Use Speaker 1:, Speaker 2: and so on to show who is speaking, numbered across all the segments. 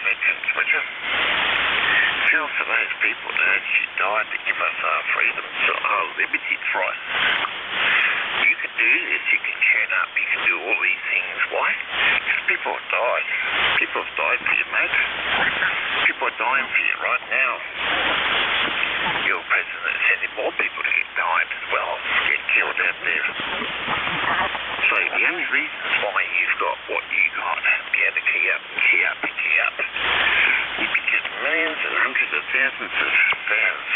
Speaker 1: veterans, would you? Feel for those people that actually died to give us our freedom, so our liberties, right? You can do this, you can tune up, you can do all these things. Why? Because people have died. People have died for you, mate. People are dying for you right now. Your president is sending more people to get died as well, get killed out there. So the only reasons why you've got what you got, be able to key up and key up and key up, is because millions and hundreds of thousands of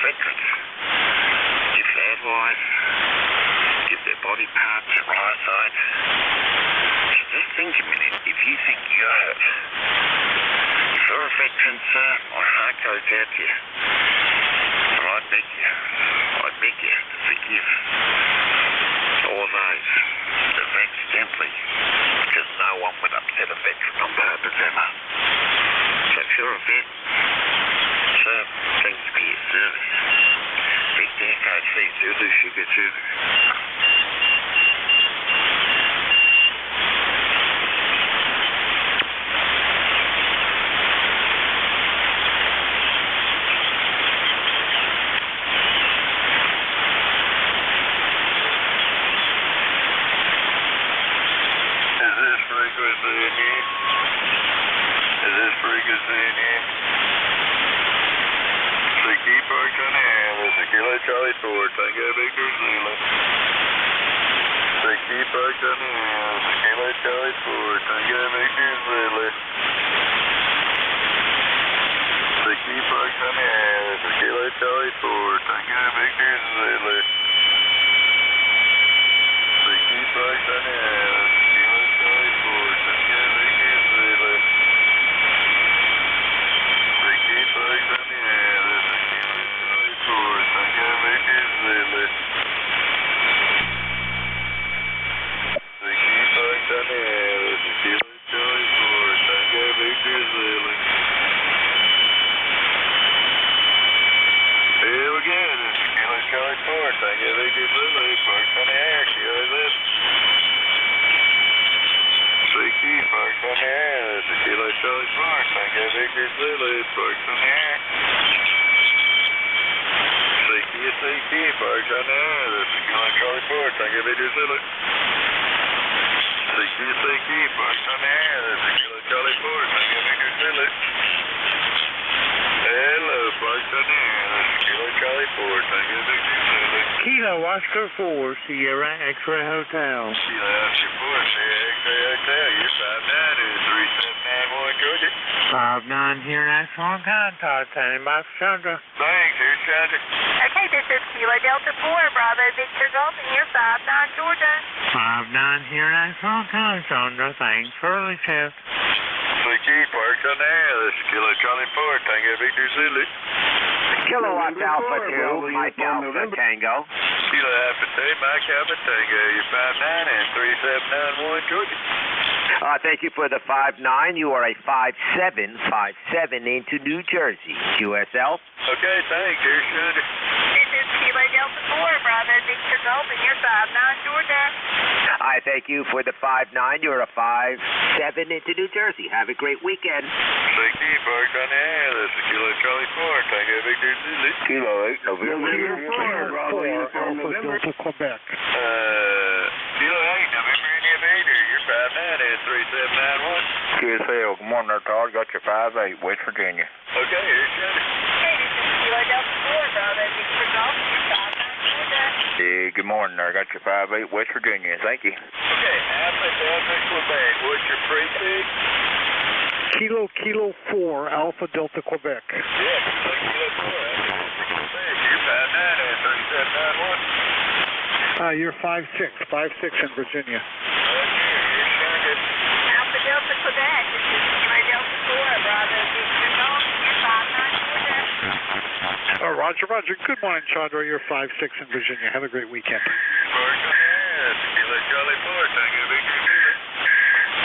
Speaker 1: veterans give their life, give their body parts, their eyesight. So just think a minute, if you think you're hurt, if you're a veteran, sir, my heart goes out to you. But I beg you to forgive all those that have accidentally, because no one would upset a veteran on purpose ever. So if you're a vet, sir, thanks for your service. Big Echo 3 Zulu Sugar Zulu.
Speaker 2: Charlie 4, Tango Victor Zulu. Key parked on the hill, Kilo Charlie 4, Tango Victor Zulu. Key parked on the hill, Kilo Charlie 4, Tango Victor Zulu. Key parked on the hill, Kilo Charlie 4, Tango Victor Zulu. Key parked on the hill, Kilo Charlie 4, Tango Victor Zulu.
Speaker 3: Kilo Oscar 4, Sierra X-Ray Hotel.
Speaker 2: Kilo Oscar 4, Sierra X-Ray Hotel. You're 590-3791, Georgia.
Speaker 3: 59 here, excellent contact. Standing by for Chandra.
Speaker 2: Thanks, here's Chandra.
Speaker 4: Okay, this is Kilo Delta 4, Bravo Victor Golf, and you're 59 Georgia.
Speaker 3: 59 here, excellent contact, Chandra. Thanks for early shift.
Speaker 2: Key parked on there. This is Kilo Charlie 4, Tango Victor Zulu.
Speaker 5: Kilowatt Alpha 2, Mike Alpha Tango.
Speaker 2: Kilo Alpha 2, Mike Alpha Tango. You're 590-3791, Georgia.
Speaker 5: Thank you for the 59. You are a 57 into New Jersey. QSL.
Speaker 2: Okay, thanks. Here's Chandra.
Speaker 4: This is Kilo Delta 4, Bravo Victor Golf, and you're 59 Georgia.
Speaker 5: I thank you for the 59. You're a 57 into New Jersey. Have a great weekend.
Speaker 2: Thank you, parked on there. This is Kilo Charlie 4, Tango Victor Zulu.
Speaker 5: Kilo 8, November.
Speaker 3: Bravo Alpha Delta Quebec.
Speaker 2: Kilo 8, November India Vader. You're 590-3791.
Speaker 6: QSL, good morning there, Todd. Got your 5-8, West Virginia.
Speaker 2: Okay, here's Chandra.
Speaker 4: Hey, this is Kilo Delta 4, Bravo Victor Golf, and you're 59 Georgia.
Speaker 6: Yeah, good morning there. Got your 5-8, West Virginia. Thank you.
Speaker 2: Okay, Alpha Delta Quebec. What's your prefix?
Speaker 3: Kilo 4, Alpha Delta Quebec.
Speaker 2: Yeah, Kilo 4, Alpha Delta Quebec. You're 590-3791.
Speaker 3: You're 5'6" in Virginia.
Speaker 4: Alpha Delta Quebec, this is Kilo Delta 4, Bravo Victor Golf, and you're 59 Georgia.
Speaker 3: Roger, Roger. Good morning, Chandra. You're 5'6" in Virginia. Have a great weekend.
Speaker 2: Kilo Charlie 4, Tango Victor Zulu.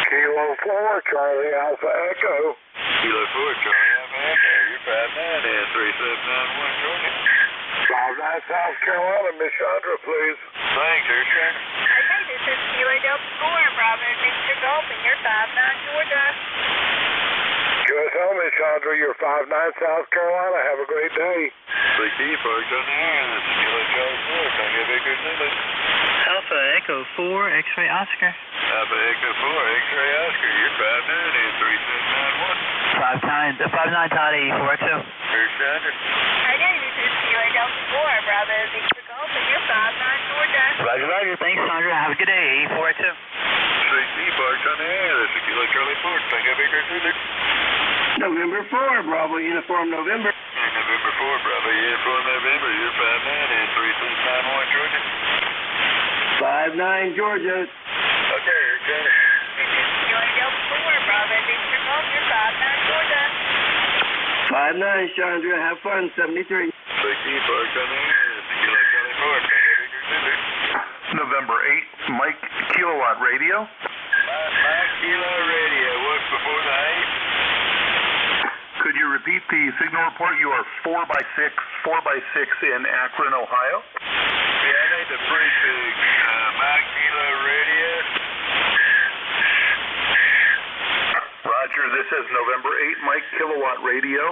Speaker 7: Kilo 4, Charlie Alpha Echo.
Speaker 2: Kilo 4, Charlie Alpha Echo. You're 590-3791, Georgia.
Speaker 7: South South Carolina, Miss Chandra, please.
Speaker 2: Thanks, here's Chandra.
Speaker 4: Okay, this is Kilo Delta 4, Bravo Victor Golf, and you're 59 Georgia.
Speaker 7: QSL, Miss Miss Chandra. You're 59 South Carolina. Have a great day.
Speaker 2: CQ, parked on the air. This is Kilo Charlie 4, Tango Victor Zulu.
Speaker 3: Alpha Echo 4, X-Ray Oscar.
Speaker 2: Alpha Echo 4, X-Ray Oscar. You're 59 and 3791.
Speaker 3: 59 Todd 84 too.
Speaker 2: Here's Chandra.
Speaker 4: I know this is Kilo Delta 4, Bravo Victor Golf, and you're 59 Georgia.
Speaker 3: Roger, roger. Thanks, Sandra. Have a good day. 84 too.
Speaker 2: CQ, parked on the air. This is Kilo Charlie 4, Tango Victor Zulu.
Speaker 8: November 4, Bravo Uniform November.
Speaker 2: November 4, Bravo Uniform November. You're 59 and 3691 Georgia.
Speaker 8: 59 Georgia.
Speaker 2: Okay, here's Chandra.
Speaker 4: This is Kilo Delta 4, Bravo Victor Golf, you're 59 Georgia.
Speaker 8: 59 Chandra. Have fun. 73.
Speaker 2: CQ, parked on the air. This is Kilo Charlie 4, Tango Victor Zulu.
Speaker 7: November 8, Mike Kilowatt Radio.
Speaker 2: Mike Kilo Radio. What's before the 8?
Speaker 7: Could you repeat the signal report? You are 4x6 in Akron, Ohio.
Speaker 2: Yeah, I need the prefix. Mike Kilo Radio.
Speaker 7: Roger, this is November 8, Mike Kilowatt Radio.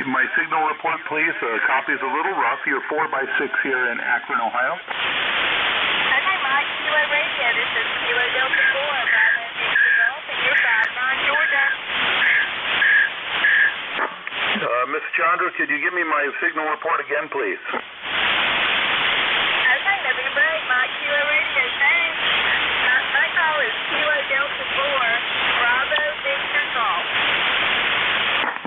Speaker 7: My signal report, please. Copy is a little rough. You're 4x6 here in Akron, Ohio.
Speaker 4: Okay, Mike Kilo Radio, this is Kilo Delta 4, Bravo Victor Golf, and you're 59 Georgia.
Speaker 7: Miss Chandra, could you give me my signal report again, please?
Speaker 4: Okay, November 8, Mike Kilo Radio, thanks. My call is Kilo Delta 4, Bravo Victor Golf.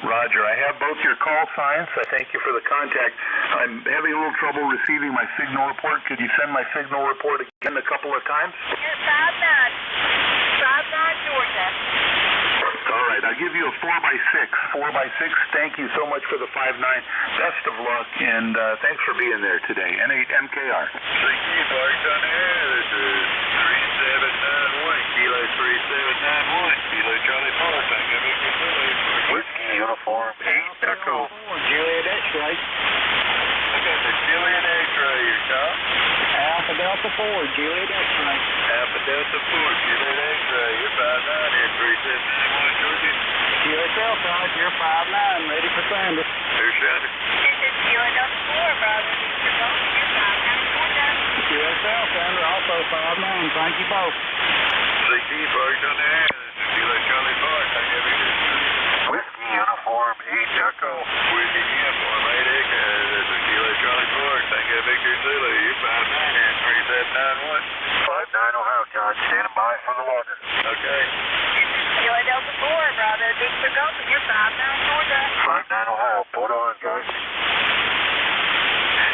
Speaker 7: Roger, I have both your call signs. I thank you for the contact. I'm having a little trouble receiving my signal report. Could you send my signal report again a couple of times?
Speaker 4: You're 59 Georgia.
Speaker 7: All right, I'll give you a 4x6. 4x6. Thank you so much for the 59. Best of luck, and thanks for being there today. N8 MKR.
Speaker 2: CQ, parked on the air. This is 3791. Kilo 3791. Kilo Charlie 4, Tango Victor Zulu. Whiskey Uniform 8 Echo.
Speaker 8: Juliet X-Ray.
Speaker 2: I got the Juliet X-Ray, your top.
Speaker 8: Alpha Delta 4, Juliet X-Ray.
Speaker 2: Alpha Delta 4, Juliet X-Ray. You're 59 and 3791 Georgia.
Speaker 8: QSL Todd, you're 59. Ready for Sandra.
Speaker 2: Here's Chandra.
Speaker 4: This is Kilo Delta 4, Bravo Victor Golf, and you're 59 Georgia.
Speaker 8: QSL Sandra, also 59. Thank you both.
Speaker 2: CQ, parked on the air. This is Kilo Charlie 4, Tango Victor Zulu. Whiskey Uniform 8 Echo. Whiskey Uniform 8 Echo. This is Kilo Charlie 4, Tango Victor Zulu. You're 59 and 3791. 59 Ohio, John. Standing by for the water. Okay.
Speaker 4: This is Kilo Delta 4, Bravo Victor Golf, and you're 59 Georgia.
Speaker 2: 59 Ohio. Put on, guys.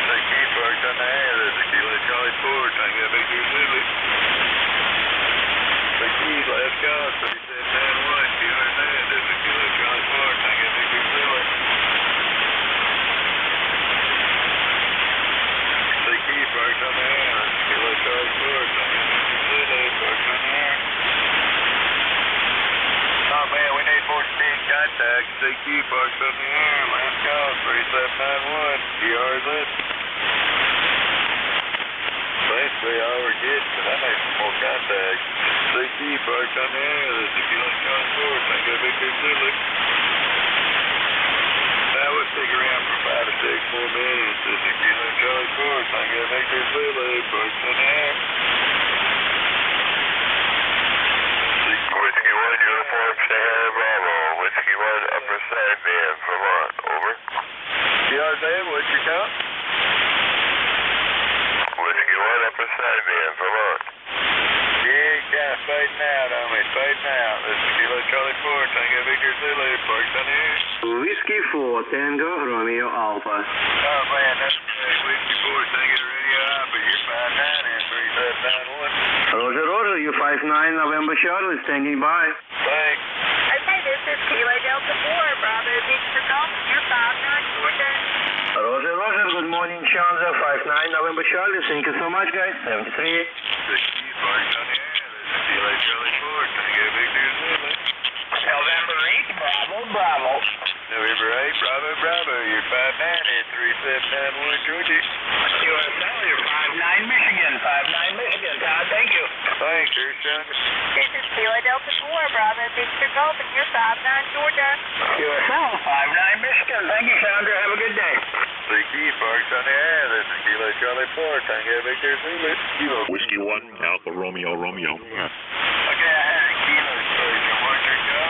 Speaker 2: CQ, parked on the air. This is Kilo Charlie 4, Tango Victor Zulu. CQ, last call, 3791. Kilo Z. This is Kilo Charlie 4, Tango Victor Zulu. CQ, parked on the air. This is Kilo Charlie 4, Tango Victor Zulu. Parked on the air. Oh man, we need more speed contact. CQ, parked on the air. Last call, 3791. ECARS list. Basically, all we're getting, but I need some more contact. CQ, parked on the air. This is Kilo Charlie 4, Tango Victor Zulu. Now we'll stick around for 5 to 6 more minutes. This is Kilo Charlie 4, Tango Victor Zulu. Parked on the air. Whiskey 1, Uniform, Sierra Bravo. Whiskey 1, upper side van, Vermont. Over. CRZ, what's your count? Whiskey 1, upper side van, Vermont. Yeah, kind of fading out on me, fading out. This is Kilo Charlie 4, Tango Victor Zulu, parked on the air.
Speaker 8: Whiskey 4, Tango Romeo Alpha.
Speaker 2: Oh man, that's Whiskey 4, Tango Radio Alpha. You're 59 and 3791.
Speaker 8: Roger, Roger, you 59 November Charlie, standing by.
Speaker 2: Thanks.
Speaker 4: Okay, this is Kilo Delta 4, Bravo Victor Golf, and you're 59 Georgia.
Speaker 8: Roger, Roger, good morning, Chandra, 59 November Charlie. Thank you so much, guys. 73.
Speaker 2: CQ, parked on the air. This is Kilo Charlie 4, Tango Victor Zulu.
Speaker 3: November 8, Bravo, Bravo.
Speaker 2: November 8, Bravo, Bravo. You're 59 and 3791 Georgia.
Speaker 3: QSL, you're 59 Michigan. 59 Michigan, Todd. Thank you.
Speaker 2: Thanks, here's Chandra.
Speaker 4: This is Kilo Delta 4, Bravo Victor Golf, and you're 59 Georgia.
Speaker 8: QSL 59 Michigan. Thank you, Sandra. Have a good day.
Speaker 2: Thank you, Parks on the air. This is Kilo Charlie 4, Tango Victor Zulu. Kilo.
Speaker 9: Whiskey 1, Alpha Romeo Romeo.
Speaker 2: Okay, I had a Kilo Charlie. What's your go?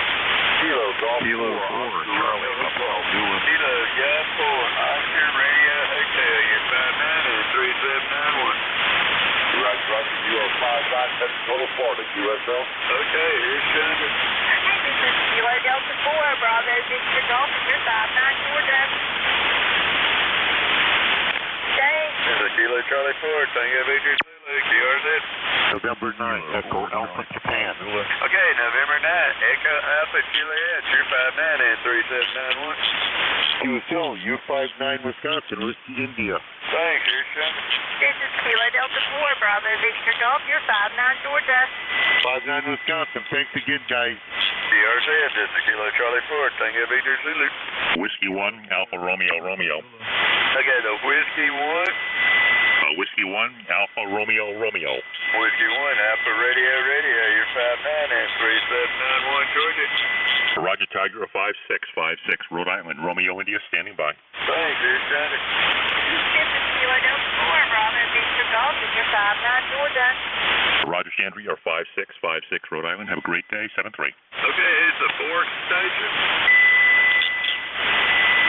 Speaker 2: Kilo Golf 4.
Speaker 9: Kilo 4, Charlie Papa.
Speaker 2: Kilo Golf 4, Oscar Radio Hotel. You're 59 and 3791.
Speaker 7: Roger, you are 59, Total Florida, QSL.
Speaker 2: Okay, here's Sandra.
Speaker 4: Hey, this is Kilo Delta 4, Bravo Victor Golf, and you're 59 Georgia. Thanks.
Speaker 2: This is Kilo Charlie 4, Tango Victor Zulu. QRZ.
Speaker 9: November 9, Echo Alpha Japan.
Speaker 2: Okay, November 9, Echo Alpha Juliet. You're 59 and 3791.
Speaker 9: QSL, you're 59 Wisconsin, Whiskey India.
Speaker 2: Thanks, here's Sandra.
Speaker 4: This is Kilo Delta 4, Bravo Victor Golf, you're 59 Georgia.
Speaker 9: 59 Wisconsin, thanks again, guys.
Speaker 2: QRZ. This is Kilo Charlie 4, Tango Victor Zulu.
Speaker 9: Whiskey 1, Alpha Romeo Romeo.
Speaker 2: Okay, the Whiskey 1.
Speaker 9: Whiskey 1, Alpha Romeo Romeo.
Speaker 2: Whiskey 1, Alpha Radio, you're 59 and 3791 Georgia.
Speaker 9: Roger Tiger, 5656 Rhode Island, Romeo India, standing by.
Speaker 2: Thanks, here's Sandra.
Speaker 4: This is Kilo Delta 4, Bravo Victor Golf, and you're 59 Georgia.
Speaker 9: Roger Chandra, you're 5656 Rhode Island. Have a great day, 7-3.
Speaker 2: Okay, it's the Fork Station.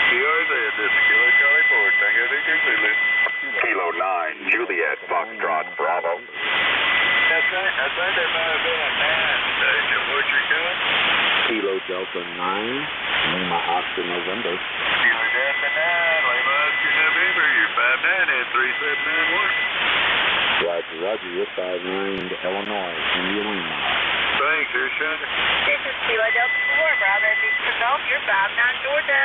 Speaker 2: QRZ, this is Kilo Charlie 4, Tango Victor Zulu.
Speaker 7: Kilo 9, Juliet, Foxtrot, Bravo.
Speaker 2: I think there might have been a 9 station. What's your gun?
Speaker 10: Kilo Delta 9, Lima Oscar November.
Speaker 2: Kilo Delta 9, Lima Oscar November, you're 59 and 3791.
Speaker 10: Roger, you're 59 Illinois, India Lima.
Speaker 2: Thanks, here's Sandra.
Speaker 4: This is Kilo Delta 4, Bravo Victor Golf, you're 59 Georgia.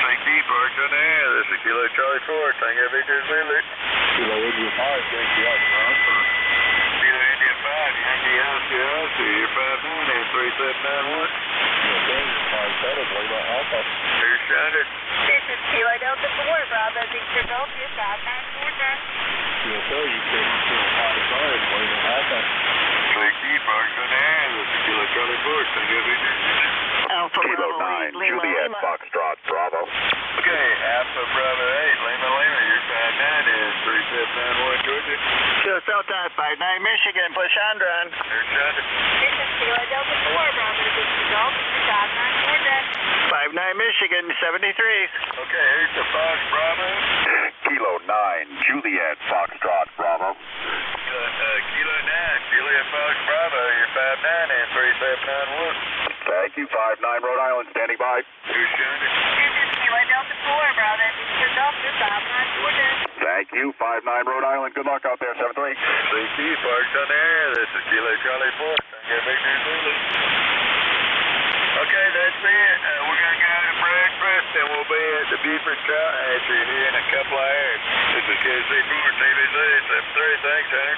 Speaker 2: Thank you, Parks on the air. This is Kilo Charlie 4, Tango Victor Zulu.
Speaker 10: Kilo India 5, thank you,
Speaker 2: Kilo India 5, Yankee Oscar Oscar, you're 59 and 3791. Here's Sandra.
Speaker 4: This is Kilo Delta 4, Bravo Victor Golf, you're 59 Georgia.
Speaker 2: Thank you, Parks on the air. This is Kilo Charlie 4, Tango Victor Zulu.
Speaker 4: Alpha
Speaker 7: Kilo 9, Juliet, Foxtrot, Bravo.
Speaker 2: Okay, Alpha Bravo 8, Lima, you're 59 and 3791 Georgia.
Speaker 8: QSL Type 59 Michigan. Put Chandra on.
Speaker 2: Here's Sandra.
Speaker 4: This is Kilo Delta 4, Bravo Victor Golf, and you're 59 Georgia.
Speaker 8: 59 Michigan, 73.
Speaker 2: Okay, here's the Fox Bravo.
Speaker 7: Kilo 9, Juliet, Foxtrot, Bravo.
Speaker 2: Kilo 9, Juliet Fox Bravo, you're 59 and 3791.
Speaker 7: Thank you, 59 Rhode Island, standing by.
Speaker 2: Here's Sandra.
Speaker 4: This is Kilo Delta 4, Bravo Victor Golf, you're 59 Georgia.
Speaker 7: Thank you, 59 Rhode Island. Good luck out there, 7-3.
Speaker 2: Thank you, Parks on the air. This is Kilo Charlie 4, Tango Victor Zulu. Okay, that's it. We're going to go to breakfast, and we'll be at the Beaufort Trout Hatchery here in a couple of hours. This is KC4 TVZ 73. Thanks, Hunter.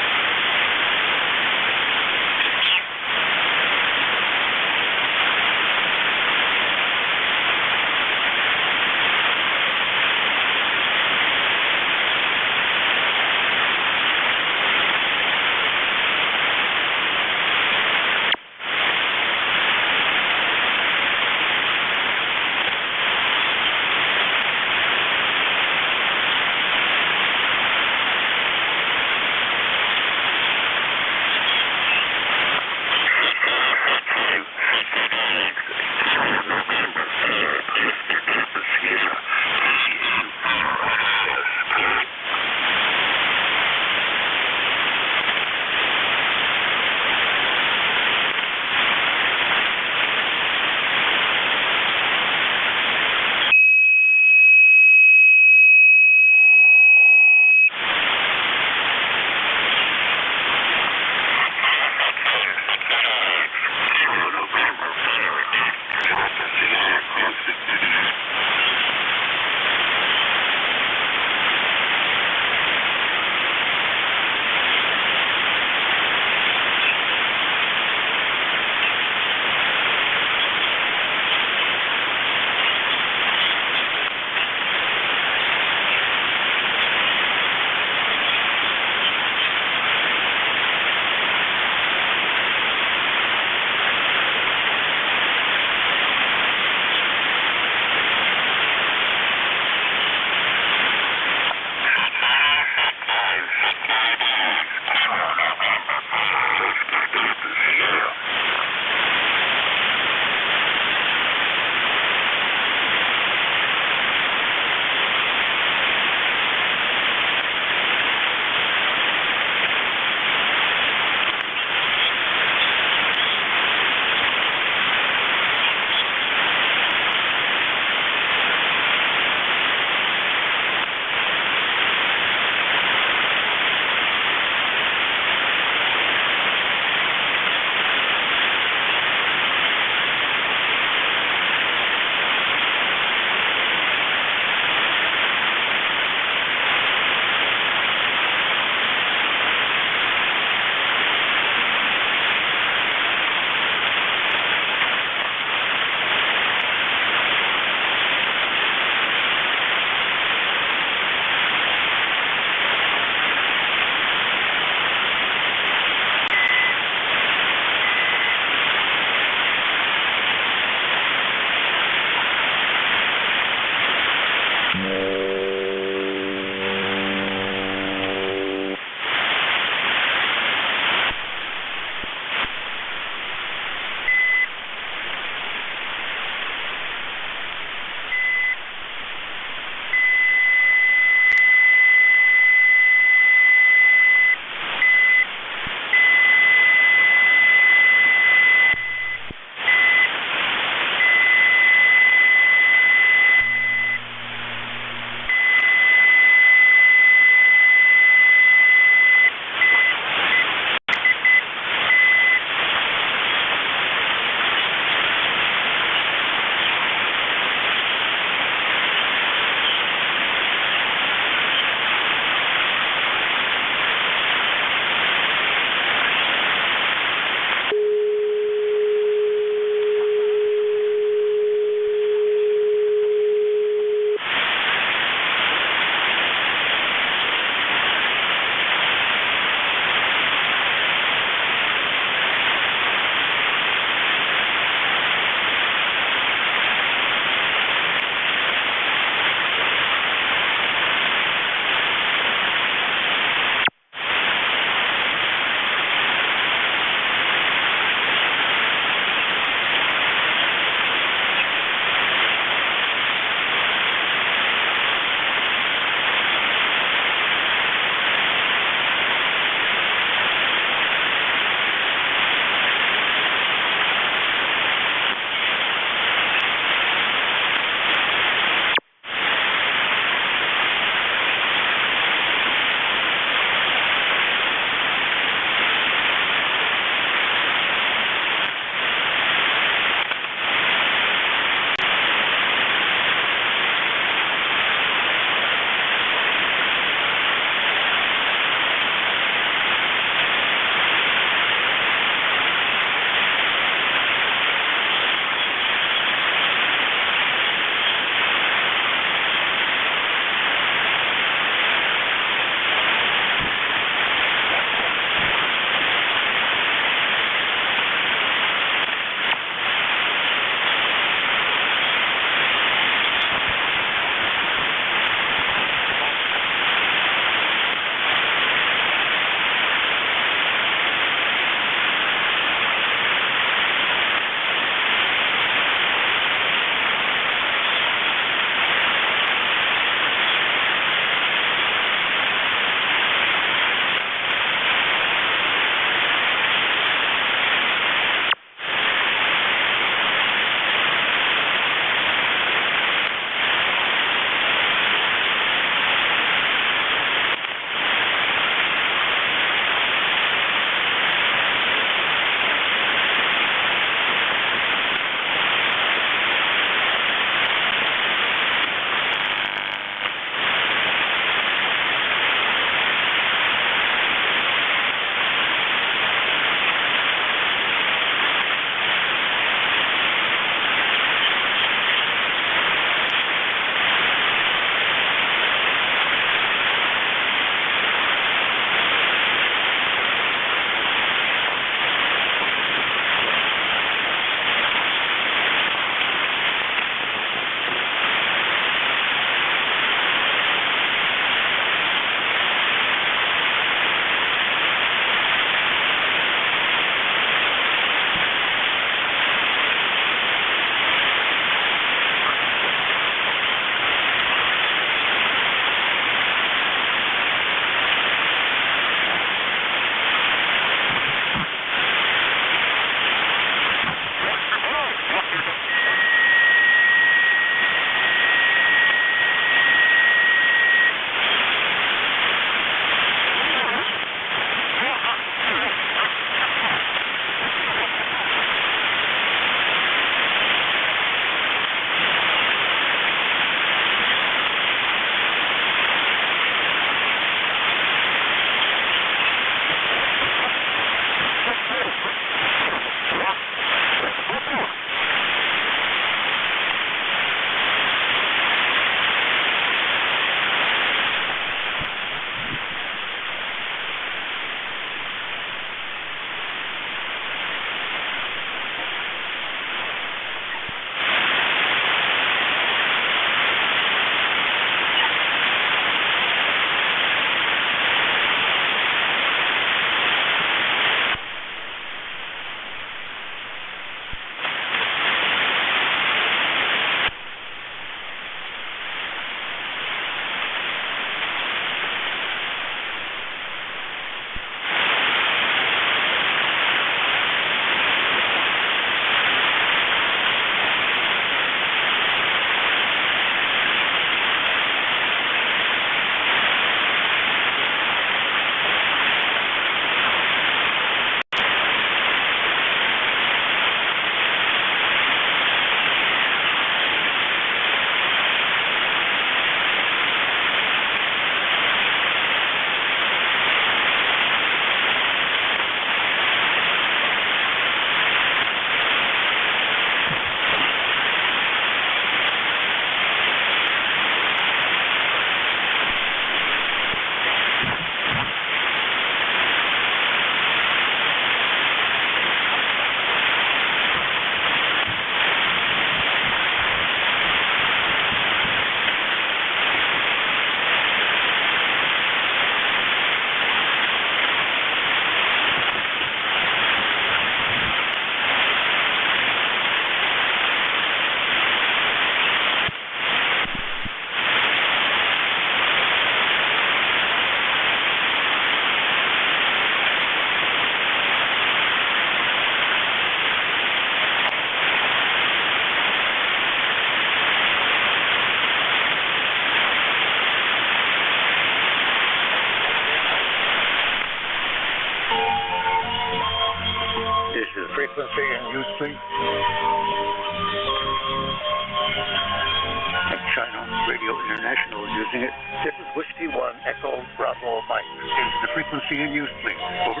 Speaker 11: China Radio International is using it. This is Whiskey 1, Echo Bravo Mike. Is the frequency in use, please? Over.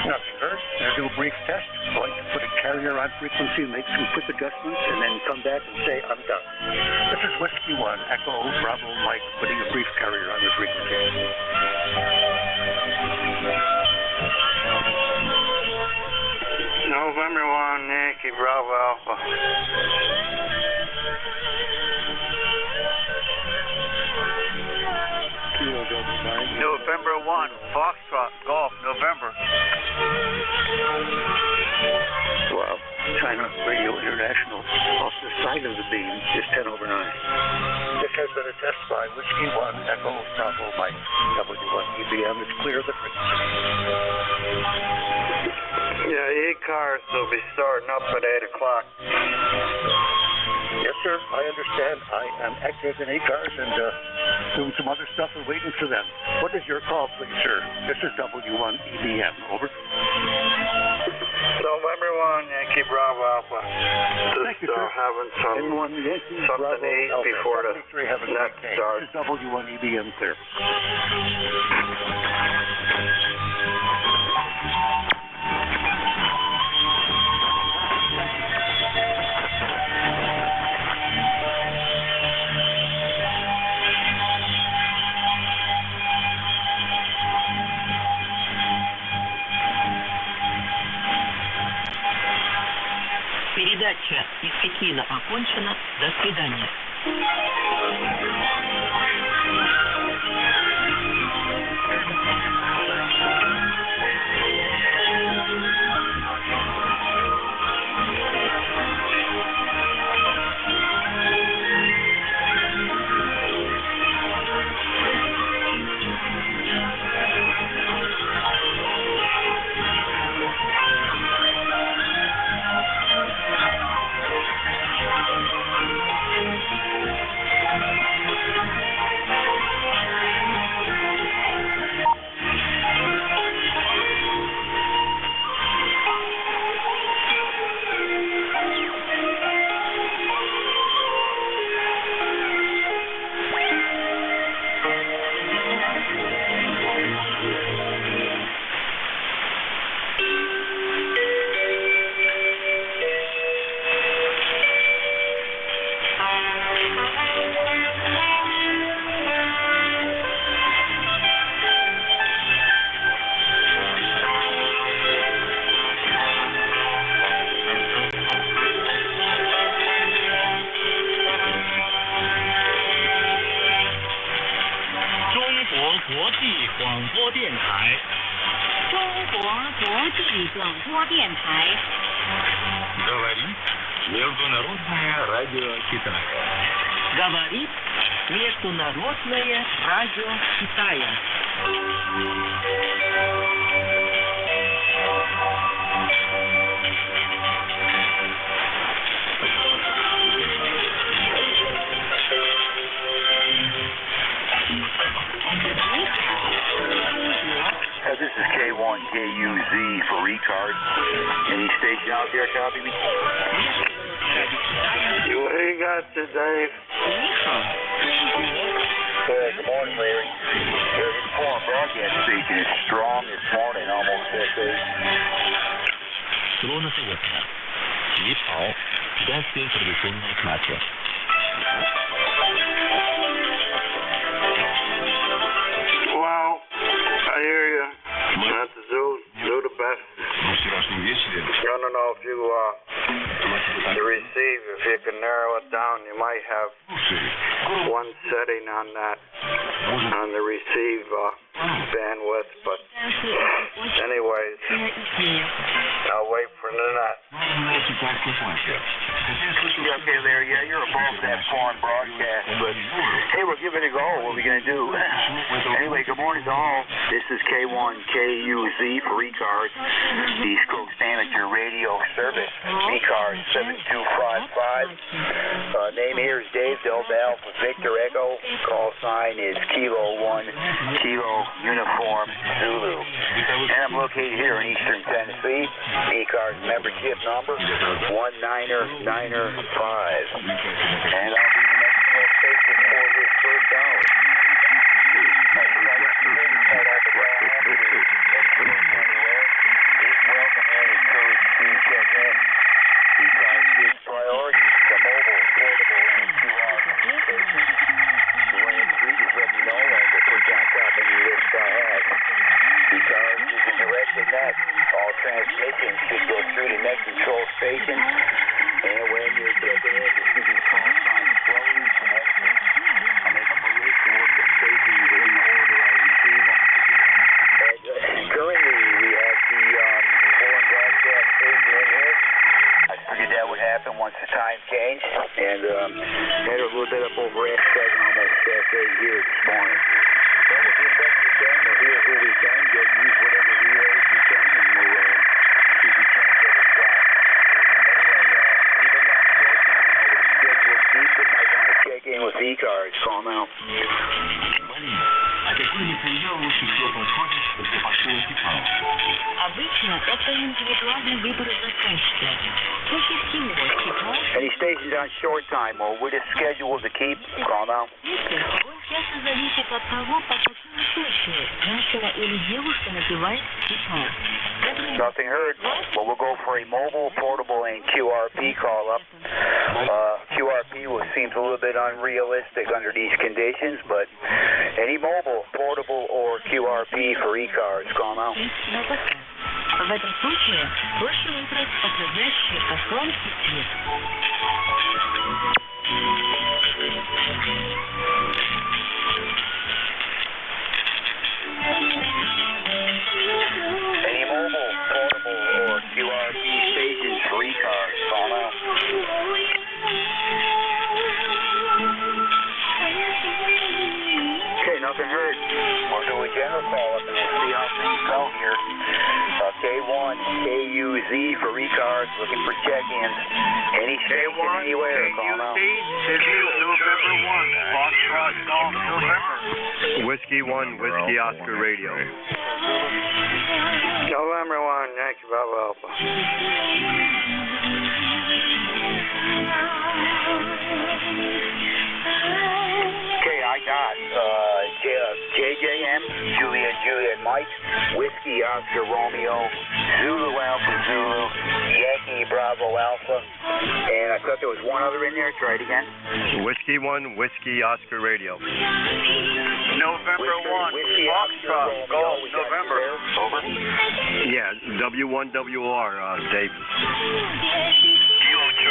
Speaker 11: Nothing heard. I'll do a brief test. Going to put a carrier on frequency, make some quick adjustments, and then come back and say I'm done. This is Whiskey 1, Echo Bravo Mike, putting a brief carrier on the frequency.
Speaker 8: November 1, Yankee Bravo Alpha.
Speaker 11: November 1, Foxtrot, Golf, November. Wow. China Radio International. Off the side of the beam is 10 over 9. This has been a test by Whiskey 1, Echo Bravo Mike. W1 EBM is clear of the frequency.
Speaker 8: Yeah, ECARS will be starting up at 8 o'clock.
Speaker 11: Yes, sir. I understand. I am active in ECARS and doing some other stuff and waiting for them. What is your call, please, sir? This is W1 EBM. Over.
Speaker 8: November 1, Yankee Bravo Alpha.
Speaker 11: Thank you, sir.
Speaker 8: Having something to eat before the net starts.
Speaker 11: This is W1 EBM clear.
Speaker 12: Передача из Пекина окончена. До свидания.
Speaker 13: Говорит Международное радио Китая.
Speaker 12: Говорит Международное радио Китая.
Speaker 14: This is K1KUZ for ECARS. Any station out there copy me?
Speaker 8: You ain't got to, Dave.
Speaker 14: Good morning, Larry. This foreign broadcast station is strong this morning, almost at 8.
Speaker 15: Словно советно. Випал. Газ информационной кнопки.
Speaker 8: Wow. I hear you. Have to do the best. I don't know if you to receive, if you can narrow it down, you might have one setting on that, on the receive bandwidth, but anyways, I'll wait for the net.
Speaker 14: Okay, Larry, yeah, you're above that foreign broadcast, but hey, we're giving it a go. What are we going to do? Anyway, good morning to all. This is K1KUZ for ECARS, the East Coast Amateur Oscar Radio Service, ECARS 7255. Name here is Dave, Delta Alpha Victor Echo. Call sign is Kilo 1, Kilo Uniform Zulu. And I'm located here in Eastern Tennessee. ECARS membership number 19905. And I'll be the next station for this first hour. Welcome and encouraged to check in. ECARS gives priority to mobile, portable, and QR stations. The way it's read is let me know and we'll put you on top of any list I have. ECARS is a directed net. All transmissions should go through the net control station. And when you're checking in, just give you a call sign slowly and everything. I'll make them a list and look at stations in the order I receive them. And currently we have the foreign broadcast station in here. I figured that would happen once the time changed. And had a little bit up over at 7, almost 8 here this morning. So we'll do the best we can. We'll hear who we can. Use whatever relays we can. And we'll see if we can get it done. Anyway, anybody on short time over the scheduled seat that might want to check in with ECARS, call now. Any stations on short time, well, we're just scheduled to keep. Call now. Nothing heard. Well, we'll go for a mobile, portable, and QRP call up. QRP seems a little bit unrealistic under these conditions, but any mobile, portable, or QRP for ECARS, call now.
Speaker 16: В этом случае проще выбрать подходящий ослонский цвет.
Speaker 14: Any mobile, portable, or QRP stations for ECARS, call now. Okay, nothing heard. We'll do a general call up and we'll see how things go here. K1, KUZ for ECARS, looking for check-ins. Any station, anywhere, call now.
Speaker 8: November 1, Foxtrot Golf, November.
Speaker 17: Whiskey 1, Whiskey Oscar Radio.
Speaker 8: November 1, Yankee Bravo Alpha.
Speaker 14: Okay, I got JJM, Juliet Mike, Whiskey Oscar Romeo, Zulu Alpha Zulu, Yankee Bravo Alpha, and I thought there was one other in there. Try it again.
Speaker 17: Whiskey 1, Whiskey Oscar Radio.
Speaker 8: November 1, Foxtrot Golf, November.
Speaker 14: Over.
Speaker 17: Yeah, W1WR, Dave.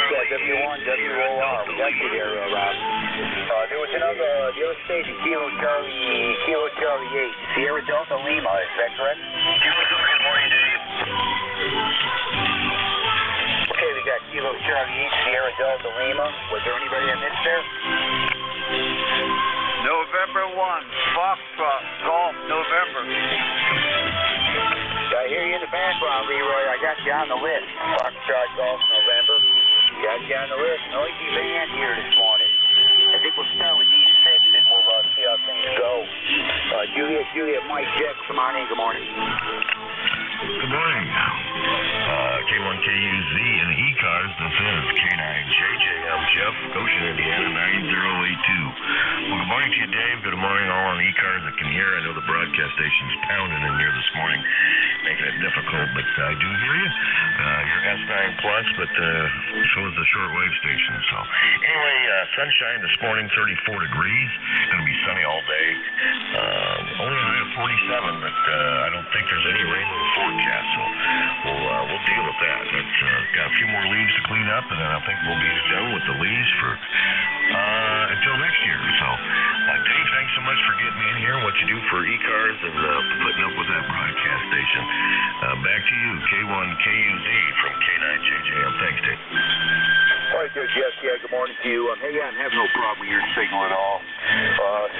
Speaker 14: Yeah, W1WOR. We got you there, Rob. There was another, the other station, Kilo Charlie 8, Sierra Delta Lima, is that correct?
Speaker 8: Good morning, Dave.
Speaker 14: Okay, we got Kilo Charlie 8, Sierra Delta Lima. Was there anybody I missed there?
Speaker 8: November 1, Foxtrot Golf, November.
Speaker 14: I hear you in the background, Leroy. I got you on the list. Foxtrot Golf, November. Got you on the list. Noisy band here this morning. I think we'll start with D6 and we'll see how things go. Juliet, Mike, Jeff, come on in. Good morning.
Speaker 18: Good morning. K1KUZ and ECARS. This is K9JJ. I'm Jeff, Goshen, Indiana, 9082. Well, good morning to you, Dave. Good morning all on ECARS that can hear. I know the broadcast station's pounding in here this morning, making it difficult, but I do hear you. You're S9 Plus, but so is the shortwave station. So anyway, sunshine this morning, 34 degrees. Going to be sunny all day. Only a high of 47, but I don't think there's any rain in the forecast, so we'll deal with that. That's got a few more leaves to clean up, and then I think we'll be done with the leaves for until next year. So, Dave, thanks so much for getting me in here, what you do for ECARS, and putting up with that broadcast station. Back to you, K1KUZ from K9JJM. Thanks, Dave.
Speaker 14: All right, there, Jeff. Yeah, good morning to you. Hey, I'm having no problem with your signal at all.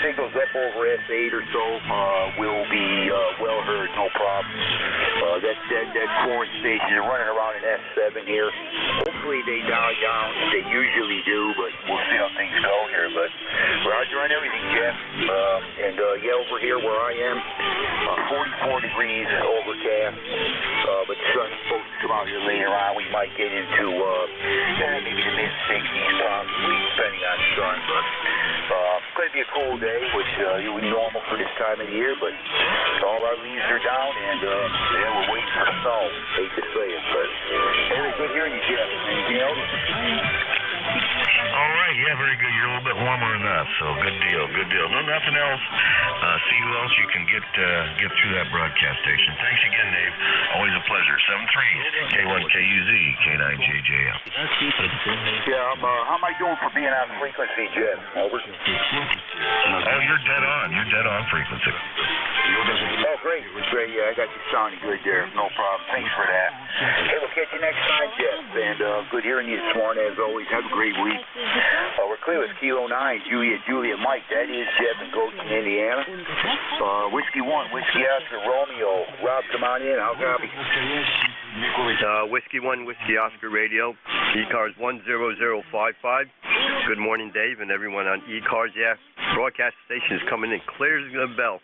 Speaker 14: Signals up over S8 or so will be well heard, no problem. That foreign station is running around an S7 here. Hopefully they die down. They usually do, but we'll see how things go here. But roger on everything, Jeff. Yeah, over here where I am, 44 degrees and overcast. But the sun's supposed to come out here later on. We might get into maybe the mid-60s possibly, depending on the sun. But it's going to be a cool day, which would be normal for this time of year. But all our leaves are down, and we're waiting for the snow. Hate to say it, but anyway, good hearing you, Jeff. Anything else?
Speaker 18: All right, yeah, very good. You're a little bit warmer than us, so good deal, good deal. No, nothing else. See who else you can get through that broadcast station. Thanks again, Dave. Always a pleasure. 7-3, K1KUZ, K9JJM.
Speaker 14: Yeah, how am I doing for being on frequency, Jeff? Over.
Speaker 18: Oh, you're dead on. You're dead on frequency.
Speaker 14: Oh, great. Great, yeah, I got you sounding good there. No problem. Thanks for that. Hey, we'll catch you next time, Jeff. And good hearing you this morning, as always. Have a great week. We're clear with Kilo 9, Juliet Mike. That is Jeff in Goshen, Indiana. Whiskey 1, Whiskey Oscar, Romeo. Rob, come on in. I'll copy.
Speaker 17: Whiskey 1, Whiskey Oscar Radio, ECARS 10055. Good morning, Dave, and everyone on ECARS. Yeah, broadcast station is coming in clear as a bell.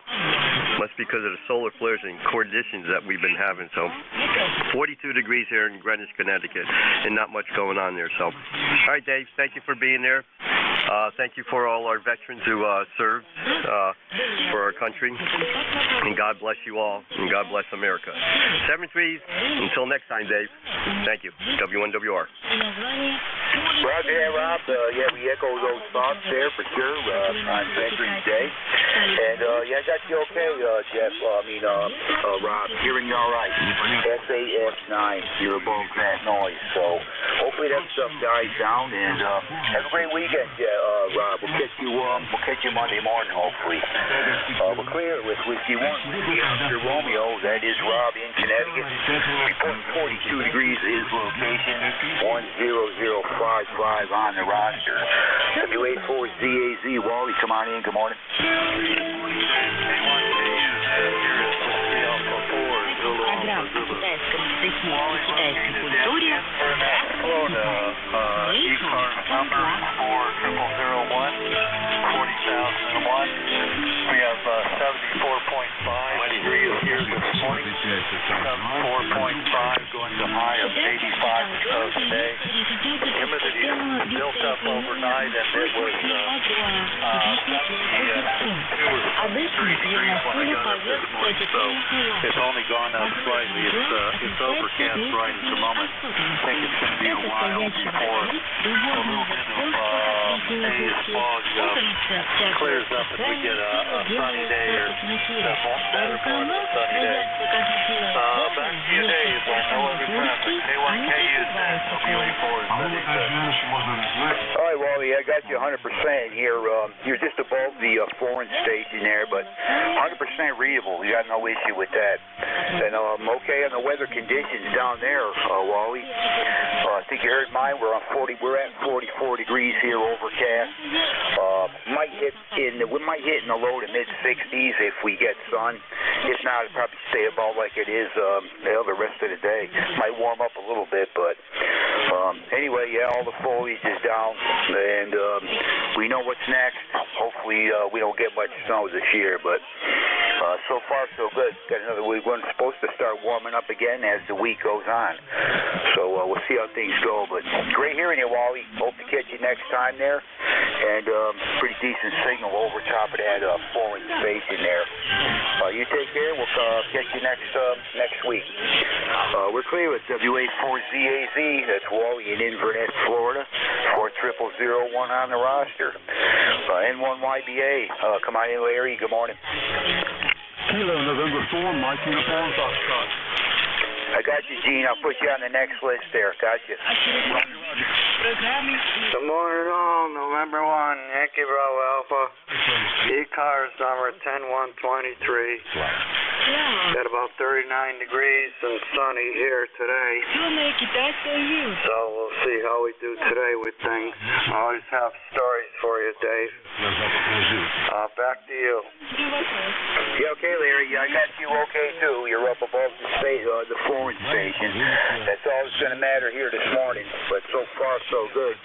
Speaker 17: Must be because of the solar flares and conditions that we've been having. So 42 degrees here in Greenwich, Connecticut, and not much going on there. So, all right, Dave, thank you for being there. Thank you for all our veterans who served for our country. And God bless you all, and God bless America. 7-3, until next time, Dave. Thank you. W1WR.
Speaker 14: Roger, yeah, Rob. We echo those thoughts there for sure on Veterans Day. And, I got you okay, Jeff. Rob, hearing you all right. SAS9, you're above that noise. So hopefully that stuff dies down. And have a great weekend, Rob. We'll catch you Monday morning, hopefully. We're clear with Whiskey 1, Whiskey Oscar Romeo. That is Rob in Connecticut. Reporting 42 degrees is location 10055 on the roster. W84ZAZ, Wally, come on in. Good morning.
Speaker 2: ECARS number 4001, 40,001. We have 74.5 degrees here this morning. 74.5 going to high of 85 today. Humidity built up overnight, and it was 72 or 73 degrees when I got up this morning. So it's only gone up slightly. It's overcast right at the moment. I think it's going to be a while before a little bit of haze fog clears up and we get a sunny day or the better part of a sunny day. Back to you, Dave, on no other traffic. K1KUZ, W84.
Speaker 14: All right, Wally, I got you 100% here. You're just above the foreign station there, but 100% readable. You got no issue with that. And okay on the weather conditions down there, Wally. I think you heard mine. We're at 44 degrees here, overcast. We might hit in the low to mid 60s if we get sun. If not, it'll probably stay about like it is the rest of the day. Might warm up a little bit, but anyway, yeah, all the foliage is down, and we know what's next. Hopefully, we don't get much snow this year, but so far so good. Got another week. We're supposed to start warming up again as the week goes on. So we'll see how things go. But great hearing you, Wally. Hope to catch you next time there. And pretty decent signal over top of that foreign station there. You take care. We'll catch you next week. We're clear with W84ZAZ. That's Wally in Inverness, Florida. 40001 on the roster. N1YBA. Come on in, Larry. Good morning.
Speaker 19: Kilo, November 4, Mike Uniform, Foxtrot.
Speaker 14: I got you, Gene. I'll put you on the next list there. Got you.
Speaker 8: Good morning, all. November 1, Yankee Bravo Alpha. ECARS number 10123. Got about 39 degrees and sunny here today. So we'll see how we do today with things. I always have stories for you, Dave. Back to you.
Speaker 14: Yeah, okay, Larry. I got you okay, too. You're up above the forward station. That's all that's going to matter here this morning. But so far, so good.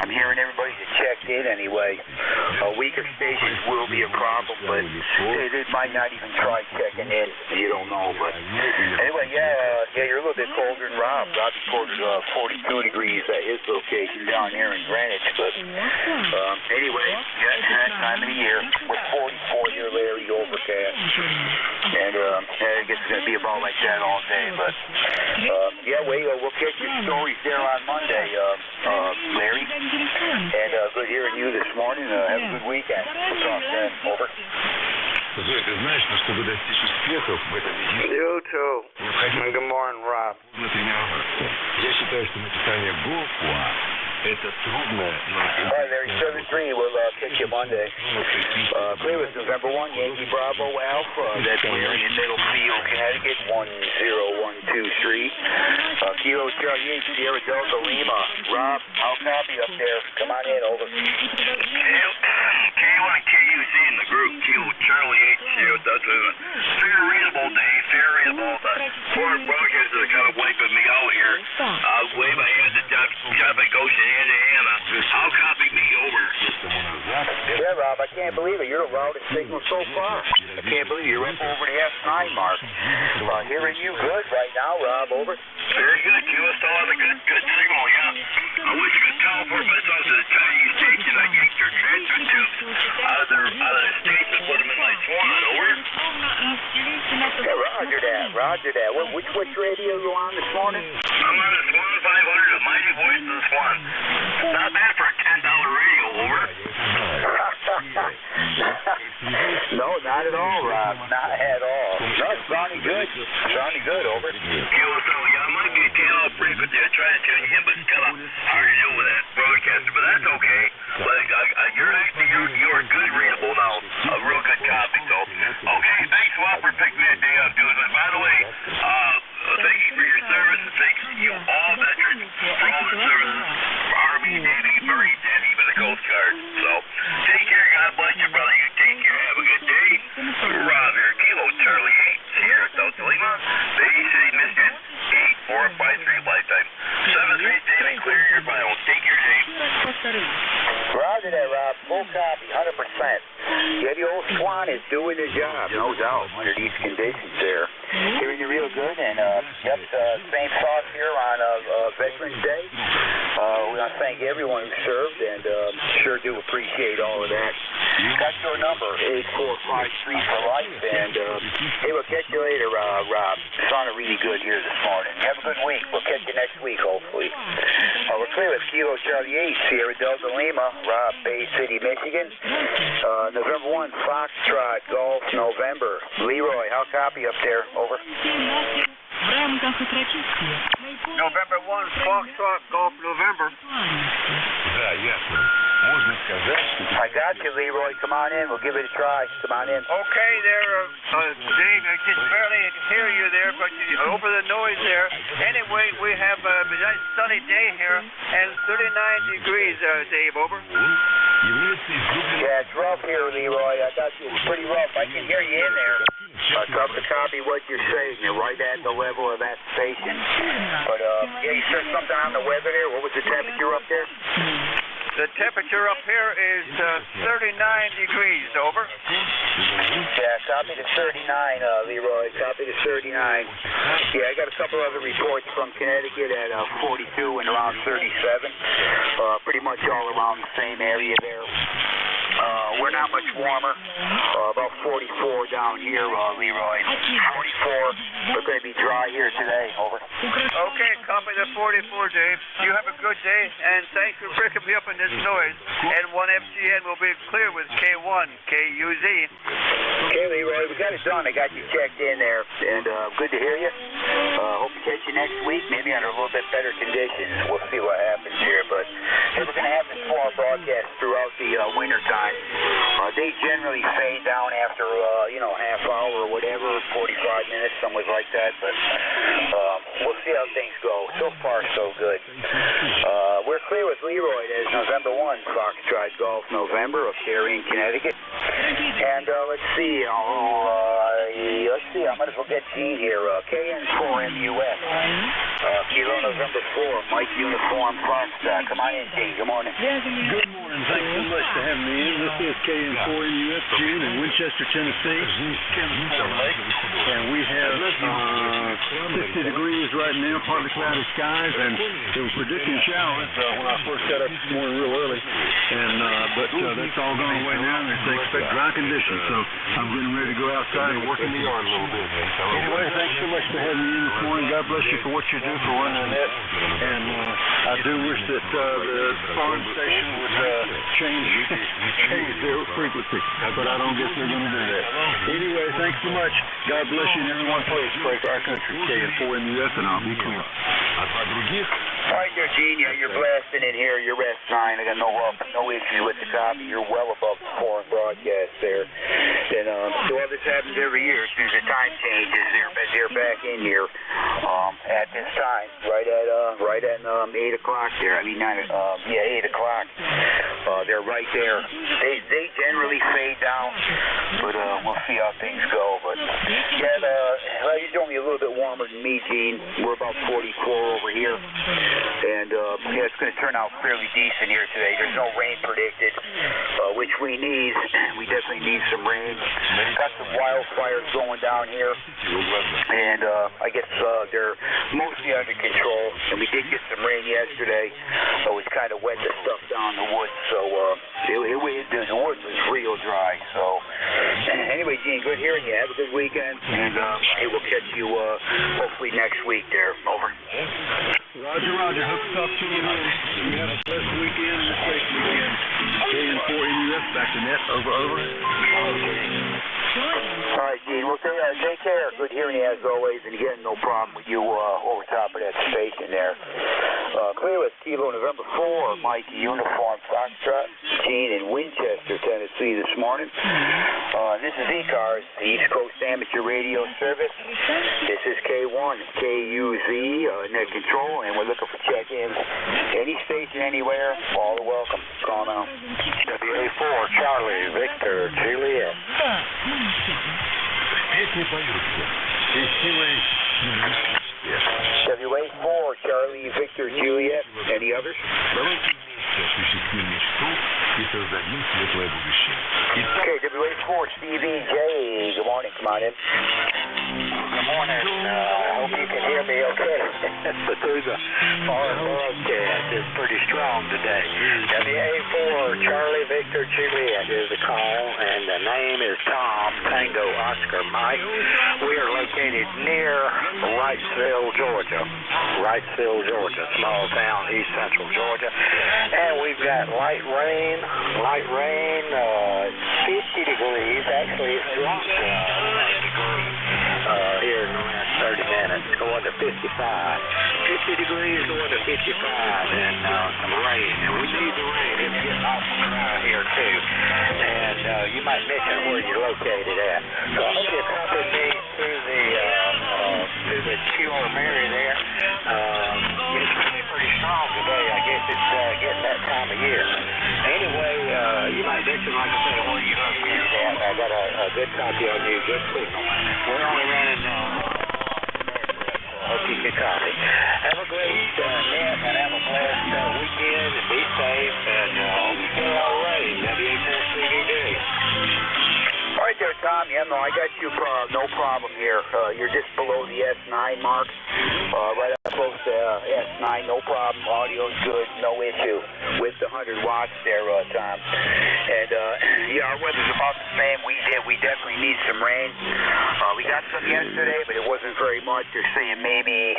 Speaker 14: I'm hearing everybody that checked in anyway. Weaker stations will be a problem, but they might not even try checking in. You don't know. But anyway, yeah, you're a little bit colder than Rob. Rob reported 42 degrees at his location down here in Greenwich. But anyway, yeah, it's that time of the year. We're 44 here, Larry, overcast. And I guess it's going to be about like that all day. But yeah, we'll catch your stories there on Monday, Larry. And good hearing you this morning. Have a good weekend. We'll talk then. Over.
Speaker 18: Зоя, ты знаешь, что чтобы достичь успехов в этом
Speaker 8: You too. Good morning, Rob.
Speaker 18: Я считаю, что написание Гофуа это трудно, но...
Speaker 14: All right, Larry, 7-3. We'll catch you Monday. Clear with November 1, Yankee Bravo Alpha. That's Larry in Middlefield, Connecticut, 10123. Kilo Charlie 8, Sierra Delta Lima. Rob, I'll copy up there. Come on in, over.
Speaker 1: K1 KUC in the group, Kilo Charlie 8, Sierra Delta Lima. Fair readable, Dave. Fair readable. The foreign broadcasters are kind of wiping me out here. Way my name is the job at Goshen, Indiana. I'll copy me over.
Speaker 14: Yeah, Rob, I can't believe it. You're the loudest signal so far. I can't believe you're up over the F9 mark. Hearing you good right now, Rob, over.
Speaker 1: Very good. Kilo still on a good signal, yeah. I wish I could teleport myself to the Chinese station. I yanked your transfer tubes out of the station and put them in my Swan, over.
Speaker 14: Yeah, Roger that. Which radio are you on this morning?
Speaker 1: I'm on the Swan 500, the mighty voice of the Swan. Not bad for a $10 radio, over.
Speaker 14: No, not at all, Rob. Not at all. No, it's sounding good. Sounding good, over.
Speaker 1: Kilo, so yeah, I might be a tail off frequency. I try to tune you in, but it's kind of hard to do with that broadcaster, but that's okay. But you're good readable now. A real good copy, so. Okay, thanks a lot for picking me a day up, dude. And by the way, thank you for your service, and thanks to you all veterans for all the services, for Army, Navy, Marines, and even the Coast Guard. So, take care. God bless you, brother. You take care. Have a good day. Rob here, Kilo Charlie 8, Sierra Delta Lima, Bay City, Michigan, 8453 lifetime. 7-3, David, clear your final. Take care, Dave.
Speaker 14: Roger that, Rob. Full copy, 100%. Yeah, the old Swan is doing the job, no doubt, under these conditions there. Hearing you real good, and yep, same thoughts here on Veterans Day. We want to thank everyone who served, and sure do appreciate all of that. Got your number, 8453 for life, and hey, we'll catch you later, Rob. Sounded really good here this morning. Have a good week. We'll catch you next week, hopefully. We're clear with Kilo Charlie 8, Sierra Delta Lima, Rob, Bay City, Michigan. November 1, Foxtrot, Golf, November. Leroy, how copy up there? Over.
Speaker 8: November 1, Foxtrot, Golf, November.
Speaker 18: Да, ясно. Можно сказать, что...
Speaker 14: I got you, Leroy. Come on in. We'll give it a try. Come on in.
Speaker 8: Okay there, Dave. I just barely hear you there, but over the noise there. Anyway, we have a nice sunny day here and 39 degrees, Dave. Over.
Speaker 14: Yeah, it's rough here, Leroy. I got you. It's pretty rough. I can hear you in there. Tough to copy what you're saying. You're right at the level of that station. But, yeah, you said something on the weather there. What was the temperature up there?
Speaker 8: The temperature up here is 39 degrees, over.
Speaker 14: Yeah, copy to 39, Leroy. Copy to 39. Yeah, I got a couple other reports from Connecticut at 42 and around 37. Pretty much all around the same area there. We're not much warmer. About 44 down here, Leroy. 44. We're going to be dry here today. Over.
Speaker 8: Okay, copy the 44, Dave. You have a good day, and thanks for breaking me up in this noise. And 1FGN will be clear with K1, KUZ.
Speaker 14: Okay, Leroy, we got it done. I got you checked in there, and good to hear you. Hope to catch you next week, maybe under a little bit better conditions. We'll see what happens here, but hey, we're going to have this small broadcast throughout the winter time. They generally fade down after, half hour or whatever, 45 minutes, something like that, but we'll see how things go. So far, so good. We're clear with Leroy. It is November 1, Foxtrot Golf November of Cary in Connecticut. And let's see, I might as well get Gene here. KN4MUS. Kilo November 4, Mike Uniform Foxtrot. Come on in, Gene. Good morning.
Speaker 19: Good morning. Thanks so much for having me in. This is KN4MUS, Gene in Winchester, Tennessee. And we have 60 degrees right now, partly cloudy skies, and it was predicting showers when I first got up this morning real early. But that's all gone away now, and they expect dry conditions. So I'm getting ready to go outside and work in the yard a little bit. Anyway, thanks so much for having me in this morning. God bless you for what you do for running the net. And I do wish that the farm station would change their frequency, but I don't guess they're going to do that. Anyway, thanks so much. God bless you, and everyone please pray for our country. KN4MUS, and I'll be clear.
Speaker 14: All right there, Gene. Yeah, you're blasting in here. You're S9. I got no issues with the copy. You're well above the foreign broadcast there. And so all this happens every year as soon as the time changes. They're back in here at this time, right at 8 o'clock there. I mean 8 o'clock. They're right there. They generally fade down, but we'll see how things go. But yeah, it's only a little bit warmer than me, Gene. We're about 44 over here. And yeah, it's going to turn out fairly decent here today. There's no rain predicted, which we need. We definitely need some rain. Got some wildfires going down here, and I guess they're mostly under control. And we did get some rain yesterday, which kind of wet the stuff down the woods. So the woods was real dry. So anyway, Gene, good hearing you. Have a good weekend, and we'll catch you hopefully next week there. Over.
Speaker 19: Roger. Hope to talk to you then. You have a blessed weekend and a safe weekend. KN4MUS, back to net. Over.
Speaker 14: All right, Gene. Well, take care. Good hearing you as always. And again, no problem with you over top of that station there. Clear with Kilo November 4, Mikey Uniform Foxtrot. Gene in Winchester, Tennessee this morning. This is ECARS, the East Coast Amateur Radio Service. This is K1, KUZ, net control, and we're looking for check-ins. Any station, anywhere, all are welcome. Call now.
Speaker 8: WA4, Charlie, Victor, Juliet.
Speaker 14: WA4, Charlie, Victor, Juliet. Any others? Okay, WA4, Stevie J. Good morning. Come on in.
Speaker 8: Good morning. I hope you can hear me okay. Through the foreign broadcast is pretty strong today. WA4, Charlie, Victor, Juliet is the call, and the name is Tom, Tango, Oscar, Mike. We are located near Wrightsville, Georgia. Small town, east central Georgia. And we've got light rain, 50 degrees. Actually, it's dropped here in the last 30 minutes, going to 55. 50 degrees going to 55, and some rain. And we need the rain. It's getting awful dry here, too. And you might mention where you're located at. So I hope you accompany me through the Q or Mary there. It's pretty strong today. I guess it's getting that time of year. Anyway, you might mention, like I said, where you're located at. I got a good copy on you, good signal. We're only running hope you can copy. Have a great net and have a blessed weekend and be safe, and hope you feel all right. WA4CDD.
Speaker 14: All right there, Tom. Yeah, no, I got you. No problem here. You're just below the S9 mark. Right up close to S9. No problem. Audio's good. No issue with the 100 watts there, Tom. And yeah, our weather's about the same. We definitely need some rain. We got some yesterday, but it wasn't very much. They're saying maybe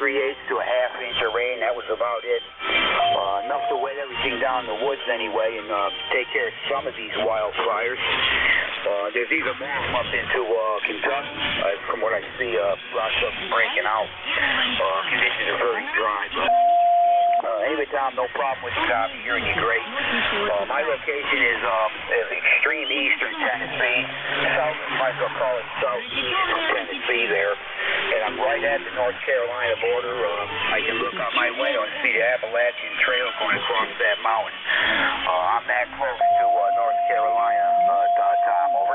Speaker 14: 3/8 to a half inch of rain. That was about it. Enough to wet everything down in the woods anyway, and take care of some of these wildfires. There's even more of them up into Kentucky, from what I see. Lots of them breaking out. Conditions are very dry, but anyway, Tom, no problem with the copy. Hearing you great. My location is extreme eastern Tennessee. Might as well call it southeastern Tennessee there. And I'm right at the North Carolina border. I can look out my window and see the Appalachian Trail going across that mountain. I'm that close to North Carolina. Tom, over.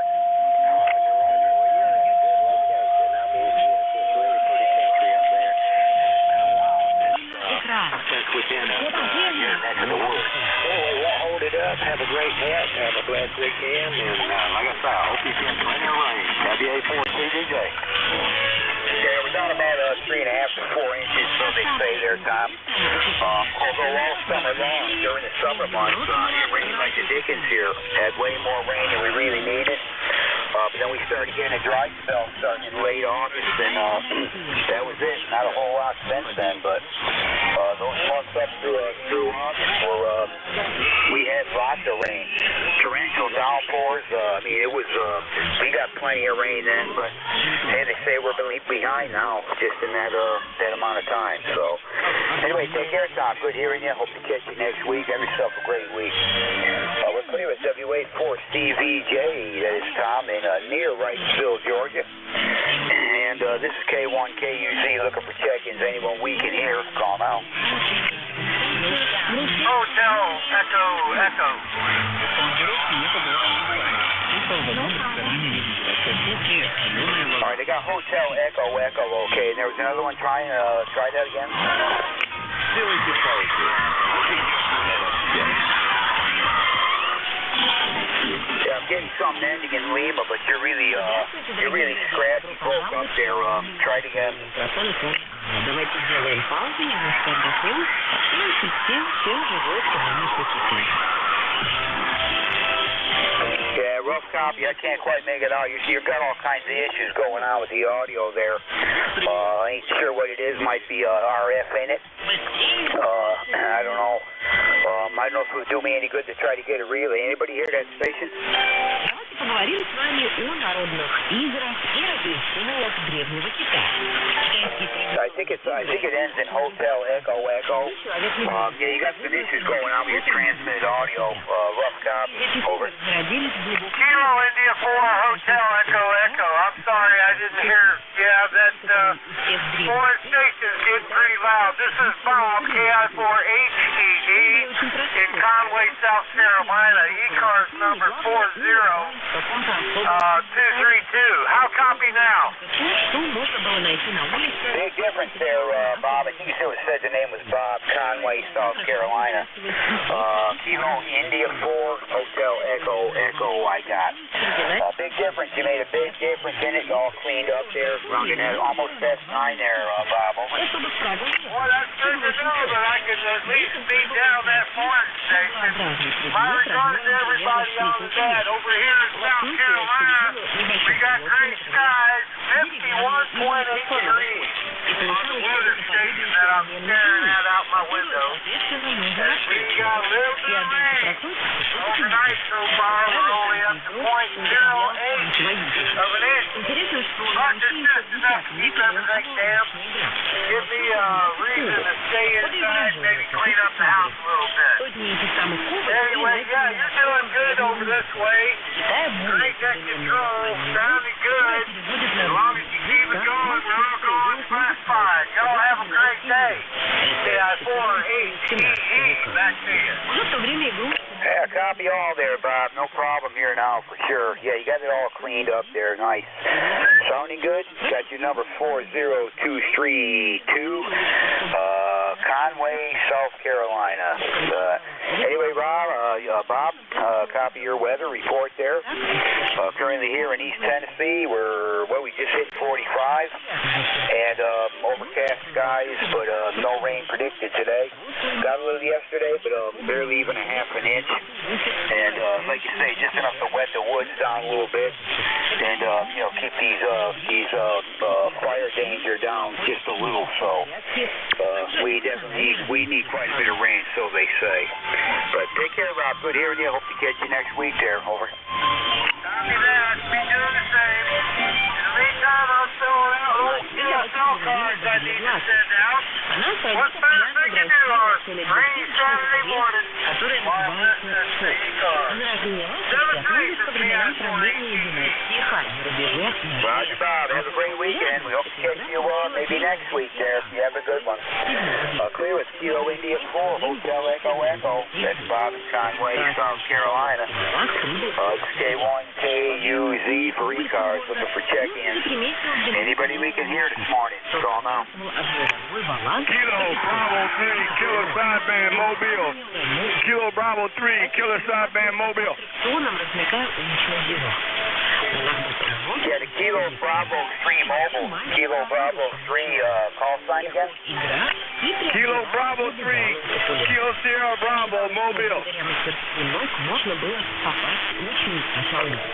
Speaker 14: Within your neck of the woods. Anyway, we'll hold it up. Have a great night. Have a blessed weekend. And like I said, I hope you get plenty of rain. WA4CDJ. Yeah, we're down about 3.5 to 4 inches, so they say there, Tom. Although all summer long, during the summer months, it rained like the dickens here. Had way more rain than we really needed. But then we started getting a dry spell starting in late August, and that was it. Not a whole lot since then, but those months up through August were, we had lots of rain. Torrential downpours. I mean, it was, we got plenty of rain then, but hey, they say we're behind now, just in that amount of time. So, anyway, take care, Tom. Good hearing you. Hope to catch you next week. Have yourself a great week. We're clear with WA4CVJ. That is Tom in near Wrightsville, Georgia. And this is K1KUZ looking for check-ins. Anyone we can hear, call now.
Speaker 2: Hotel Echo.
Speaker 14: All right, they got Hotel Echo. Okay, and there was another one. Try that again.
Speaker 18: Series departure.
Speaker 14: Yeah, I'm getting something ending in Lima, but you're really scratchy. Broke up there. Try it again.
Speaker 16: Давайте сделаем паузу, немножко отдохнем, и систем всем живой стороны пути.
Speaker 14: Yeah, rough copy. I can't quite make it out. You've got all kinds of issues going on with the audio there. I ain't sure what it is. Might be RF in it. I don't know. I don't know if it would do me any good to try to get a relay. Anybody hear that station?
Speaker 16: Поговорим с вами о народных играх и объяснениях древнего Китая.
Speaker 14: I think it ends in Hotel Echo. Yeah, you got some issues going on with your transmitted audio. Rough copy. Over.
Speaker 2: Kilo India 4 Hotel Echo. I'm sorry, I didn't hear. Yeah, that foreign station's getting pretty loud. This is Bob, KI4HED in Conway, South Carolina. ECARS number 40232. How copy now?
Speaker 14: Big difference there, Bob. I think you said the name was Bob, Conway, South Carolina. Kilo India 4 Hotel Echo. I got. Big difference. You made a big difference in it. All cleaned up there. Rounding at almost S9 there, Bob. Over.
Speaker 2: Well, that's good to know that I can at least beat down that foreign station. My regards to everybody on the net. Over here in South Carolina, we got gray skies, 51.8 degrees on the weather station that I'm staring at out my window. And we got a little bit of rain. Overnight so far, we're only up to 0.08 of an inch. But it's just enough to keep everything damp. Give me a reason to stay inside and maybe clean up the house a little bit. Anyway, yeah, you're doing good over this way. Great got control, sounding good. As long as you keep it going, we're all going fast fine. Y'all have a great day. KI4HEE, back to you.
Speaker 14: Yeah, copy all there, Bob. No problem here now, for sure. Yeah, you got it all cleaned up there. Nice. Sounding good? Got your number 40232. Conway, South Carolina. Anyway, Bob, copy your weather report there. Currently here in East Tennessee, we just hit 45. And overcast skies, but no rain predicted today. Got a little yesterday, but barely even a half an inch. And like you say, just enough to wet the woods down a little bit, and keep these fire danger down just a little. So we need quite a bit of rain, so they say. But take care, Rob. Good hearing you. Hope to catch you next week there. Over.
Speaker 2: Copy that. Be doing the same. In the meantime, I'm throwing out little cell cards I need to send out. What's better thing to do on a rainy Saturday morning while listening to ECARS? 7-3 for KI4HEE.
Speaker 14: Roger, Bob. Have a great weekend. We hope to catch you maybe next week there. You have a good one. Clear with Kilo Kilo India 4, Hotel Echo Echo. That's Bob in Conway, South Carolina. It's K1KUZ for ECARS, looking for check-ins. Anybody we can hear this morning, call now.
Speaker 8: Kilo Bravo 3, Kilo Sideband Mobile. Kilo Bravo 3, Kilo Sideband Mobile.
Speaker 14: Yeah, the Kilo Bravo 3 mobile. Kilo Bravo 3 call sign again?
Speaker 8: Kilo Bravo 3, Kilo Sierra Bravo Mobile.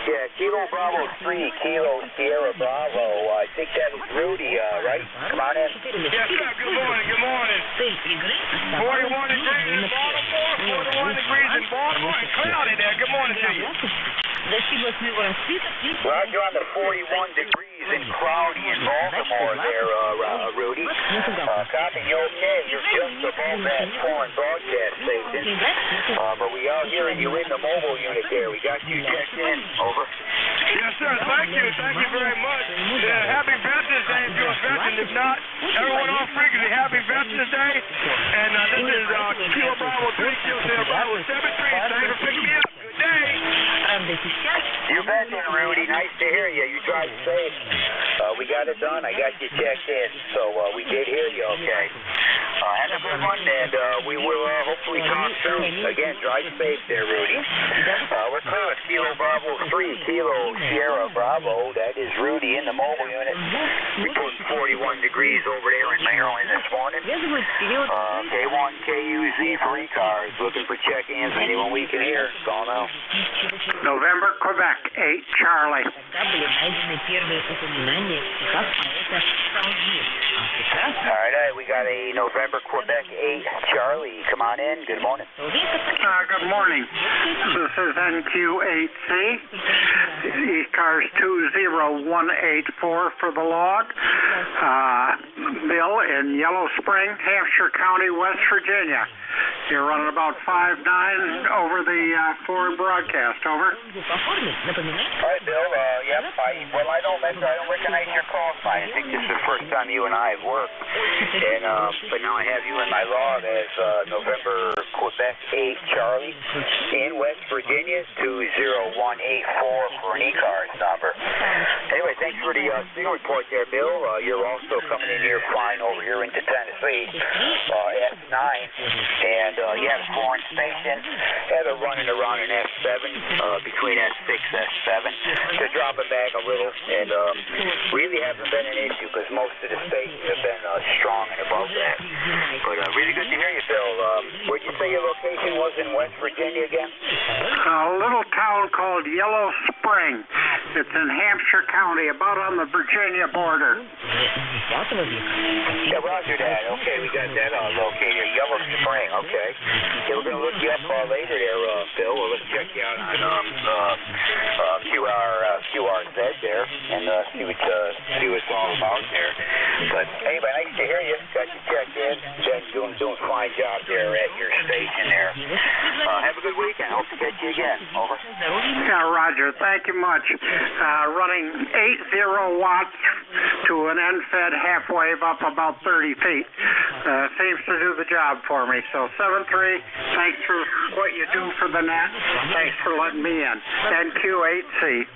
Speaker 14: Yeah, Kilo Bravo 3, Kilo Sierra Bravo. I think that was Rudy, right? Come on in.
Speaker 8: Yes, sir. Good morning. Good morning. 41 degrees in Baltimore. 41 degrees in Baltimore and cloudy there. Good morning to you.
Speaker 14: Roger on the 41 degrees and cloudy in Baltimore there, Rudy. Copy you okay. You're just above that foreign broadcast station. But we are hearing you in the mobile unit there. We got you checked in. Over.
Speaker 8: Yes, sir. Thank you. Thank you very much. Happy Veterans Day if you're a veteran. If not, everyone on frequency, happy Veterans Day. And this is Kilo Bravo 3, Kilo Sierra Bravo 73. Thanks for picking me up. Good day.
Speaker 14: You bet, Rudy. Nice to hear you. You drive safe. We got it done. I got you checked in. So we did hear you okay. Have a good one, and we will hopefully talk soon. Again, drive safe there, Rudy. We're clear with Kilo Bravo 3, Kilo Sierra Bravo. That is Rudy in the mobile unit. Reporting 41 degrees over there in Maryland this morning. K1KUZ for ECARS. Looking for check-ins. Anyone we can hear, call now.
Speaker 20: November, Quebec, 8, Charlie.
Speaker 14: All right, we got a November, Quebec, 8, Charlie. Come on in. Good morning.
Speaker 20: Good morning. This is NQ8C. ECARS 20184 for the log. Bill in Yellow Spring, Hampshire County, West Virginia. You're running about 5'9" over the foreign broadcast. Over.
Speaker 14: All right, Bill. Yep. I don't recognize your call sign. I think this is the first time you and I have worked. And but now I have you in my log as November, Quebec 8, Charlie, in West Virginia, 20184 for an ECARS number. Anyway, thanks for the signal report there, Bill. You're also coming in here flying over here into Tennessee, S9, and you have a foreign station. They're running around an S7, between S6 and S7. They're dropping back a little, and really hasn't been an issue because most of the stations have been strong and above that. But really good to hear you, Bill. Where'd you say your location was in West Virginia again?
Speaker 20: A little town called Yellow Spring. It's in Hampshire County, about on the Virginia border.
Speaker 14: Yeah, roger that. Okay, we got that located. Yellow Spring, okay. Yeah, we're going to look you up later there, Bill. Well, let's check you out on QRZ there and see what it's all about there. But anyway, nice to hear you. Got you checked in. Doing a fine job there at your station there. Have a good weekend. Hope to catch you again. Over.
Speaker 20: Yeah, roger. Thank you much. Running 80 watts to an end-fed half wave up about 30 feet. Seems to do the job for me. So 7-3, thanks for what you do for the net. Thanks for letting me in. NQ8C.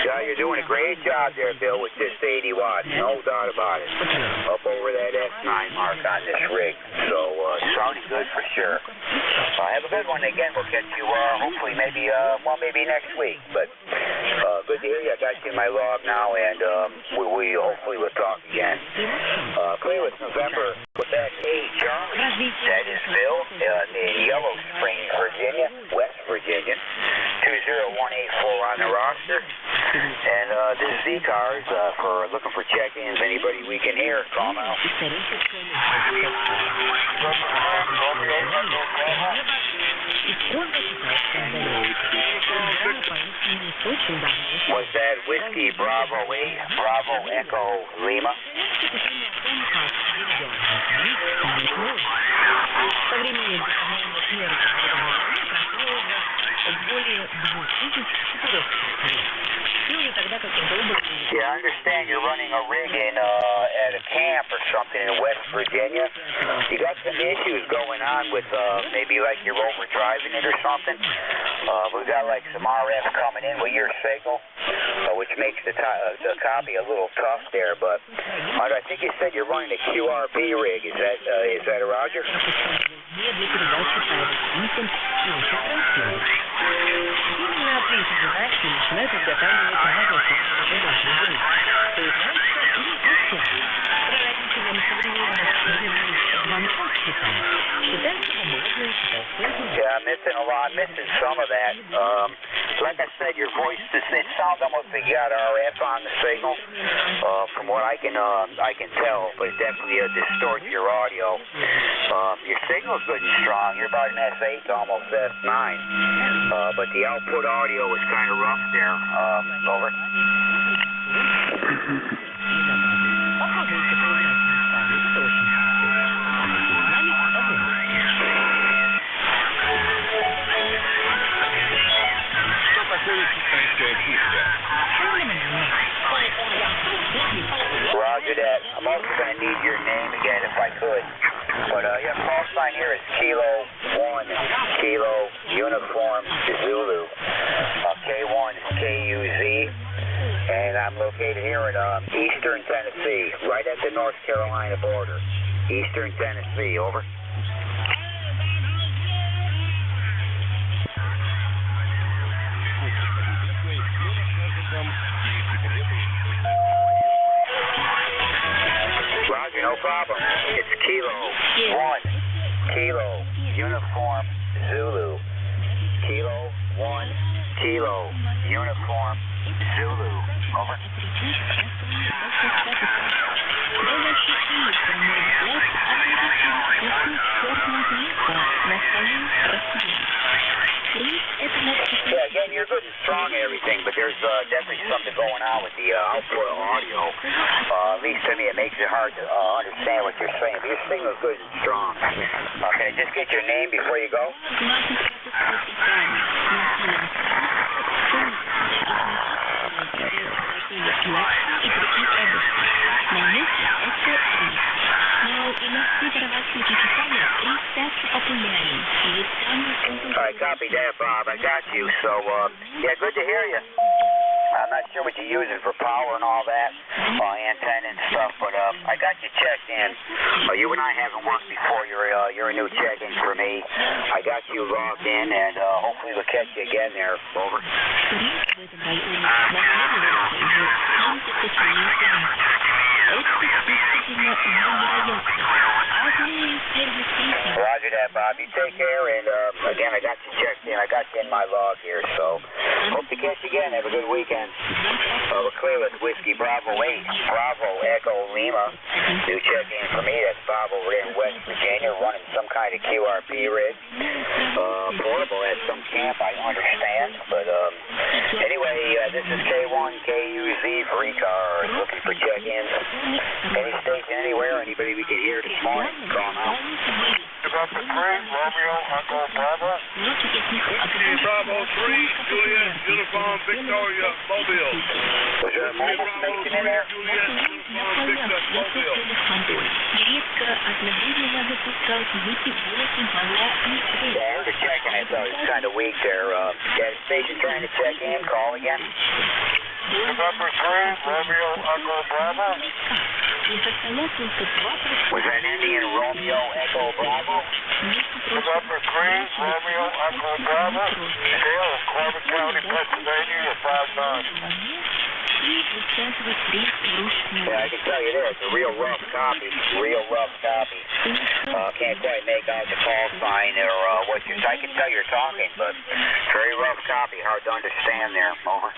Speaker 14: Yeah, you're doing a great job there, Bill, with just 80 watts. No doubt about it. Up over that S9 mark on this rig. So, sounding good for sure. Have a good one. Again, we'll catch you, hopefully, maybe next week. But good to hear you. I got you in my log now, and we hopefully will talk again. Clear with November, Quebec 8, Charlie. That is Bill in Yellow Spring, Virginia, West Virginia. 20184 on the roster. And this is ECARS for looking for check-ins. Anybody we can hear, call now. Was that Whiskey Bravo 8, Bravo Echo Lima? Yeah, I understand you're running a rig in at a camp or something in West Virginia. You got some issues going on with maybe like you're overdriving it or something. We got like some RF coming in with your signal, which makes the copy a little tough there. But I think you said you're running a QRP rig. Is that Roger? Yeah, I'm missing some of that. Like I said, your voice, it sounds almost like you got RF on the signal, from what I can tell, but it definitely distorts your audio. Your signal's good and strong. You're about an S8 to almost S9, but the output audio is kind of rough there. Over. Roger that. I'm also going to need your name again if I could. But your call sign here is Kilo 1, Kilo Uniform Zulu. K1 is KUZ. And I'm located here in Eastern Tennessee, right at the North Carolina border. Eastern Tennessee, over. Roger, no problem. It's Kilo 1, Kilo Uniform Zulu. Kilo 1, Kilo Uniform Zulu. Over. Yeah, again, you're good and strong and everything, but there's definitely something going on with the output of audio. At least to me, it makes it hard to understand what you're saying. But your signal's good and strong. Can I just get your name before you go? Alright, copy that, Bob. I got you. So, yeah, good to hear you. I'm not sure what you're using for power and all that, antenna and stuff, but I got you checked in. You and I haven't worked before. You're a new check-in for me. I got you logged in, and hopefully we'll catch you again there. Over. Roger that, Bob. You take care, and again, I got you checked in. I got you in my log here, so hope to catch you again. Have a good weekend. We're clear with Whiskey Bravo 8, Bravo Echo Lima. Do check in for me. That's Bob over there in West Virginia, running some kind of QRP rig. Portable at some camp, I understand. But anyway, this is K1 KUZ for ECARS, looking for check-ins. Any station, anywhere, anybody we can hear this morning, call now.
Speaker 2: November 3, Romeo, Echo Bravo. Whiskey Bravo 3, Juliet, Uniform, Victoria, Mobile.
Speaker 14: Was there a mobile station in there?
Speaker 2: Juliet, Uniform, Victor, Mobile.
Speaker 14: Yeah, we're checking it, though. It's kind of weak there. Yeah, station trying to check in. Call again.
Speaker 2: November 3, Romeo, Echo Bravo.
Speaker 14: Was that Indian Romeo Echo Bravo?
Speaker 2: November 3, Romeo, Echo Bravo. Dale, Corbin County, Pennsylvania, 5-9.
Speaker 14: Yeah, I can tell you this, a real rough copy. Can't quite make out the call sign or what you're... I can tell you're talking, but very rough copy, hard to understand there. Over.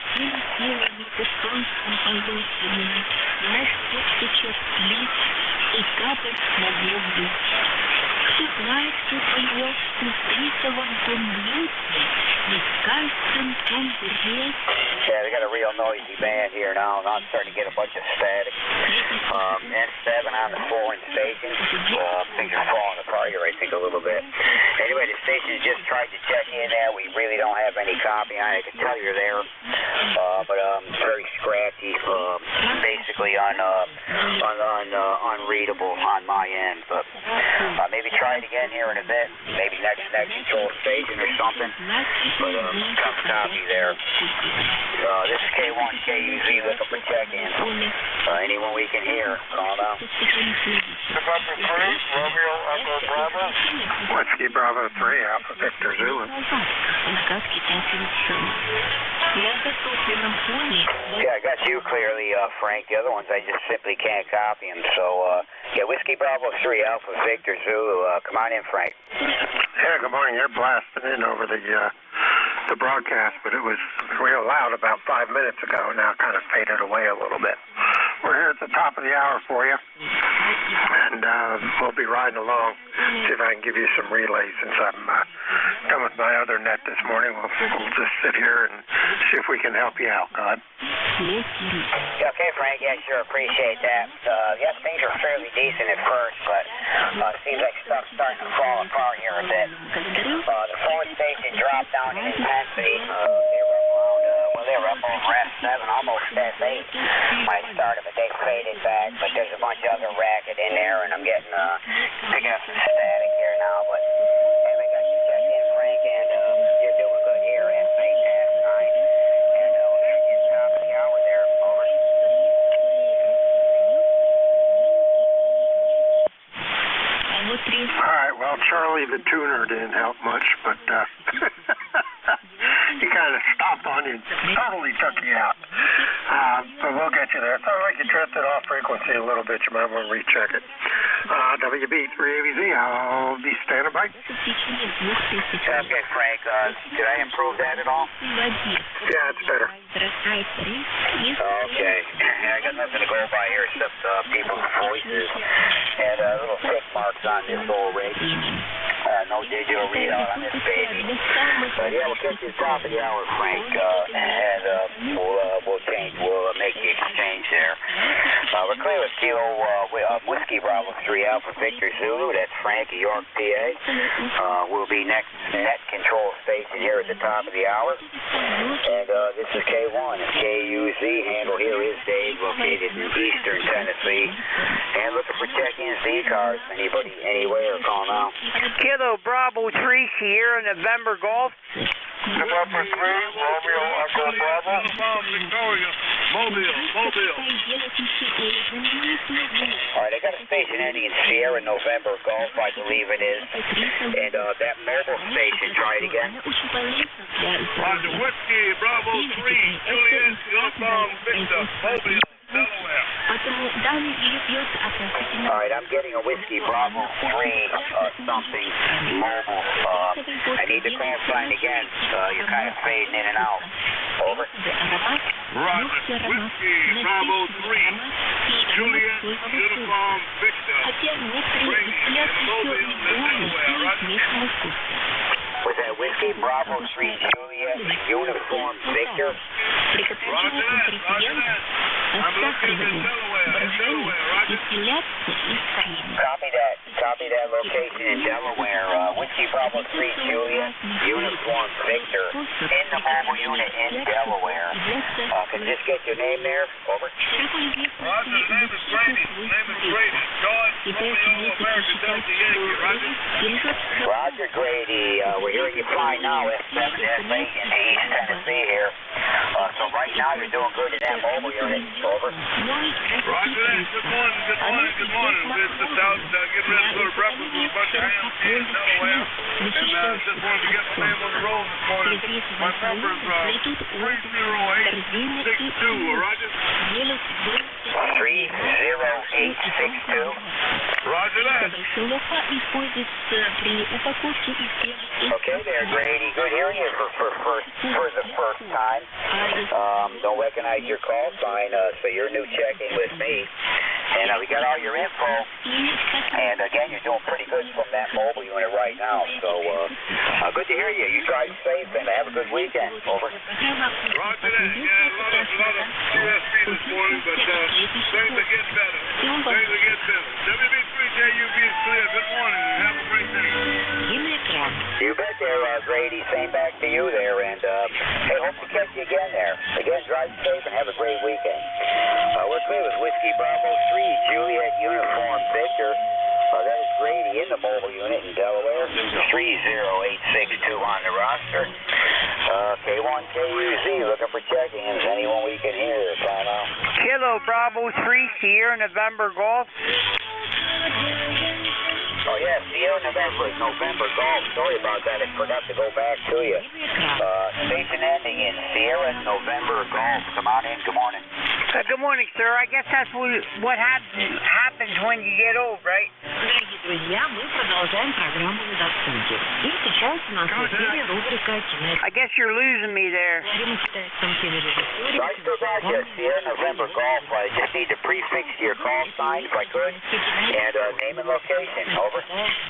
Speaker 14: Yeah, they got a real noisy band here now. Now I'm starting to get a bunch of static. N7 on the 4-in station. Things are falling apart here, I think, a little bit. Anyway, the station just tried to check in there. We really don't have any copy on it. I can tell you're there, but it's very scratchy. my end, but maybe try it again here in a bit. Maybe next control station or something. But tough copy there. This is K1 KUZ looking for check-ins. Anyone we can hear, call now.
Speaker 2: November 3, Romeo Echo Bravo.
Speaker 20: Whiskey Bravo 3, Alpha Victor Zulu.
Speaker 14: Yeah, I got you clearly, Frank. The other ones, I just simply can't copy them. So, yeah, Whiskey Bravo 3, Alpha Victor Zulu. Come on in, Frank.
Speaker 20: Yeah, good morning. You're blasting in over the broadcast, but it was real loud about 5 minutes ago. Now it kind of faded away a little bit. We're here at the top of the hour for you, and we'll be riding along. See if I can give you some relays since I'm done with my other net this morning. We'll just sit here and see if we can help you out, God.
Speaker 14: Yeah, okay, Frank. Yeah, sure. Appreciate that. Yes, things are fairly decent at first, but it seems like stuff's starting to fall apart here a bit. The phone station dropped down in intensity. They were up over S7, almost S8 when I started, but they faded back. But there's a bunch of other racket in there, and I'm getting picking up some static here now. But anyway, got you checked in, Frank, and you're doing good here at St. 9. And we'll get you top of the hour there. Over.
Speaker 20: All right, well, Charlie the tuner didn't help much, but he kind of stopped on you, totally took you out. But we'll get you there. It sounded like you drifted off frequency a little bit. You might want to recheck it. WB3ABZ, I'll be standing by.
Speaker 14: Okay, Frank, did I improve that at all?
Speaker 20: Yeah, it's better.
Speaker 14: Okay. I got nothing to go by here except people's voices and little tick marks on this old rig. No digital readout on this baby. But yeah, we'll get you the top of the hour, Frank, and we'll make the exchange there. We're clear with Kilo Whiskey Bravo 3 Alpha Victor Zulu. That's Frank of York, PA. We'll be next net control station here at the top of the hour. And this is K1 and KUZ. Handle here is Dave, located in eastern Tennessee. And looking for check-ins, ECARS. Anybody, anywhere, call now.
Speaker 5: Kilo Bravo 3, Sierra November Golf.
Speaker 2: November 3, Romeo Echo Bravo. Victoria, Mobile.
Speaker 14: All right, I got a station ending in Sierra November Golf, I believe it is. And that mobile station, try it again.
Speaker 2: Roger, Whiskey Bravo 3, Juliet, Uniform Victor, Mobile, Delaware.
Speaker 14: All right, I'm getting a Whiskey Bravo 3 something mobile. I need the call sign again. You're kind of fading in and out. Over.
Speaker 2: Roger, Whiskey Bravo 3, Juliet, Uniform Victor, Mobile, Delaware. Roger.
Speaker 14: Was that Whiskey Bravo 3 Juliet, Uniform Victor?
Speaker 2: Roger that. I'm looking at Delaware, Roger.
Speaker 14: Copy that location in Delaware. Whiskey Bravo 3 Juliet, Uniform Victor, in the mobile unit in Delaware. Can you just get your name there? Over.
Speaker 2: Roger, the name is Brady. George, Romeo, American Delta Yankee, Roger.
Speaker 14: Roger Grady, we're hearing you fine now, S7, S8 into East Tennessee here. So right now you're doing good in that mobile unit. Over.
Speaker 2: Roger that. Good morning. It's just out getting ready to go to breakfast with a bunch of hams here in Delaware. And just wanted to get my name on the roll this morning. My number is 30862, Roger.
Speaker 14: 30862.
Speaker 2: Roger that.
Speaker 14: Okay there, Grady. Good hearing you for the first time. Don't recognize your call sign, so you're new checking with me. And we got all your info. And again, you're doing pretty good from that mobile unit right now. So good to hear you. You drive safe and have a good weekend. Over.
Speaker 2: Roger that. Yeah, a lot of USP this morning, but things are getting better. WB3KUB is clear. Good morning and have a great day.
Speaker 14: You bet there, Grady. Same back to you there. And hey, hope to catch you again there. Again, drive safe and have a great weekend. We're clear with Whiskey Bravo 3, Juliet Uniform Victor. That is Grady in the mobile unit in Delaware. 30862 on the roster. K1KUZ looking for check-ins. Anyone we can hear? Time out.
Speaker 20: Kilo Bravo 3, Sierra November Golf.
Speaker 14: Oh, yeah, Sierra November Golf. Sorry about that. I forgot to go back to you. Station ending in Sierra November Golf. Come on in. Good morning.
Speaker 20: Good morning, sir. I guess that's what happens when you get old, right?
Speaker 16: Друзья, мы продолжаем программу «Недоступки». И сейчас у нас в эфире рубрика
Speaker 20: I guess you're losing me there.
Speaker 14: I still got you. Sierra November Golf. I just need to prefix your call sign if I could. And name and location. Over.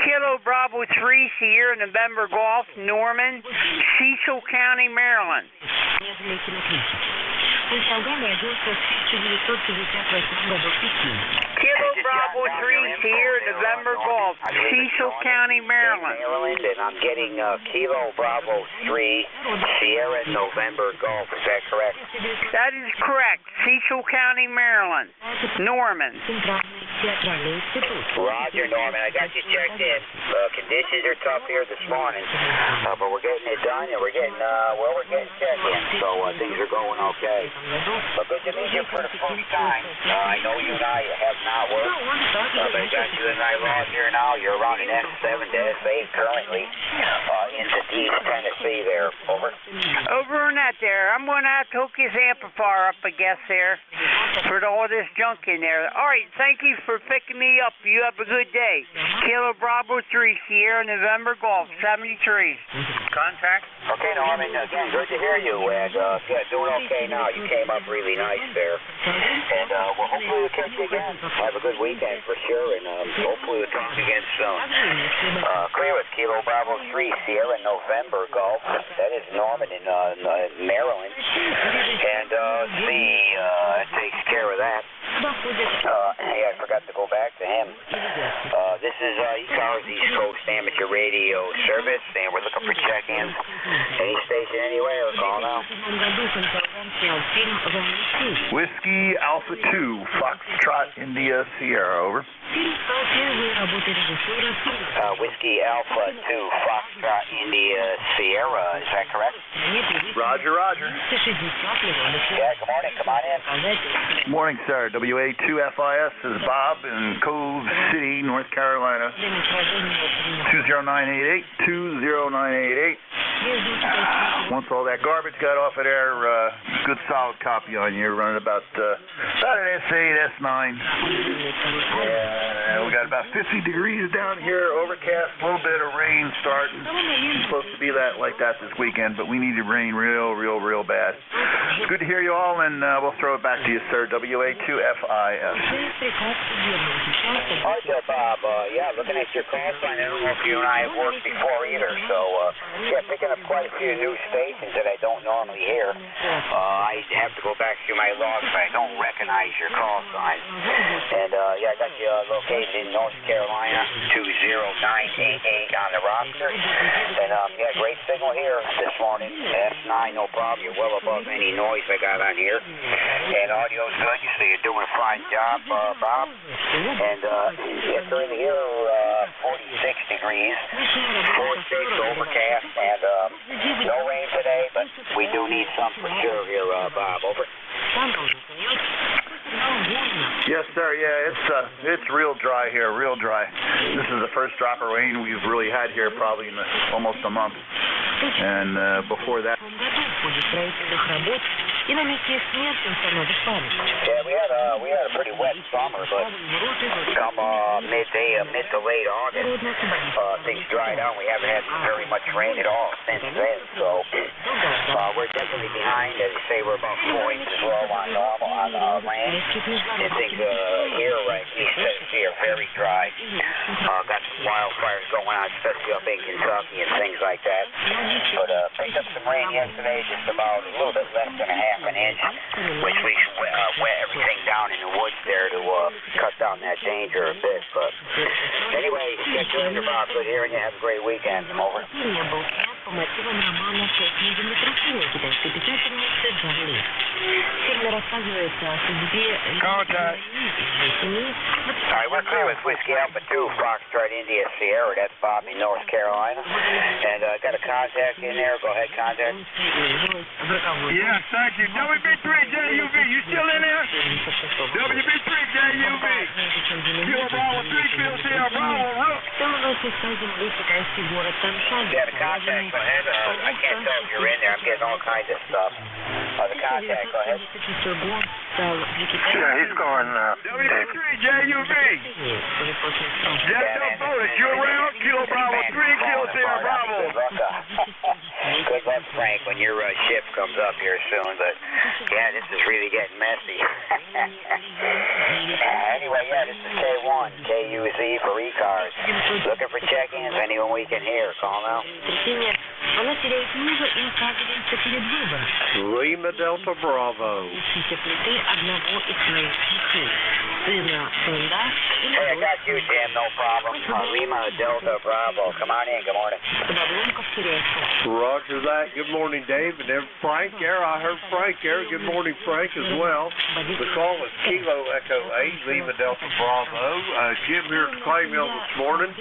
Speaker 20: Kilo Bravo 3, Sierra November Golf, Norman, Cecil County, Maryland. Kilo Bravo 3, Sierra November Golf, Cecil County, Maryland.
Speaker 14: And I'm getting Kilo Bravo 3, Sierra November Golf. Is that correct?
Speaker 20: That is correct. Cecil County, Maryland. Norman.
Speaker 14: Roger, Norman. I got you checked in. Conditions are tough here this morning, but we're getting it done, and we're getting checked in, so things are going okay. But good to meet you for the first time. I know you and I have not worked, but I got you and I logged here now. You're around an S7 to S8 currently into East Tennessee there. Over.
Speaker 20: Over on that there. I'm going to have to hook his amplifier up, I guess, there, for all this junk in there. All right, thank you for picking me up. You have a good day. Kilo Bravo 3, Sierra November Golf, 73. Contact.
Speaker 14: Okay, Norman. Again, good to hear you. And yeah, doing okay now. You came up really nice there. And well, hopefully we'll catch you again. Have a good weekend for sure. And hopefully we'll talk again soon. Clear with Kilo Bravo 3, Sierra November Golf. That is Norman in Maryland. And that takes care of that. Hey, I forgot to go back to him. This is ECARS East Coast Amateur Radio Service, and we're looking for check-ins. Any station anywhere, call now.
Speaker 7: Whiskey Alpha 2, Foxtrot, India, Sierra, over.
Speaker 14: Whiskey Alpha 2, Foxtrot, India, Sierra, is that correct?
Speaker 7: Roger, roger.
Speaker 14: Yeah, good morning, come on in.
Speaker 7: Good morning, sir. WA2FIS is Bob in Cove City, North Carolina. 20988, 20988. Once all that garbage got off of there, good solid copy on you. Running about an S8, S9. Yeah, we got about 50 degrees down here, overcast, a little bit of rain starting. It's supposed to be like that this weekend, but we needed rain real bad. It's good to hear you all, and we'll throw it back to you, sir. WA2FIS.
Speaker 14: Hi there, Bob. Yeah, looking at your call sign, I don't know if you and I have worked before either, so yeah, picking up quite a few new stations that I don't normally hear. I have to go back through my logs, but I don't recognize your call sign. And yeah, I got you located in North Carolina, 20988 on the roster. And yeah, great signal here this morning. S9, no problem. You're well above any noise I got on here. And audio's good. You say you're doing a fine job, Bob. And it's early here, 46 degrees, 46 overcast, and no rain today, but we do need some for sure here, Bob. Over.
Speaker 7: Yes, sir. Yeah, it's real dry here, real dry. This is the first drop of rain we've really had here probably in almost a month. And before that.
Speaker 14: Yeah, we had a pretty wet summer, but come mid to late August, things dried out. We haven't had very much rain at all since then, so we're definitely behind. As you say, we're about 4 inches low on normal on rain. And things here, right, East Tennessee are very dry. Got some wildfires going on, especially up in Kentucky and things like that. But picked up some rain yesterday, just about a little bit less than a half an inch, which we wet everything down in the woods there to cut down that danger a bit. But anyway, catch you later, Bob. Good hearing you. Have a great weekend. I'm over.
Speaker 16: мотивам романа «Кухня землетрясения» китайской писательницы Джан Ли. Фильм рассказывается о судьбе
Speaker 5: Contact. All right, we're clear with Whiskey Alpha 2, Foxtrot India Sierra. That's Bobby, North Carolina. And got a contact in there. Go ahead, contact.
Speaker 2: Yes, thank you. WB3JUV, you still in there? WB3JUV. Kilo Bravo 3, Kilo Sierra Bravo, Rook.
Speaker 5: Yeah, the contact, go ahead. I can't tell if you're in there. I'm getting all kinds of stuff. The contact, go ahead.
Speaker 20: Yeah, he's going,
Speaker 2: WB3JUV. Jack up bonus, you around? Kilo Bravo 3, Kilo Sierra Bravo.
Speaker 5: Good luck, Frank, when your ship comes up here soon. But, yeah, this is really getting messy. Anyway, yeah, this is K1, KUZ for ECARS. Looking for check-ins, anyone we can hear. Call now.
Speaker 16: Она теряет мужа и оказывается перед выбором.
Speaker 17: Lima Delta Bravo.
Speaker 16: Учите плиты одного из своих детей. Сына Сында или
Speaker 5: Hey, I got you, Jim, no problem. Lima Delta Bravo. Come on in, good morning.
Speaker 16: Под обломков теряется.
Speaker 17: Roger that. Good morning, Dave. And then Frank there. I heard Frank there. Good morning, Frank, as well. The call is Kilo Echo 8, Lima Delta Bravo. Jim here at Clay Mill this morning.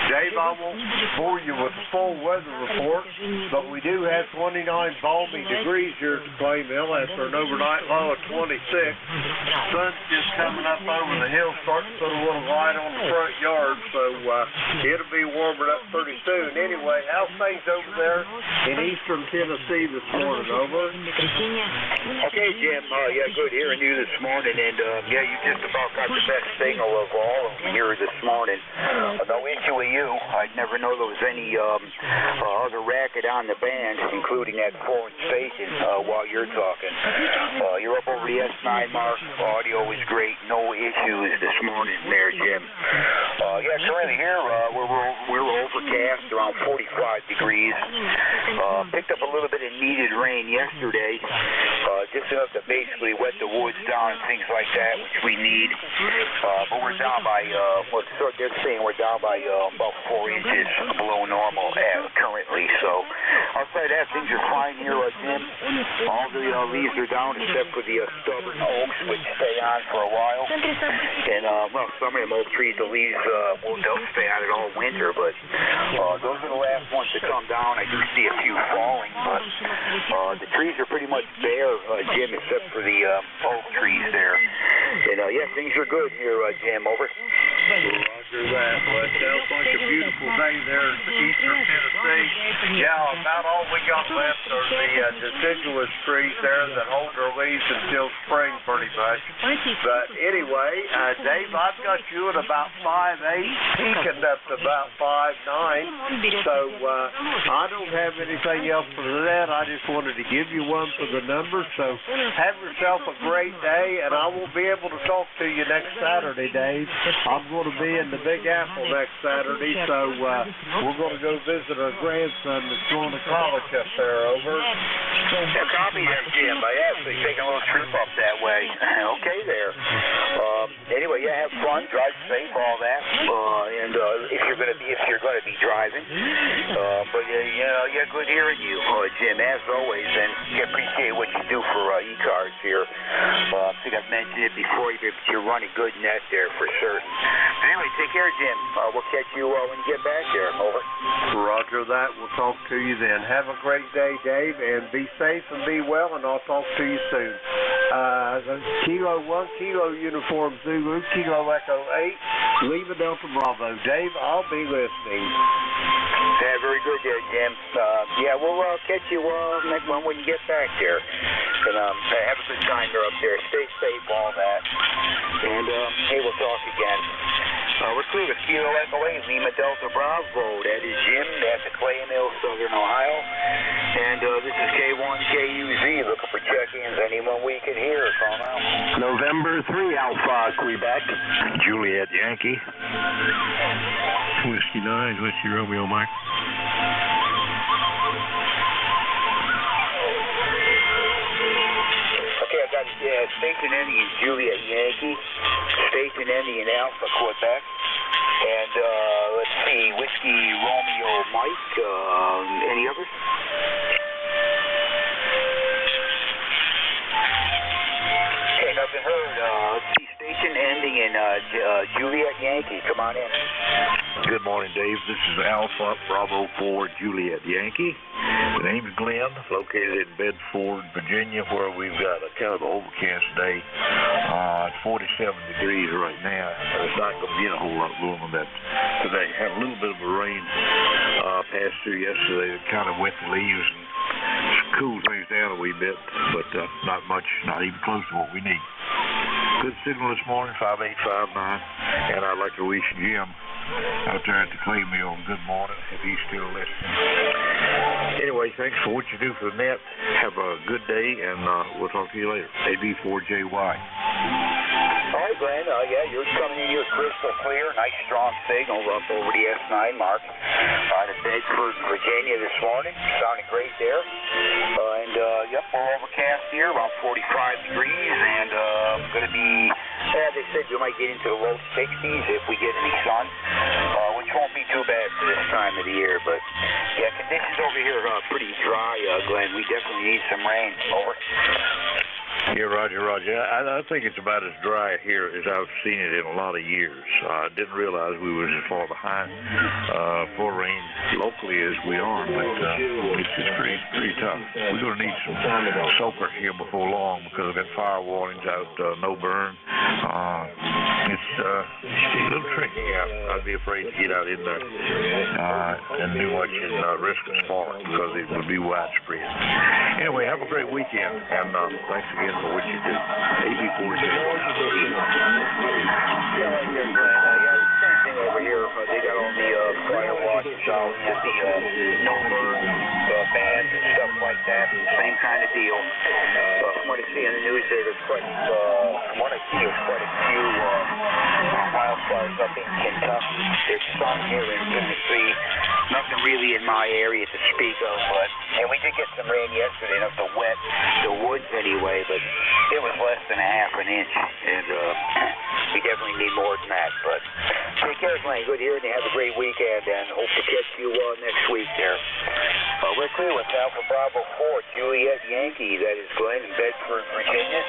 Speaker 17: Dave, I won't bore you with the full weather report, but we do have 29 balmy degrees here at Clay Mill after an overnight low of 26. Sun's just coming up over the hill, starting to put a little light on the front yard, so it'll be warming up pretty soon. Anyway, how's things over there in eastern Tennessee this morning? Over.
Speaker 5: Okay, Jim. Yeah, good hearing you this morning, and yeah, you just about got the best signal of all of them here this morning. No issue with you. I never know there was any other racket on the band, including that foreign station while you're talking. You're up over the S9 mark. Audio is great. No issues this morning there, Jim. Yeah, currently here we're overcast, around 45 degrees. Picked up a little bit of needed rain yesterday, just enough to basically wet the woods down and things like that, which we need. But we're down by, they're saying we're down by about 4 inches below normal currently. So outside that, things are fine here, Jim. All the leaves are down except for the stubborn oaks, which stay on for a while. And well, some of them oak trees, the leaves they'll stay on it all winter. But those are the last ones to come down. I do see a few falling, but the trees are pretty much bare, Jim, except for the oak trees there. And yeah, things are good here, Jim. Over.
Speaker 17: Roger that. Well, it sounds like a beautiful day there in eastern Tennessee. Yeah, about all we got left are the deciduous trees there that hold their leaves until spring, pretty much. But anyway, Dave, I've got you at about 5'8", peaking up to about 5'9". So I don't have anything else for that. I just wanted to give you one for the numbers. So have yourself a great day, and I will be able to talk to you next Saturday, Dave. I'm going to be in the Big Apple next Saturday, so we're going to go visit our grandson that's going to college up there. Over.
Speaker 5: Yeah, copy that, Jim. I actually taking a little trip up that way. Okay, there. Anyway, yeah, have fun, drive safe, all that. And if you're going to be driving, but yeah, good hearing you, Jim, as always. And appreciate what you do for ECARS here. I think I've mentioned it before. You're running good net there for certain. Anyway, take care, Jim. We'll catch you when you get back there. Over.
Speaker 17: Roger that. We'll talk to you then. Have a great day, Dave, and be safe and be well, and I'll talk to you soon. Kilo 1, Kilo Uniform Zulu, Kilo Echo 8, Lima Delta Bravo. Dave, I'll be listening.
Speaker 5: Yeah, very good there, Jim. Yeah, we'll catch you next one when you get back there. And have a good time there up there. Stay safe, all that. And hey, we'll talk again. We're clear with Kilo Echo 8, Lima Delta Bravo. That is Jim. That's at Clay Mill, Southern Ohio. And this is K1 KUZ looking for check-ins. Anyone we can hear, call now.
Speaker 18: November 3 Alpha, Quebec. Juliet Yankee.
Speaker 9: Whiskey 9, Whiskey Romeo Mike.
Speaker 5: Okay, I got Station Indian Juliet Yankee, Station Indian Alpha Quebec, and let's see, Whiskey Romeo Mike. Any others? Okay, nothing heard. Let's see, station ending in Juliet Yankee. Come on in.
Speaker 18: Good morning, Dave. This is Alpha Bravo 4 Juliet Yankee. The name is Glenn, located in Bedford, Virginia, where we've got a kind of an overcast day. It's 47 degrees right now. It's not going to get a whole lot warmer than that today. Had a little bit of a rain pass through yesterday that kind of wet the leaves and cooled things down a wee bit, but not much, not even close to what we need. Good signal this morning, 5859, and I'd like to wish Jim out there at the clay mill good morning, if he's still listening. Anyway, thanks for what you do for the net. Have a good day, and we'll talk to you later. AB4JY.
Speaker 5: All right, Glenn. Yeah, you're coming in here crystal clear. Nice, strong signal up over the S9 mark out of Bedford, Virginia this morning. Sounding great there. Yep, we're overcast here, around 45 degrees, and going to be, as they said, you might get into the low 60s if we get any sun, which won't be too bad for this time of the year. But, yeah, conditions over here are pretty dry, Glenn. We definitely need some rain. Over.
Speaker 18: Yeah, Roger. I think it's about as dry here as I've seen it in a lot of years. I didn't realize we were as far behind for rain locally as we are, but it's just pretty tough. We're going to need some soaker here before long because we've got fire warnings out, no burn. It's a little tricky. I'd be afraid to get out in there and do much and risk a spark because it would be widespread. Anyway, have a great weekend, and thanks again for what you do. AB4J.
Speaker 5: Same thing over here. They got all the fire watches out and the no burn bands and stuff like that. Same kind of deal. From what I see on the news there's quite, from what I see, there's quite a few wildfires up in Kentucky. There's some here in Tennessee. Nothing really in my area to speak of, but and we did get some rain yesterday, enough to wet the woods anyway, but it was less than a half an inch, and we definitely need more than that. But take care, Glenn. Good hearing you. Have a great weekend, and hope to catch you next week there. We're clear with Alpha Bravo 4 Juliet Yankee. That is Glenn in Bedford, Virginia.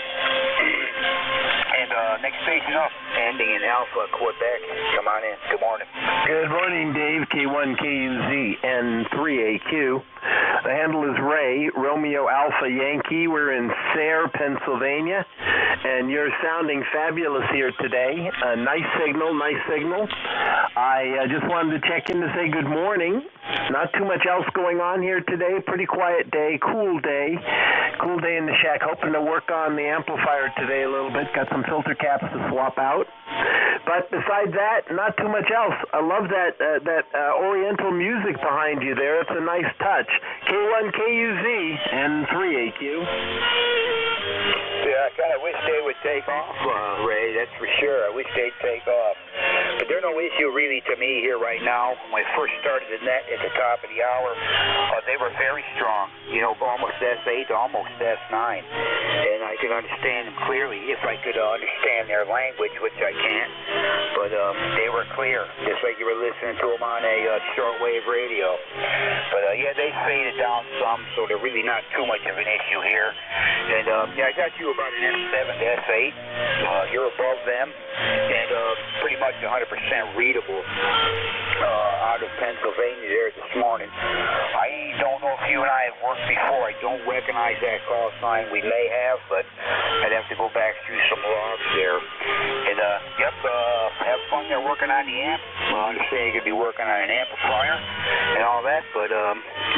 Speaker 5: And next station up, ending in Alpha, Quebec. Come on in. Good morning.
Speaker 21: Good morning, Dave. K1KUZ N3AQ. The handle is Ray, Romeo Alpha Yankee. We're in Sayre, Pennsylvania, and you're sounding fabulous here today. Nice signal. I just wanted to check in to say good morning. Not too much else going on here today. Pretty quiet day, cool day in the shack. Hoping to work on the amplifier today a little bit. Got some filter caps to swap out. But besides that, not too much else. I love that Oriental music behind you there. It's a nice touch. K1KUZ N3AQ.
Speaker 5: Yeah, I kind of wish they would take off, Ray, that's for sure. I wish they'd take off. But there's no issue really to me here right now. When I first started the net at the top of the hour, they were very strong, almost S8 to almost S9. And I could understand them clearly if I could understand their language, which I can't. But they were clear, just like you were listening to them on a shortwave radio. But yeah, they faded down some, so they're really not too much of an issue here. And yeah, I got you about an S7 to S8. You're above them, and pretty much 100% readable out of Pennsylvania there this morning. I don't know if you and I have worked before. I don't recognize that call sign. We may have, but I'd have to go back through some logs there. And yep, have fun there working on the amp. I understand you're going to be working on an amplifier and all that, but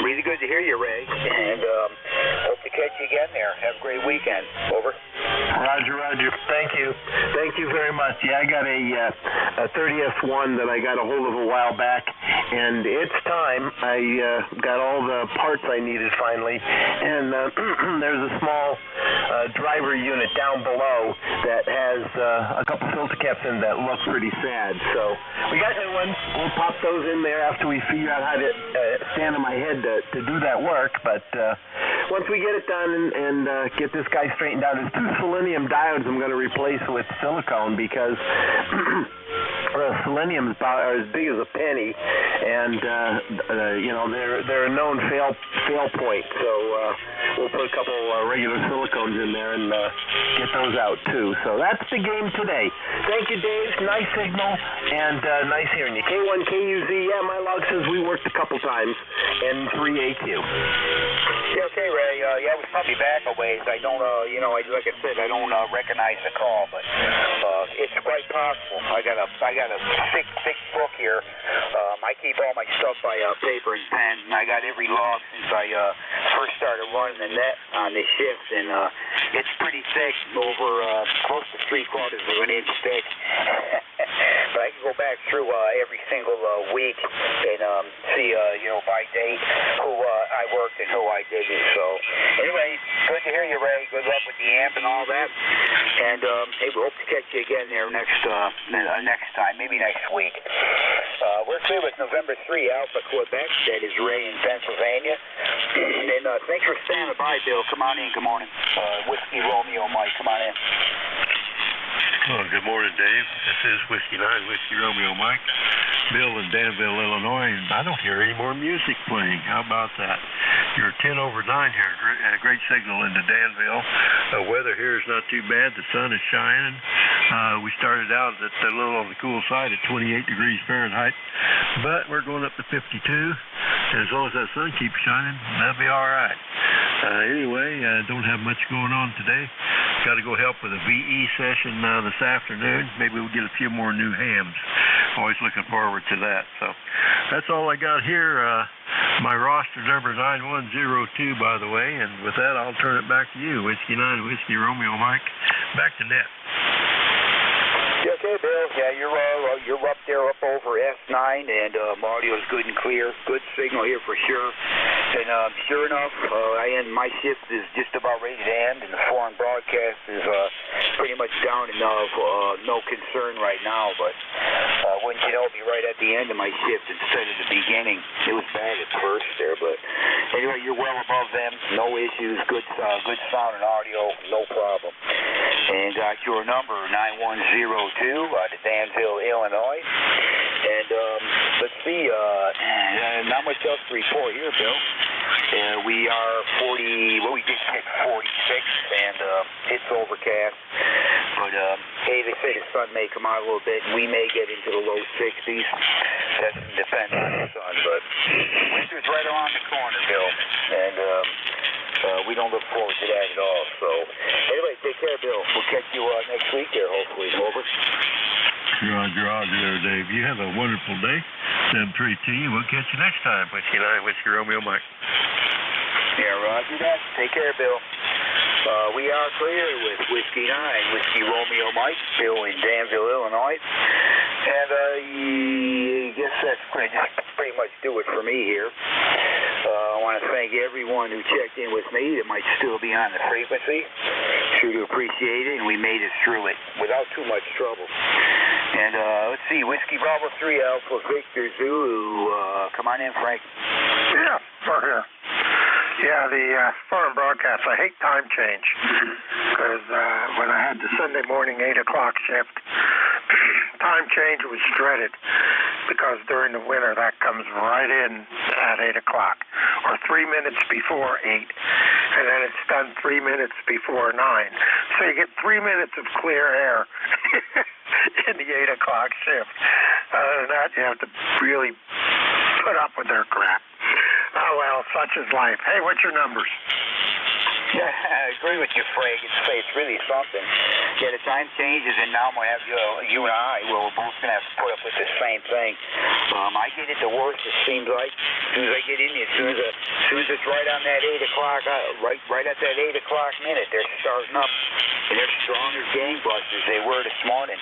Speaker 5: really good to hear you, Ray, and hope to catch you again there. Have a great weekend. Over.
Speaker 21: Roger. Thank you very much. Yeah, I got a 30S1 that I got a hold of a while back, and it's time. I got all the parts I needed finally, and there's a small driver unit down below that has a couple filter caps in that look pretty sad. So we got new ones. We'll pop those in there after we figure out how to stand on my head to do that work. But once we get it done and get this guy straightened out, there's two selenium diodes I'm going to replace with silicone because the seleniums are as big as a penny, and they're a known fail point. So we'll put a couple regular silicones in there and get those out too. So that's the game today. Thank you, Dave. Nice signal and nice hearing you. K1KUZ. Yeah, my log says we worked a couple times. N3AQ.
Speaker 5: Yeah, okay, Ray. Yeah, it was probably back a ways. I don't, like I said, I don't recognize the call, but it's quite possible. I got a thick book here. I keep all my stuff by paper and pen, and I got every log since I first started running the net on this shift, and it's pretty thick, over close to 3/4 of an inch thick. But I can go back through every single week and see, by date who I worked and who I didn't. So anyway, good to hear you, Ray. Good luck with the amp and all that. And hey, we hope to catch you again there next time, maybe next week. We're clear with November 3, Alpha, Quebec. That is Ray in Pennsylvania. And thanks for standing by, Bill. Come on in. Good morning. Whiskey Romeo Mike, come on in.
Speaker 18: Oh, good morning, Dave. This is Whiskey 9, Whiskey Romeo Mike. Bill in Danville, Illinois, and I don't hear any more music playing. How about that? You're 10 over 9 here. Great signal into Danville. Weather here is not too bad. The sun is shining. We started out at a little on the cool side at 28 degrees Fahrenheit, but we're going up to 52. And as long as that sun keeps shining, that'll be all right. Anyway, don't have much going on today. Got to go help with a VE session this afternoon. Maybe we'll get a few more new hams. Always looking forward to that. So that's all I got here. My roster number 9102, by the way. And with that, I'll turn it back to you. Whiskey 9, Whiskey Romeo Mike. Back to net.
Speaker 5: Yeah, okay, Bill. Yeah, you're up there, up over S9, and audio is good and clear. Good signal here for sure. And sure enough, my shift is just about ready to end, and the foreign broadcast is pretty much down enough. No concern right now, but wouldn't you know, it'll be right at the end of my shift instead of the beginning. It was bad at first there, but anyway, you're well above them. No issues. Good sound and audio. No problem. And got your number 9102 to Danville, Illinois. And let's see, not much else to report here, Bill. We are 40, well, we just hit 46, and it's overcast. But hey, they say the sun may come out a little bit, and we may get into the low 60s. That doesn't depend on the sun, but winter's right around the corner, Bill. And we don't look forward to that at all. So anyway, take care, Bill. We'll catch you next week there, hopefully. Over.
Speaker 18: Roger there, Dave. You have a wonderful day. 7-3-2. We'll catch you next time. Whiskey 9, Whiskey Romeo Mike.
Speaker 5: Yeah, roger that. Take care, Bill. We are clear with Whiskey 9, Whiskey Romeo Mike, Bill in Danville, Illinois. And I guess that's pretty much do it for me here. I want to thank everyone who checked in with me that might still be on the frequency. Sure to appreciate it, and we made it through it without too much trouble. And let's see, Whiskey Bravo 3 Alpha Victor Zulu. Come on in, Frank.
Speaker 20: Yeah, we're here. Yeah, the foreign broadcast, I hate time change, because when I had the Sunday morning 8 o'clock shift, time change was dreaded, because during the winter that comes right in at 8 o'clock, or 3 minutes before 8, and then it's done 3 minutes before 9. So you get 3 minutes of clear air in the 8 o'clock shift. Other than that, you have to really put up with their crap. Oh, well, such is life. Hey, what's your numbers?
Speaker 5: Yeah, I agree with you, Frank. It's really something. Yeah, the time changes, and now I'm going to have you and I, we're both going to have to put up with the same thing. I get it the worst, it seems like. As soon as I get in here, as soon as it's right on that 8 o'clock, right at that 8 o'clock minute, they're starting up, and they're strong as gangbusters. They were this morning,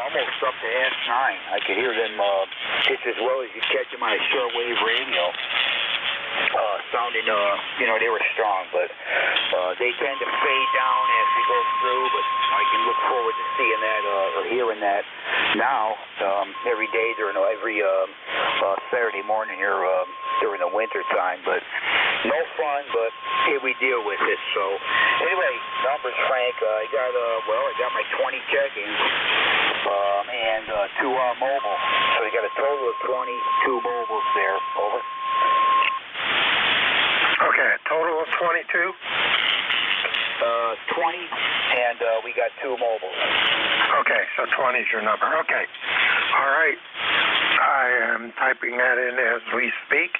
Speaker 5: almost up to S9. I could hear them just as well as you catch them on a shortwave radio. Sounding, they were strong, but they tend to fade down as we go through, but I can look forward to seeing that or hearing that now every day during every Saturday morning here during the winter time, but no fun, but here we deal with it. So anyway, numbers, Frank, I got my 20 check-ins and 2 mobile. So you got a total of 22 mobiles there. Over.
Speaker 20: Okay, a total of 22?
Speaker 5: 20, and we got 2 mobiles.
Speaker 20: Okay, so 20 is your number. Okay. All right. I am typing that in as we speak.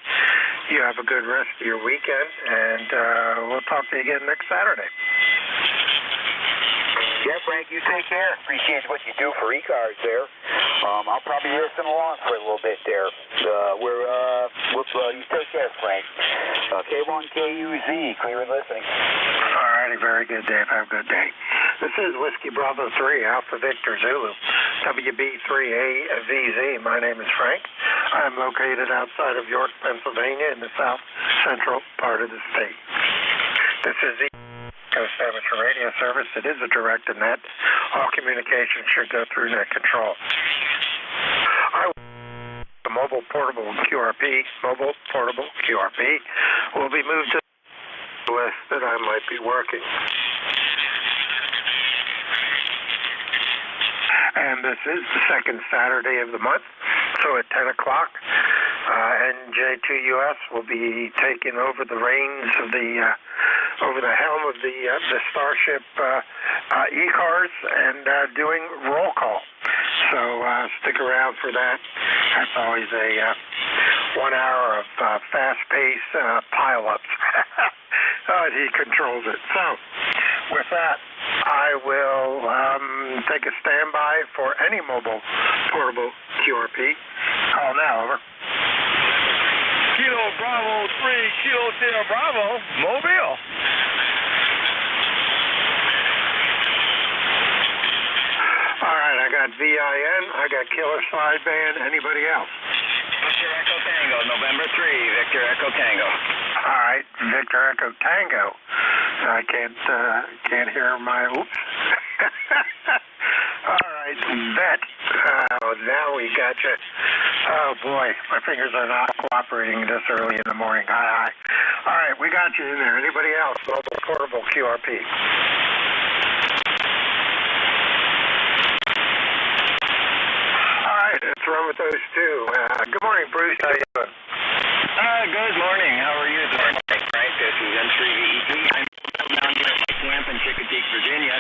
Speaker 20: You have a good rest of your weekend, and we'll talk to you again next Saturday.
Speaker 5: Yeah, Frank, you take care. Appreciate what you do for ECARS there. I'll probably listen along for a little bit there. You take care, Frank. K1KUZ, clear and listening.
Speaker 20: All righty, very good, Dave. Have a good day. This is Whiskey Bravo 3, Alpha Victor Zulu, WB3AZZ. My name is Frank. I'm located outside of York, Pennsylvania, in the south central part of the state. This is the Coast Amateur Radio Service. It is a directed net. All communication should go through net control. The mobile portable QRP will be moved to the list that I might be working. And this is the second Saturday of the month, so at 10 o'clock, NJ2US will be taking over the reins of over the helm of the Starship ECARS and doing roll call. So stick around for that. That's always a 1 hour of fast-paced pile-ups. He controls it. So with that, I will take a standby for any mobile portable QRP. Call now, over.
Speaker 2: Kilo Bravo 3, Kilo Sierra Bravo, Mobile.
Speaker 20: All right, I got VIN, I got Killer Sideband. Anybody else?
Speaker 6: Victor Echo Tango, November 3, Victor Echo Tango.
Speaker 20: All right, Victor Echo Tango. I can't hear my oops. All right, Vet. Now we got you. Oh boy, my fingers are not cooperating this early in the morning. Hi. All right, we got you in there. Anybody else? Mobile portable QRP. All right, let's run with those two. Good morning, Bruce. How you doing?
Speaker 6: Good morning. How are you doing? Frank, this is M3VET. I'm down here at my camp in Chickadee, Virginia.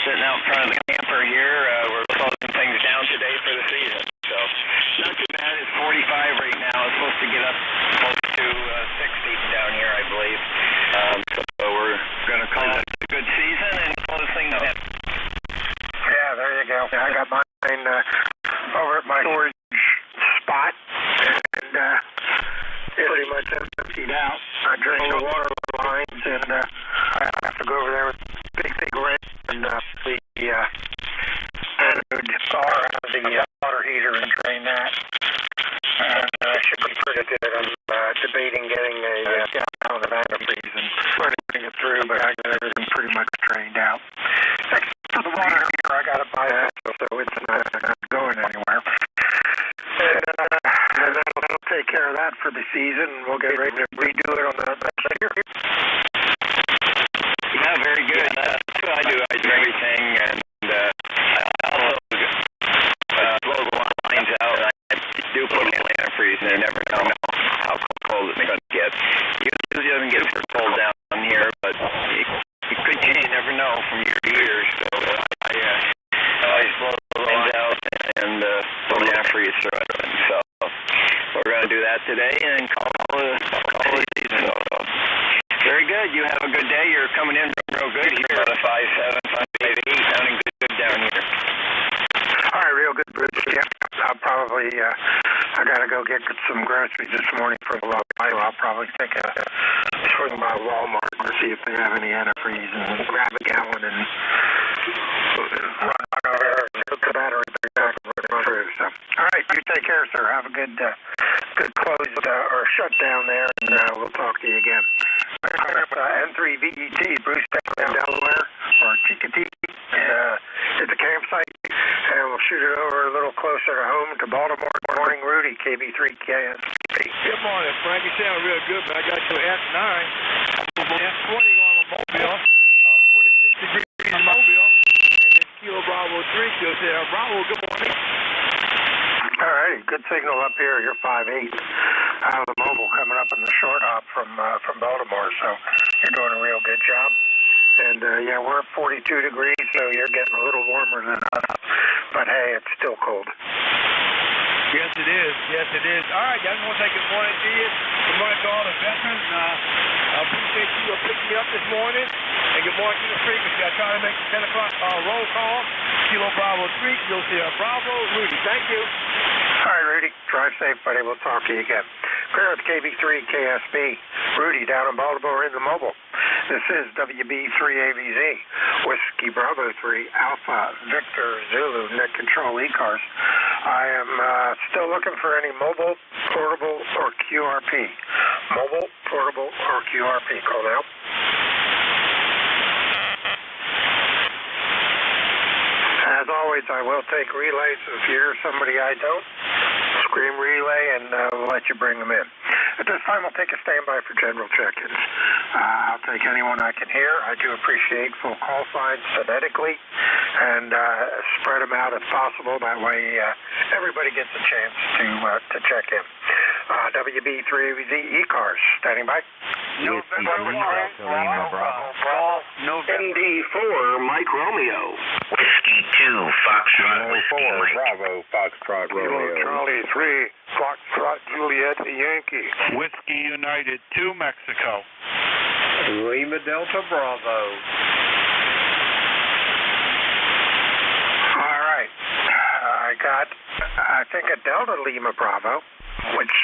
Speaker 6: Sitting out in front of the camper here. We're closing things down today for the season. So, not too bad. It's 45 right now. It's supposed to get up close to 60 down here, I believe. So we're going to call it a good season and close things up.
Speaker 20: Yeah, there you go. I got mine over at my storage spot, and it's pretty much emptied out. I drained the water lines, and I have to go over there with big wrench and the anode bar out of the water heater and drain that. And should be pretty good. I'm debating getting a gallon of antifreeze and putting it through, but I got everything pretty much drained out. Except for the water heater, I got to buy that, so it's not going anywhere. And that'll take care of that for the season, and we'll get ready to redo it on the next year.
Speaker 6: Yeah, very good. That's what I do. I do everything, and I also blow the lines out. I do put in antifreeze, and I never know how cold it's going to get. It usually doesn't get super cold down here, but it could change. You never know from year to year. So I always blow the lines out and put an antifreeze through it. And so we're going to do that today and call it season. So very good. You have a good day. You're coming in real good here on a 5.7, 5.8, sounding good down here.
Speaker 20: All right, real good, Bruce. Yep. I'll probably, I got to go get some groceries this morning from the local. I'll probably take a swing by Walmart to see if they have any antifreeze and grab a gallon and run over there and hook the battery back and run through. So, all right, you take care, sir. Have a good close or shutdown there, and we'll talk to you again. N3VET, Bruce down Delaware, or Chickadee, at the campsite, and we'll shoot it over a little closer to home to Baltimore. Morning, Rudy, KB3KS.
Speaker 3: Good morning, Frank. You sound real good, but I got your F9. F20 on the Mobile, 46 degrees in Mobile, and then Kilo Bravo 3, Kilo Sierra Bravo. Good morning.
Speaker 20: All right, good signal up here. You're 5'8", out of the Mobile, coming up in the short hop from Baltimore, so you're doing a real good job. And, yeah, we're at 42 degrees, so you're getting a little warmer than us, but hey, it's still cold.
Speaker 3: Yes, it is. Yes, it is. All right, guys, I want to say good morning to you. Good morning to all the veterans. I appreciate you picking me up this morning. And good morning to the frequency. I try to make the 10 o'clock roll call. Kilo Bravo 3, Kilo Sierra Bravo. Rudy, thank you.
Speaker 20: All right, Rudy. Drive safe, buddy. We'll talk to you again. Clear with KB3 KSB. Rudy down in Baltimore in the Mobile. This is WB3AVZ. Whiskey Bravo 3 Alpha Victor Zulu Net Control ECARS. I am still looking for any mobile, portable, or QRP. Mobile, portable, or QRP. Call now. As always, I will take relays. If you hear somebody I don't, scream relay and we'll let you bring them in. At this time, I'll take a standby for general check-ins. I'll take anyone I can hear. I do appreciate full call signs phonetically and spread them out if possible. That way, everybody gets a chance to check in. WB3AVZ ECARS, standing by.
Speaker 14: November 1,
Speaker 20: ND4, Mike Romeo.
Speaker 14: Whiskey 2, Foxtrot, Whiskey Mike.
Speaker 18: Bravo, Foxtrot, Romeo.
Speaker 2: Charlie 3, Foxtrot, Juliet, Yankee.
Speaker 3: Whiskey United 2, Mexico.
Speaker 20: Lima Delta Bravo. All right. I think a Delta Lima Bravo, which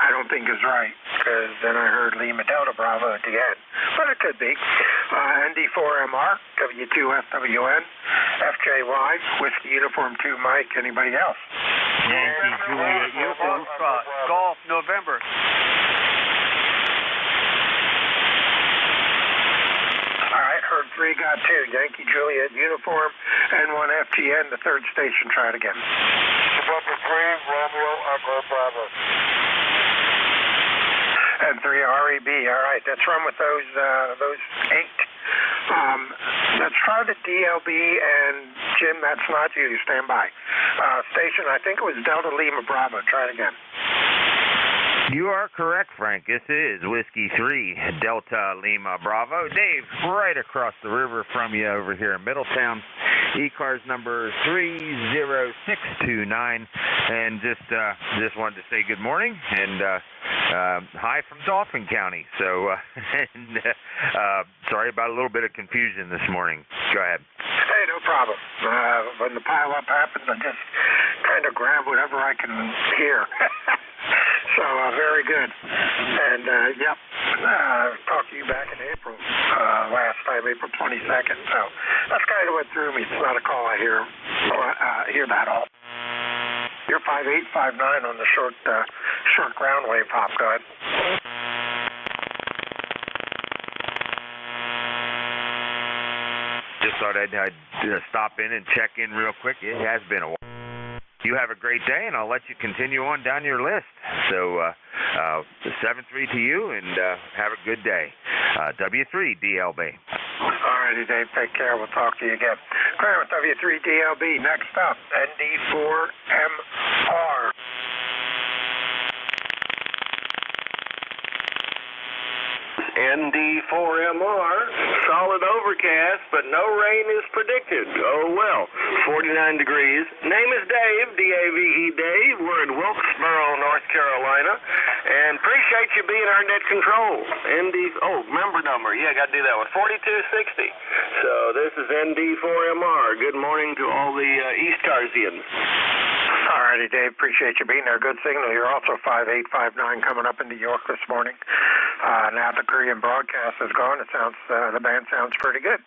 Speaker 20: I don't think is right, because then I heard Lima Delta Bravo at the end. But it could be. ND4MR, W2FWN, FJY, Whiskey Uniform 2 Mike. Anybody else?
Speaker 3: Yankee Juliet Uniform Golf November.
Speaker 20: All right, heard 3, got 2. Yankee Juliet Uniform and 1 FGN, the third station. Try it again.
Speaker 2: November 3, Romeo, Echo Bravo.
Speaker 20: And 3 REB. All right, let's run with those 8. Let's try the DLB, and Jim, that's not you. Stand by. Station, I think it was Delta Lima Bravo. Try it again.
Speaker 1: You are correct, Frank. This is Whiskey 3, Delta Lima Bravo. Dave, right across the river from you over here in Middletown. ECARS number 30629. And just wanted to say good morning and hi from Dauphin County. So, sorry about a little bit of confusion this morning. Go ahead.
Speaker 20: Hey, no problem. When the pileup happens, I just kind of grab whatever I can hear. So, very good. And, yep, talked to you back in April, last time, April 22nd. So, that's kind of what threw me. It's not a call I hear that all. You're 5'8", 5'9" on the short ground wave hop. Go ahead.
Speaker 1: Just thought I'd stop in and check in real quick. It has been a while. You have a great day, and I'll let you continue on down your list. So, 7-3 to you, and have a good day. W3 DLB.
Speaker 20: All righty, Dave. Take care. We'll talk to you again. Clear with W3 DLB. Next up, ND4MR.
Speaker 8: ND4MR, solid overcast, but no rain is predicted. Oh well, 49 degrees. Name is Dave, D-A-V-E Dave. We're in Wilkesboro, North Carolina, and appreciate you being our net control. Member number, yeah, got to do that one, 4260. So this is ND4MR. Good morning to all the ECARSians.
Speaker 20: All righty, Dave. Appreciate you being there. Good signal. You're also 5'8", 5'9", coming up into York this morning. Now the Korean broadcast is gone. It sounds the band sounds pretty good.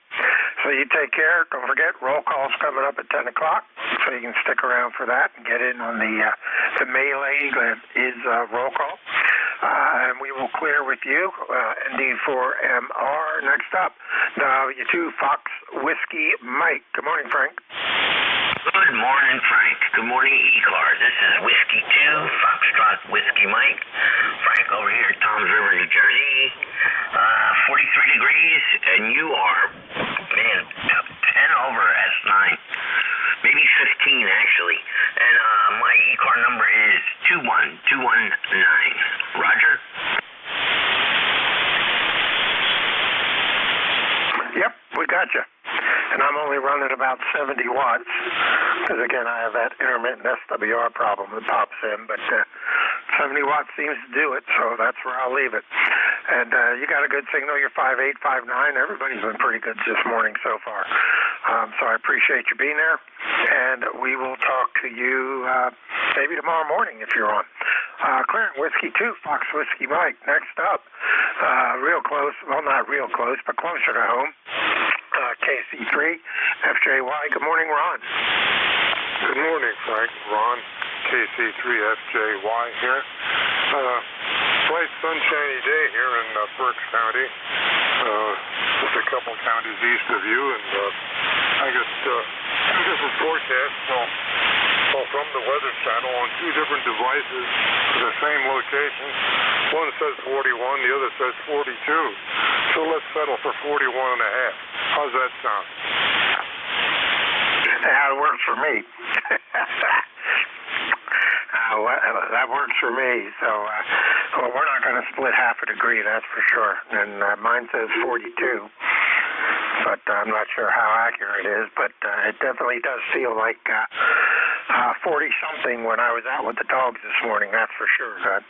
Speaker 20: So you take care. Don't forget, roll call's coming up at 10 o'clock, so you can stick around for that and get in on the melee that is roll call. And we will clear with you. ND4MR. Next up, W2 Fox Whiskey Mike. Good morning, Frank.
Speaker 14: Good morning, Frank.
Speaker 1: Good morning, ECARS. This is Whiskey 2, Foxtrot Whiskey Mike. Frank over here at Toms River, New Jersey. 43 degrees, and you are, man, 10 over S9. Maybe 15, actually. And my ECAR number is 21219. Roger?
Speaker 20: Yep, we got you. And I'm only running about 70 watts because, again, I have that intermittent SWR problem that pops in. But 70 watts seems to do it, so that's where I'll leave it. And you got a good signal. You're 5'8", 5'9". Everybody's been pretty good this morning so far. So I appreciate you being there. And we will talk to you maybe tomorrow morning if you're on. Clarence Whiskey 2, Fox Whiskey Mike. Next up, real close. Well, not real close, but closer to home. KC3, FJY. Good morning, Ron.
Speaker 2: Good morning, Frank. Ron, KC3, FJY here. Bright sunshiny day here in Berks County. Just a couple counties east of you, and I got two different forecasts from the Weather Channel on two different devices for the same location. One says 41, the other says 42. So let's settle for 41 and a half. How's that sound?
Speaker 20: That works for me. That works for me. So well, we're not going to split half a degree, that's for sure. And mine says 42. But I'm not sure how accurate it is. But it definitely does feel like 40-something when I was out with the dogs this morning, that's for sure, God.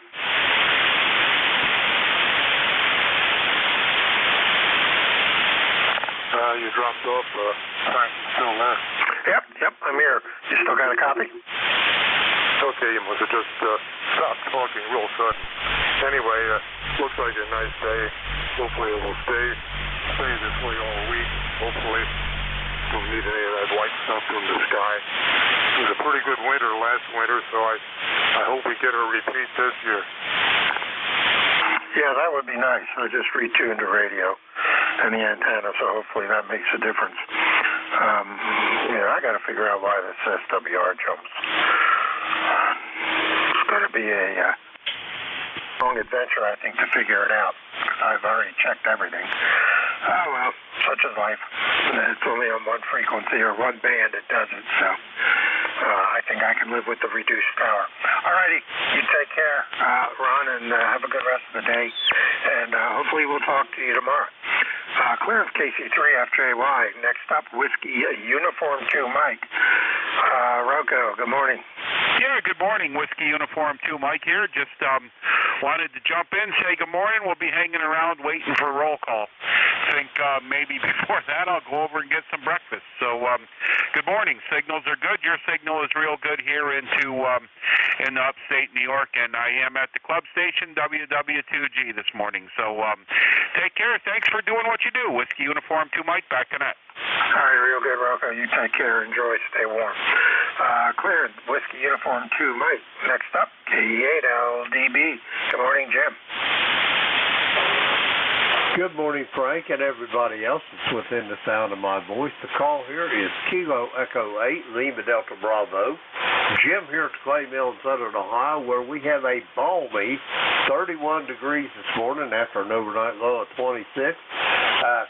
Speaker 2: You dropped off. Frank, you still there?
Speaker 20: Yep, I'm here. You still got a copy?
Speaker 2: Okay, you must have just stopped talking real sudden. Anyway, looks like a nice day. Hopefully it will stay this way all week. Hopefully don't need any of that white stuff from the sky. It was a pretty good winter last winter, so I hope we get a repeat this year.
Speaker 20: Yeah, that would be nice. I just retuned the radio and the antenna, so hopefully that makes a difference. I got to figure out why this SWR jumps. It's going to be a long adventure, I think, to figure it out. I've already checked everything. Oh, well, such is life. It's only on one frequency or one band, it doesn't, so I think I can live with the reduced power. All righty, you take care, Ron, and have a good rest of the day, and hopefully we'll talk to you tomorrow. Clearance KC3 FJY. Next up, Whiskey Uniform 2 Mike. Rocco, good morning.
Speaker 10: Yeah, good morning. Whiskey Uniform 2 Mike here. Just wanted to jump in, say good morning. We'll be hanging around waiting for roll call. Think maybe before that I'll go over and get some breakfast. So good morning. Signals are good. Your signal is real good here in upstate New York, and I am at the club station WW2G this morning. So take care. Thanks for doing what you do. Whiskey Uniform 2 Mike, back to net.
Speaker 20: All right, real good, Rocco. You take care. Enjoy. Stay warm. Cleared. Whiskey Uniform 2 Mike. Next up, KE8LDB. Good morning, Jim.
Speaker 22: Good morning, Frank, and everybody else that's within the sound of my voice. The call here is Kilo Echo 8, Lima Delta Bravo. Jim here at Clay Mill in Southern Ohio, where we have a balmy 31 degrees this morning after an overnight low of 26.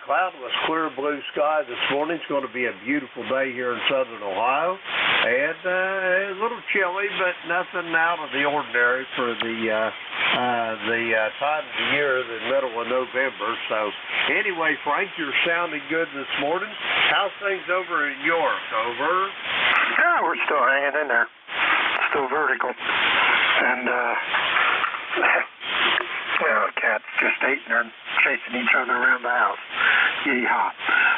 Speaker 22: Cloudless, clear blue sky this morning. It's going to be a beautiful day here in Southern Ohio. And a little chilly, but nothing out of the ordinary for the time of the year, the middle of November. So anyway, Frank, you're sounding good this morning. How's things over in York? Over?
Speaker 20: Yeah, we're still hanging in there. Still vertical. And, the cats just ate and they're chasing each other around the house. Yeehaw.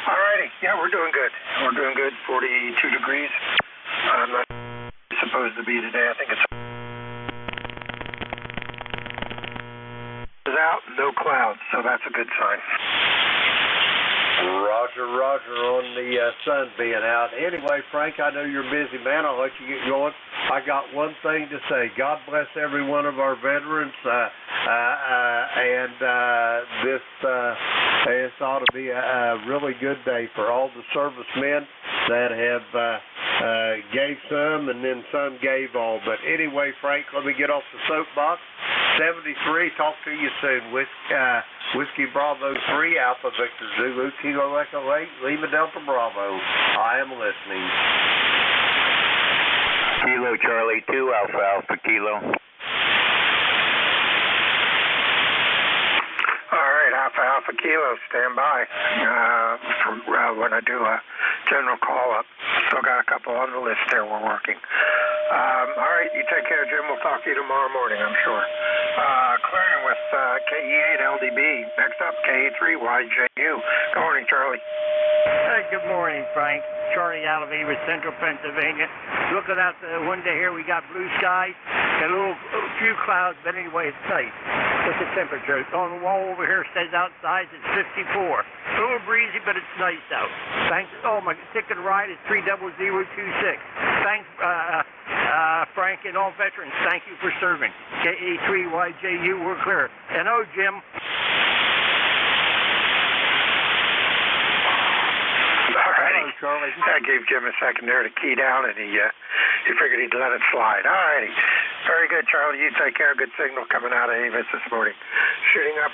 Speaker 20: All righty. Yeah, we're doing good. We're doing good. 42 degrees. Not supposed to be today. I think it's out, no clouds, so that's a good sign.
Speaker 22: Roger on the sun being out. Anyway, Frank, I know you're a busy man. I'll let you get going. I got one thing to say. God bless every one of our veterans, and this ought to be a really good day for all the servicemen that have Gave some, and then some gave all. But anyway, Frank, let me get off the soapbox. 73, talk to you soon. Whiskey Bravo 3, Alpha Victor Zulu, Kilo Echo 8, Lima Delta Bravo. I am listening.
Speaker 5: Kilo Charlie 2, Alpha Alpha Kilo.
Speaker 20: All right, Alpha Alpha Kilo, stand by when I do a general call-up. Still got a couple on the list there we're working. All right, you take care, Jim. We'll talk to you tomorrow morning, I'm sure. Clearing with KE8 LDB. Next up, KE3YJU. Good morning, Charlie.
Speaker 4: Hey, good morning, Frank. Charlie out of Ava, Central Pennsylvania. Looking out the window here, we got blue skies and a few clouds, but anyway, it's nice. What's the temperature? On the wall over here says outside it's 54. A little breezy, but it's nice out. Thanks. Oh, my ticket to ride is 30026. Thanks, Frank, and all veterans. Thank you for serving. KE3YJU, we're clear. And oh, Jim.
Speaker 20: Charlie. I gave Jim a second there to key down, and he figured he'd let it slide. All righty. Very good, Charlie. You take care. Good signal coming out of Avis this morning. Shooting up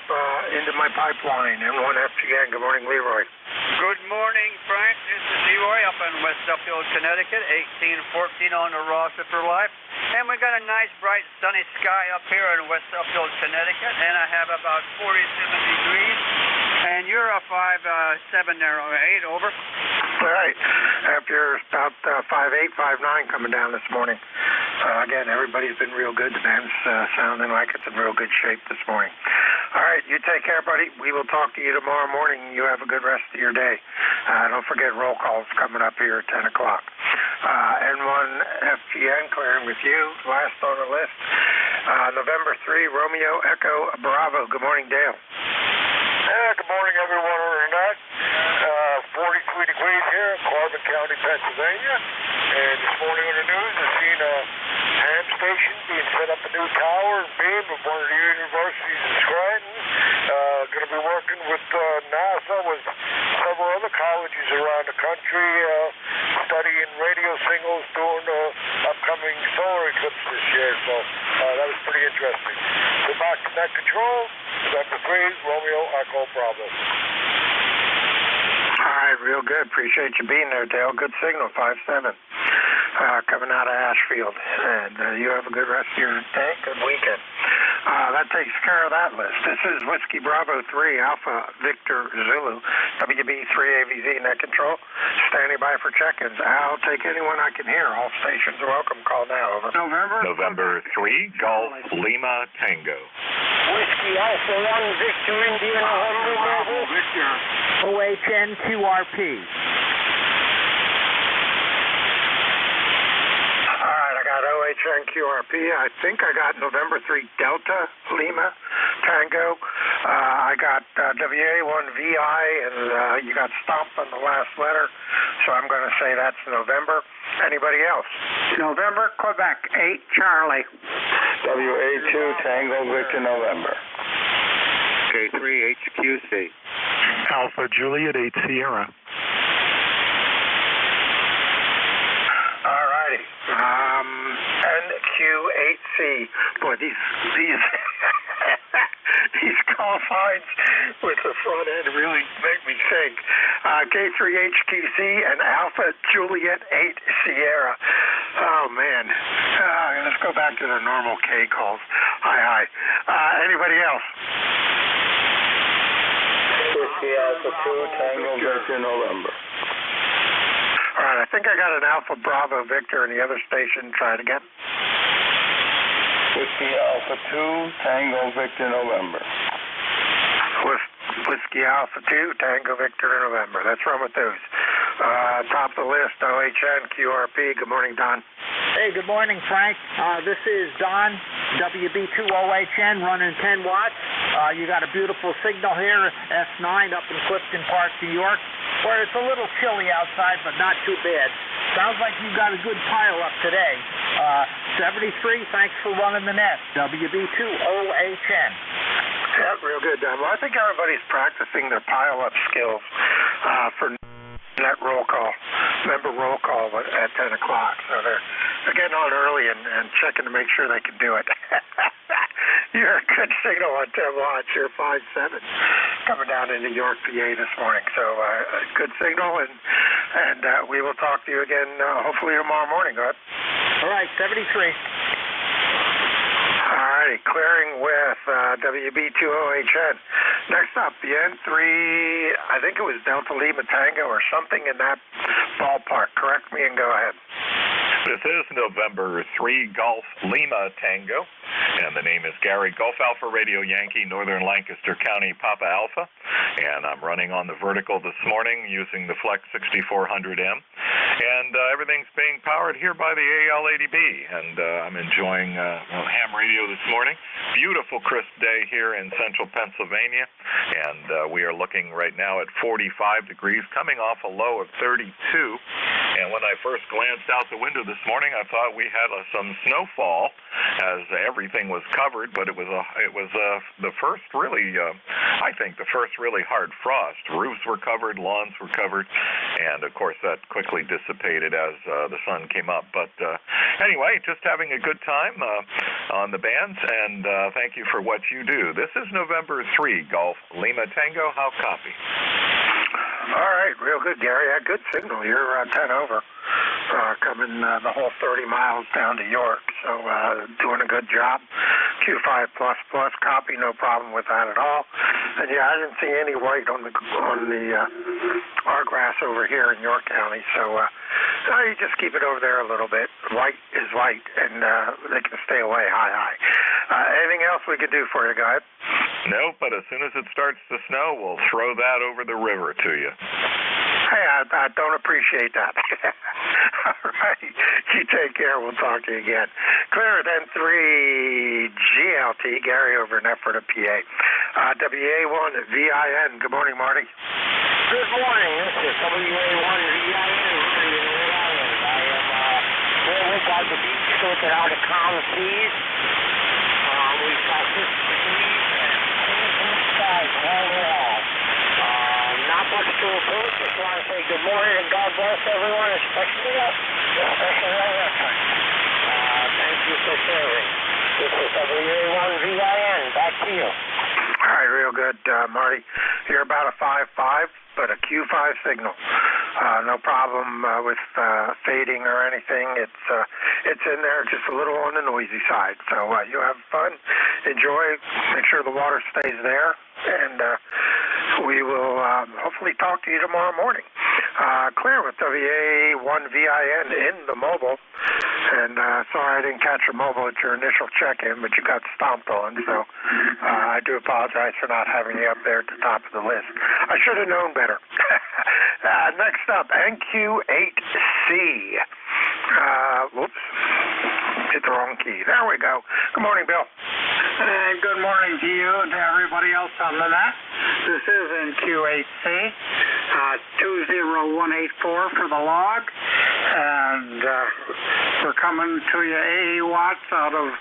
Speaker 20: into my pipeline. M1FGN. Good morning, Leroy.
Speaker 11: Good morning, Frank. This is Leroy up in West Upfield, Connecticut. 1814 on the roster for life. And we got a nice, bright, sunny sky up here in West Upfield, Connecticut. And I have about 47 degrees. And you're a 5'7" there, 8 over.
Speaker 20: All right. After about 5'8", 5'9" coming down this morning. Again, everybody's been real good. The band's sounding like it's in real good shape this morning. All right. You take care, buddy. We will talk to you tomorrow morning. You have a good rest of your day. Don't forget roll calls coming up here at 10 o'clock. N1FGN clearing with you. Last on the list. November 3, Romeo Echo Bravo. Good morning, Dale.
Speaker 2: Good morning, everyone on the net. 43 degrees here in Carbon County, Pennsylvania. And this morning on the news, I've seen a ham station being set up, a new tower and beam of one of the universities in Scranton. Going to be working with NASA, with several other colleges around the country, studying radio signals during the upcoming solar eclipse this year. So that was pretty interesting. So back to net control. November 3, Romeo Echo Bravo.
Speaker 20: All right, real good. Appreciate you being there, Dale. Good signal, 5'7". Coming out of Ashfield. And you have a good rest of your day. Good weekend. That takes care of that list. This is Whiskey Bravo 3, Alpha Victor Zulu, WB3AVZ net control. Standing by for check-ins. I'll take anyone I can hear. All stations are welcome. Call now. Over.
Speaker 9: November 3, Golf Lima Tango.
Speaker 23: Whiskey Alpha 1, Victor India, November Bravo.
Speaker 20: Victor.
Speaker 23: OHN QRP.
Speaker 20: OHN QRP. I think I got November 3 Delta Lima Tango. I got WA1VI, and you got Stomp on the last letter, so I'm going to say that's November. Anybody else? November, Quebec, 8 Charlie.
Speaker 24: WA2 Tango Victor November.
Speaker 25: K3 HQC.
Speaker 10: Alpha Juliet 8 Sierra.
Speaker 20: All righty. NQ8C. Boy, these these call signs with the front end really make me think. K3HQC and Alpha Juliet 8 Sierra. Oh, man. Let's go back to the normal K calls. Hi. Anybody else?
Speaker 24: Whiskey Alpha 2 Tango Victor November.
Speaker 20: All right, I think I got an Alpha Bravo Victor in the other station. Try it again.
Speaker 24: Whiskey Alpha 2 Tango Victor November.
Speaker 20: Whiskey Alpha 2 Tango Victor November. Let's run with those. Top of the list, OHN QRP. Good morning, Don.
Speaker 23: Hey, good morning, Frank. This is Don, WB2OHN, running 10 watts. You got a beautiful signal here, S9 up in Clifton Park, New York, where it's a little chilly outside, but not too bad. Sounds like you got a good pile up today. 73, thanks for running the net, WB2OHN.
Speaker 20: Yeah, real good, Don. Well, I think everybody's practicing their pile-up skills for net roll call member roll call at 10 o'clock. So they're getting on early and checking to make sure they can do it. You're a good signal on 10 watts. You're 5-7 coming down into York, PA this morning. So good signal, and we will talk to you again hopefully tomorrow morning. Go ahead.
Speaker 23: All right, 73.
Speaker 20: All righty, clearing with WB2OHN. Next up, the N3, I think it was Delta Lima Tango or something in that ballpark. Correct me and go ahead.
Speaker 9: This is November 3 Golf Lima Tango, and the name is Gary, Golf Alpha Radio Yankee, Northern Lancaster County, Papa Alpha, and I'm running on the vertical this morning using the Flex 6400M, and everything's being powered here by the AL80B, and I'm enjoying ham radio this morning. Beautiful crisp day here in central Pennsylvania, and we are looking right now at 45 degrees, coming off a low of 32, and when I first glanced out the window this morning, I thought we had some snowfall as everything was covered, but it was the first really, I think, the first really hard frost. Roofs were covered, lawns were covered, and of course that quickly dissipated as the sun came up. But anyway, just having a good time on the bands, and thank you for what you do. This is November 3 Golf Lima Tango. How copy?
Speaker 20: All right, real good, Gary. Good signal. You're 10 over. Coming the whole 30 miles down to York, so doing a good job. Q5++, copy, no problem with that at all. And yeah, I didn't see any white on the our grass over here in York County, so you just keep it over there a little bit. White is white, and they can stay away. High. Anything else we could do for you, guys?
Speaker 9: No, but as soon as it starts to snow, we'll throw that over the river to you.
Speaker 20: Hey, I don't appreciate that. All right. You take care. We'll talk to you again. Clear at N3 GLT, Gary over in Ephrata, PA. WA1 VIN. Good morning, Marty.
Speaker 23: Good morning. This is WA1 VIN. I am over by the beach looking out at Common Keys. We've got this trees and skies all along. Not much to report. Just want to say good morning and God bless everyone, especially us. Thank you for serving. This is WA1 VIN. Back to you.
Speaker 20: All right, real good, Marty. You're about a 5.5, but a Q5 signal. No problem with fading or anything. It's in there, just a little on the noisy side. So you have fun, enjoy, make sure the water stays there, and we will hopefully talk to you tomorrow morning. Clear with WA1 VIN in the mobile. And sorry I didn't catch your mobile at your initial check-in, but you got stomped on, so I do apologize for not having you up there at the top of the list. I should have known better. Next up, NQ8C. Whoops. Hit the wrong key. There we go. Good morning, Bill. And good morning to you and to everybody else on the net. This is NQ8C. 20184 for the log. And we're coming to you 80 watts out of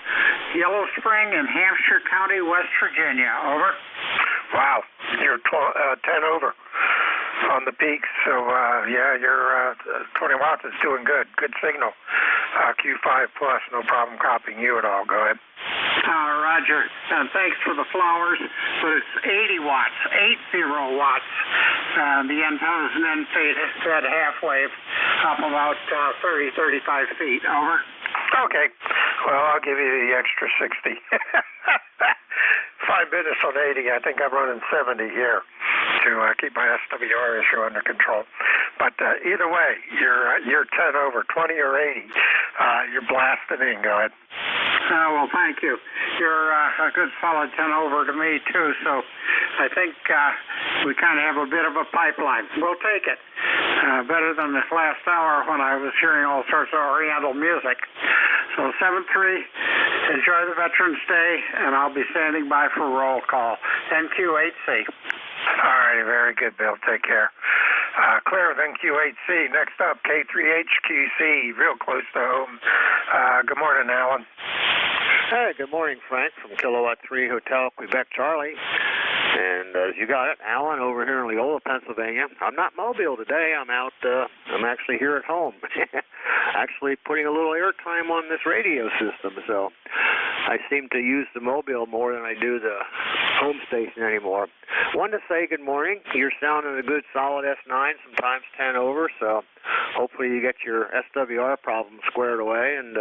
Speaker 20: Yellow Spring in Hampshire County, West Virginia. Over. Wow. You're 10 over on the peaks. So, yeah, your 20 watts is doing good. Good signal. Q5+, no problem copying you at all. Go ahead. Roger. Thanks for the flowers, but it's 80 watts, 80 watts. The antenna's an end-fed half wave up about 30, 35 feet. Over. Okay. Well, I'll give you the extra 60. 5 minutes on 80. I think I'm running 70 here to keep my SWR issue under control. But either way, you're 10 over, 20 or 80. You're blasting in. Go ahead. Well, thank you. You're a good solid 10 over to me, too, so I think we kind of have a bit of a pipeline. We'll take it. Better than this last hour when I was hearing all sorts of Oriental music. So 7-3, enjoy the Veterans Day, and I'll be standing by for roll call. NQ8C. All right, very good, Bill. Take care. Clear with NQ8C. Next up, K3HQC, real close to home. Good morning, Alan.
Speaker 7: Hey, good morning, Frank, from Kilowatt 3 Hotel, Quebec, Charlie. And you got it, Alan, over here in Leola, Pennsylvania. I'm not mobile today. I'm out. I'm actually here at home. Actually putting a little airtime on this radio system, so I seem to use the mobile more than I do the home station anymore. Wanted to say good morning. You're sounding a good solid S9, sometimes 10 over, so hopefully you get your SWR problem squared away, and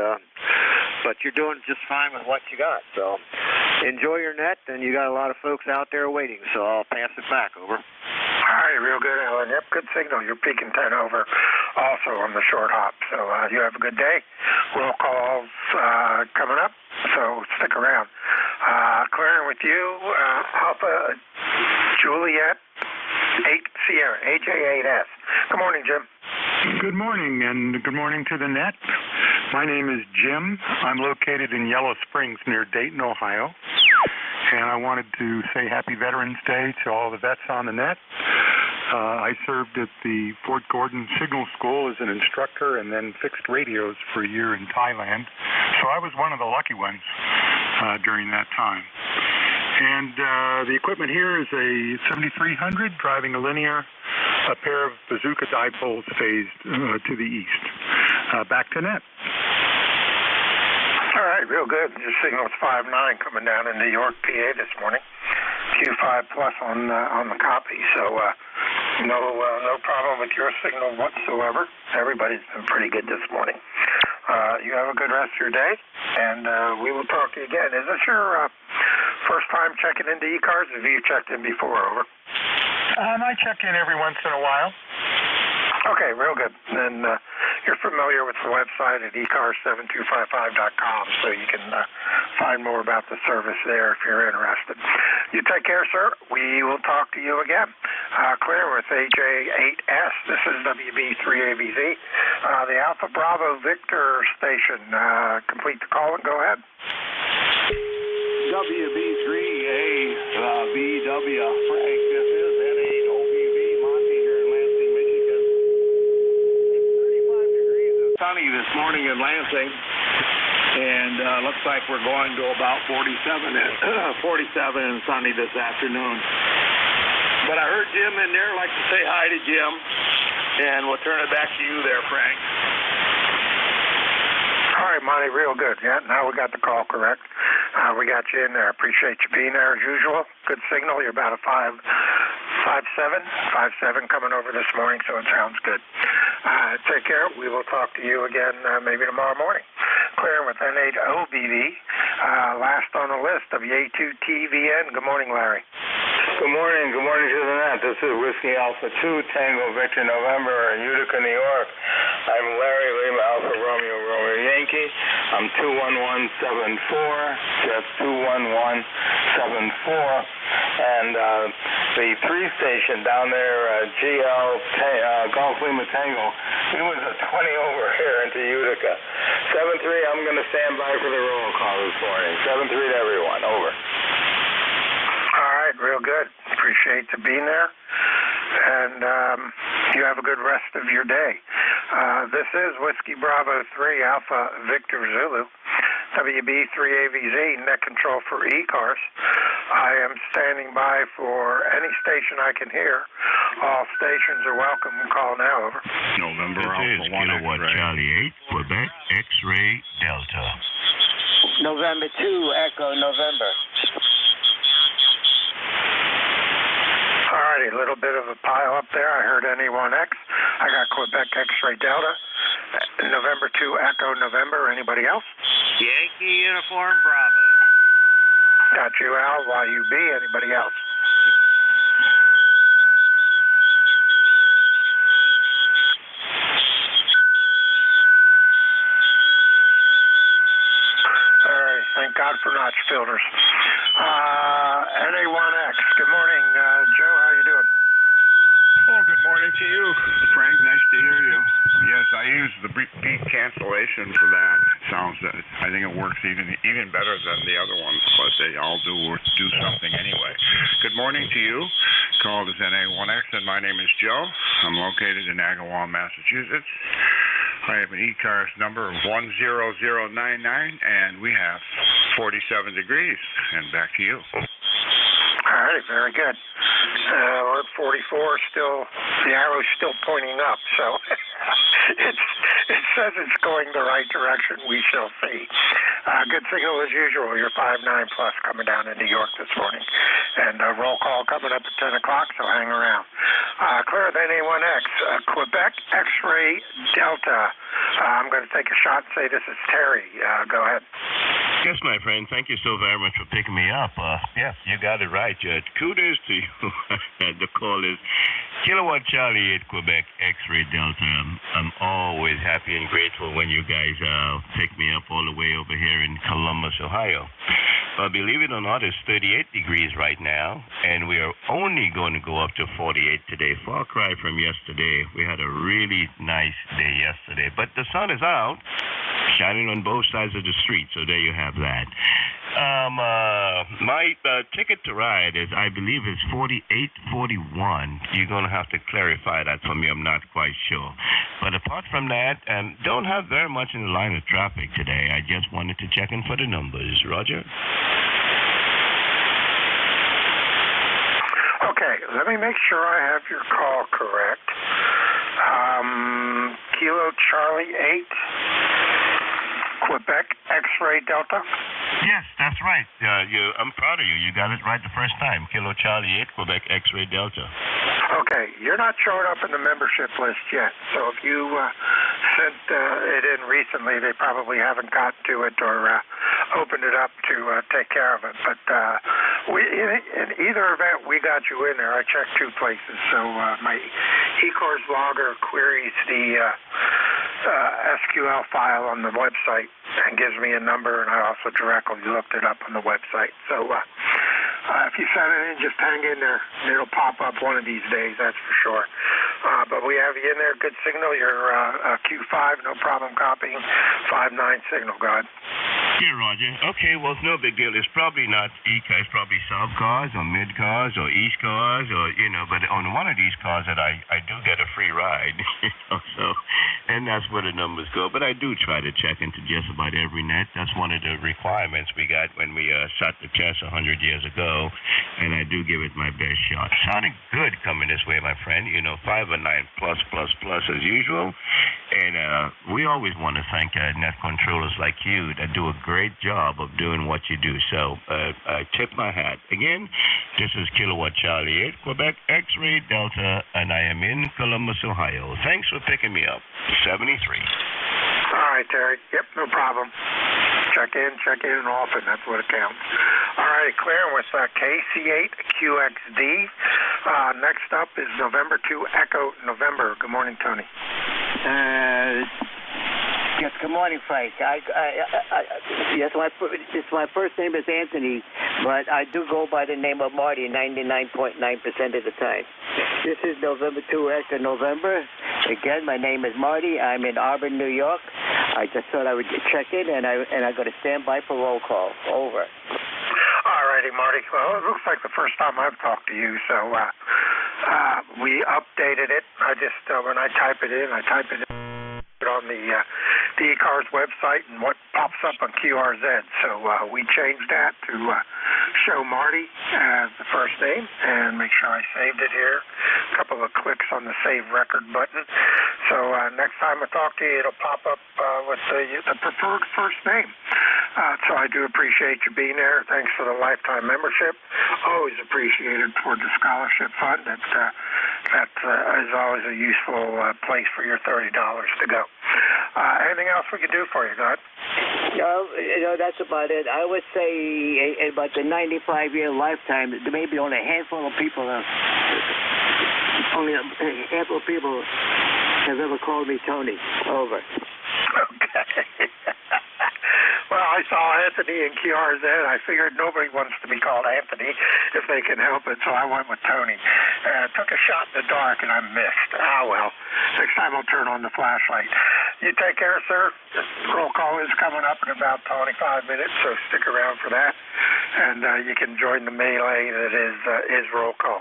Speaker 7: but you're doing just fine with what you got. So enjoy your net, and you got a lot of folks out there waiting, so I'll pass it back. Over.
Speaker 20: All right, real good, Alan. Yep, good signal. You're peaking 10 over also on the short hop. So you have a good day. Roll calls coming up, so stick around. Clearing with you, Alpha Juliet 8 Sierra, AJ8S. Good morning, Jim.
Speaker 12: Good morning, and good morning to the net. My name is Jim. I'm located in Yellow Springs near Dayton, Ohio. And I wanted to say Happy Veterans Day to all the vets on the net. I served at the Fort Gordon Signal School as an instructor and then fixed radios for a year in Thailand. So I was one of the lucky ones during that time. And the equipment here is a 7300 driving a linear, a pair of bazooka dipoles phased to the east. Back to net.
Speaker 20: All right, real good. Your signal's 5-9 coming down in New York, PA this morning. Q5 plus on the copy, so no problem with your signal whatsoever. Everybody's been pretty good this morning. You have a good rest of your day, and we will talk to you again. Is this your first time checking into ECARS? Have you checked in before? Over.
Speaker 12: I check in every once in a while.
Speaker 20: Okay, real good. And you're familiar with the website at ECARS7255.com, so you can find more about the service there if you're interested. You take care, sir. We will talk to you again. Clear with AJ8S. This is WB3ABZ. The Alpha Bravo Victor station. Complete the call and go ahead.
Speaker 13: WB3ABW, Frank. This is N8OBV, Monty here in Lansing, Michigan. It's 35 degrees and sunny this morning in Lansing, and looks like we're going to about 47 and sunny this afternoon. But I heard Jim in there. I'd like to say hi to Jim, and we'll turn it back to you there, Frank.
Speaker 20: All right, Monty, real good. Yeah, now we got the call correct. We got you in there. Appreciate you being there as usual. Good signal. You're about a 5.7 coming over this morning, so it sounds good. Take care. We will talk to you again maybe tomorrow morning. Clearing with N8OBV. Last on the list, WA2TVN. Good morning, Larry.
Speaker 8: Good morning. Good morning to the net. This is Whiskey Alpha 2 Tango Victor November in Utica, New York. I'm Larry Lima Alpha Romeo Romeo Yankee. I'm 21174. That's 21174. And the 3 station down there, Golf Lima Tango, it was a 20 over here into Utica. 7-3, I'm going to stand by for the roll call this morning. 7-3 to everyone. Over.
Speaker 20: All right, real good. Appreciate you being there. And you have a good rest of your day. This is Whiskey Bravo 3 Alpha Victor Zulu, WB3AVZ, net control for ECARS. I am standing by for any station I can hear. All stations are welcome. Call now, over.
Speaker 18: November Alpha 1 Kilowatt Charlie 8, Quebec X-Ray Delta.
Speaker 15: November 2 Echo November.
Speaker 20: Alrighty, a little bit of a pile up there. I heard NE1X. I got Quebec X-Ray Delta. November 2 Echo November. Anybody else?
Speaker 1: Yankee Uniform Bravo.
Speaker 20: Got you, Al. YUB. Anybody else? Alright, thank God for notch filters. NA1X. Good morning, Joe. How you doing?
Speaker 19: Oh, good morning to you, Frank. Nice to hear you. Yes, I use the beat cancellation for that. I think it works even better than the other ones, but they all do something anyway. Good morning to you. Called as NA1X, and my name is Joe. I'm located in Agawam, Massachusetts. I have an ECARS number of 10099, and we have 47 degrees. And back to you.
Speaker 20: All
Speaker 3: righty, very good. We're at 44, still, the arrow's still pointing up, so it says it's going the right direction. We shall see. Good signal as usual. You're 5-9 plus coming down into York this morning. And roll call coming up at 10 o'clock, so hang around. Clear with NA1X, Quebec X-ray Delta. I'm going to take a shot and say this is Terry. Go ahead.
Speaker 18: Yes, my friend. Thank you so very much for picking me up. Yes, you got it right, Judge. Kudos to you. The call is Kilowatt Charlie 8 Quebec X-Ray Delta. I'm always happy and grateful when you guys pick me up all the way over here in Columbus, Ohio. Believe it or not, it's 38 degrees right now, and we are only going to go up to 48 today. Far cry from yesterday. We had a really nice day yesterday, but the sun is out, shining on both sides of the street, so there you have that. My ticket to ride is, I believe, is 4841. You're going to have to clarify that for me. I'm not quite sure. But apart from that, don't have very much in the line of traffic today. I just wanted to check in for the numbers. Roger?
Speaker 3: Okay, let me make sure I have your call correct. Kilo Charlie 8, Quebec X-Ray Delta?
Speaker 18: Yes, that's right. I'm proud of you. You got it right the first time. Kilo Charlie 8, Quebec X-Ray Delta.
Speaker 3: Okay, you're not showing up in the membership list yet, so if you sent it in recently, they probably haven't got to it or opened it up to take care of it. But in either event, we got you in there. I checked two places, so my ECARS logger queries the SQL file on the website and gives me a number, and I also directly looked it up on the website. So if you send it in, just hang in there. It'll pop up one of these days, that's for sure. But we have you in there. Good signal. You're Q5, no problem copying. 5-9 signal, God.
Speaker 18: Yeah, Roger. Okay, well, it's no big deal. It's probably not ECARS. It's probably South cars or Mid cars or East cars or, but on one of these cars that I do get a free ride. So, and that's where the numbers go. But I do try to check into just about every net. That's one of the requirements we got when we shot the test 100 years ago. And I do give it my best shot. Sounding good coming this way, my friend. 5 or 9 plus as usual. And we always want to thank net controllers like you that do a great job of doing what you do. So I tip my hat. Again, this is Kilowatt Charlie 8, Quebec X-Ray Delta, and I am in Columbus, Ohio. Thanks for picking me up. 73.
Speaker 3: All right, Terry. Yep, no problem. Check in often. That's what it counts. All right, clear with KC8QXD. Next up is November 2 Echo November. Good morning, Tony.
Speaker 15: Yes, good morning, Frank. Yes, my first name is Anthony, but I do go by the name of Marty 99.9% of the time. This is November 2 Echo November. Again, my name is Marty. I'm in Auburn, New York. I just thought I would check in, and I'm going to stand by for roll call. Over.
Speaker 3: All righty, Marty. Well, it looks like the first time I've talked to you, so we updated it. I just, when I type it in on the ECARS website, and what pops up on QRZ. So we changed that to show Marty as the first name, and make sure I saved it here. A couple of clicks on the Save Record button. So next time I talk to you, it'll pop up with the preferred first name. So I do appreciate you being there. Thanks for the lifetime membership. Always appreciated for the scholarship fund. That is always a useful place for your $30 to go. Anything else we can do for you, God?
Speaker 15: No, that's about it. I would say in about the 95-year lifetime, there may be only a handful of people have ever called me Tony. Over.
Speaker 3: Okay. Well, I saw Anthony in QRZ. I figured nobody wants to be called Anthony if they can help it, so I went with Tony. Took a shot in the dark, and I missed. Well. Next time I'll turn on the flashlight. You take care, sir. Roll call is coming up in about 25 minutes, so stick around for that. And you can join the melee that is roll call.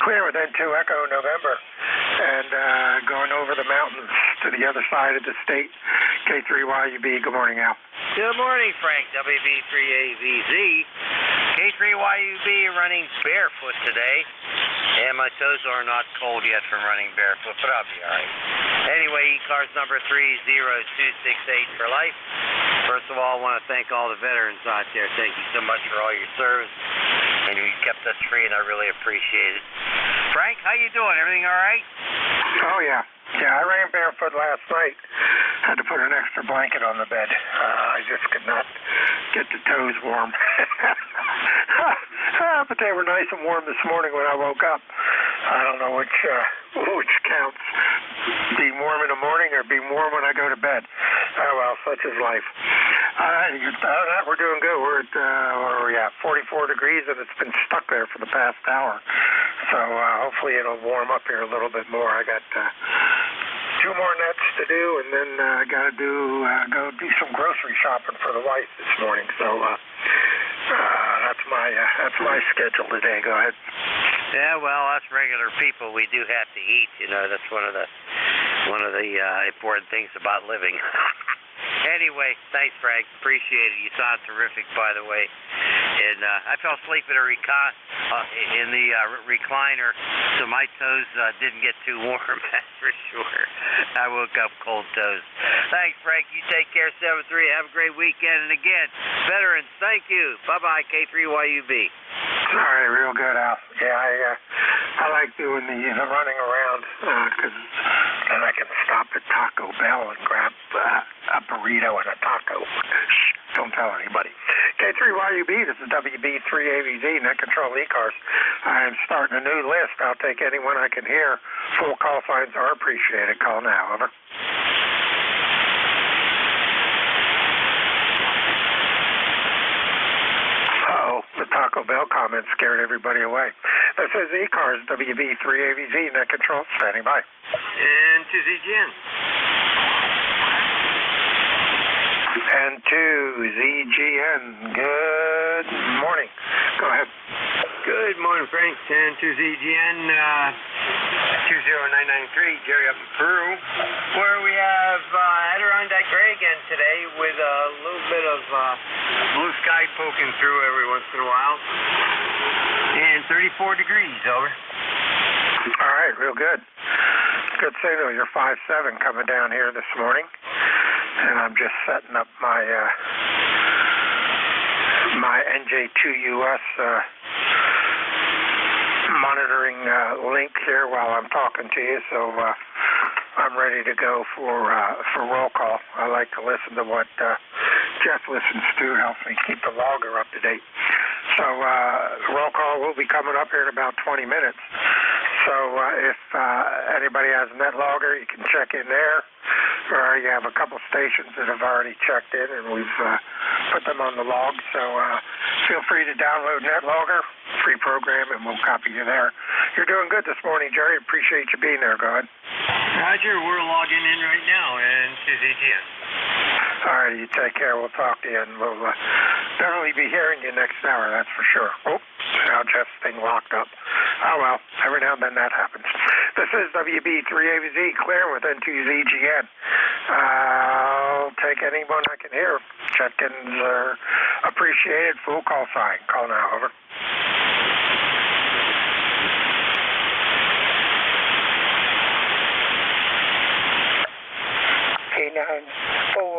Speaker 3: Clear with N2 Echo November. And going over the mountains to the other side of the state. K3YUB, good morning, Al.
Speaker 6: Good morning, Frank. WB3AVZ. K3YUB running barefoot today, and my toes are not cold yet from running barefoot, but I'll be all right. Anyway, ECARS number 30268 for life. First of all, I want to thank all the veterans out there. Thank you so much for all your service, and you kept us free, and I really appreciate it. Frank, how you doing? Everything all right?
Speaker 3: Oh, yeah. Yeah, I ran barefoot last night. Had to put an extra blanket on the bed. I just could not get the toes warm. But they were nice and warm this morning when I woke up. I don't know which counts. Being warm in the morning or being warm when I go to bed. Oh, well, such is life. We're doing good. We're at, where are we at? 44 degrees, and it's been stuck there for the past hour. So hopefully it'll warm up here a little bit more. I got 2 more nets to do, and then I got to go do some grocery shopping for the wife this morning. So that's my schedule today. Go ahead.
Speaker 6: Yeah, well, us regular people, we do have to eat. You know, that's one of the important things about living. Anyway, thanks, Frank. Appreciate it. You sound terrific, by the way. And I fell asleep in the recliner, so my toes didn't get too warm, that's for sure. I woke up cold toes. Thanks, Frank. You take care, 7-3. Have a great weekend. And again, veterans, thank you. Bye-bye, K3YUB.
Speaker 3: All right, real good, Al. Yeah, I like doing the running around because then I can stop at Taco Bell and grab a burrito and a taco. Shh, don't tell anybody. K3YUB, this is WB3AVZ, Net Control ECARS. I am starting a new list. I'll take anyone I can hear. Full call signs are appreciated. Call now. Over. The Taco Bell comment scared everybody away. This is ECARS, WB3AVZ, Net Control, standing by.
Speaker 14: And to ZGN.
Speaker 3: And to ZGN, good morning. Go ahead.
Speaker 14: Good morning, Frank. And to ZGN, 20993, Jerry up in Peru, where we have Adirondack Gray again today with a little bit of blue sky poking through every once in a while. And 34 degrees, over.
Speaker 3: All right, real good. Good signal. You're 5-7 coming down here this morning. And I'm just setting up my my NJ2US monitoring link here while I'm talking to you, so I'm ready to go for roll call. I like to listen to what Jeff listens to. It helps me keep the logger up to date. So roll call will be coming up here in about 20 minutes. So if anybody has a net logger, you can check in there. Or you have a couple stations that have already checked in, and we've put them on the log. So feel free to download NetLogger, free program, and we'll copy you there. You're doing good this morning, Jerry. Appreciate you being there. Go ahead.
Speaker 14: Roger, we're logging in right now, and to ZGN.
Speaker 3: All right, you take care. We'll talk to you, and we'll definitely be hearing you next hour, that's for sure. Oh, now Jeff's thing locked up. Oh, well, every now and then that happens. This is WB3AVZ, clear with N2ZGN. I'll take anyone I can hear. Check-ins are appreciated. Full call sign. Call now, over. K94FON.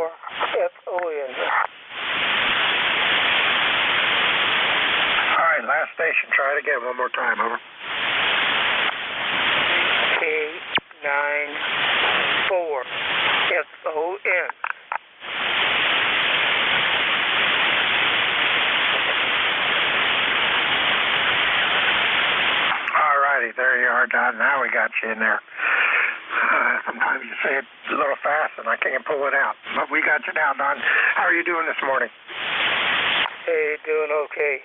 Speaker 3: All right, last station. Try it again one more time, over. K94FON. All righty, there you are, Don. Now we got you in there. Sometimes you say it a little fast and I can't pull it out. But we got you down, Don. How are you doing this morning?
Speaker 16: Hey, doing okay.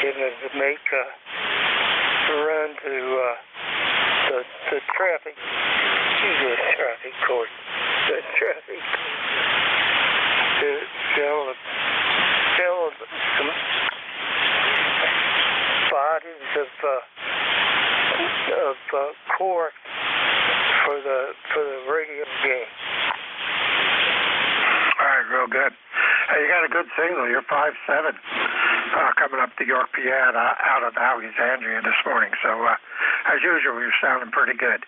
Speaker 16: Getting to make a run to the traffic. The traffic court. The traffic. To sell some bodies of cork for the radio game.
Speaker 3: All right, real good. Hey, you got a good signal. You're 5-7. coming up to York, PA, out of Alexandria this morning. So, as usual, you're sounding pretty good.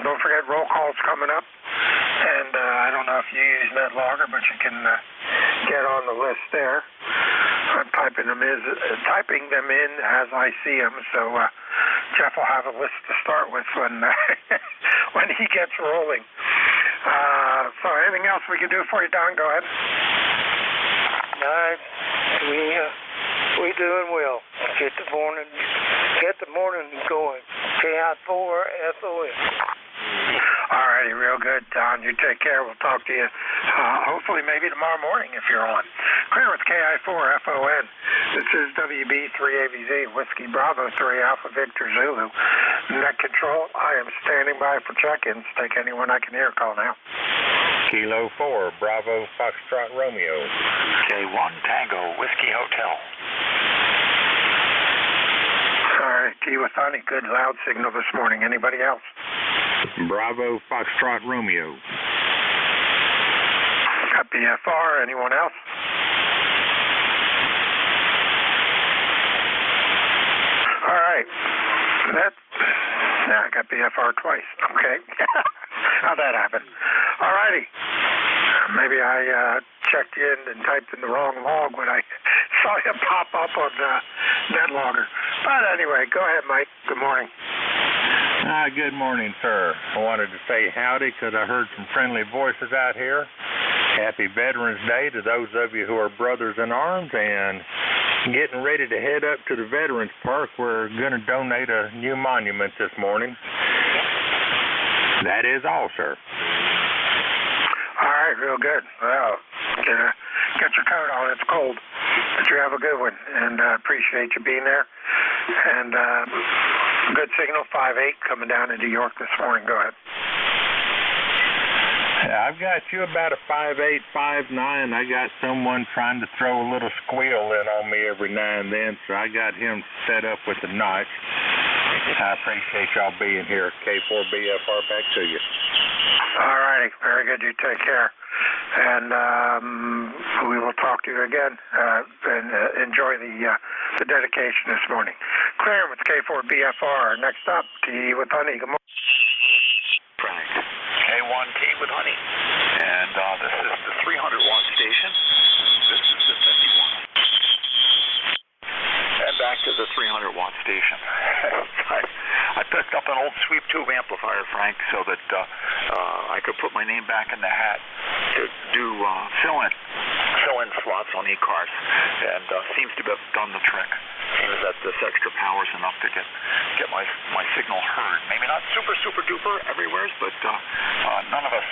Speaker 3: Don't forget, roll call's coming up. And I don't know if you use NetLogger, but you can get on the list there. I'm typing them in as I see them. So Jeff will have a list to start with when when he gets rolling. So anything else we can do for you, Don? Go ahead.
Speaker 16: We doing well. Get the morning going. KI4 FON.
Speaker 3: All righty, real good, Don. You take care. We'll talk to you hopefully maybe tomorrow morning if you're on. Clear with KI4 FON. This is WB3ABZ, Whiskey Bravo 3 Alpha Victor Zulu. Net control. I am standing by for check-ins. Take anyone I can hear. Call now.
Speaker 4: Kilo 4, Bravo Foxtrot Romeo.
Speaker 5: K1 Tango, Whiskey Hotel.
Speaker 3: All right, Kiwasani, good loud signal this morning. Anybody else?
Speaker 4: Bravo Foxtrot Romeo.
Speaker 3: Got BFR. Anyone else? All right. I got BFR twice. Okay. How'd that happen? All righty. Maybe I checked in and typed in the wrong log when I saw you pop up on NetLogger. But anyway, go ahead, Mike. Good morning.
Speaker 4: Good morning, sir. I wanted to say howdy because I heard some friendly voices out here. Happy Veterans Day to those of you who are brothers in arms, and getting ready to head up to the Veterans Park. We're going to donate a new monument this morning. That is all, sir.
Speaker 3: All right, real good. Well, get your coat on. It's cold, but you have a good one, and I appreciate you being there. And good signal, 5-8 coming down into York this morning. Go ahead.
Speaker 4: I've got you about a 5'8", 5'9". I got someone trying to throw a little squeal in on me every now and then, so I got him set up with a notch. I appreciate y'all being here. K4BFR, back to you.
Speaker 3: All righty. Very good. You take care. And we will talk to you again and enjoy the dedication this morning. Clear with K4BFR. Next up, T with Honey. Good morning.
Speaker 5: Frank. K1T with Honey. And this is the 300-watt station. This is the 51. And back to the 300-watt station. I picked up an old sweep tube amplifier, Frank, so that I could put my name back in the hat to do fill-in slots on ECARS, and seems to have done the trick. Seems that this extra power is enough to get my signal heard. Maybe not super duper everywhere, but none of us,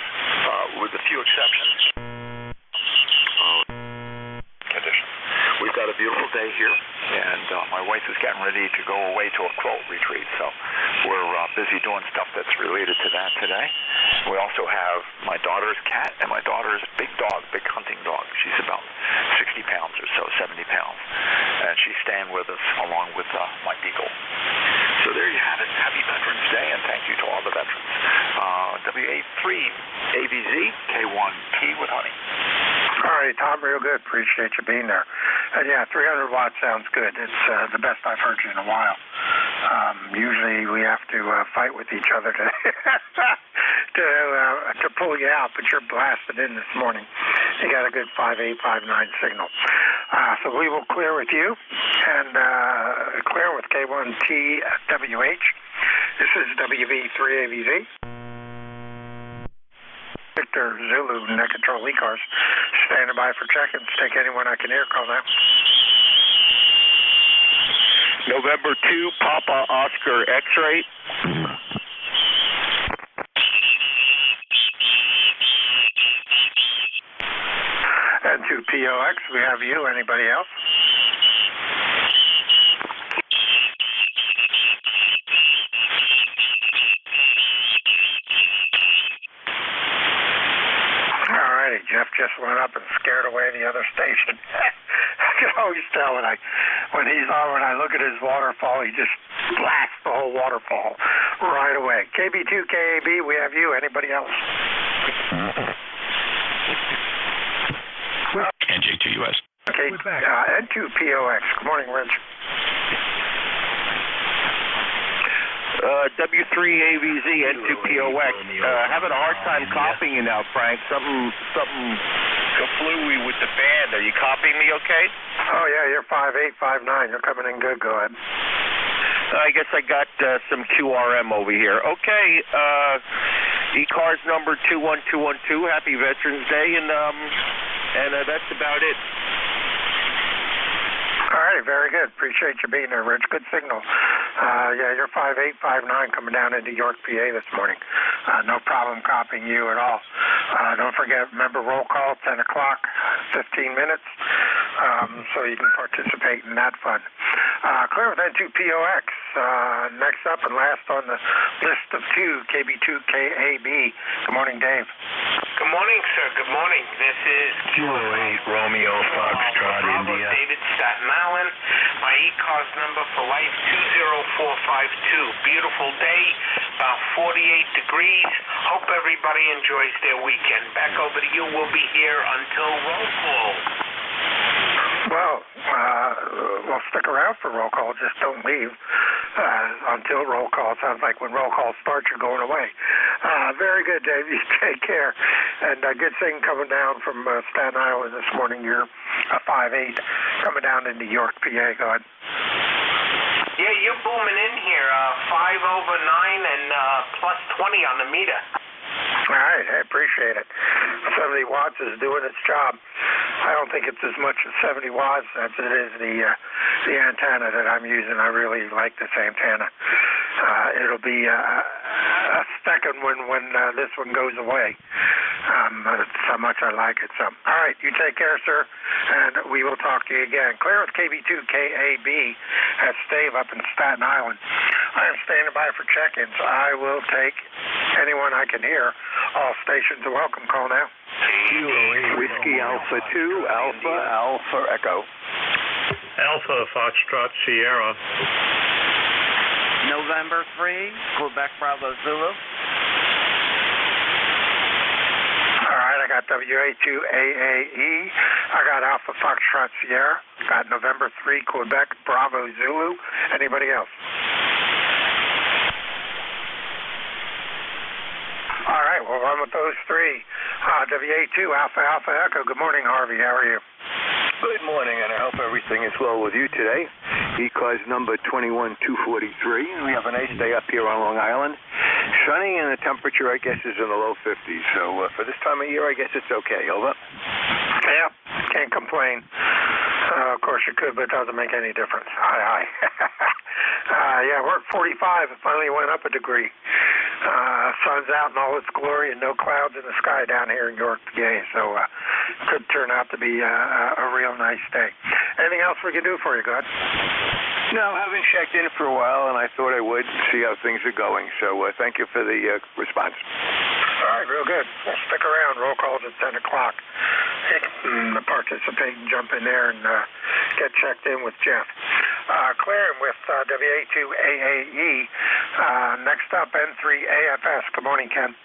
Speaker 5: with a few exceptions, conditions. We've got a beautiful day here, and my wife is getting ready to go away to a quilt retreat, so we're busy doing stuff that's related to that today. We also have my daughter's cat and my daughter's big dog, big hunting dog. She's about 60 pounds or so, 70 pounds, and she's staying with us along with my beagle. So there you have it. Happy Veterans Day, and thank you to all the veterans. WA3ABZ, K1T with Honey.
Speaker 3: All right, Tom, real good. Appreciate you being there. And yeah, 300 watts sounds good. It's the best I've heard you in a while. Usually we have to fight with each other to to pull you out, but you're blasted in this morning. You got a good 5'8", 5'9" signal. So we will clear with you and clear with K1TWH. This is WB3ABZ. Victor Zulu, Net Control ECARS. Standing by for check-ins. Take anyone I can hear. Call now.
Speaker 17: November 2, Papa Oscar X-ray.
Speaker 3: And to POX, we have you. Anybody else? Jeff just went up and scared away the other station. I can always tell when I look at his waterfall, he just blasts the whole waterfall right away. KB2KAB, we have you. Anybody else?
Speaker 21: NJ2US.
Speaker 3: Okay, N2POX. Good morning, Rich.
Speaker 17: W3AVZ N2POX. Having a hard time copying you now, Frank. Something flewy with the band. Are you copying me okay?
Speaker 3: Oh, yeah, you're 5859. You're coming in good. Go ahead.
Speaker 17: I guess I got some QRM over here. Okay, ECARS number 21212. Happy Veterans Day, and that's about it.
Speaker 3: All right, very good. Appreciate you being there, Rich. Good signal. Yeah, you're 5859 coming down into York, PA this morning. No problem copying you at all. Don't forget, remember roll call, 10 o'clock, 15 minutes, so you can participate in that fun. Clear with N2POX. Next up and last on the list of two, KB2KAB. Good morning, Dave.
Speaker 2: Good morning, sir. Good morning. This is
Speaker 18: Kilo 8 Romeo Foxtrot, India.
Speaker 2: David, Staten Island. My ECARS number for life 20452. Beautiful day, about 48 degrees. Hope everybody enjoys their weekend. Back over to you. We'll be here until roll call.
Speaker 3: Well, we'll stick around for roll call. Just don't leave until roll call. Sounds like when roll call starts, you're going away. Very good, Dave. You take care. And good thing coming down from Staten Island this morning. You're 5'8", coming down into York, PA. Go ahead.
Speaker 2: Yeah, you're booming in here. 5 over 9 and plus 20 on the meter.
Speaker 3: All right, I appreciate it. 70 watts is doing its job. I don't think it's as much as 70 watts as it is the antenna that I'm using. I really like this antenna. It'll be a second when this one goes away. That's how much I like it. So, all right, you take care, sir, and we will talk to you again. Clear with KB2KAB at Stave up in Staten Island. I am standing by for check-ins. I will take anyone I can hear. All stations are welcome. Call now.
Speaker 11: Whiskey Alpha 2, Alpha Echo.
Speaker 4: Alpha Foxtrot Sierra.
Speaker 21: November 3, Quebec Bravo Zulu.
Speaker 3: All right, I got WA2AAE. I got Alpha Foxtrot Sierra. Got November 3, Quebec Bravo Zulu. Anybody else? All right, we'll run with those three. WA2 Alpha Alpha Echo. Good morning, Harvey. How are you?
Speaker 11: Good morning, and I hope everything is well with you today. ECARS number 21243. We have a nice day up here on Long Island. Sunny, and the temperature, I guess, is in the low 50s. So for this time of year, I guess it's okay. Over.
Speaker 3: Yeah, can't complain. Of course you could, but it doesn't make any difference. Hi. Yeah, we're at 45. It finally went up a degree. Sun's out in all its glory and no clouds in the sky down here in York, PA. So could turn out to be a real nice day. Anything else we can do for you, God?
Speaker 11: No, I haven't checked in for a while, and I thought I would see how things are going. So thank you for the response.
Speaker 3: All right, real good. We'll stick around. Roll calls at 10 o'clock. Participate and jump in there and get checked in with Jeff. Clearing with WA2AAE. Next up, N3AFS. Good morning, Ken.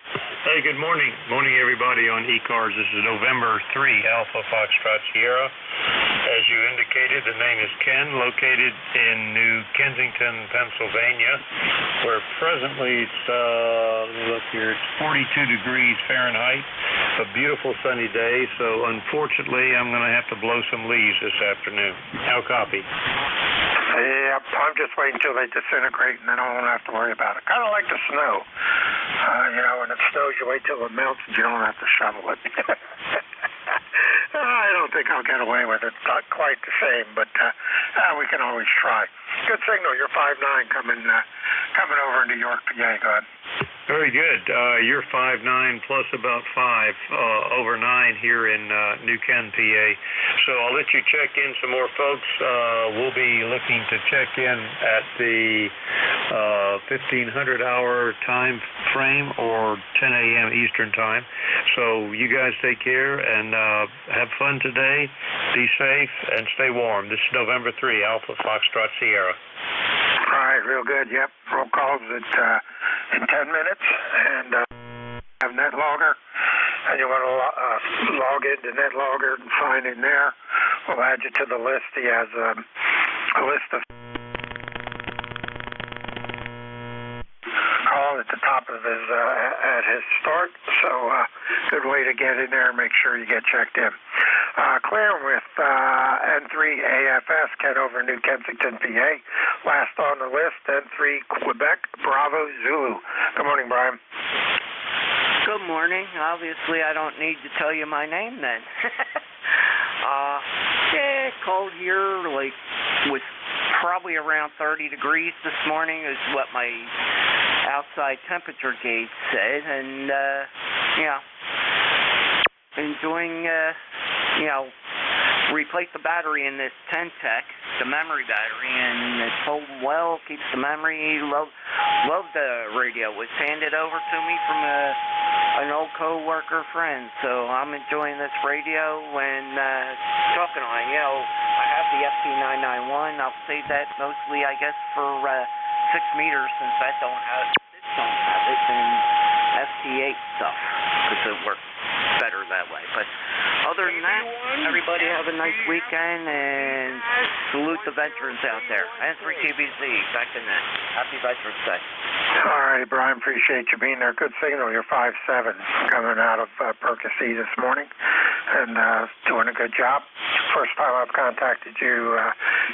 Speaker 22: Hey, good morning. Morning, everybody on ECARS. This is November 3, Alpha Foxtrot Sierra. As you indicated, the name is Ken, located in New Kensington, Pennsylvania, where presently it's, look here, it's 42 degrees Fahrenheit, a beautiful sunny day, so unfortunately I'm going to have to blow some leaves this afternoon. How copy?
Speaker 3: Yep, I'm just waiting until they disintegrate, and then I won't have to worry about it. Kind of like the snow. When it snows, you wait till it melts, and you don't have to shovel it. I don't think I'll get away with it. Not quite the same, but we can always try. Good signal. You're 5'9", coming over into York, PA. Go ahead.
Speaker 22: Very good. You're 5'9", plus about 5 over 9 here in New Ken, PA. So I'll let you check in some more, folks. We'll be looking to check in at the 1500-hour time frame or 10 a.m. Eastern time. So you guys take care and have fun today. Be safe and stay warm. This is November 3, Alpha Foxtrot Sierra.
Speaker 3: All right, real good. Yep, roll calls in 10 minutes, and have NetLogger, and you want to log into NetLogger and sign in there, we'll add you to the list. He has a list of call at the top of his at his start, so good way to get in there and make sure you get checked in. Clear with N3 AFS, Ken over New Kensington, PA. Last on the list, N3 Quebec, Bravo Zulu. Good morning, Brian.
Speaker 21: Good morning. Obviously, I don't need to tell you my name then. Yeah, cold here, like, was probably around 30 degrees this morning is what my outside temperature gauge said, and, yeah, enjoying, replace the battery in this 10-Tech, the memory battery, and it's holding well, keeps the memory, love the radio. It was handed over to me from an old co-worker friend, so I'm enjoying this radio and talking on it. I have the FT991. I'll save that mostly, I guess, for 6 meters, since that don't have it, and FT8 stuff, because it works better that way. But other than that, everybody have a nice weekend, and salute the veterans out there. N3TBZ, back in that. Happy Veterans Day.
Speaker 3: All righty, Brian, appreciate you being there. Good signal. You're 5'7", coming out of Percy this morning, and doing a good job. First time I've contacted you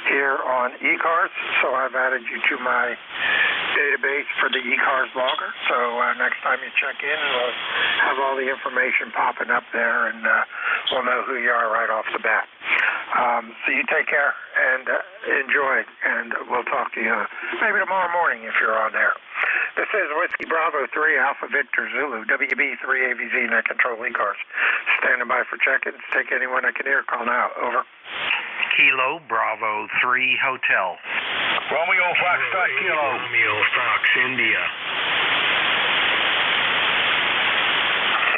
Speaker 3: here on ECARS, so I've added you to my database for the ECARS logger. So next time you check in, we'll have all the information popping up there, and we'll know who you are right off the bat. So you take care and enjoy, and we'll talk to you maybe tomorrow morning if you're on there. This is Whiskey Bravo 3, Alpha Victor Zulu, WB3AVZ, Net Control ECARS. Standing by for check-ins. Take anyone I can hear. Call now. Over.
Speaker 2: Kilo Bravo 3 Hotel.
Speaker 13: Romeo Foxtrot Kilo.
Speaker 2: Romeo Fox India.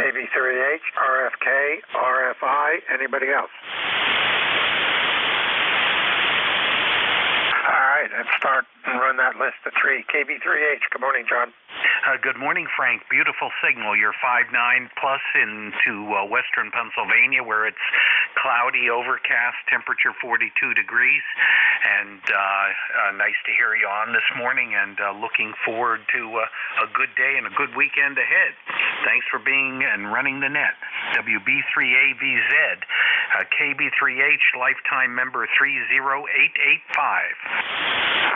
Speaker 3: KB3H, RFK, RFI, anybody else? All right, let's start and run that list of 3. KB3H, good morning, John.
Speaker 2: Good morning, Frank. Beautiful signal. You're 5'9" plus into western Pennsylvania, where it's cloudy, overcast, temperature 42 degrees. And nice to hear you on this morning, and looking forward to a good day and a good weekend ahead. Thanks for being and running the net. WB3AVZ, KB3H, lifetime member 30885.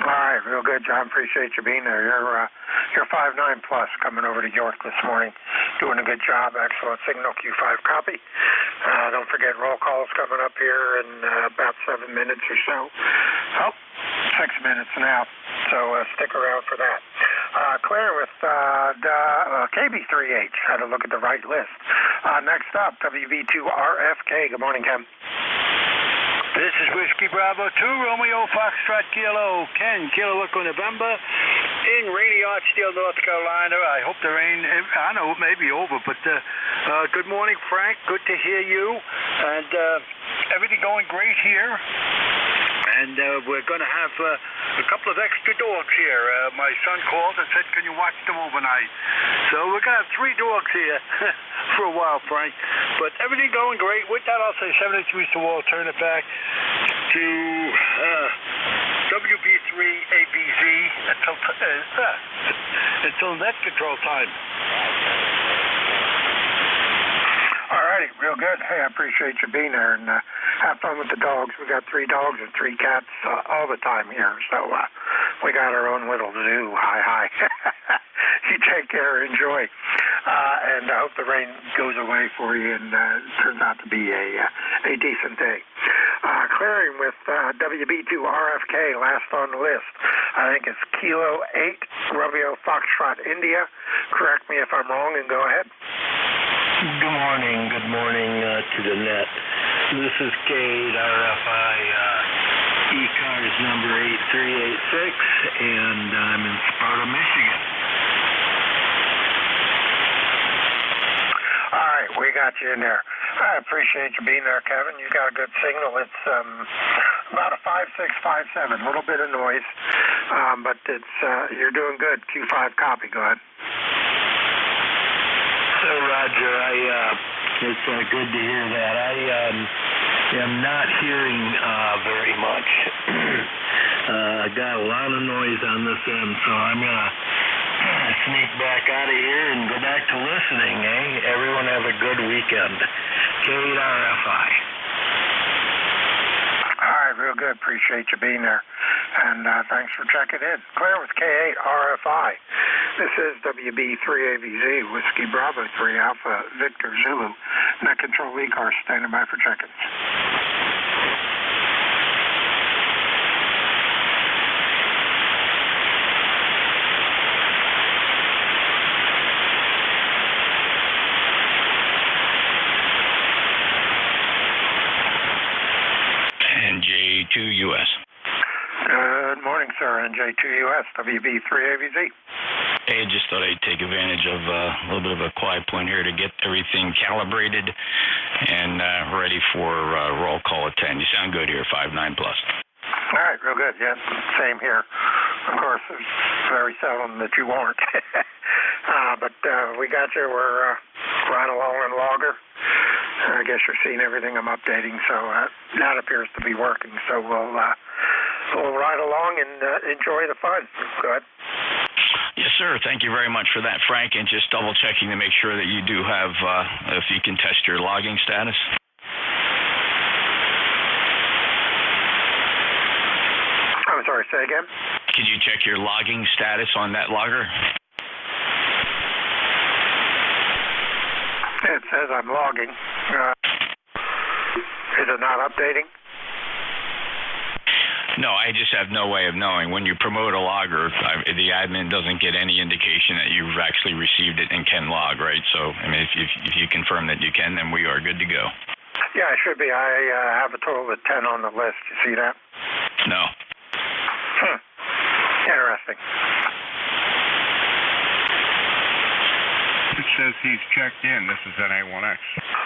Speaker 3: All right, real good, John. Appreciate you being there. You're 5'9" plus, coming over to York this morning, doing a good job. Excellent signal. Q5 copy. Don't forget roll calls coming up here in about 7 minutes or so. Oh, 6 minutes now. So stick around for that. Claire with KB3H. Had to look at the right list. Next up, WV2RFK. Good morning, Ken.
Speaker 13: This is Whiskey Bravo 2, Romeo Foxtrot Kilo, Ken, Kilo Echo November, in rainy Archdale, North Carolina. I hope the rain, I know it may be over, but good morning, Frank. Good to hear you. And everything going great here. And we're going to have a couple of extra dogs here. My son called and said, can you watch them overnight? So we're going to have 3 dogs here for a while, Frank. But everything going great. With that, I'll say 73 to all. Turn it back to WB3ABZ until net control time.
Speaker 3: All righty, real good. Hey, I appreciate you being there, and have fun with the dogs. We got 3 dogs and 3 cats all the time here, so we got our own little zoo. Hi. You take care, enjoy, and I hope the rain goes away for you and turns out to be a decent day. Clearing with WB2RFK, last on the list. I think it's Kilo 8, Romeo Foxtrot, India. Correct me if I'm wrong, and go ahead.
Speaker 9: Good morning to the net. This is Cade, RFI, ECARS number 8386, and I'm in Sparta, Michigan.
Speaker 3: All right, we got you in there. I appreciate you being there, Kevin. You got a good signal. It's about a 5.6, 5.7, a little bit of noise, but it's you're doing good. Q5 copy. Go ahead.
Speaker 9: So, Roger, it's good to hear that. am not hearing very much. I got a lot of noise on this end, so I'm going to sneak back out of here and go back to listening, eh? Everyone have a good weekend. K8RFI.
Speaker 3: All right, real good. Appreciate you being there. And thanks for checking in. Claire with K8RFI. This is WB3AVZ, Whiskey Bravo 3 Alpha Victor Zulu. Net Control ECARS standing by for check-ins.
Speaker 7: NJ2US.
Speaker 3: Good morning, sir. NJ2US, WB3AVZ.
Speaker 7: Hey, just thought I'd take advantage of a little bit of a quiet point here to get everything calibrated and ready for roll call at 10. You sound good here, 5-9 plus.
Speaker 3: All right, real good. Yes, same here. Of course, it's very seldom that you won't. But we got you. We're right along in Logger. I guess you're seeing everything I'm updating, so that appears to be working. So we'll ride along and enjoy the fun. Go ahead.
Speaker 7: Yes, sir. Thank you very much for that, Frank. And just double checking to make sure that you do have, if you can test your logging status.
Speaker 3: I'm sorry, say again?
Speaker 7: Can you check your logging status on that logger?
Speaker 3: It says I'm logging. Is it not updating?
Speaker 7: No, I just have no way of knowing. When you promote a logger, the admin doesn't get any indication that you've actually received it and can log, right? So, I mean, if you confirm that you can, then we are good to go.
Speaker 3: Yeah, I should be. I have a total of 10 on the list. You see that?
Speaker 7: No.
Speaker 3: Interesting.
Speaker 19: It says he's checked in. This is NA1X.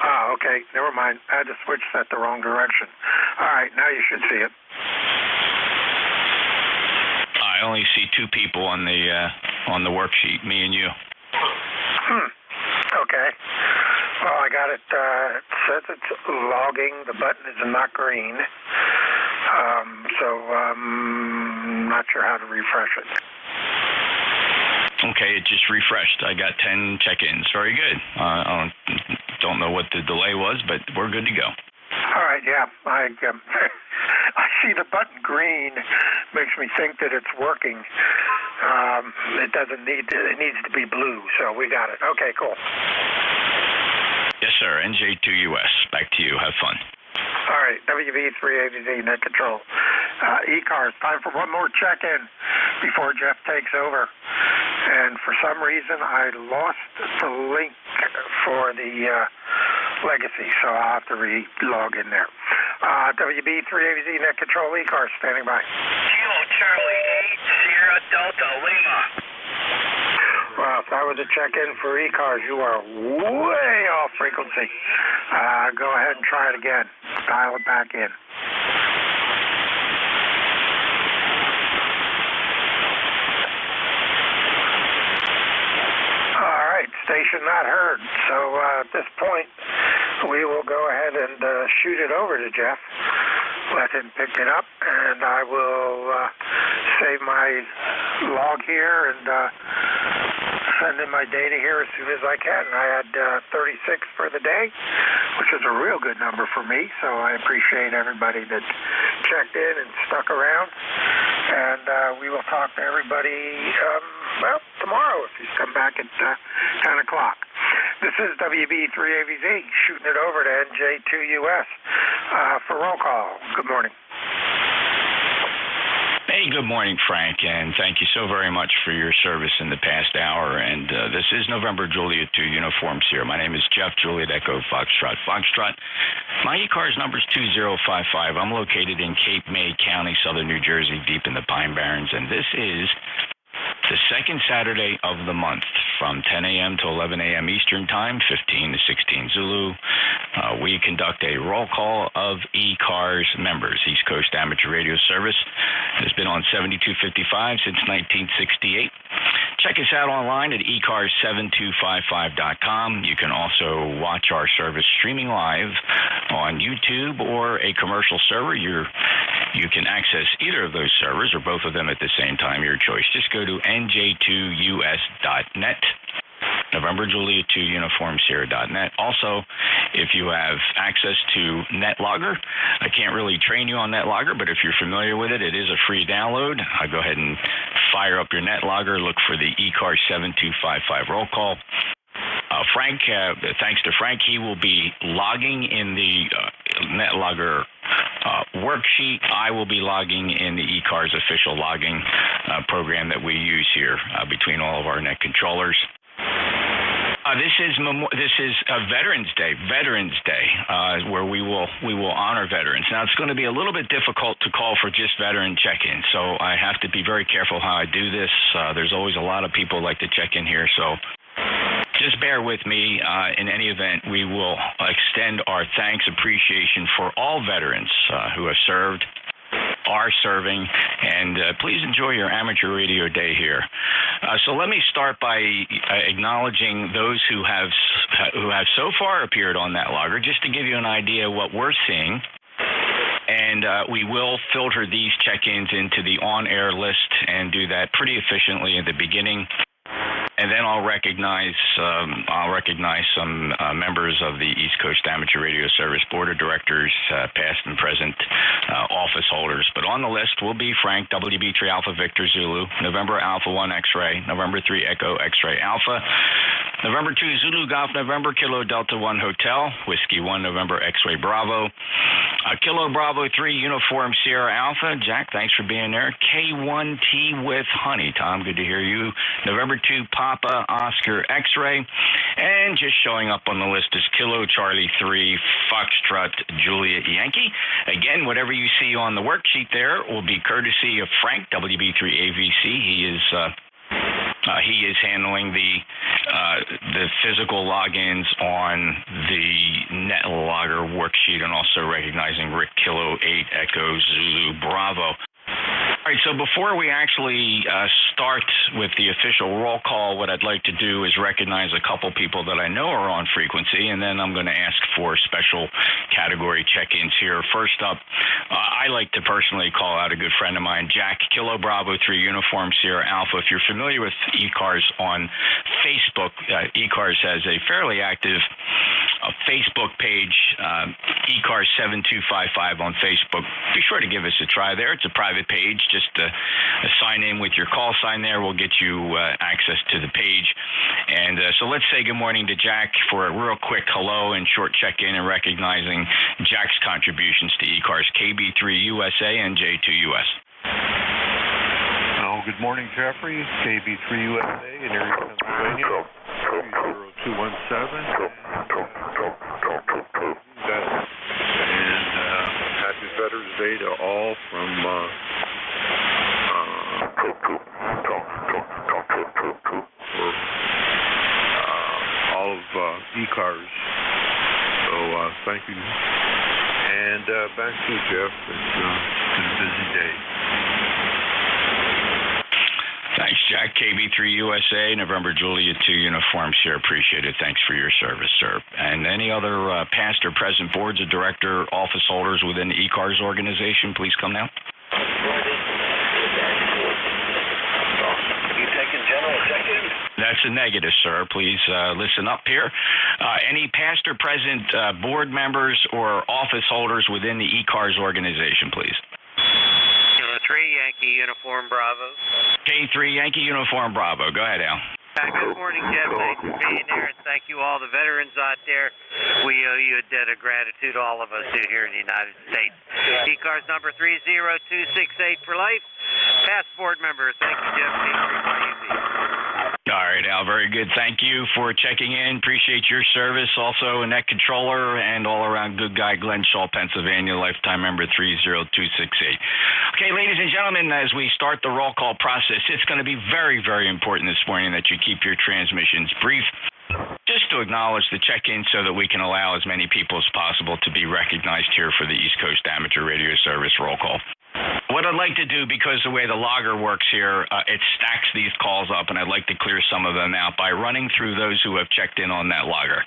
Speaker 3: Ah, okay. Never mind. I had to switch that the wrong direction. All right, now you should see it.
Speaker 7: I only see two people on the worksheet, me and you.
Speaker 3: Okay. Well, I got it. It says it's logging. The button is not green. So I'm not sure how to refresh it.
Speaker 7: Okay, it just refreshed. I got 10 check-ins. Very good. I don't know what the delay was, but we're good to go.
Speaker 3: All right, yeah. I see the button green. Makes me think that it's working. It doesn't need to, it needs to be blue, so we got it. Okay, cool.
Speaker 7: Yes, sir. NJ2US. Back to you. Have fun.
Speaker 3: All right, WB3AVZ, Net Control. ECARS, time for one more check-in before Jeff takes over. And for some reason, I lost the link for the legacy, so I'll have to re-log in there. WB3AVZ, Net Control, ECARS, standing by.
Speaker 10: Kilo Charlie 8 Sierra Delta Lima.
Speaker 3: Well, if I were to check in for ECARS, you are way off frequency. Go ahead and try it again. Dial it back in. All right, station not heard. So at this point, we will go ahead and shoot it over to Jeff. Let him pick it up, and I will save my log here and send in my data here as soon as I can. I had 36 for the day, which is a real good number for me, so I appreciate everybody that checked in and stuck around. And we will talk to everybody, well, tomorrow if you come back at 10 o'clock. This is WB3AVZ, shooting it over to NJ2US for roll call. Good morning.
Speaker 7: Hey, good morning, Frank, and thank you so very much for your service in the past hour. And this is November Juliet 2 Uniform Sierra. My name is Jeff, Juliet Echo Foxtrot. My ECARS number is 2055. I'm located in Cape May County, southern New Jersey, deep in the Pine Barrens, and this is the second Saturday of the month from 10 a.m. to 11 a.m. Eastern Time, 15 to 16 Zulu. We conduct a roll call of ECARS members. East Coast Amateur Radio Service has been on 7255 since 1968. Check us out online at ECARS7255.com. You can also watch our service streaming live on YouTube or a commercial server. You can access either of those servers or both of them at the same time, your choice. Just go to NJ2US.net. November Juliet 2 Uniform Sierra.net. Also, if you have access to NetLogger, I can't really train you on NetLogger, but if you're familiar with it, it is a free download. Go ahead and fire up your NetLogger, look for the ECARS 7255 roll call. Frank, thanks to Frank, he will be logging in the NetLogger worksheet. I will be logging in the ECARS official logging program that we use here between all of our net controllers. This is Veterans Day, where we will honor veterans. Now, it's going to be a little bit difficult to call for just veteran check-in, so I have to be very careful how I do this. There's always a lot of people like to check in here, so just bear with me. In any event, we will extend our thanks, appreciation for all veterans who have served, are serving, and please enjoy your amateur radio day here. So let me start by acknowledging those who have so far appeared on NetLogger, just to give you an idea of what we're seeing. And we will filter these check-ins into the on-air list and do that pretty efficiently at the beginning. And then I'll recognize some members of the East Coast Amateur Radio Service Board of Directors, past and present office holders. But on the list will be Frank, WB3 Alpha Victor Zulu, November Alpha 1 X-Ray, November 3 Echo X-Ray Alpha, November 2 Zulu Golf, November Kilo Delta 1 Hotel, Whiskey 1 November X-Ray Bravo, Kilo Bravo 3 Uniform Sierra Alpha. Jack, thanks for being there. K1T with Honey. Tom, good to hear you. November 2 Papa Oscar X-Ray, and just showing up on the list is Kilo Charlie 3 Foxtrot Juliet Yankee. Again, whatever you see on the worksheet there will be courtesy of Frank, WB3 AVC. He is handling the physical logins on the NetLogger worksheet, and also recognizing Rick Kilo 8 Echo Zulu Bravo. All right, so before we actually start with the official roll call, what I'd like to do is recognize a couple people that I know are on frequency, and then I'm going to ask for special category check-ins here. First up, I like to personally call out a good friend of mine, Jack, Kilo Bravo 3 Uniform Sierra Alpha. If you're familiar with ECARS on Facebook, ECARS has a fairly active Facebook page, ECARS 7255 on Facebook. Be sure to give us a try there. It's a private page. Just sign in with your call sign there. We'll get you access to the page. And so let's say good morning to Jack for a real quick hello and short check-in, and recognizing Jack's contributions to ECARS, KB3USA and NJ2US.
Speaker 4: Oh, good morning, Jeffrey. KB3USA in Erie, Pennsylvania. 30217. And happy Veterans Day to all from all of ECARS. So thank you. And back to you, Jeff. It's been a busy day.
Speaker 7: Thanks, Jack. KB3USA, November Juliet 2 Uniform Sierra. Appreciate it. Thanks for your service, sir. And any other past or present boards of director, office holders within the ECARS organization, please come now.
Speaker 10: You taking general check-in?
Speaker 7: That's a negative, sir. Please listen up here. Any past or present board members or office holders within the ECARS organization, please.
Speaker 6: 3 Yankee Uniform Bravo.
Speaker 7: K3 Yankee Uniform Bravo. Go ahead, Al.
Speaker 6: Good morning, Jeff. Thanks for being there, and thank you all the veterans out there. We owe you a debt of gratitude, all of us here in the United States. ECARS number 30268 for life. Past board member. Thank you, Jeff.
Speaker 7: All right, Al, very good. Thank you for checking in. Appreciate your service. Also, a net controller and all-around good guy, Glen Shaw, Pennsylvania, lifetime member 30268. Okay, ladies and gentlemen, as we start the roll call process, it's going to be very, very important this morning that you keep your transmissions brief, just to acknowledge the check-in so that we can allow as many people as possible to be recognized here for the East Coast Amateur Radio Service roll call. What I'd like to do, because the way the logger works here, it stacks these calls up, and I'd like to clear some of them out by running through those who have checked in on that logger.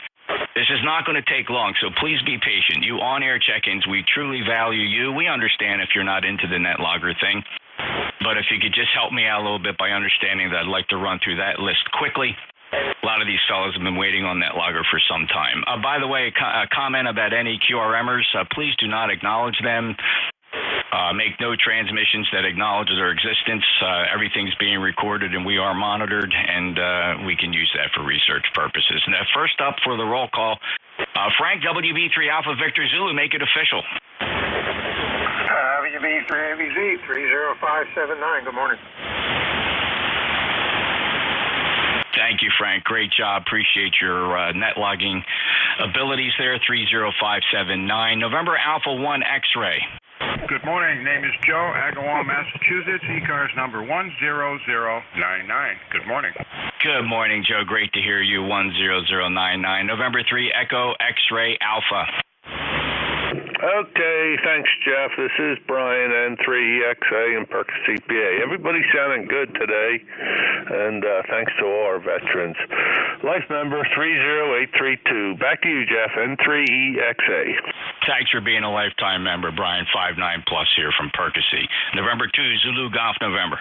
Speaker 7: This is not going to take long, so please be patient. You on-air check-ins, we truly value you. We understand if you're not into the net logger thing, but if you could just help me out a little bit by understanding that I'd like to run through that list quickly. A lot of these fellows have been waiting on that logger for some time. By the way, a comment about any QRMers, please do not acknowledge them. Make no transmissions that acknowledge their existence. Everything's being recorded and we are monitored, and we can use that for research purposes. Now, first up for the roll call, Frank, WB3 Alpha Victor Zulu, make it official.
Speaker 3: WB3 ABZ 30579. Good morning.
Speaker 7: Thank you, Frank. Great job. Appreciate your net logging abilities there. 30579. November Alpha 1 X-Ray.
Speaker 19: Good morning. Name is Joe, Agawam, Massachusetts. ECARS number 10099. Good morning.
Speaker 7: Good morning, Joe. Great to hear you. 10099. November 3 Echo X-Ray Alpha.
Speaker 8: Okay, thanks, Jeff. This is Brian, N3EXA and Perkins CPA. Everybody's sounding good today, and thanks to all our veterans. Life member 30832. Back to you, Jeff, N3EXA.
Speaker 7: Thanks for being a lifetime member, Brian. 59 plus here from Perkins. November 2 Zulu Golf November.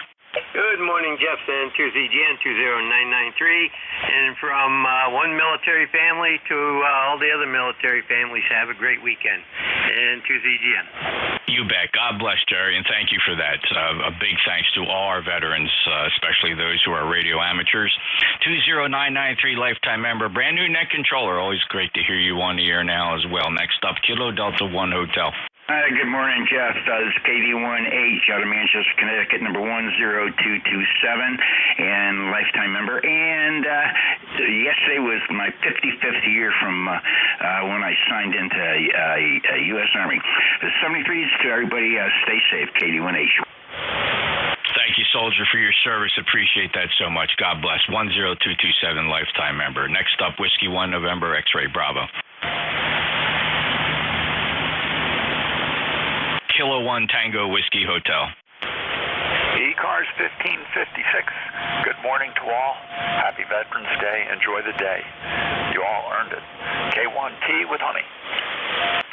Speaker 14: Good morning, Jeff, N2ZGN 20993, and from one military family to all the other military families, have a great weekend. N2ZGN.
Speaker 7: You bet. God bless, Jerry, and thank you for that. A big thanks to all our veterans, especially those who are radio amateurs. 20993 lifetime member, brand new net controller. Always great to hear you on the air now as well. Next up, Kilo Delta 1 Hotel.
Speaker 12: Good morning, Jeff. This is KD1H out of Manchester, Connecticut, number 10227, and lifetime member. And yesterday was my 55th year from when I signed into U.S. Army. The 73s to everybody, stay safe, KD1H.
Speaker 7: Thank you, soldier, for your service. Appreciate that so much. God bless. 10227 lifetime member. Next up, Whiskey 1 November X-Ray Bravo. Kilo 1 Tango Whiskey Hotel.
Speaker 5: ECARS 1556. Good morning to all. Happy Veterans Day. Enjoy the day. You all earned it. K1T with honey.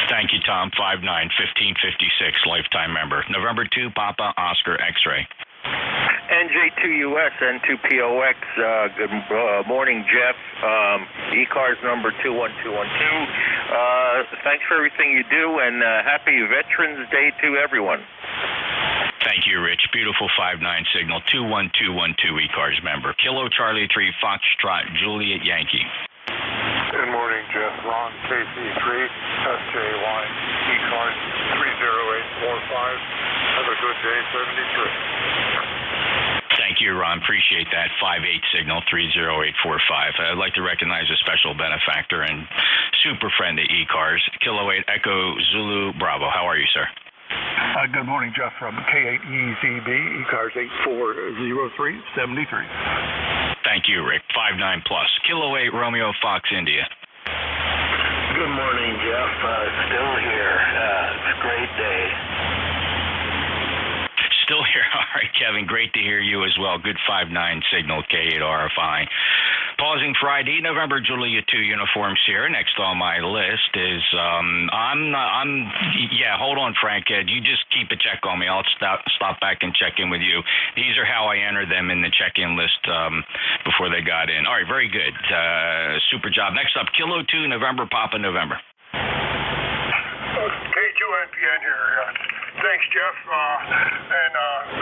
Speaker 7: Thank you, Tom. 591556 lifetime member. November 2 Papa Oscar X-Ray.
Speaker 17: NJ2US N2POX. Good morning, Jeff. ECARS number 21212. Thanks for everything you do, and happy Veterans Day to everyone.
Speaker 7: Thank you, Rich. Beautiful 59 signal. 21212 ECARS member. Kilo Charlie 3 Foxtrot Juliet Yankee.
Speaker 23: Good morning, Jeff. Ron KC3 SJY ECARS 30845. Have a good day, 73.
Speaker 7: Thank you, Ron. Appreciate that. 58 signal 30845. I'd like to recognize a special benefactor and super friend of ECARS, Kilo 8 Echo Zulu Bravo. How are you, sir?
Speaker 24: Good morning, Jeff, from K8EZB, ECARS 840373.
Speaker 7: Thank you, Rick. 59 plus. Kilo 8 Romeo Fox India.
Speaker 9: Good morning, Jeff. Still here. It's a great day.
Speaker 7: Still here. All right, Kevin. Great to hear you as well. Good 59 signal K8 RFI. Pausing for ID, November Julia 2 uniforms here. Next on my list is hold on, Frank. You just keep a check on me. I'll stop back and check in with you. These are how I entered them in the check-in list before they got in. All right, very good. Super job. Next up, Kilo 2 November Papa November.
Speaker 23: K2NPN here. Thanks, Jeff.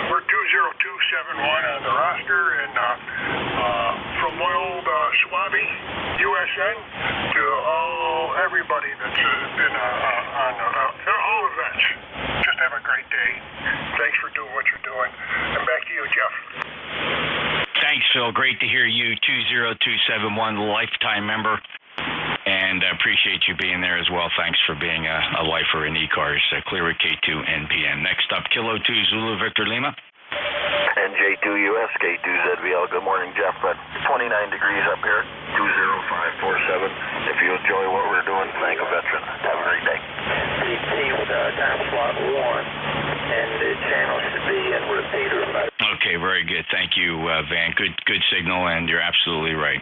Speaker 23: We're 20271 on the roster, and from my old Swabby, USN, to everybody that's been on all events. Just have a great day. Thanks for doing what you're doing. And back to you, Jeff.
Speaker 7: Thanks, Phil. Great to hear you. 20271 lifetime member. And appreciate you being there as well. Thanks for being a lifer in ECARS. Clear with K2 NPN. Next up, Kilo 2 Zulu Victor Lima.
Speaker 25: NJ2US K2ZVL. Good morning, Jeff. 29 degrees up here, 20547. If you enjoy what we're doing, thank a veteran. Have a great day. CT with time slot 1. and the channel should be in repeater mode.
Speaker 7: Okay, very good. Thank you, Van. Good signal, and you're absolutely right.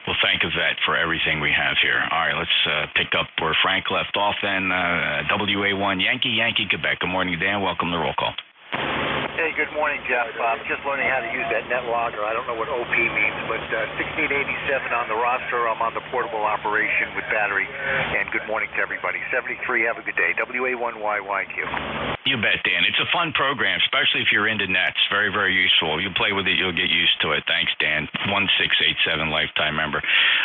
Speaker 7: We'll thank Yvette for everything we have here. All right, let's pick up where Frank left off then. WA1 Yankee, Quebec. Good morning, Dan. Welcome to Roll Call.
Speaker 1: Hey, good morning, Jeff. I'm just learning how to use that net logger. I don't know what OP means, but 1687 on the roster. I'm on the portable operation with battery. And good morning to everybody. 73, have a good day. WA1YYQ.
Speaker 7: You bet, Dan. It's a fun program, especially if you're into nets. Very, very useful. You play with it, you'll get used to it. Thanks, Dan. 1687 lifetime member.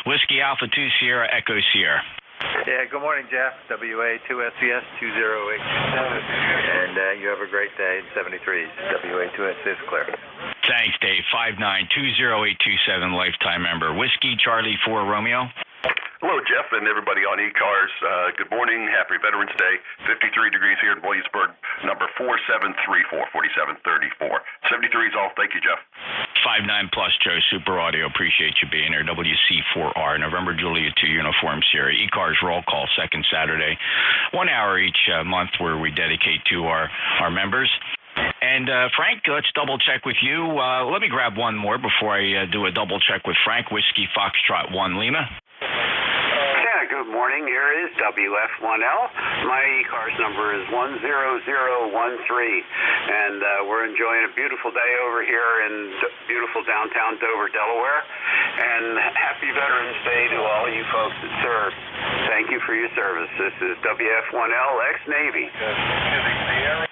Speaker 7: Whiskey Alpha 2 Sierra Echo Sierra.
Speaker 15: Yeah, good morning, Jeff. WA2SCS 2087. And you have a great day in 73. WA2S is clear.
Speaker 7: Thanks, Dave. 5920827 lifetime member. Whiskey Charlie 4 Romeo.
Speaker 16: Hello, Jeff, and everybody on ECARS. Good morning. Happy Veterans Day. 53 degrees here in Williamsburg. Number 4734, 4734. 73 is all. Thank you, Jeff.
Speaker 7: 59 plus, Joe. Super Audio. Appreciate you being here. WC4R, November Julia 2 Uniform Sierra. ECARS Roll Call, second Saturday. 1 hour each month where we dedicate to our members. And Frank, let's double check with you. Let me grab one more before I do a double check with Frank. Whiskey Foxtrot 1 Lima.
Speaker 18: Good morning. Here is WF1L. My ECARS number is 10013, and we're enjoying a beautiful day over here in beautiful downtown Dover, Delaware. And happy Veterans Day to all you folks that serve. Thank you for your service. This is WF1L, ex-Navy.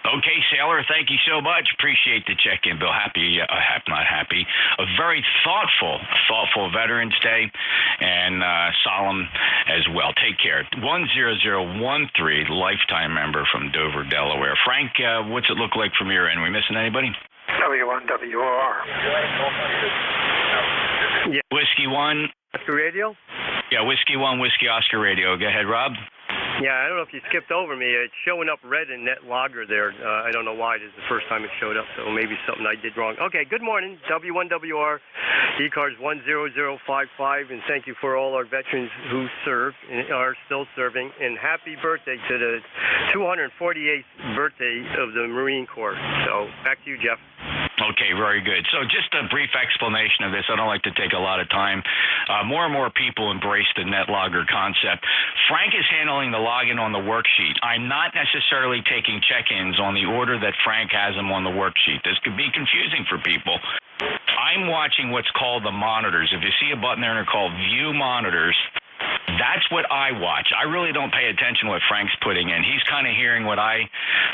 Speaker 7: Okay, Sailor, thank you so much. Appreciate the check-in, Bill. Not happy. A very thoughtful Veterans Day, and solemn as well. Take care. 10013, lifetime member from Dover, Delaware. Frank, what's it look like from your end? We missing anybody?
Speaker 3: W1WR.
Speaker 20: Yeah.
Speaker 7: Whiskey 1.
Speaker 20: Oscar Radio?
Speaker 7: Yeah, Whiskey 1, Whiskey Oscar Radio. Go ahead, Rob.
Speaker 20: Yeah, I don't know if you skipped over me. It's showing up red in net logger there. I don't know why. This is the first time it showed up, so maybe something I did wrong. Okay, good morning, W1WR, ECARS 10055, and thank you for all our veterans who served and are still serving, and happy birthday to the 248th birthday of the Marine Corps. So, back to you, Jeff.
Speaker 7: Okay, very good. So just a brief explanation of this. I don't like to take a lot of time. More and more people embrace the net logger concept. Frank is handling the login on the worksheet. I'm not necessarily taking check-ins on the order that Frank has them on the worksheet. This could be confusing for people. I'm watching what's called the monitors. If you see a button there and called View Monitors, that's what I watch. I really don't pay attention to what Frank's putting in. He's kind of hearing what I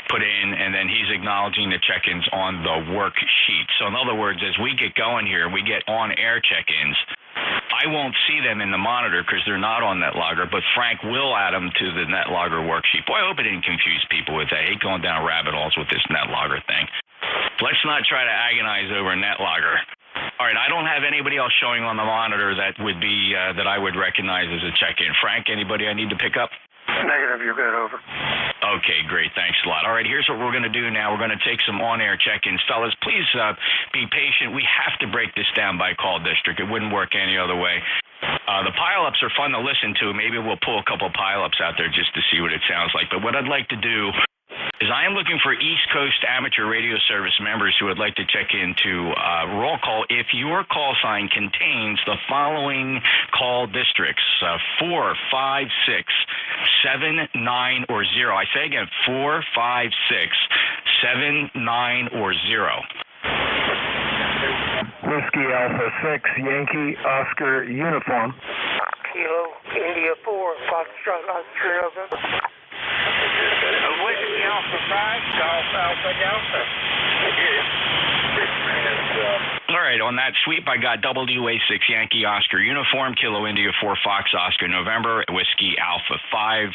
Speaker 7: put in, and then he's acknowledging the check-ins on the worksheet. So in other words, as we get going here, we get on-air check-ins. I won't see them in the monitor because they're not on NetLogger, but Frank will add them to the NetLogger worksheet. Boy, I hope it didn't confuse people with that. I hate going down rabbit holes with this NetLogger thing. Let's not try to agonize over NetLogger. All right, I don't have anybody else showing on the monitor that would be that I would recognize as a check-in. Frank, anybody I need to pick up?
Speaker 3: Negative, you're good, over.
Speaker 7: Okay, great. Thanks a lot. All right, here's what we're going to do now. We're going to take some on-air check-ins. Fellas, please be patient. We have to break this down by call district. It wouldn't work any other way. The pile-ups are fun to listen to. Maybe we'll pull a couple of pile-ups out there just to see what it sounds like. But what I'd like to do is I am looking for East Coast Amateur Radio Service members who would like to check into roll call if your call sign contains the following call districts, 4, 5, 6, 7, 9, or 0. I say again, 4, 5, 6, 7, 9, or 0.
Speaker 3: Whiskey Alpha 6, Yankee Oscar Uniform.
Speaker 26: Kilo India 4, Foxtrot Oscar November.
Speaker 2: Whiskey Alpha 5, Golf Alpha Delta.
Speaker 7: All right, on that sweep, I got WA6 Yankee Oscar Uniform, Kilo India 4 Fox Oscar November, Whiskey Alpha 5,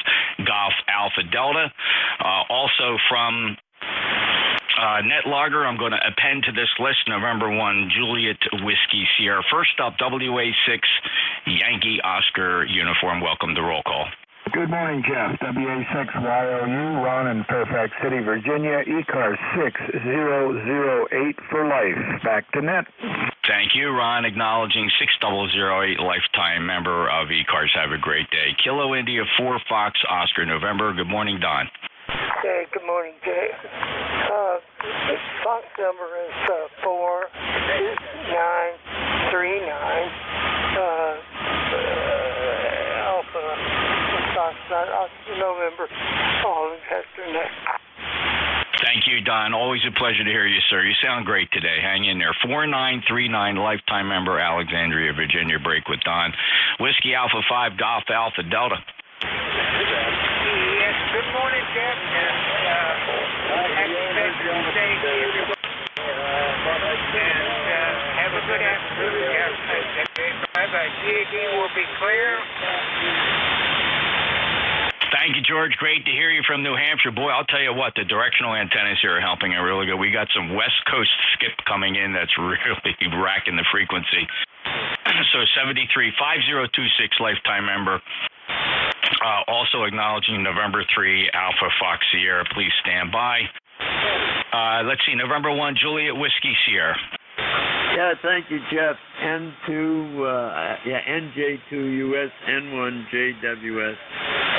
Speaker 7: Golf Alpha Delta. Also from NetLogger, I'm going to append to this list November 1 Juliet Whiskey Sierra. First up, WA6 Yankee Oscar Uniform. Welcome to Roll Call.
Speaker 3: Good morning, Jeff. WA6YOU, Ron in Fairfax City, Virginia. ECARS 6008 for life. Back to net.
Speaker 7: Thank you, Ron. Acknowledging 6008 lifetime member of ECARS. Have a great day. Kilo India 4 Fox Oscar November. Good morning, Don.
Speaker 26: Hey, good morning, Jay. Fox number is 4939. Alpha Foxtrot, November, all investor next.
Speaker 7: Thank you, Don. Always a pleasure to hear you, sir. You sound great today. Hang in there. 4939, lifetime member, Alexandria, Virginia. Break with Don. Whiskey Alpha 5, Golf Alpha Delta.
Speaker 4: Yes, good morning, Jeff. Happy Veterans Day to everyone. And have a good afternoon, Jeff. GAD will be clear.
Speaker 7: Thank you, George. Great to hear you from New Hampshire. Boy, I'll tell you what, the directional antennas here are helping it really good. We got some West Coast skip coming in that's really racking the frequency. So 735026, lifetime member. Also acknowledging November 3, Alpha Fox Sierra. Please stand by. Let's see, November 1, Juliet Whiskey Sierra.
Speaker 10: Yeah, thank you, Jeff. NJ2US, N1JWS.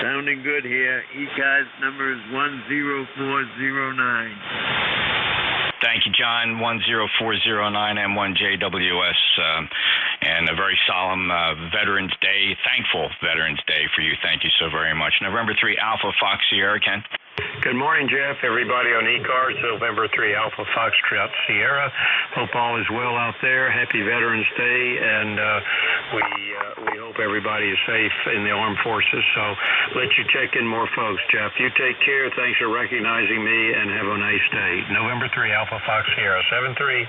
Speaker 10: Sounding good here. ECARS number is 10409.
Speaker 7: Thank you, John. 10409 M1JWS. And a very solemn Veterans Day, thankful Veterans Day for you. Thank you so very much. November 3, Alpha Fox Sierra, Ken.
Speaker 9: Good morning, Jeff. Everybody on ECARS, November 3, Alpha Foxtrot Sierra. Hope all is well out there. Happy Veterans Day, and we hope everybody is safe in the armed forces. So let you check in more folks, Jeff. You take care. Thanks for recognizing me, and have a nice day. November 3, Alpha Fox Sierra, 73.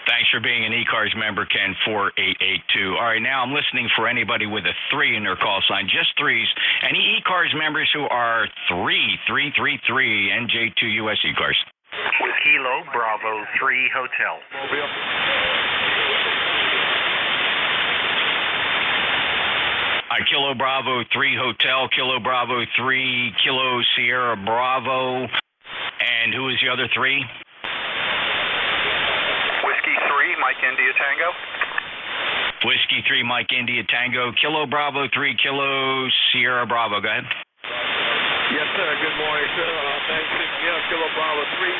Speaker 7: Thanks for being an ECARS member, Ken, 4882. All right, now I'm listening for anybody with a 3 in their call sign, just 3s. Any ECARS members who are 333 NJ2US ECARS.
Speaker 11: Kilo Bravo 3 Hotel.
Speaker 7: Kilo Bravo 3 Hotel, Kilo Bravo 3, Kilo Sierra Bravo. And who is the other 3?
Speaker 13: Whiskey 3, Mike India Tango.
Speaker 7: Whiskey 3, Mike India Tango, Kilo Bravo 3, Kilo Sierra Bravo. Go ahead.
Speaker 21: Yes, sir. Good morning, sir. Thanks. Yeah, Kilo Bravo 3.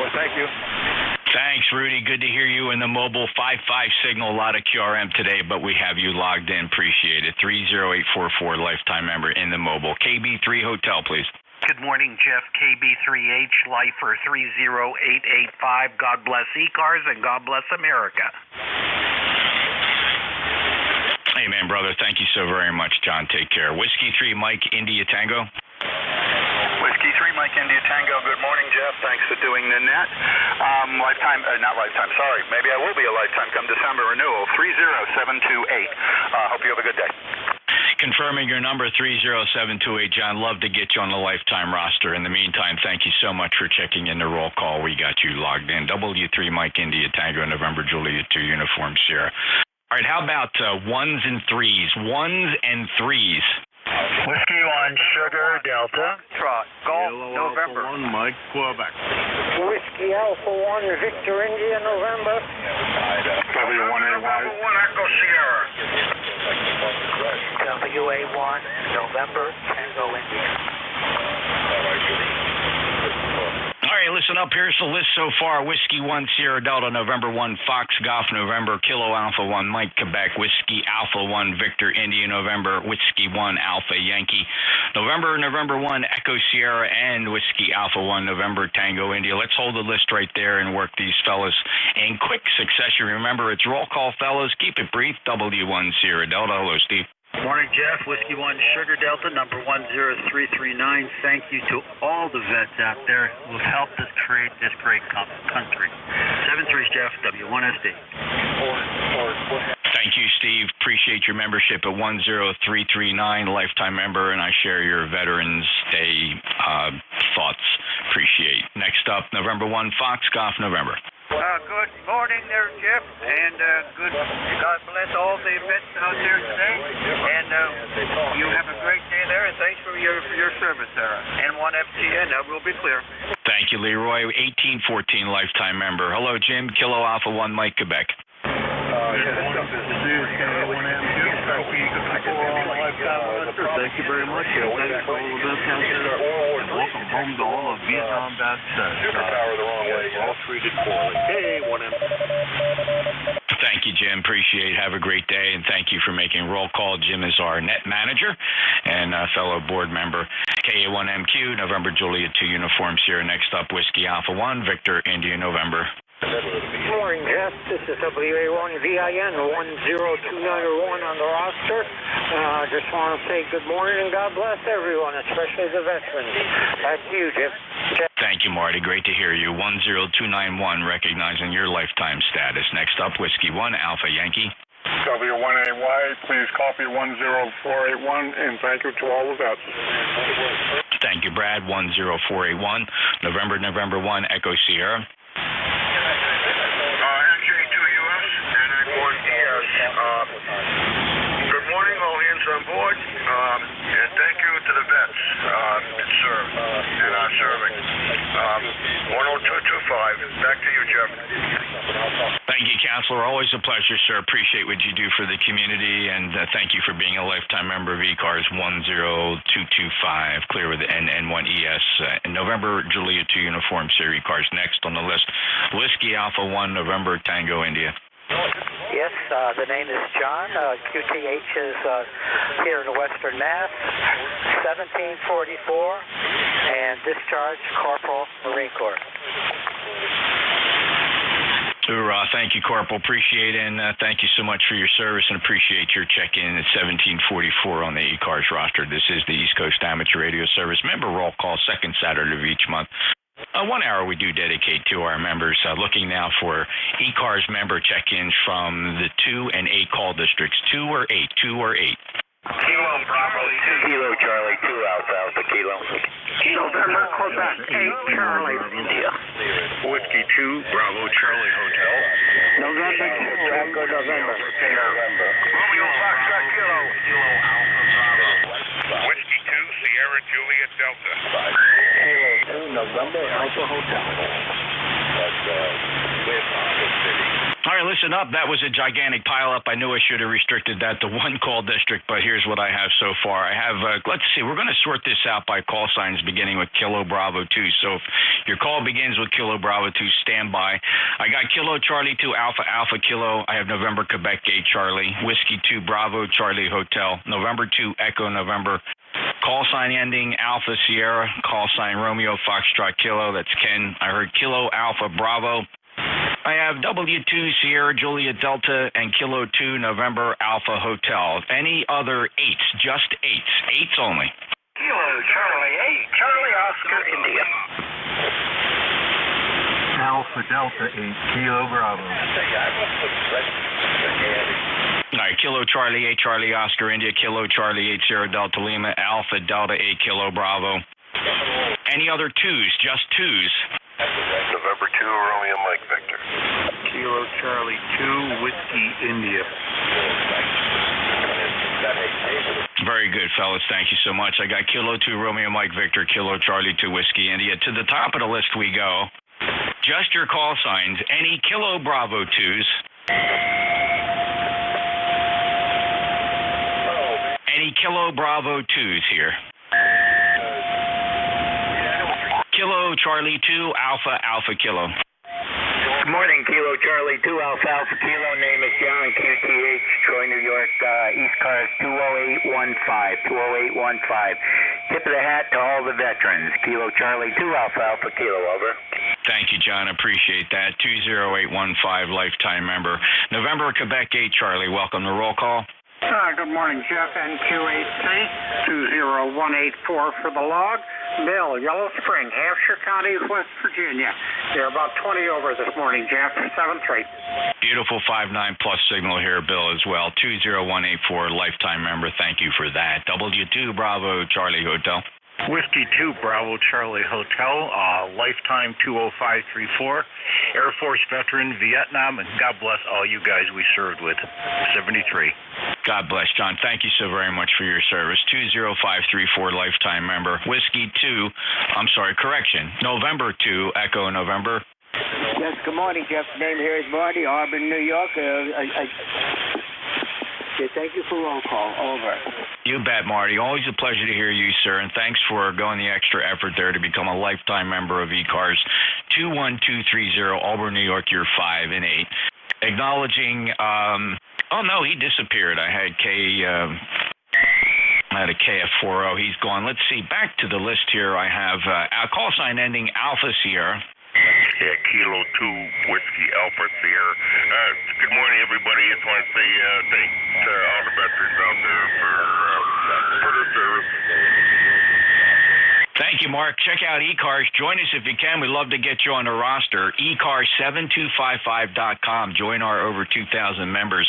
Speaker 21: Thank you.
Speaker 7: Thanks, Rudy. Good to hear you in the mobile 5-5 signal. A lot of QRM today, but we have you logged in. Appreciate it. 30844, lifetime member in the mobile. KB3 Hotel, please.
Speaker 11: Good morning, Jeff. KB3H, Lifer 30885. God bless ECARS and God bless America.
Speaker 7: Amen, brother. Thank you so very much, John. Take care. Whiskey 3, Mike India Tango.
Speaker 13: Whiskey 3, Mike India Tango. Good morning, Jeff. Thanks for doing the net. Not lifetime, sorry. Maybe I will be a lifetime come December renewal. 30728. Hope you have a good day.
Speaker 7: Confirming your number, 30728, John. Love to get you on the lifetime roster. In the meantime, thank you so much for checking in the roll call. We got you logged in. W3 Mike India Tango, November Juliet 2 Uniform Sierra. All right, how about 1s and 3s? 1s and 3s.
Speaker 11: Whiskey 1, Sugar Delta.
Speaker 10: Trot.
Speaker 11: Golf,
Speaker 10: November.
Speaker 11: Alpha 1, Mike Quebec.
Speaker 26: Whiskey Alpha 1, Victor India, November.
Speaker 13: W1A1.
Speaker 21: Bravo 1, Echo Sierra.
Speaker 4: WA1, November, Tango India.
Speaker 7: All right, listen up. Here's the list so far. Whiskey 1, Sierra Delta, November 1, Fox Golf, November, Kilo Alpha 1, Mike Quebec, Whiskey Alpha 1, Victor India, November, Whiskey 1, Alpha Yankee, November 1, Echo Sierra, and Whiskey Alpha 1, November, Tango India. Let's hold the list right there and work these fellas in quick succession. Remember, it's roll call, fellas. Keep it brief. W1, Sierra Delta. Hello, Steve.
Speaker 11: Morning, Jeff. Whiskey 1, Sugar Delta, number 10339. Thank you to all the vets out there who have helped us create this great country. 73's Jeff, W1SD.
Speaker 7: Thank you, Steve. Appreciate your membership at 10339, lifetime member, and I share your Veterans Day thoughts. Appreciate. Next up, November 1, Fox Golf, November.
Speaker 4: Good morning there, Jeff, and God bless all the vets out there today, and you have a great day there, and thanks for your service there. N1FTN, that will be clear.
Speaker 7: Thank you, Leroy. 1814, lifetime member. Hello, Jim. Kilo Alpha 1, Mike Quebec.
Speaker 21: Yes, this is
Speaker 10: Thank you very much. And thanks for all the vets out there. And welcome home to all of Vietnam vets all treated poorly. K1M.
Speaker 7: Thank you, Jim. Appreciate it. Have a great day, and thank you for making roll call. Jim is our net manager and fellow board member. KA1MQ, November Juliet 2 Uniform Sierra. Next up, Whiskey Alpha 1, Victor India November.
Speaker 26: Good morning, Jeff. This is WA1VIN 10291 on the roster. Just want to say good morning and God bless everyone, especially the veterans. Back to you, Jeff.
Speaker 7: Thank you, Marty. Great to hear you. 10291, recognizing your lifetime status. Next up, Whiskey 1, Alpha Yankee.
Speaker 24: W1AY, please copy 10481, and thank you to all the vets.
Speaker 7: Thank you, Brad. 10481, November 1, Echo Sierra.
Speaker 23: NJ2US, NJ1ES. Good morning, all hands on board, and thank you to the vets that served and are serving. 10225, back to you, Jeff.
Speaker 7: Thank you, Counselor. Always a pleasure, sir. Appreciate what you do for the community, and thank you for being a lifetime member of ECARS 10225, clear with NN1ES. November Julia 2 Uniform Series ECARS. Next on the list, Whiskey Alpha 1, November Tango India.
Speaker 6: Yes, the name is John. QTH is here in Western Mass, 1744, and discharge Corporal Marine Corps.
Speaker 7: Hoorah. Thank you, Corporal. Appreciate it, and thank you so much for your service, and appreciate your check-in at 1744 on the ECARS roster. This is the East Coast Amateur Radio Service member roll call, second Saturday of each month. 1 hour we do dedicate to our members. Looking now for ECARS member check-ins from the 2 and 8 call districts. 2 or 8? 2 or 8?
Speaker 18: Kilo Bravo 2. Kilo Charlie 2 Alpha Alpha Kilo.
Speaker 3: November Quebec 8 Charlie
Speaker 18: India. Whiskey 2 Bravo Charlie Hotel.
Speaker 26: November 2 Echo November.
Speaker 23: Romeo Foxtrot Kilo.
Speaker 18: Kilo Alpha Bravo.
Speaker 23: Whiskey 2 Sierra Juliet Delta.
Speaker 26: Kilo 2 November Alpha Hotel.
Speaker 7: All right, listen up. That was a gigantic pileup. I knew I should have restricted that to 1 call district, but here's what I have so far. I have, let's see, we're going to sort this out by call signs beginning with Kilo Bravo 2. So if your call begins with Kilo Bravo 2, stand by. I got Kilo Charlie 2 Alpha Alpha Kilo. I have November Quebec 8 Charlie. Whiskey 2 Bravo Charlie Hotel. November 2 Echo November. Call sign ending Alpha Sierra. Call sign Romeo Foxtrot Kilo. That's Ken. I heard Kilo Alpha Bravo. I have W2 Sierra Juliet Delta and Kilo 2 November Alpha Hotel. Any other 8s? Just 8s. 8s only.
Speaker 23: Kilo Charlie 8 Charlie Oscar India.
Speaker 15: Alpha Delta 8 Kilo Bravo.
Speaker 7: All right, Kilo Charlie 8 Charlie Oscar India. Kilo Charlie 8 Sierra Delta Lima. Alpha Delta 8 Kilo Bravo. Any other 2s? Just 2s.
Speaker 23: November 2 Romeo Mike Victor.
Speaker 18: Kilo Charlie 2 Whiskey India.
Speaker 7: Very good, fellas. Thank you so much. I got Kilo 2 Romeo Mike Victor, Kilo Charlie 2 Whiskey India. To the top of the list we go. Just your call signs. Any Kilo Bravo 2s. Any Kilo Bravo 2s here. Kilo Charlie 2 Alpha Alpha Kilo.
Speaker 18: Good morning, Kilo Charlie 2 Alpha Alpha Kilo. Name is John, QTH, Troy, New York, ECARS 20815. 20815. Tip of the hat to all the veterans. Kilo Charlie 2 Alpha Alpha Kilo, over.
Speaker 7: Thank you, John. Appreciate that. 20815 lifetime member. November Quebec 8 Charlie. Welcome to roll call.
Speaker 3: Good morning, Jeff. NQ8C 20184 for the log. Bill, Yellow Spring, Hampshire County, West Virginia. You're about 20 over this morning, Jeff. 7-3.
Speaker 7: Beautiful 5-9 plus signal here, Bill, as well. 20184 lifetime member. Thank you for that. W2 Bravo Charlie Hotel.
Speaker 11: Whiskey 2 Bravo Charlie Hotel, lifetime 20534, Air Force veteran, Vietnam, and God bless all you guys we served with. 73.
Speaker 7: God bless, John. Thank you so very much for your service. 20534 lifetime member. Whiskey 2, November 2, Echo November.
Speaker 26: Yes, good morning, Jeff. Name here is Marty, Auburn, New York.
Speaker 5: Okay, thank you for roll call. Over.
Speaker 7: You bet, Marty. Always a pleasure to hear you, sir, and thanks for going the extra effort there to become a lifetime member of ECARS. 21230, Auburn, New York, you're 5 and 8. Acknowledging, oh no, he disappeared. I had a KF40. He's gone. Let's see. Back to the list here. I have a call sign ending Alpha Sierra.
Speaker 8: Yeah, Kilo 2, Whiskey Alpha Sierra. Good morning, everybody. I just want to say thanks to all the veterans out there for their service.
Speaker 7: Thank you, Mark. Check out ECARS. Join us if you can. We'd love to get you on the roster. ECARS7255.com. Join our over 2,000 members.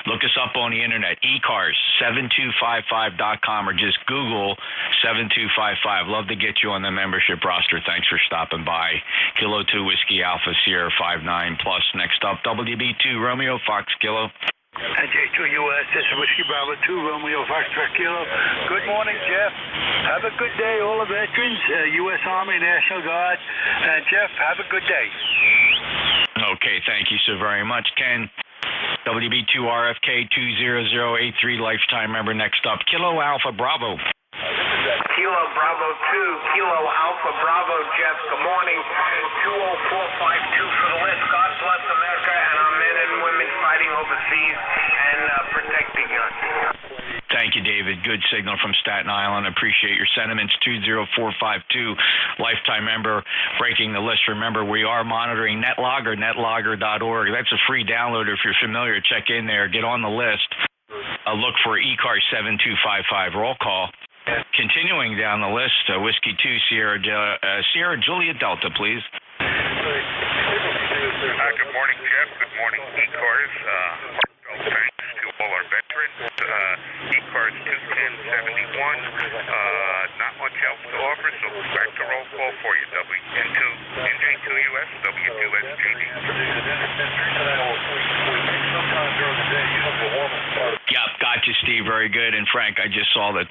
Speaker 7: Look us up on the internet. ECARS7255.com or just Google 7255. Love to get you on the membership roster. Thanks for stopping by. Kilo 2 Whiskey Alpha Sierra 59 plus. Next up, WB2 Romeo Fox Kilo.
Speaker 12: NJ2US, this is Whiskey Bravo 2, Romeo Foxtrot Kilo. Good morning, Jeff. Have a good day, all the veterans, U.S. Army, National Guard. Jeff, have a good day.
Speaker 7: Okay, thank you so very much, Ken. WB2 RFK 20083, lifetime member. Next up, Kilo Alpha Bravo.
Speaker 2: Kilo Bravo 2, Kilo Alpha Bravo, Jeff. Good morning. 20452 for the list. God bless America and our men and women fighting overseas and protecting us.
Speaker 7: Thank you, David. Good signal from Staten Island. Appreciate your sentiments. 20452, lifetime member, breaking the list. Remember, we are monitoring NetLogger, netlogger.org. That's a free download. If you're familiar, check in there. Get on the list. Look for ECARS 7255. Roll call. Continuing down the list, Whiskey 2, Sierra Juliet Delta, please.
Speaker 8: Good morning, Jeff. Good morning, ECARS. Heartfelt thanks to all our veterans. ECARS 21071. Not much else to offer, so back to roll call for you. NJ2US, W2SJD.
Speaker 7: Yep, gotcha, Steve. Very good. And Frank, I just saw that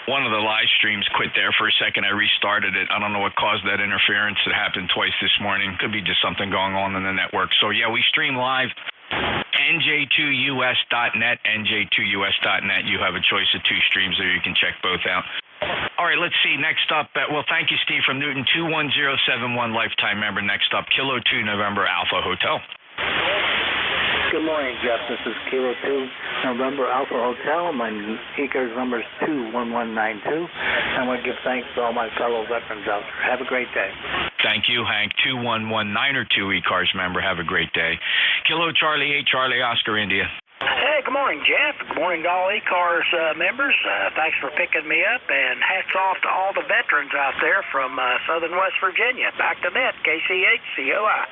Speaker 7: one of the live streams quit there for a second. I restarted it. I don't know what caused that interference. It happened twice this morning. Could be just something going on in the network. So, yeah, we stream live. NJ2US.net, NJ2US.net. You have a choice of two streams there. You can check both out. All right, let's see. Next up, well, thank you, Steve, from Newton, 21071, lifetime member. Next up, Kilo 2 November Alpha Hotel.
Speaker 5: Good morning, Jeff. This is Kilo 2 November Alpha Hotel. My ECARS number is 21192. I want to give thanks to all my fellow veterans out there. Have a great day.
Speaker 7: Thank you, Hank. 211902 ECARS member. Have a great day. Kilo Charlie 8 Charlie Oscar India.
Speaker 14: Hey, good morning, Jeff. Good morning to all ECARS members. Thanks for picking me up, and hats off to all the veterans out there from southern West Virginia. Back to net, KCH, COI.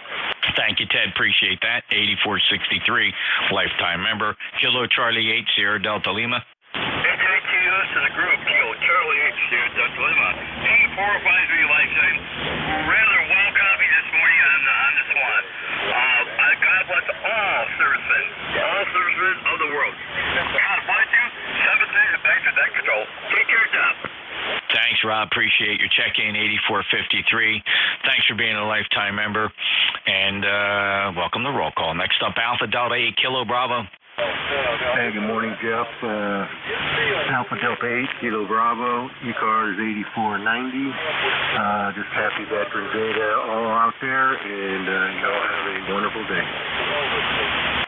Speaker 7: Thank you, Ted. Appreciate that. 8463, lifetime member. Kilo Charlie 8 Sierra Delta Lima.
Speaker 8: NJ2US to the group, Kilo Charlie 8 Sierra Delta Lima. 8453, lifetime. Rather well copy this morning on the Swan. God bless all servicemen of the world. God bless you. 7 days of back to deck control. Take care, Jeff.
Speaker 7: Thanks, Rob. Appreciate your check-in, 8453. Thanks for being a lifetime member. And welcome to Roll Call. Next up, Alpha Delta 8 Kilo Bravo.
Speaker 19: Hey, good morning, Jeff. Alpha Delta 8 Kilo Bravo, ECARS 8490. Just happy Veterans Day to all out there, and y'all have a wonderful day.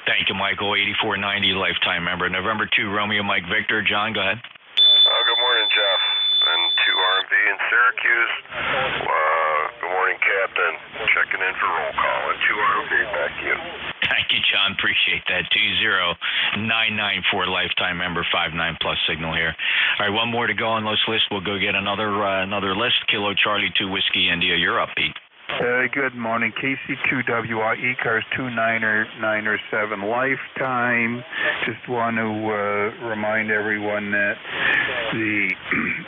Speaker 7: Thank you, Michael. 8490, lifetime member. November 2, Romeo Mike Victor. John, go ahead.
Speaker 22: Good morning, Jeff. And 2 RMV in Syracuse. Good morning, Captain. Checking in for roll call. And 2 RMV, back to you.
Speaker 7: Thank you, John. Appreciate that. 20994, lifetime member, 59 plus signal here. All right, one more to go on this list. We'll go get another list. Kilo Charlie 2 Whiskey India. You're up, Pete.
Speaker 27: Good morning. KC2WR ECARS 2997 lifetime. Just want to remind everyone that the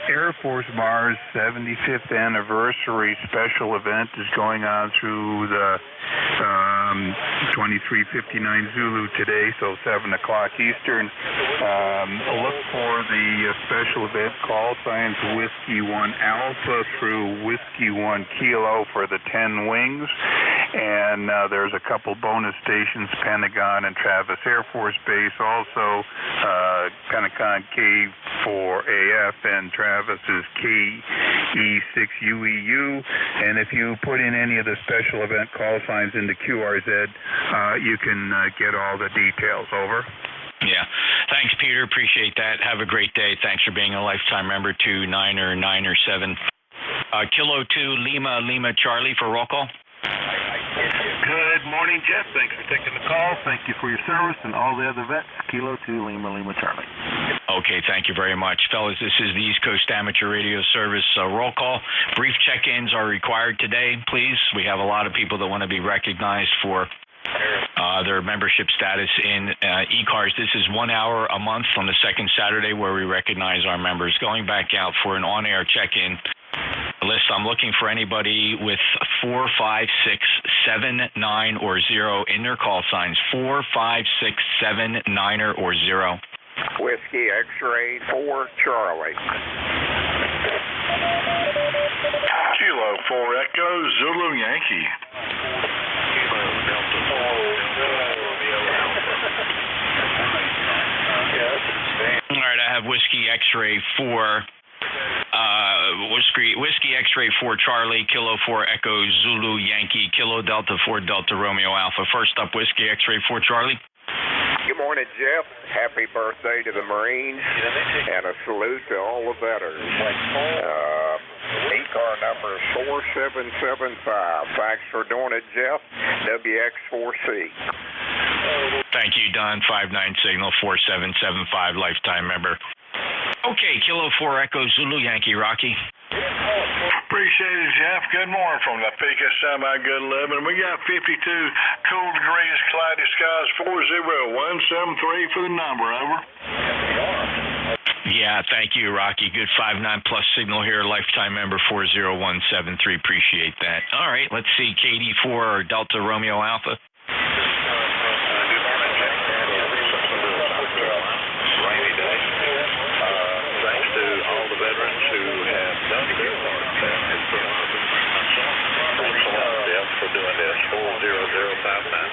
Speaker 27: Air Force Mars 75th anniversary special event is going on through the 2359 Zulu today, so 7 o'clock Eastern. Look for the special event call signs Whiskey 1 Alpha through Whiskey 1 Kilo for the 10 wings, And there's a couple bonus stations, Pentagon and Travis Air Force Base, also Pentagon K4AF and Travis is KE6UEU. And if you put in any of the special event call signs into QRZ, you can get all the details. Over.
Speaker 7: Yeah. Thanks, Peter. Appreciate that. Have a great day. Thanks for being a lifetime member to 997. Kilo 2, Lima Charlie for roll call.
Speaker 10: Good morning, Jeff. Thanks for taking the call. Thank you for your service and all the other vets. Kilo 2, Lima Charlie.
Speaker 7: Okay, thank you very much. Fellas, this is the East Coast Amateur Radio Service roll call. Brief check-ins are required today, please. We have a lot of people that want to be recognized for their membership status in ECARS. This is 1 hour a month on the second Saturday where we recognize our members. Going back out for an on-air check-in list, I'm looking for anybody with 4, 5, 6, 7, 9, or 0 in their call signs. 4, 5, 6, 7, 9, or 0.
Speaker 1: Whiskey X-ray 4 Charlie.
Speaker 9: Kilo 4 Echo Zulu Yankee.
Speaker 7: All right, I have Whiskey X-ray 4. Whiskey X-ray 4 Charlie, Kilo 4 Echo Zulu Yankee, Kilo Delta 4 Delta Romeo Alpha. First up, Whiskey X-ray 4 Charlie.
Speaker 1: Good morning, Jeff. Happy birthday to the Marines, and a salute to all the veterans. ECAR number is 4775. Thanks for doing it, Jeff. WX4C.
Speaker 7: Thank you, Don. 59 signal 4775, lifetime member. Okay, Kilo 4 Echo Zulu Yankee, Rocky.
Speaker 9: Appreciate it, Jeff. Good morning from the Pika Semi-Good 11. We got 52 cool degrees, cloudy skies, 40173 for the number, over.
Speaker 7: Yeah, thank you, Rocky. Good 59 plus signal here, lifetime member 40173. Appreciate that. All right, let's see, KD4 or Delta Romeo Alpha.
Speaker 1: Rainy day. Thanks to all the veterans who have done their part. Thanks a lot, Jeff, for doing this. 40059.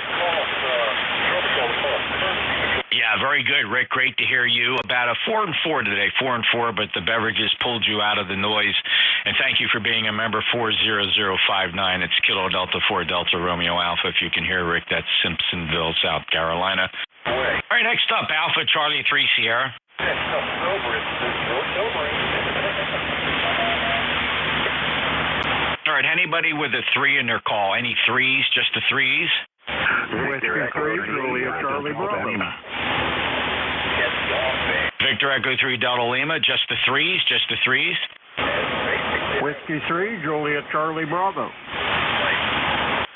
Speaker 7: Yeah, very good, Rick. Great to hear you. About a 4 and 4 today, 4 and 4, but the beverages pulled you out of the noise. And thank you for being a member 40059. It's Kilo Delta 4 Delta Romeo Alpha. If you can hear Rick, that's Simpsonville, South Carolina. All right, next up, Alpha Charlie 3 Sierra. All right, anybody with a 3 in their call? Any 3s? Just the 3s?
Speaker 12: Victor Echo 3, Juliet Charlie Bravo.
Speaker 7: Victor Echo 3 Delta Lima, just the 3s? Just the 3s?
Speaker 12: Whiskey 3, Juliet Charlie Bravo.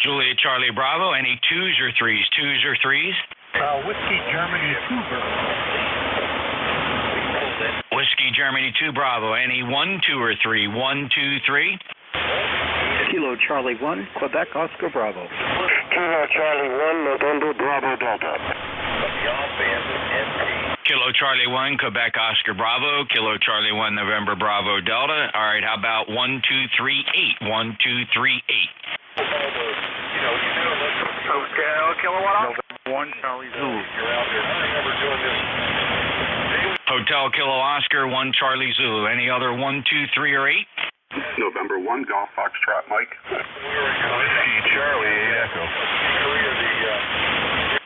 Speaker 7: Juliet Charlie Bravo, any 2s or 3s? 2s or 3s?
Speaker 12: Whiskey Germany 2 Bravo.
Speaker 7: Whiskey Germany 2 Bravo, any 1, 2, or 3? 1, 2, 3?
Speaker 13: Kilo Charlie 1, Quebec Oscar Bravo.
Speaker 1: Kilo Charlie 1, November Bravo Delta.
Speaker 7: Kilo Charlie 1, Quebec Oscar Bravo. Kilo Charlie 1, November Bravo Delta. All right, how about 1, 2, 3, 8? 1, 2, 3, 8.
Speaker 1: Hotel Kilowatt.
Speaker 12: November 1, Charlie Zulu.
Speaker 7: Hotel Kilo Oscar 1, Charlie Zulu. Any other 1, 2, 3, or 8?
Speaker 1: November 1, Golf Foxtrot Mike. Whiskey Charlie 8 Echo.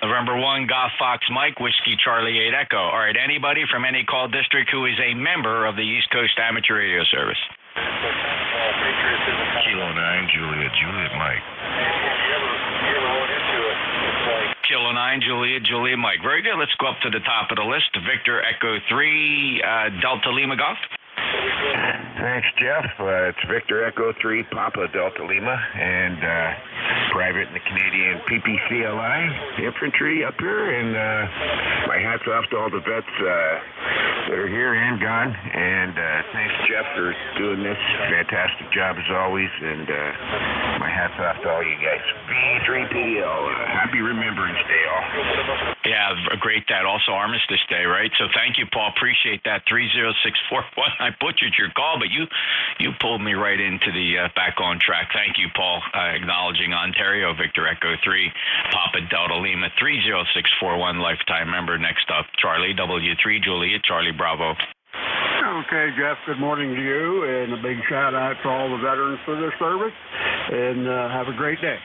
Speaker 7: November 1, Golf Fox Mike, Whiskey Charlie 8 Echo. All right, anybody from any call district who is a member of the East Coast Amateur Radio Service?
Speaker 9: Kilo 9, Juliet Mike.
Speaker 7: Kilo 9, Juliet Mike. Very good. Let's go up to the top of the list. Victor Echo 3, Delta Lima Golf.
Speaker 1: Thanks, Jeff. It's Victor Echo 3, Papa Delta Lima, and private in the Canadian PPCLI infantry up here. And my hat's off to all the vets that are here and gone. And thanks, Jeff, for doing this fantastic job as always. And my hat's off to all you guys. V3PL. Happy Remembrance Day, all.
Speaker 7: Yeah, a great that. Also Armistice Day, right? So thank you, Paul. Appreciate that. 30641. I butchered your call, but you pulled me right into the back on track. Thank you, Paul. Acknowledging Ontario, Victor Echo 3, Papa Delta Lima 30641, lifetime member. Next up, Charlie W3 Juliet, Charlie Bravo.
Speaker 4: Okay, Jeff, good morning to you, and a big shout-out to all the veterans for their service, and have a great day.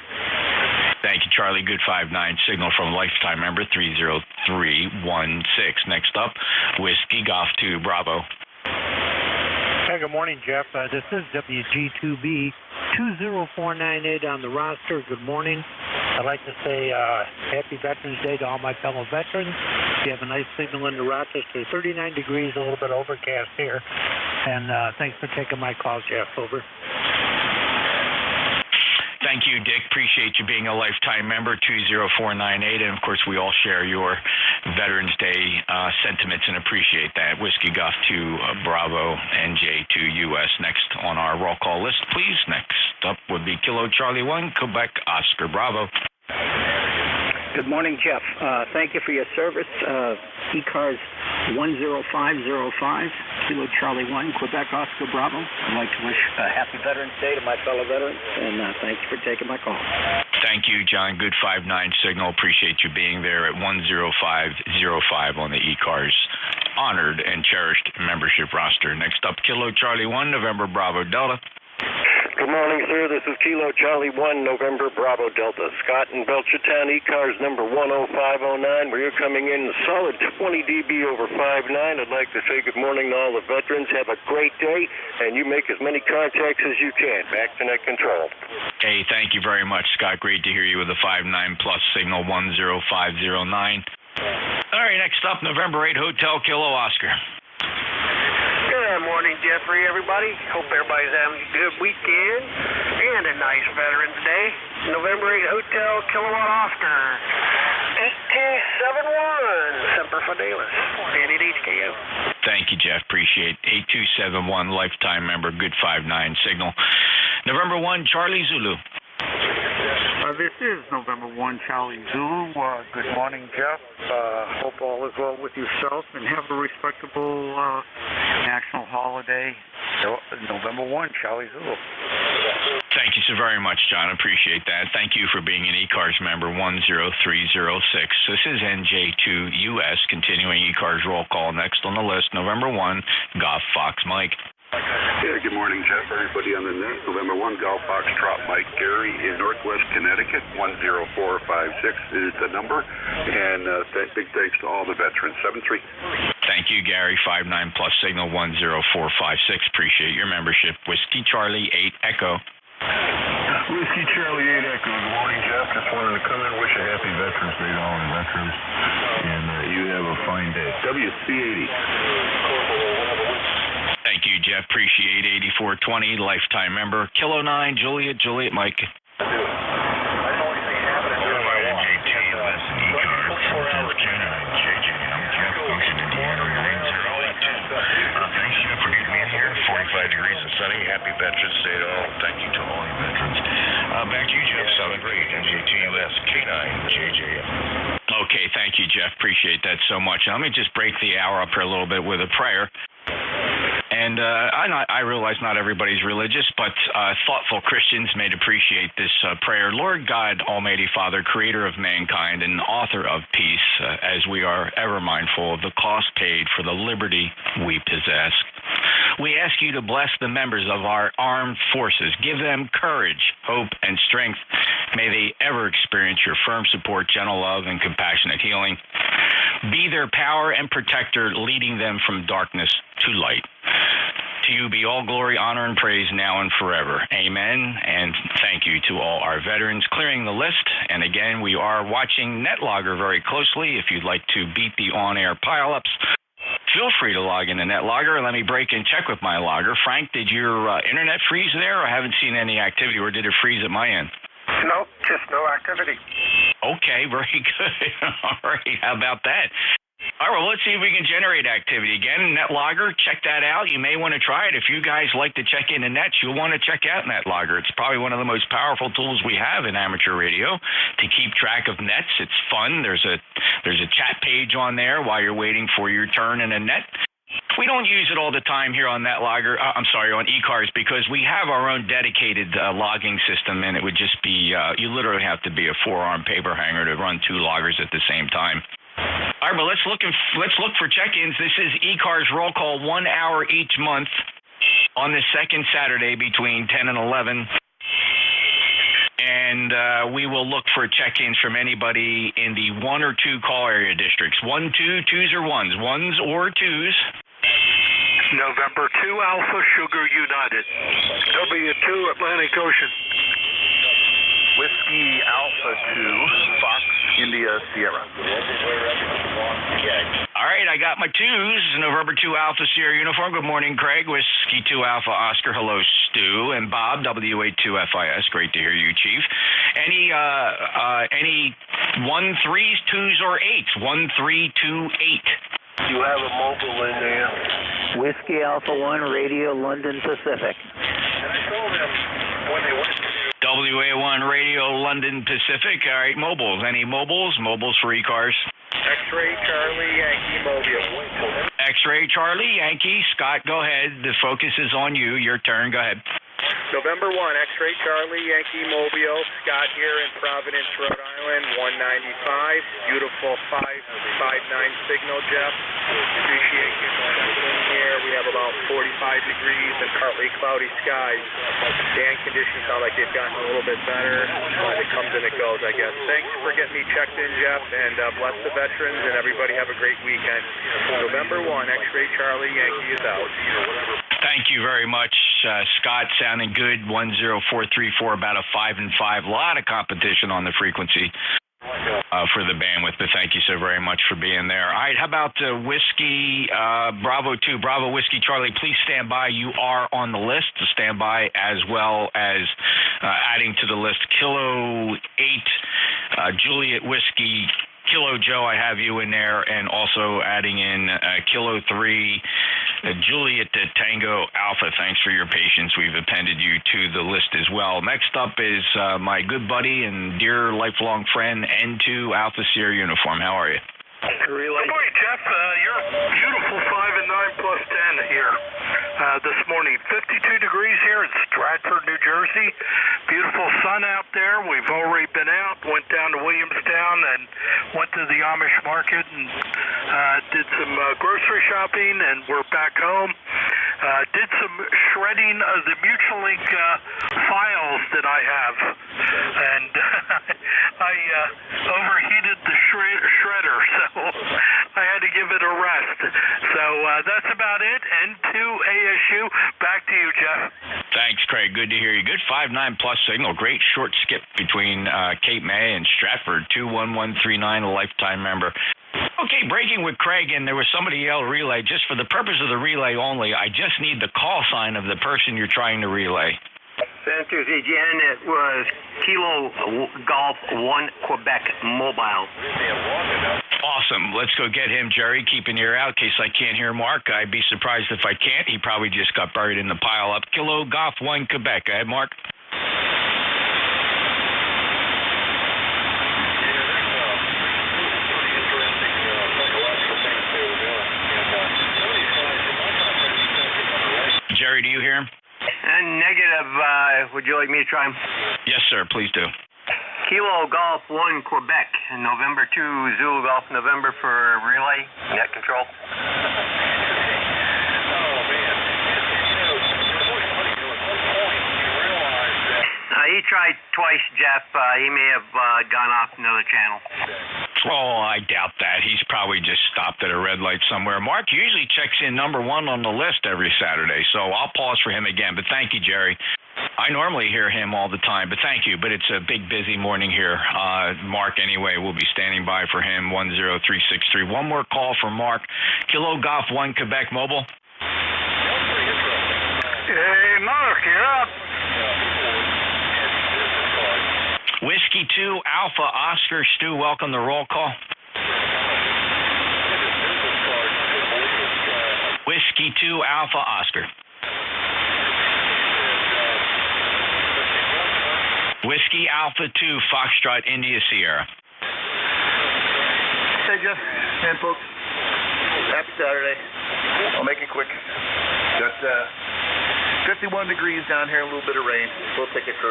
Speaker 7: Thank you, Charlie. Good 5-9 signal from lifetime member 30316. Next up, Whiskey Golf 2 Bravo.
Speaker 26: Hey, good morning, Jeff. This is WG2B 20498 on the roster. Good morning. I'd like to say happy Veterans Day to all my fellow veterans. You have a nice signal in the Rochester, 39 degrees, a little bit overcast here. And thanks for taking my call, Jeff. Over.
Speaker 7: Thank you, Dick. Appreciate you being a lifetime member, 20498. And, of course, we all share your Veterans Day sentiments and appreciate that. Whiskey Golf 2 Bravo, NJ2US. Next on our roll call list, please. Next up would be Kilo Charlie 1, Quebec Oscar Bravo.
Speaker 13: Good morning, Jeff. Thank you for your service. ECARS 10505, Kilo Charlie 1, Quebec Oscar Bravo. I'd like to wish a happy Veterans Day to my fellow veterans, and thank you for taking my call.
Speaker 7: Thank you, John. Good 5-9 signal. Appreciate you being there at 10505 on the ECARS honored and cherished membership roster. Next up, Kilo Charlie 1, November Bravo Delta.
Speaker 16: Good morning, sir. This is Kilo Charlie 1, November Bravo Delta. Scott in Belchertown, ECARS number 10509, where you're coming in solid 20 dB over 5.9. I'd like to say good morning to all the veterans. Have a great day, and you make as many contacts as you can. Back to net control.
Speaker 7: Hey, thank you very much, Scott. Great to hear you with a 5-9 plus signal 10509. All right, next up, November 8 Hotel Kilo Oscar.
Speaker 17: Good morning, Jeffrey, everybody. Hope everybody's having a good weekend and a nice Veterans Day. November 8 Hotel Kilowatt Oscar 8271 Semper Fidelis. Danny HKO.
Speaker 7: Thank you, Jeff. Appreciate 8271 lifetime member. Good 5-9 signal. November 1 Charlie Zulu.
Speaker 26: This is November 1 Charlie Zulu. Good morning, Jeff. Hope all is well with yourself and have a respectable national holiday. November 1 Charlie Zulu.
Speaker 7: Thank you so very much, John. Appreciate that. Thank you for being an ECARS member 10306. This is NJ2US, continuing ECARS roll call. Next on the list, November 1 Golf Fox Mike.
Speaker 20: Yeah, good morning, Jeff. Everybody on the net. November 1 Golf Foxtrot Mike Gary in Northwest Connecticut. 10456 is the number. And big thanks to all the veterans. 73.
Speaker 7: Thank you, Gary. 5-9 plus signal 10456. Appreciate your membership. Whiskey Charlie 8 Echo.
Speaker 4: Whiskey Charlie 8 Echo. Good morning, Jeff. Just wanted to come in and wish a happy Veterans Day to all the veterans. And you have a fine day. WC80.
Speaker 7: Thank you, Jeff. Appreciate 8420, lifetime member. Kilo 9, Juliet Mike.
Speaker 1: NJ2US and ECARS, South Canada, JJM, Jeff, Ocean, Indiana, 9082. Thanks, Jeff, for getting me in here. 45 degrees and sunny. Happy Veterans Day to all. Thank you to all you veterans. Back to you, Jeff. Sounding great. NJ2US, K9, JJM.
Speaker 7: Okay, thank you, Jeff. Appreciate that so much. Let me just break the hour up here a little bit with a prayer. And I realize not everybody's religious, but thoughtful Christians may appreciate this prayer. Lord God, Almighty Father, creator of mankind and author of peace, as we are ever mindful of the cost paid for the liberty we possess, we ask you to bless the members of our armed forces. Give them courage, hope, and strength. May they ever experience your firm support, gentle love, and compassionate healing. Be their power and protector, leading them from darkness to light. To you be all glory, honor, and praise now and forever. Amen. And thank you to all our veterans clearing the list. And again, we are watching NetLogger very closely. If you'd like to beat the on-air pileups, feel free to log into NetLogger. Let me break and check with my logger. Frank, did your internet freeze there? I haven't seen any activity, or did it freeze at my end?
Speaker 3: Nope, just no activity.
Speaker 7: Okay, very good. All right, how about that? All right, well, let's see if we can generate activity. Again, NetLogger, check that out. You may want to try it. If you guys like to check into nets, you'll want to check out NetLogger. It's probably one of the most powerful tools we have in amateur radio to keep track of nets. It's fun. There's a chat page on there while you're waiting for your turn in a net. We don't use it all the time here on NetLogger, on ECARS, because we have our own dedicated logging system, and it would just be, you literally have to be a four-arm paper hanger to run two loggers at the same time. All right, but let's look for check-ins. This is ECARS roll call, 1 hour each month on the second Saturday between 10 and 11. And we will look for check-ins from anybody in the 1 or 2 call area districts. 1, 2, 2s or 1s. 1s or 2s.
Speaker 12: November 2, Alpha Sugar United. W2 Atlantic Ocean.
Speaker 10: Whiskey Alpha 2, Fox India Sierra.
Speaker 7: All right, I got my 2s. November 2 Alpha Sierra uniform. Good morning, Craig. Whiskey 2 Alpha Oscar. Hello, Stu. And Bob, WA2FIS. Great to hear you, Chief. Any 1, 3s, 2s, or 8s? 1, 3, 2, 8.
Speaker 16: You have a mobile in there.
Speaker 5: Whiskey Alpha 1, Radio London Pacific.
Speaker 7: WA1 Radio London Pacific. All right, mobiles. Any mobiles? Mobiles for ECARS.
Speaker 6: X-Ray Charlie Yankee Mobile.
Speaker 7: X-Ray Charlie Yankee. Scott, go ahead. The focus is on you. Your turn. Go ahead.
Speaker 6: November 1, X-Ray Charlie Yankee Mobile. Scott here in Providence, Rhode Island, 195. Beautiful 559 signal, Jeff. Appreciate you here. We have about 45 degrees and partly cloudy skies. Dan conditions sound like they've gotten a little bit better. It comes and it goes, I guess. Thanks for getting me checked in, Jeff, and bless the veterans, and everybody have a great weekend. November 1, X-Ray Charlie Yankee is out.
Speaker 7: Thank you very much, Scott. Sounding good. 10434, about a 5 and 5. A lot of competition on the frequency for the bandwidth, but thank you so very much for being there. All right, how about Whiskey Bravo 2, Bravo Whiskey Charlie? Please stand by. You are on the list. To stand by, as well as adding to the list Kilo 8, Juliet Whiskey. Kilo Joe, I have you in there, and also adding in Kilo 3, Juliet Tango Alpha. Thanks for your patience. We've appended you to the list as well. Next up is my good buddy and dear lifelong friend, N2 Alpha Sierra uniform. How are you?
Speaker 12: Good morning, Jeff. You're beautiful 5 and 9 plus 10 here this morning. 52 degrees here in Stratford, New Jersey. Beautiful sun out there. We've already been out, went down to Williamstown and went to the Amish market and did some grocery shopping, and we're back home. Did some shredding of the Mutualink files that I have, and I overheated the shredder, so I had to give it a rest. So that's about it. N2 ASU, back to you, Jeff.
Speaker 7: Thanks, Craig. Good to hear you. Good 5-9 plus signal. Great short skip between Cape May and Stratford. 21139, a lifetime member. Okay, breaking with Craig, and there was somebody yelled relay. Just for the purpose of the relay only, I just need the call sign of the person you're trying to relay.
Speaker 15: Centers again, it was Kilo Golf 1 Quebec Mobile.
Speaker 7: Awesome. Let's go get him, Jerry. Keep an ear out in case I can't hear Mark. I'd be surprised if I can't. He probably just got buried in the pile up. Kilo Golf 1 Quebec. Go ahead, Mark. Jerry, do you hear him?
Speaker 15: Negative. Would you like me to try him?
Speaker 7: Yes, sir. Please do.
Speaker 15: Kilo Golf 1 Quebec, November 2 Zulu Golf November for relay, net control. He tried twice, Jeff. He may have gone off another channel.
Speaker 7: Oh, I doubt that. He's probably just stopped at a red light somewhere. Mark usually checks in number 1 on the list every Saturday, so I'll pause for him again. But thank you, Jerry. I normally hear him all the time, but thank you. But it's a big, busy morning here. Mark, anyway, will be standing by for him, 10363. One more call for Mark. Kilo Golf 1 Quebec Mobile.
Speaker 12: Hey, Mark, you're up.
Speaker 7: Whiskey 2 Alpha Oscar. Stu, welcome to roll call. Whiskey 2 Alpha Oscar. Whiskey Alpha 2 Foxtrot India Sierra.
Speaker 2: Hey, Jeff and folks. Happy Saturday. I'll make it quick. Got 51 degrees down here, a little bit of rain. We'll take it for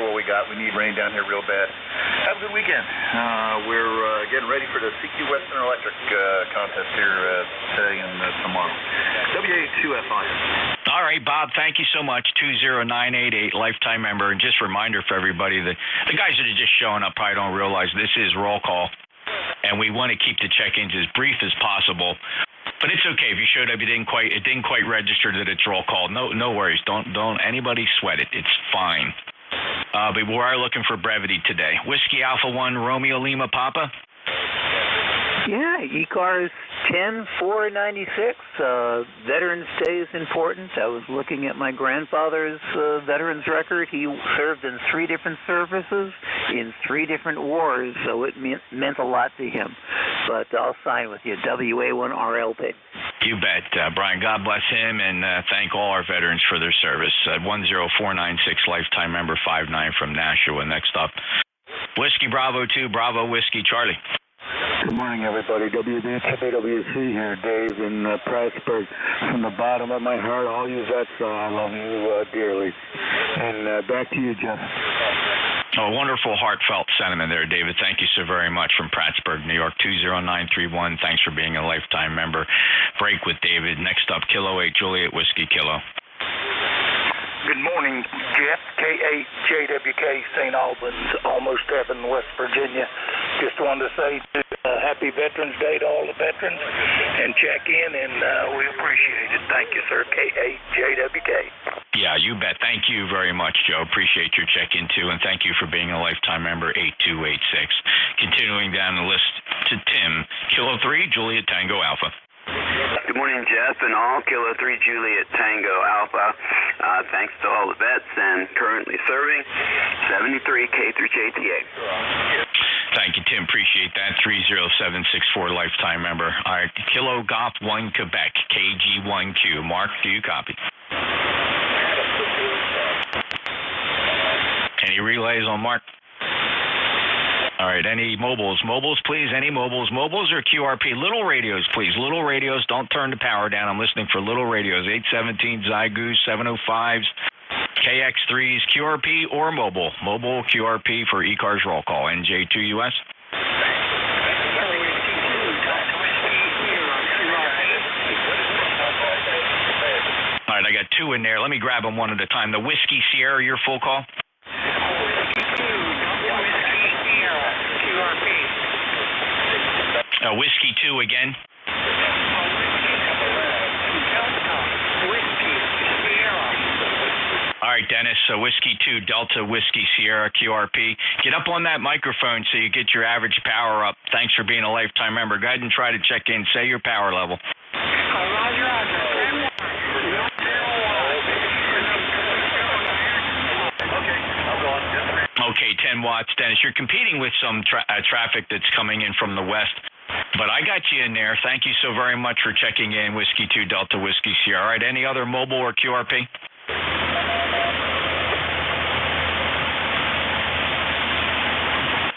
Speaker 2: what we got. We need rain down here real bad. Have a good weekend. We're getting ready for the CQ Western Electric contest here today and tomorrow. NJ2US on you.
Speaker 7: All right, Bob, thank you so much. 20988, lifetime member. And just a reminder for everybody that the guys that are just showing up probably don't realize this is roll call, and we want to keep the check-ins as brief as possible. But it's okay if you showed up, it didn't quite register that it's roll call. No worries. Don't anybody sweat it. It's fine. But we are looking for brevity today. Whiskey Alpha 1 Romeo Lima Papa.
Speaker 5: Yeah, ECARS 10-496. Veterans Day is important. I was looking at my grandfather's veterans record. He served in 3 different services in 3 different wars, so it meant a lot to him. But I'll sign with you, WA1RLP.
Speaker 7: You bet, Brian. God bless him, and thank all our veterans for their service. 10496, lifetime member 59 from Nashua. Next up, Whiskey Bravo 2, Bravo Whiskey Charlie.
Speaker 19: Good morning, everybody. WWC here, Dave in Plattsburgh. From the bottom of my heart, all you vets, I love you dearly. And back to you, Jeff.
Speaker 7: Oh, wonderful, heartfelt sentiment there, David. Thank you so very much from Plattsburgh, New York, 20931. Thanks for being a lifetime member. Break with David. Next up, Kilo 8, Juliet Whiskey Kilo.
Speaker 11: Good morning, Jeff. K8JWK, St. Albans, almost heaven, West Virginia. Just wanted to say happy Veterans Day to all the veterans and check in, and we appreciate it. Thank you, sir. K8JWK.
Speaker 7: Yeah, you bet. Thank you very much, Joe. Appreciate your check-in, too, and thank you for being a lifetime member, 8286. Continuing down the list to Tim, Kilo 3, Juliet Tango Alpha.
Speaker 18: Good morning, Jeff, and all. Kilo 3 Juliet Tango Alpha. Thanks to all the vets and currently serving. 73K through JTA.
Speaker 7: Thank you, Tim. Appreciate that. 30764 lifetime member. All right, Kilo Golf 1 Quebec, KG1Q. Mark, do you copy? Any relays on Mark? All right, any mobiles? Mobiles, please. Any mobiles? Mobiles or QRP? Little radios, please. Little radios. Don't turn the power down. I'm listening for little radios. 817, Zygoos, 705s, KX3s, QRP or mobile. Mobile QRP for ECARS roll call. NJ2US. All right, I got 2 in there. Let me grab them one at a time. The Whiskey Sierra, your full call. Whiskey 2 again. All right, Dennis. So Whiskey 2 Delta Whiskey Sierra QRP. Get up on that microphone so you get your average power up. Thanks for being a lifetime member. Go ahead and try to check in. Say your power level. Okay, 10 watts. Dennis, you're competing with some traffic that's coming in from the west. But I got you in there. Thank you so very much for checking in. Whiskey 2 Delta Whiskey Sierra. All right, any other mobile or QRP?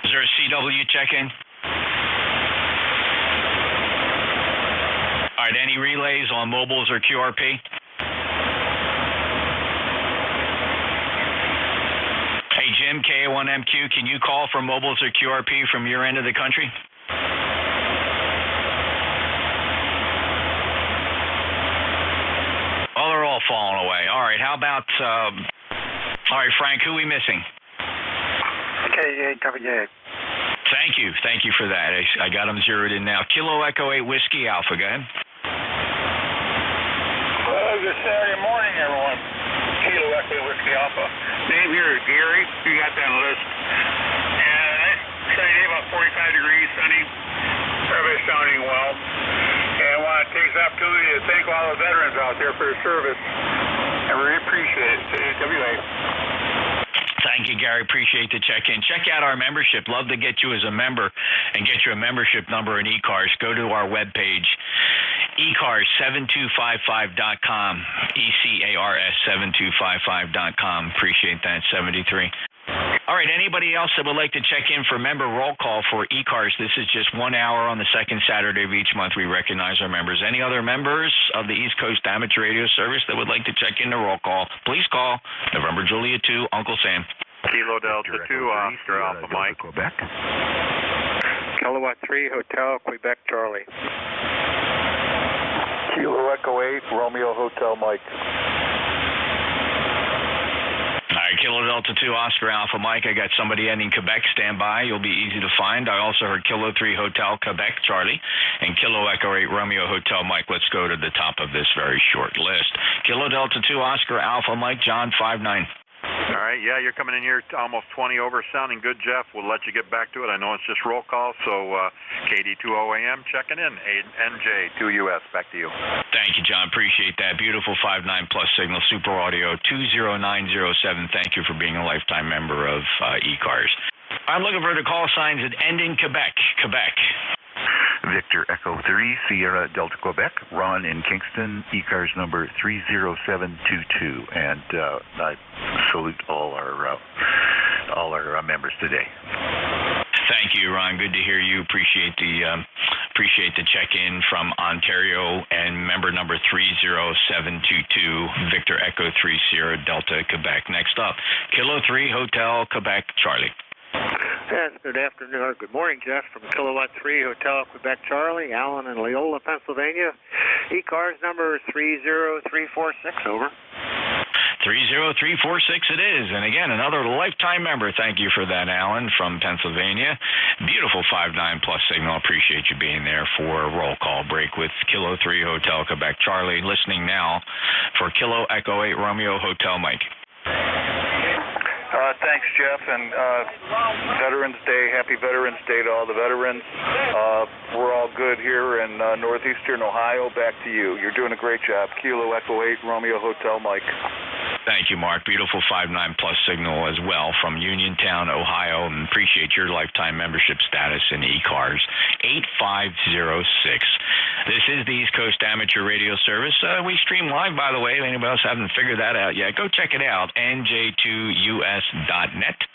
Speaker 7: Is there a CW check-in? All right, any relays on mobiles or QRP? Hey, Jim, KA1MQ, can you call for mobiles or QRP from your end of the country? Oh, they're all falling away. All right, how about, all right, Frank, who are we missing?
Speaker 3: K8W8.
Speaker 7: Thank you for that. I got them zeroed in now. Kilo Echo 8 Whiskey Alpha, go ahead.
Speaker 11: Well, good Saturday morning, everyone. Kilo Echo Whiskey Alpha. Dave here is Gary. You got that list. And nice sunny day, about 45 degrees, sunny. Everybody's sounding well. And I want to take this opportunity to thank all the veterans out there for their service. I really appreciate it. KWA.
Speaker 7: Thank you, Gary. Appreciate the check-in. Check out our membership. Love to get you as a member and get you a membership number in ECARS. Go to our webpage ECARS7255.com. ECARS7255.com. Appreciate that, 73. All right, anybody else that would like to check in for member roll call for ECARS, this is just 1 hour on the second Saturday of each month. We recognize our members. Any other members of the East Coast Amateur Radio Service that would like to check in the roll call, please call November Juliet 2, Uncle Sam.
Speaker 27: Kilo Delta 2, Oscar Alpha Mike.
Speaker 1: Quebec.
Speaker 3: Kilowatt 3, Hotel, Quebec, Charlie.
Speaker 2: Kilo Echo 8, Romeo Hotel Mike.
Speaker 7: All right, Kilo Delta 2, Oscar Alpha Mike. I got somebody ending Quebec. Stand by. You'll be easy to find. I also heard Kilo 3 Hotel Quebec Charlie and Kilo Echo 8 Romeo Hotel Mike. Let's go to the top of this very short list. Kilo Delta 2, Oscar Alpha Mike, John 59.
Speaker 27: All right, yeah, you're coming in here almost 20 over, sounding good, Jeff. We'll let you get back to it. I know it's just roll call, so KD20AM checking in. NJ2US, back to you.
Speaker 7: Thank you, John. Appreciate that. Beautiful 59 plus signal, Super Audio 20907. Thank you for being a lifetime member of ECARS. I'm looking for the call signs that end in Quebec. Quebec.
Speaker 8: Victor Echo 3, Sierra Delta Quebec, Ron in Kingston, ECARS number 30722, and I salute all our members today.
Speaker 7: Thank you, Ron. Good to hear you. Appreciate the check-in from Ontario and member number 30722, Victor Echo 3, Sierra Delta Quebec. Next up, Kilo 3 Hotel Quebec, Charlie.
Speaker 3: Yes, good afternoon, or good morning, Jeff, from Kilowatt 3 Hotel, Quebec, Charlie, Allen in Leola, Pennsylvania. ECARS number 30346, over.
Speaker 7: 30346 it is. And again, another lifetime member. Thank you for that, Alan, from Pennsylvania. Beautiful 59 plus signal. Appreciate you being there for a roll call break with Kilo 3 Hotel, Quebec, Charlie. Listening now for Kilo Echo 8 Romeo Hotel Mike.
Speaker 2: Thanks, Jeff, and Veterans Day. Happy Veterans Day to all the veterans. We're all good here in northeastern Ohio. Back to you. You're doing a great job. Kilo Echo 8, Romeo Hotel Mike.
Speaker 7: Thank you, Mark. Beautiful 59 plus signal as well from Uniontown, Ohio, and appreciate your lifetime membership status in ECARS 8506. This is the East Coast Amateur Radio Service. We stream live, by the way. If anybody else hasn't figured that out yet, go check it out, NJ2US.net.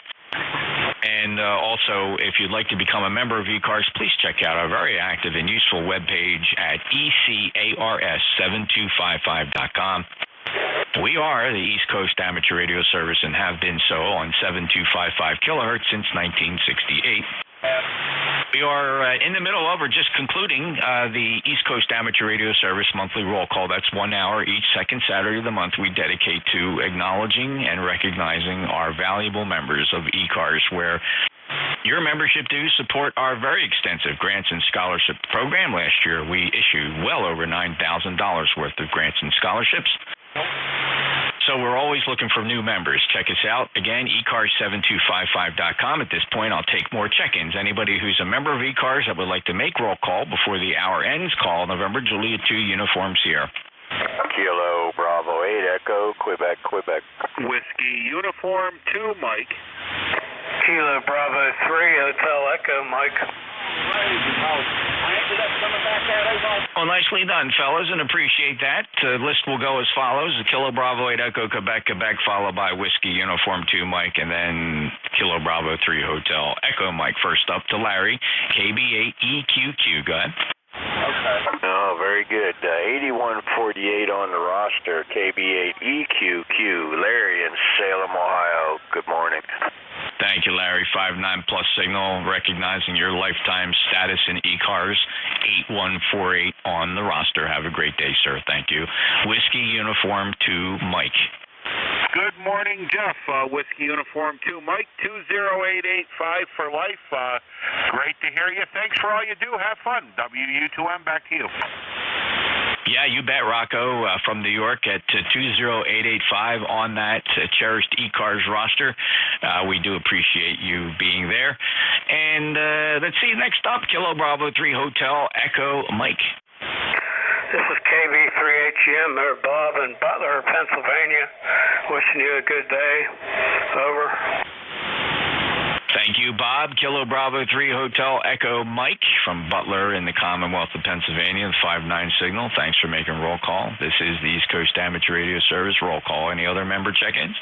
Speaker 7: And also, if you'd like to become a member of ECARS, please check out our very active and useful webpage at ECARS7255.com. We are the East Coast Amateur Radio Service and have been so on 7255 kilohertz since 1968. We are in the middle of, or just concluding, the East Coast Amateur Radio Service monthly roll call. That's 1 hour each second Saturday of the month we dedicate to acknowledging and recognizing our valuable members of ECARS, where your membership dues support our very extensive grants and scholarship program. Last year, we issued well over $9,000 worth of grants and scholarships. So we're always looking for new members. Check us out. Again, ECARS7255.com. At this point, I'll take more check-ins. Anybody who's a member of ECARS that would like to make roll call before the hour ends, call November Juliet 2 Uniform Sierra.
Speaker 14: Kilo Bravo 8 Echo, Quebec, Quebec.
Speaker 12: Whiskey Uniform 2, Mike.
Speaker 17: Kilo Bravo 3 Hotel Echo, Mike.
Speaker 7: Well, nicely done, fellas, and appreciate that. The list will go as follows. Kilo Bravo 8 Echo Quebec, Quebec, followed by Whiskey Uniform 2 Mike, and then Kilo Bravo 3 Hotel Echo Mike. First up to Larry, KB8EQQ. Go ahead.
Speaker 14: Oh, very good. 8148 on the roster, KB8EQQ. Larry in Salem, Ohio. Good morning.
Speaker 7: Thank you, Larry. 59 plus signal, recognizing your lifetime status in ECARS, 8148 on the roster. Have a great day, sir. Thank you. Whiskey Uniform 2 Mike.
Speaker 12: Good morning, Jeff. Whiskey Uniform 2 Mike, 20885 for life. Great to hear you. Thanks for all you do. Have fun. WU2M, back to you.
Speaker 7: Yeah, you bet, Rocco, from New York at 20885 on that cherished ECARS roster. We do appreciate you being there. And let's see, next up, Kilo Bravo 3 Hotel Echo Mike.
Speaker 17: This is KB3HM, or Bob in Butler, Pennsylvania. Wishing you a good day. Over.
Speaker 7: Thank you, Bob. Kilo Bravo 3 Hotel Echo Mike from Butler in the Commonwealth of Pennsylvania, the 59 signal. Thanks for making roll call. This is the East Coast Amateur Radio Service roll call. Any other member check-ins?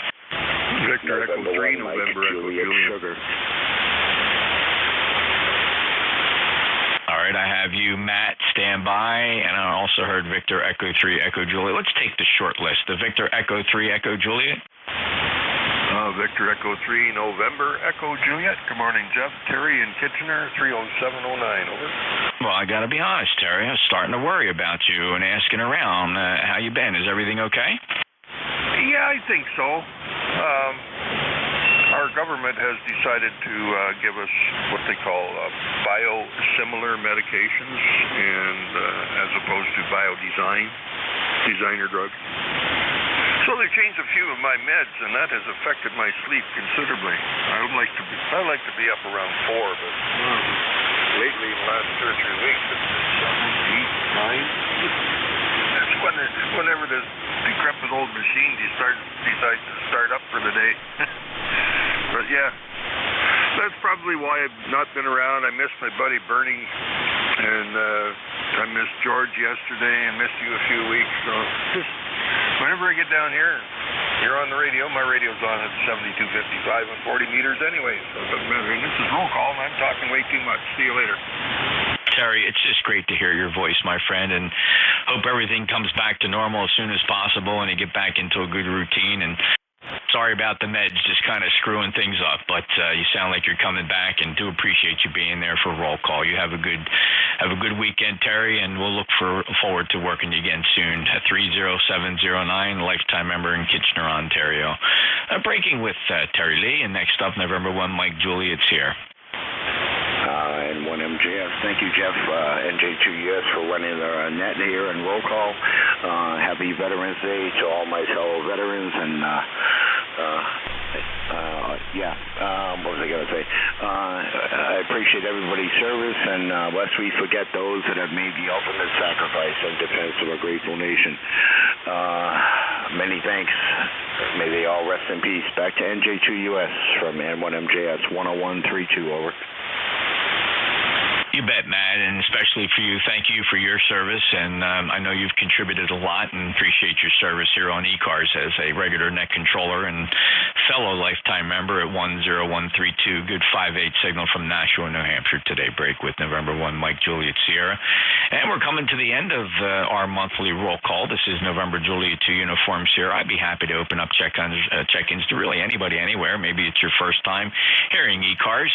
Speaker 20: Victor Echo 3, November Echo Juliet. Sugar.
Speaker 7: All right, I have you, Matt, stand by, and I also heard Victor Echo 3 Echo Juliet. Let's take the short list. The Victor Echo 3 Echo Juliet.
Speaker 4: Victor Echo 3, November Echo Juliet. Good morning, Jeff. Terry in Kitchener, 30709, over.
Speaker 7: Well, I got to be honest, Terry. I was starting to worry about you and asking around. How you been? Is everything okay?
Speaker 4: Yeah, I think so. Our government has decided to give us what they call biosimilar medications, and as opposed to designer drugs. So they changed a few of my meds, and that has affected my sleep considerably. I like to be up around 4, but lately, in the last 2 or 3 weeks, it's 7, 8, 9. That's whenever this decrepit old machine decides to start up for the day. But yeah, that's probably why I've not been around. I missed my buddy Bernie, and I missed George yesterday, and missed you a few weeks. So just whenever I get down here, you're on the radio. My radio's on at 7255 on 40 meters anyway, so it doesn't matter. And this is roll call, and I'm talking way too much. See you later.
Speaker 7: Terry, it's just great to hear your voice, my friend, and hope everything comes back to normal as soon as possible and you get back into a good routine. And sorry about the meds just kind of screwing things up, but you sound like you're coming back, and do appreciate you being there for roll call. You have a good weekend, Terry, and we'll look forward to working you again soon. 30709, lifetime member in Kitchener, Ontario. Breaking with Terry Lee, and next up, November 1, Mike Juliet's here.
Speaker 1: And 1MJS. Thank you, Jeff. NJ2US for running the net here and roll call. Happy Veterans Day to all my fellow veterans, and what was I going to say? I appreciate everybody's service, and lest we forget those that have made the ultimate sacrifice in defense of a grateful nation. Many thanks. May they all rest in peace. Back to NJ2US from N1MJS 10132, over.
Speaker 7: You bet, Matt, and especially for you, thank you for your service, and I know you've contributed a lot and appreciate your service here on ECARS as a regular net controller and fellow lifetime member at 10132. Good 5-8 signal from Nashua, New Hampshire today. Break with November 1, Mike Juliet Sierra. And we're coming to the end of our monthly roll call. This is November Juliet 2 Uniform Sierra. I'd be happy to open up check-ins to really anybody, anywhere. Maybe it's your first time hearing ECARS.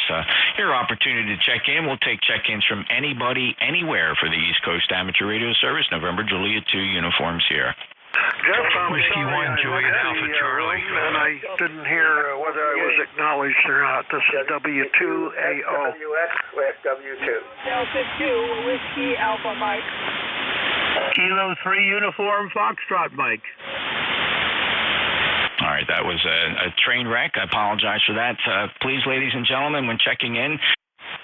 Speaker 7: Your opportunity to check in. We'll take check-ins from anybody, anywhere for the East Coast Amateur Radio Service, November Juliet 2 Uniform Sierra.
Speaker 12: Jeff,
Speaker 7: Whiskey 1, Juliet Alpha Charlie.
Speaker 12: And I didn't hear whether I was acknowledged or not. This is W2AO.
Speaker 17: With W2.
Speaker 9: Delta 2, Whiskey Alpha Mike.
Speaker 10: Kilo 3 Uniform Foxtrot Mike.
Speaker 7: All right, that was a train wreck. I apologize for that. Please, ladies and gentlemen, when checking in,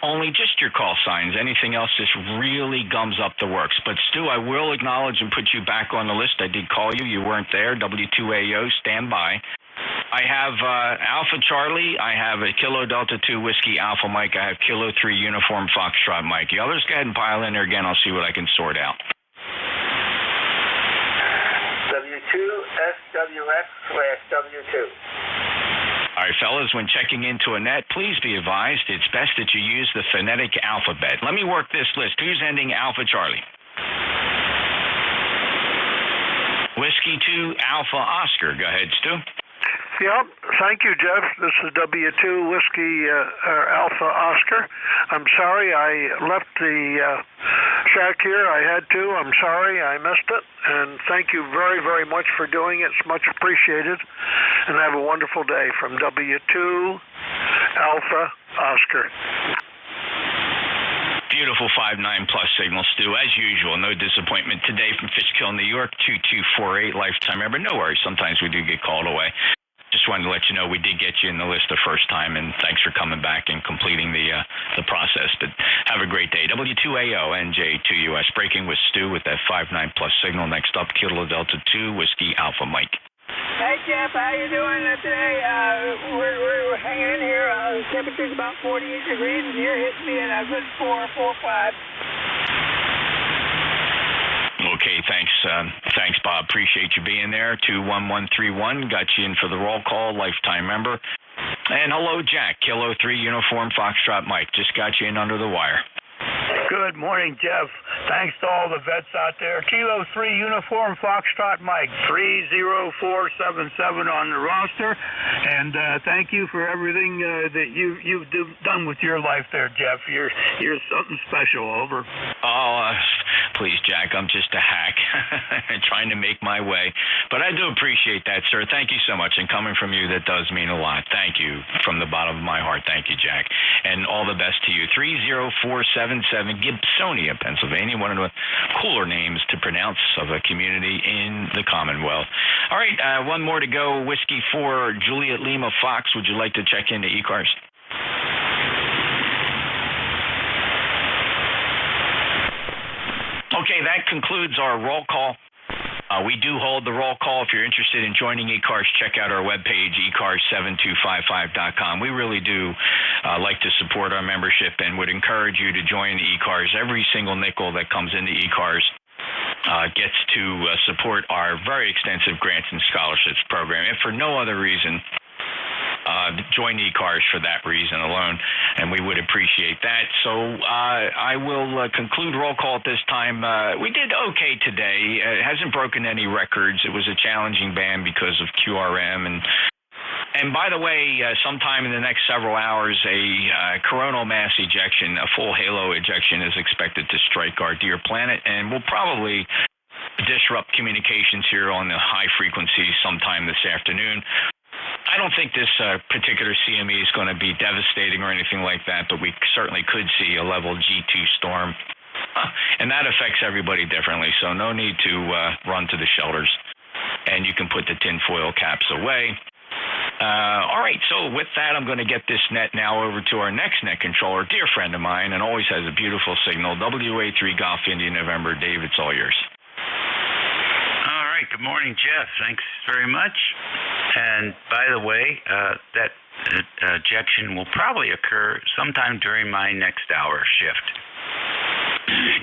Speaker 7: only just your call signs. Anything else just really gums up the works. But, Stu, I will acknowledge and put you back on the list. I did call you. You weren't there. W2AO, stand by. I have Alpha Charlie. I have a Kilo Delta 2 Whiskey Alpha Mike. I have Kilo 3 Uniform Foxtrot Mike. The others, go ahead and pile in there again. I'll see what I can sort out.
Speaker 17: W2SWX/W2.
Speaker 7: All right, fellas, when checking into a net, please be advised it's best that you use the phonetic alphabet. Let me work this list. Who's ending Alpha Charlie? Whiskey 2 Alpha Oscar. Go ahead, Stu.
Speaker 12: Yep. Thank you, Jeff. This is W2 Whiskey Alpha Oscar. I'm sorry I left the shack here. I had to. I'm sorry I missed it. And thank you very, very much for doing it. It's much appreciated. And have a wonderful day from W2 Alpha Oscar.
Speaker 7: Beautiful 5-9 plus signal, Stu. As usual, no disappointment today from Fishkill, New York, 2248, lifetime member. No worries. Sometimes we do get called away. Just wanted to let you know we did get you in the list the first time, and thanks for coming back and completing the process. But have a great day. W2AO, NJ2US, breaking with Stu with that 5-9 plus signal. Next up, Kilo Delta 2, Whiskey Alpha Mike.
Speaker 9: Hey, Jeff, how you doing today? We're hanging in here. The temperature's about 48 degrees, and you're hitting me at a good 4.45.
Speaker 7: Okay, thanks. Thanks, Bob. Appreciate you being there. 21131 got you in for the roll call, lifetime member. And hello, Jack. Kilo 3 Uniform Foxtrot Mike. Just got you in under the wire.
Speaker 13: Good morning, Jeff. Thanks to all the vets out there. Kilo 3 Uniform Foxtrot Mike, 30477 on the roster. And thank you for everything that you've done with your life there, Jeff. You're something special. Over.
Speaker 7: Oh, please, Jack. I'm just a hack trying to make my way. But I do appreciate that, sir. Thank you so much. And coming from you, that does mean a lot. Thank you from the bottom of my heart. Thank you, Jack. And all the best to you. 30477 Gibsonia, Pennsylvania, one of the cooler names to pronounce of a community in the Commonwealth. All right, one more to go. Whiskey 4, Juliet Lima Fox. Would you like to check into ECARS? Okay, that concludes our roll call. We do hold the roll call. If you're interested in joining ECARS, check out our webpage, ECARS7255.com. We really do like to support our membership and would encourage you to join ECARS. Every single nickel that comes into ECARS gets to support our very extensive grants and scholarships program. And for no other reason, join ECARS for that reason alone, and we would appreciate that. So I will conclude roll call at this time. We did okay today. It hasn't broken any records. It was a challenging band because of QRM. And by the way, sometime in the next several hours, a coronal mass ejection, a full halo ejection, is expected to strike our dear planet, and will probably disrupt communications here on the high frequency sometime this afternoon. I don't think this particular CME is going to be devastating or anything like that, but we certainly could see a level G2 storm. And that affects everybody differently, so no need to run to the shelters. And you can put the tinfoil caps away. All right, so with that, I'm going to get this net now over to our next net controller, dear friend of mine, and always has a beautiful signal, WA3 Golf India November. Dave, it's all yours.
Speaker 21: All right, good morning, Jeff. Thanks very much. And by the way, that ejection will probably occur sometime during my next hour shift.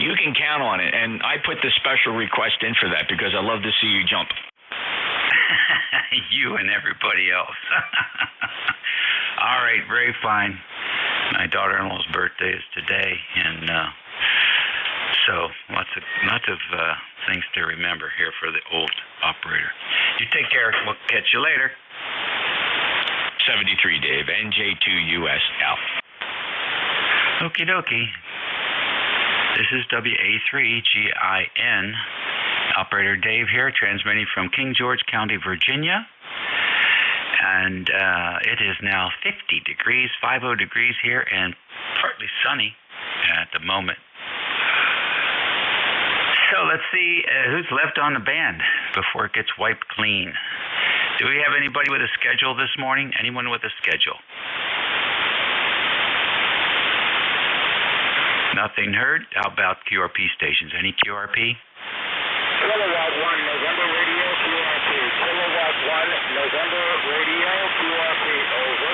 Speaker 7: You can count on it, and I put the special request in for that because I love to see you jump.
Speaker 21: You and everybody else. All right, very fine. My daughter-in-law's birthday is today, and so lots of things to remember here for the old operator. You take care. We'll catch you later.
Speaker 7: 73, Dave. NJ2US out.
Speaker 21: Okie dokie. This is WA3GIN. Operator Dave here, transmitting from King George County, Virginia. And it is now 50 degrees, 50 degrees here, and partly sunny at the moment. So let's see who's left on the band before it gets wiped clean. Do we have anybody with a schedule this morning? Anyone with a schedule? Nothing heard. How about QRP stations? Any QRP?
Speaker 11: Kilowatt 1 November radio QRP. Kilowatt 1 November radio QRP. Over.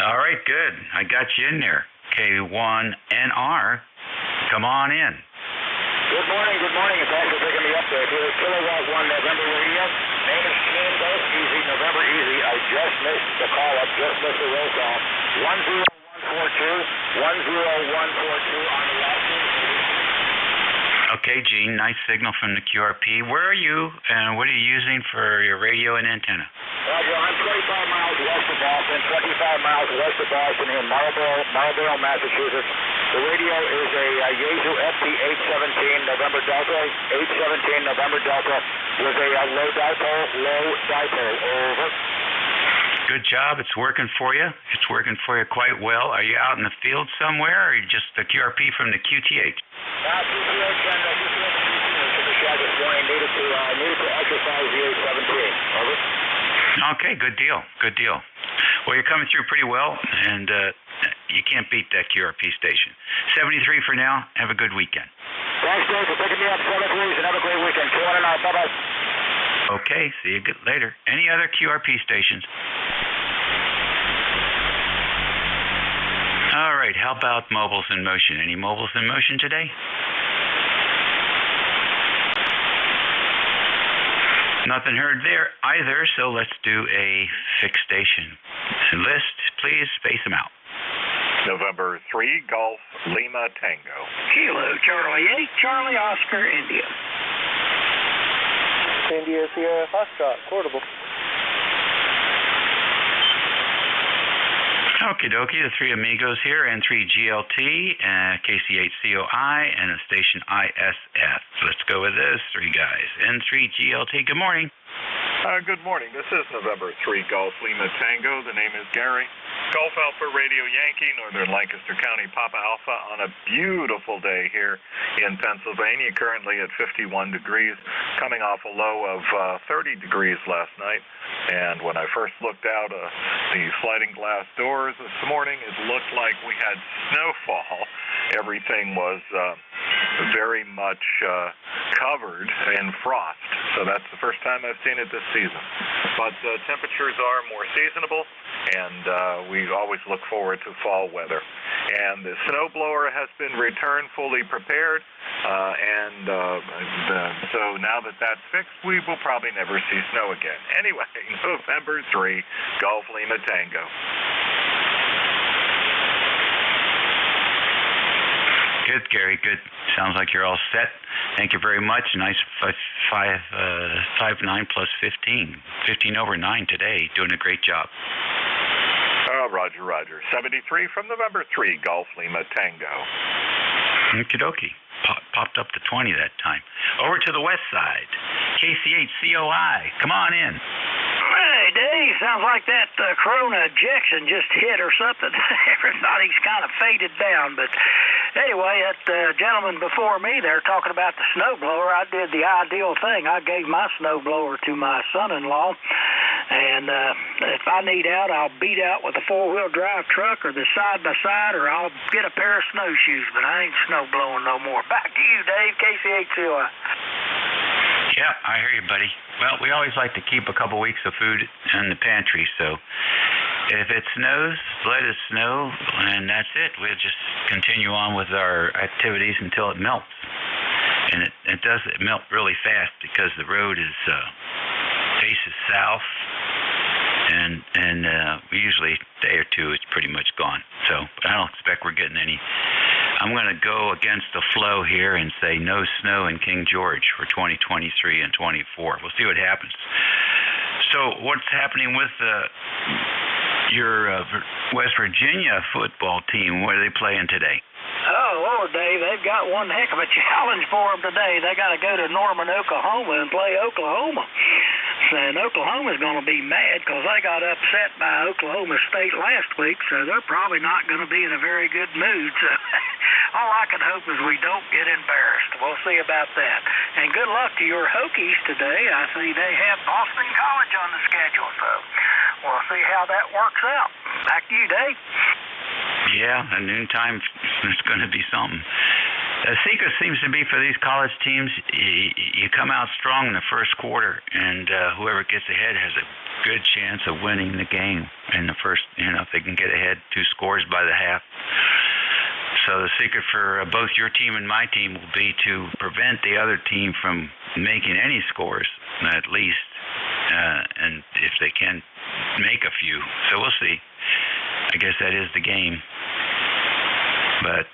Speaker 21: All right, good. I got you in there. K1NR. Come on in.
Speaker 11: Good morning. It's also picking me up there. Kilowatt 1 November radio. Name is Team Golf Easy, November Easy. I just missed the call up, just missed the roll call. 10142 on the last one.
Speaker 21: Okay, Gene, nice signal from the QRP. Where are you, and what are you using for your radio and antenna?
Speaker 11: Roger, I'm 25 miles west of Boston, 25 miles west of Boston in Marlborough, Massachusetts. The radio is a Yaesu FT817 November Delta, 817 November Delta with a low dipole, over.
Speaker 21: Good job. It's working for you. It's working for you quite well. Are you out in the field somewhere, or are you just the QRP from the QTH?
Speaker 11: QTH and the shot this morning. Needed to exercise the 817. Over.
Speaker 21: Okay, good deal. Well, you're coming through pretty well, and you can't beat that QRP station. 73 for now. Have a good weekend.
Speaker 11: Thanks, Dave, for picking me up. 7 degrees, and have a great weekend. 209. Bye-bye.
Speaker 21: Okay, see you later. Any other QRP stations? All right, how about mobiles in motion? Any mobiles in motion today? Nothing heard there either, so let's do a fixed station. List, please, space them out.
Speaker 27: November 3, Golf, Lima, Tango.
Speaker 6: Kilo, Charlie 8, Charlie, Oscar, India.
Speaker 16: India, Sierra, Foxtrot, portable.
Speaker 21: Okie dokie, the three amigos here, N3GLT, KC8COI, and a station ISF. Let's go with this, three guys. N3GLT, good morning.
Speaker 27: Good morning. This is November 3, Golf, Lima, Tango. The name is Gary. Golf Alpha, Radio Yankee, Northern Lancaster County, Papa Alpha, on a beautiful day here in Pennsylvania, currently at 51 degrees, coming off a low of 30 degrees last night. And when I first looked out the sliding glass doors this morning, it looked like we had snowfall. Everything was very much covered in frost. So that's the first time I've seen it this season. But temperatures are more seasonable, and we always look forward to fall weather. And the snowblower has been returned fully prepared, so now that that's fixed, we will probably never see snow again. Anyway, November 3, Golf Lima Tango.
Speaker 21: Good, Gary, good. Sounds like you're all set. Thank you very much. Nice 5.9 plus 15. 15 over 9 today. Doing a great job.
Speaker 27: Roger. 73 from November 3, Golf Lima Tango.
Speaker 21: Okie dokie. Popped up to 20 that time. Over to the west side. KC8COI. Come on in.
Speaker 6: Hey, Dave, sounds like that corona ejection just hit or something. Everybody's kind of faded down. But anyway, that gentleman before me there talking about the snowblower, I did the ideal thing. I gave my snowblower to my son-in-law. And if I need out, I'll beat out with a four-wheel drive truck or the side-by-side, or I'll get a pair of snowshoes. But I ain't snowblowing no more. Back to you, Dave, KC8COI.
Speaker 21: Yeah, I hear you, buddy. Well, we always like to keep a couple weeks of food in the pantry, so if it snows, let it snow, and that's it. We'll just continue on with our activities until it melts. And it does melt really fast because the road is faces south, and usually a day or two it's pretty much gone. So I don't expect we're getting any. I'm going to go against the flow here and say no snow in King George for 2023 and 24. We'll see what happens. So what's happening with your West Virginia football team? What are they playing today?
Speaker 6: Oh, Lord, Dave, they've got one heck of a challenge for them today. They got to go to Norman, Oklahoma and play Oklahoma. And Oklahoma's going to be mad because they got upset by Oklahoma State last week, so they're probably not going to be in a very good mood. So all I can hope is we don't get embarrassed. We'll see about that. And good luck to your Hokies today. I see they have Boston College on the schedule, so we'll see how that works out. Back to you, Dave.
Speaker 21: Yeah, at noontime, it's going to be something. The secret seems to be for these college teams, you come out strong in the first quarter, and whoever gets ahead has a good chance of winning the game in the first, if they can get ahead 2 scores by the half. So the secret for both your team and my team will be to prevent the other team from making any scores, at least, and if they can, make a few. So we'll see. I guess that is the game. But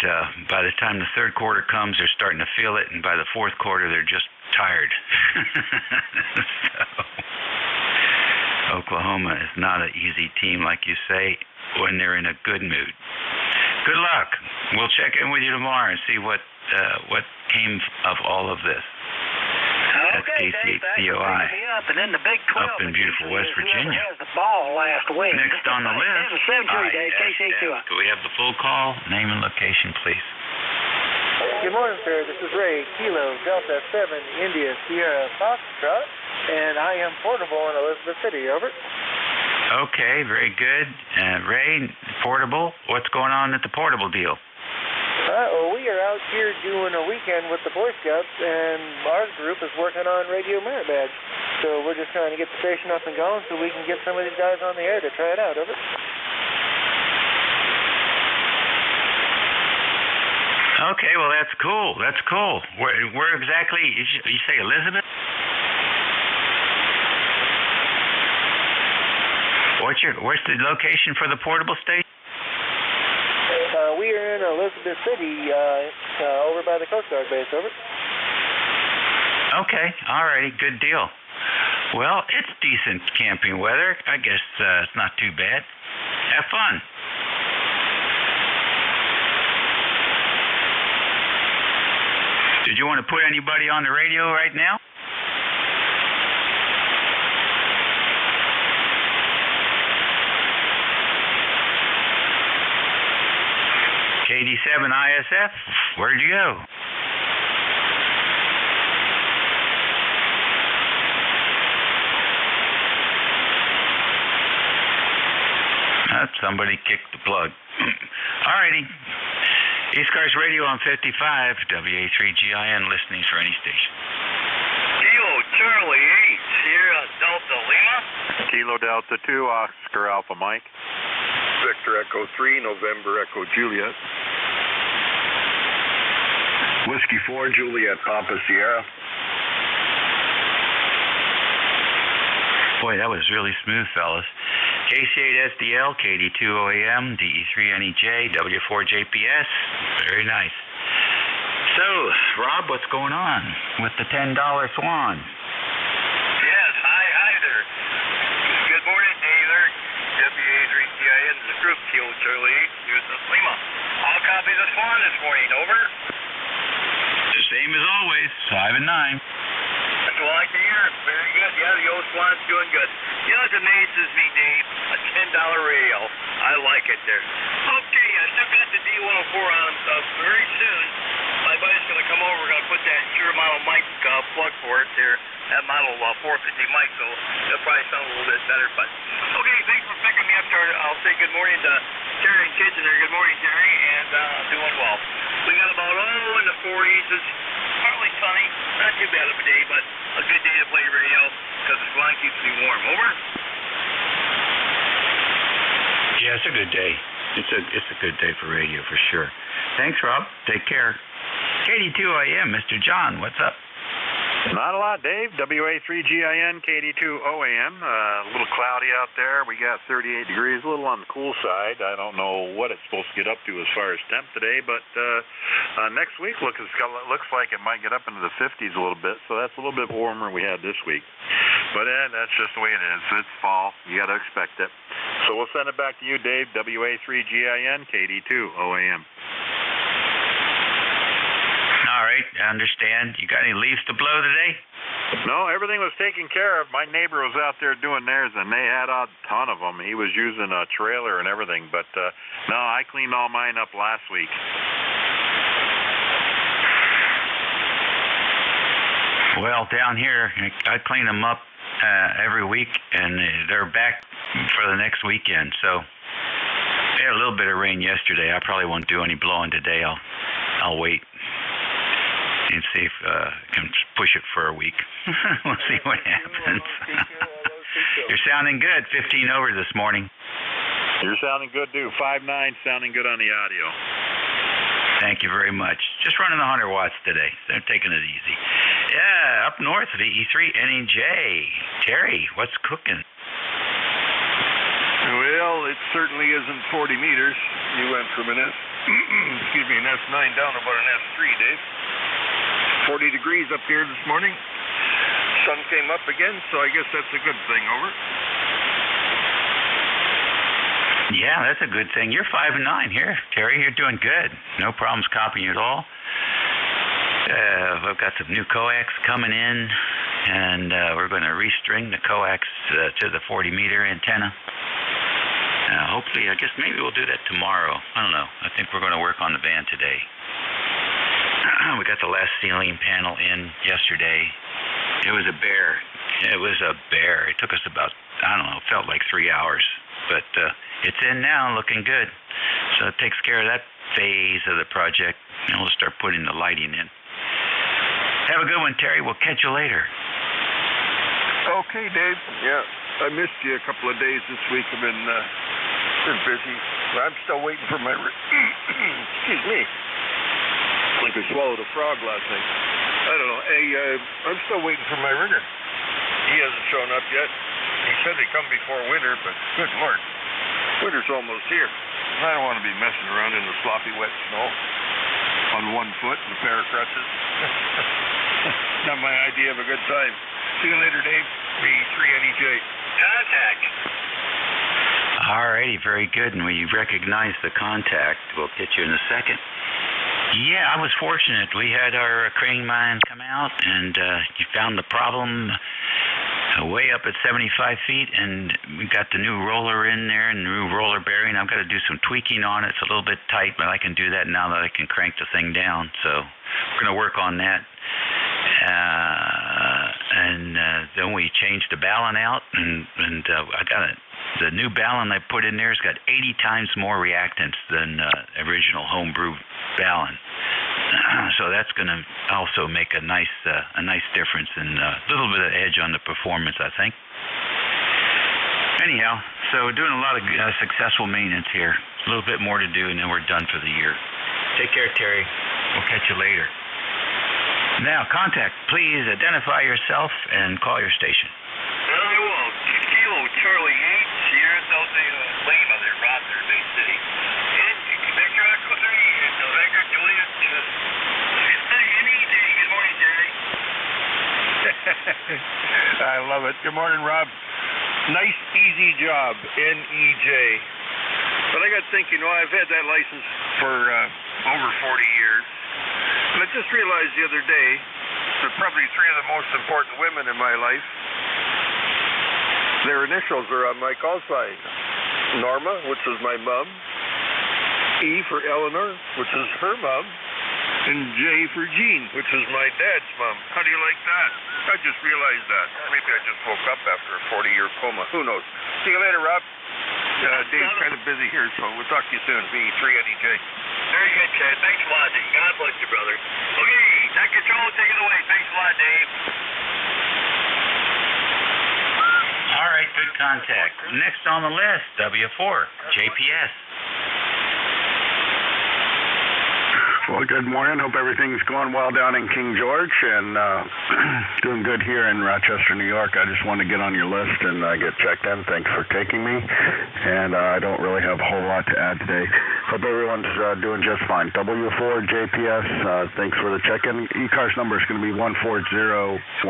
Speaker 21: by the time the third quarter comes, they're starting to feel it, and by the fourth quarter, they're just tired. So, Oklahoma is not an easy team, like you say, when they're in a good mood. Good luck. We'll check in with you tomorrow and see what came of all of this. That's KC8COI
Speaker 6: and then the Big 12
Speaker 21: up in beautiful West Virginia.
Speaker 6: The ball last week.
Speaker 21: Next on the list. Do we have the full call? Name and location, please.
Speaker 16: Good morning, sir. This is Ray, Kilo, Delta 7, India, Sierra, Foxtrot, and I am portable in Elizabeth City. Over.
Speaker 21: Okay, very good. Ray, portable. What's going on at the portable deal?
Speaker 16: Well, we are out here doing a weekend with the Boy Scouts, and our group is working on Radio Merit Badge. So we're just trying to get the station up and going so we can get some of these guys on the air to try it out. Over.
Speaker 21: Okay, well, that's cool. That's cool. Where exactly? You say Elizabeth? Where's the location for the portable station?
Speaker 16: We are in Elizabeth City, over by the Coast Guard base. Over.
Speaker 21: Okay, all righty, good deal. Well, it's decent camping weather. I guess it's not too bad. Have fun. Did you want to put anybody on the radio right now? KD7 ISF, where'd you go? Somebody kicked the plug. All righty. ECARS Radio on 55, WA3GIN, listening for any station.
Speaker 11: Kilo Charlie 8, Sierra Delta Lima.
Speaker 10: Kilo Delta 2, Oscar Alpha Mike.
Speaker 4: Victor Echo 3, November Echo Juliet.
Speaker 1: Whiskey 4, Juliet Papa Sierra.
Speaker 21: Boy, that was really smooth, fellas. KC8SDL, KD2OAM, DE3NEJ, W4JPS. Very nice. So, Rob, what's going on with the $10 Swan?
Speaker 11: Yes, hi there. Good morning, Taylor. WA3GIN, the group, Kilo Charlie 8, USS Lima. I'll copy the Swan this morning, over.
Speaker 21: The same as always, 5 and 9.
Speaker 11: That's what I like to hear. Very good. Yeah, the old Swan's doing good. You know what amazes me, Dave? A $10 radio. I like it there. Okay, I still got the D104 on very soon. My buddy's going to come over. We're going to put that Shure model mic plug for it there. That model 450 mic, so it'll probably sound a little bit better. But okay, thanks for picking me up there. I'll say good morning to Terry and Kitchener. Good morning, Terry, and doing well. We got about in the 40s. It's partly sunny, not too bad of a day, but a good day to play radio because the Swan keeps me warm. Over.
Speaker 21: Yeah, it's a good day. It's a good day for radio for sure. Thanks, Rob. Take care. KD2AM, Mr. John, what's up?
Speaker 10: Not a lot, Dave. WA3GIN, KD2OAM. A little cloudy out there. We got 38 degrees, a little on the cool side. I don't know what it's supposed to get up to as far as temp today, but next week looks like it might get up into the 50s a little bit, so that's a little bit warmer than we had this week. But that's just the way it is. It's fall. You got to expect it. So we'll send it back to you, Dave. WA3GIN, KD2OAM.
Speaker 21: All right, I understand. You got any leaves to blow today?
Speaker 10: No, everything was taken care of. My neighbor was out there doing theirs, and they had a ton of them. He was using a trailer and everything, but no, I cleaned all mine up last week.
Speaker 21: Well, down here, I clean them up every week, and they're back for the next weekend. So we had a little bit of rain yesterday. I probably won't do any blowing today. I'll wait and see if I can push it for a week. We'll see what happens. You're sounding good. 15 over this morning.
Speaker 10: You're sounding good, too. 5.9, sounding good on the audio.
Speaker 21: Thank you very much. Just running 100 watts today. They're taking it easy. Yeah, up north, VE3NEJ. Terry, what's cooking?
Speaker 4: Well, it certainly isn't 40 meters. You went from an an S9 down to about an S3, Dave. 40 degrees up here this morning. Sun came up again, so I guess that's a good thing. Over.
Speaker 21: Yeah, that's a good thing. You're 5 and 9 here, Terry. You're doing good. No problems copying you at all. I've got some new coax coming in, and we're going to restring the coax to the 40-meter antenna. Hopefully, I guess maybe we'll do that tomorrow. I don't know. I think we're going to work on the band today. We got the last ceiling panel in yesterday. It was a bear. It took us about, felt like 3 hours. But it's in now, looking good. So it takes care of that phase of the project, and we'll start putting the lighting in. Have a good one, Terry. We'll catch you later.
Speaker 4: Okay, Dave. Yeah, I missed you a couple of days this week. I've been busy. I'm still waiting for my excuse me. Like I swallowed a frog last night. I don't know. Hey, I'm still waiting for my ringer. He hasn't shown up yet. He said he'd come before winter, but good Lord, winter's almost here. I don't want to be messing around in the sloppy, wet snow on one foot and a pair of crutches. Not my idea of a good time. See you later, Dave. B3NEJ.
Speaker 11: Contact.
Speaker 21: All righty, very good. And we recognize the contact. We'll get you in a second. Yeah, I was fortunate. We had our crane man come out, and he found the problem way up at 75 feet, and we got the new roller in there and new roller bearing. I've got to do some tweaking on it. It's a little bit tight, but I can do that now that I can crank the thing down. So we're going to work on that. And then we changed the ballon out, and I got it. The new ballon I put in there has got 80 times more reactants than original homebrew ballon. So that's going to also make a nice difference and a little bit of edge on the performance, I think. Anyhow, so doing a lot of successful maintenance here. A little bit more to do, and then we're done for the year. Take care, Terry. We'll catch you later. Now, contact. Please identify yourself and call your station.
Speaker 11: Very well. Kilo Charlie 8, Sierra Delta Lima, there, Roster, Bay City. And Victor Echo 3, November, Juliet. Good morning, Jerry.
Speaker 4: I love it. Good morning, Rob. Nice, easy job, NEJ. But I got thinking, I've had that license for over 40 years. And I just realized the other day that probably three of the most important women in my life, their initials are on my call sign. Norma, which is my mom. E for Eleanor, which is her mom. And J for Jean, which is my dad's mom. How do you like that? I just realized that. Maybe I just woke up after a 40-year coma. Who knows? See you later, Rob. Dave's kind of busy here, so we'll talk to you soon. B3NEJ.
Speaker 11: Very good, Chad. Thanks a lot, Dave. God bless you, brother. Okay, that control, take it away. Thanks a lot, Dave.
Speaker 21: All right, good contact. Next on the list, W4, JPS.
Speaker 5: Well, good morning. Hope everything's going well down in King George and doing good here in Rochester, New York. I just wanted to get on your list and get checked in. Thanks for taking me. And I don't really have a whole lot to add today. Hope everyone's doing just fine. W4 JPS, thanks for the check-in. ECARS number is going to be 1401773.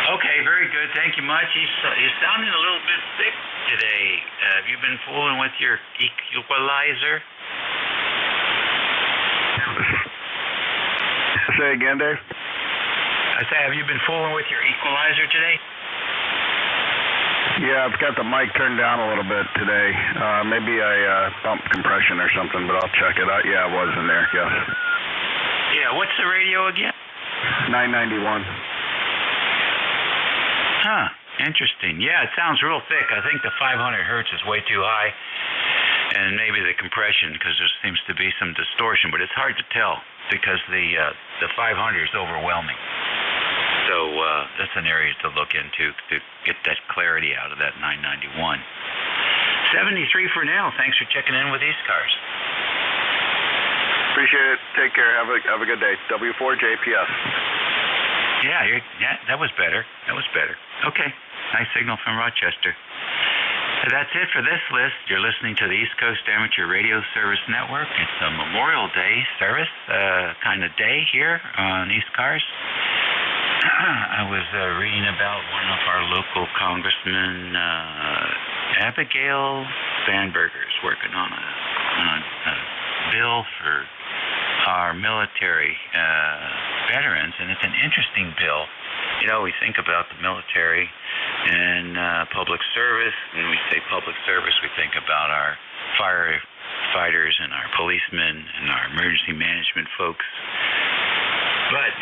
Speaker 21: Okay, very good. Thank you much. You're sounding a little bit thick today. Have you been fooling with your equalizer?
Speaker 5: Say again, Dave?
Speaker 21: I say, have you been fooling with your equalizer today?
Speaker 5: Yeah, I've got the mic turned down a little bit today. Maybe I bumped compression or something, but I'll check it out. Yeah, I was in there, yes.
Speaker 21: Yeah, what's the radio again?
Speaker 5: 991.
Speaker 21: Huh, interesting. Yeah, it sounds real thick. I think the 500 hertz is way too high, and maybe the compression, because there seems to be some distortion, but it's hard to tell because the 500 is overwhelming. So that's an area to look into to get that clarity out of that 991. 73 for now. Thanks for checking in with ECARS.
Speaker 5: Appreciate it. Take care. Have a good day. W4 JPS.
Speaker 21: Yeah, that was better. That was better. Okay, nice signal from Rochester. That's it for this list. You're listening to the East Coast Amateur Radio Service Network. It's a Memorial Day service kind of day here on ECARS. I was reading about one of our local congressmen, Abigail Sandberger's working on a bill for our military veterans, and it's an interesting bill. You know, we think about the military and public service, and we say public service, we think about our firefighters and our policemen and our emergency management folks. But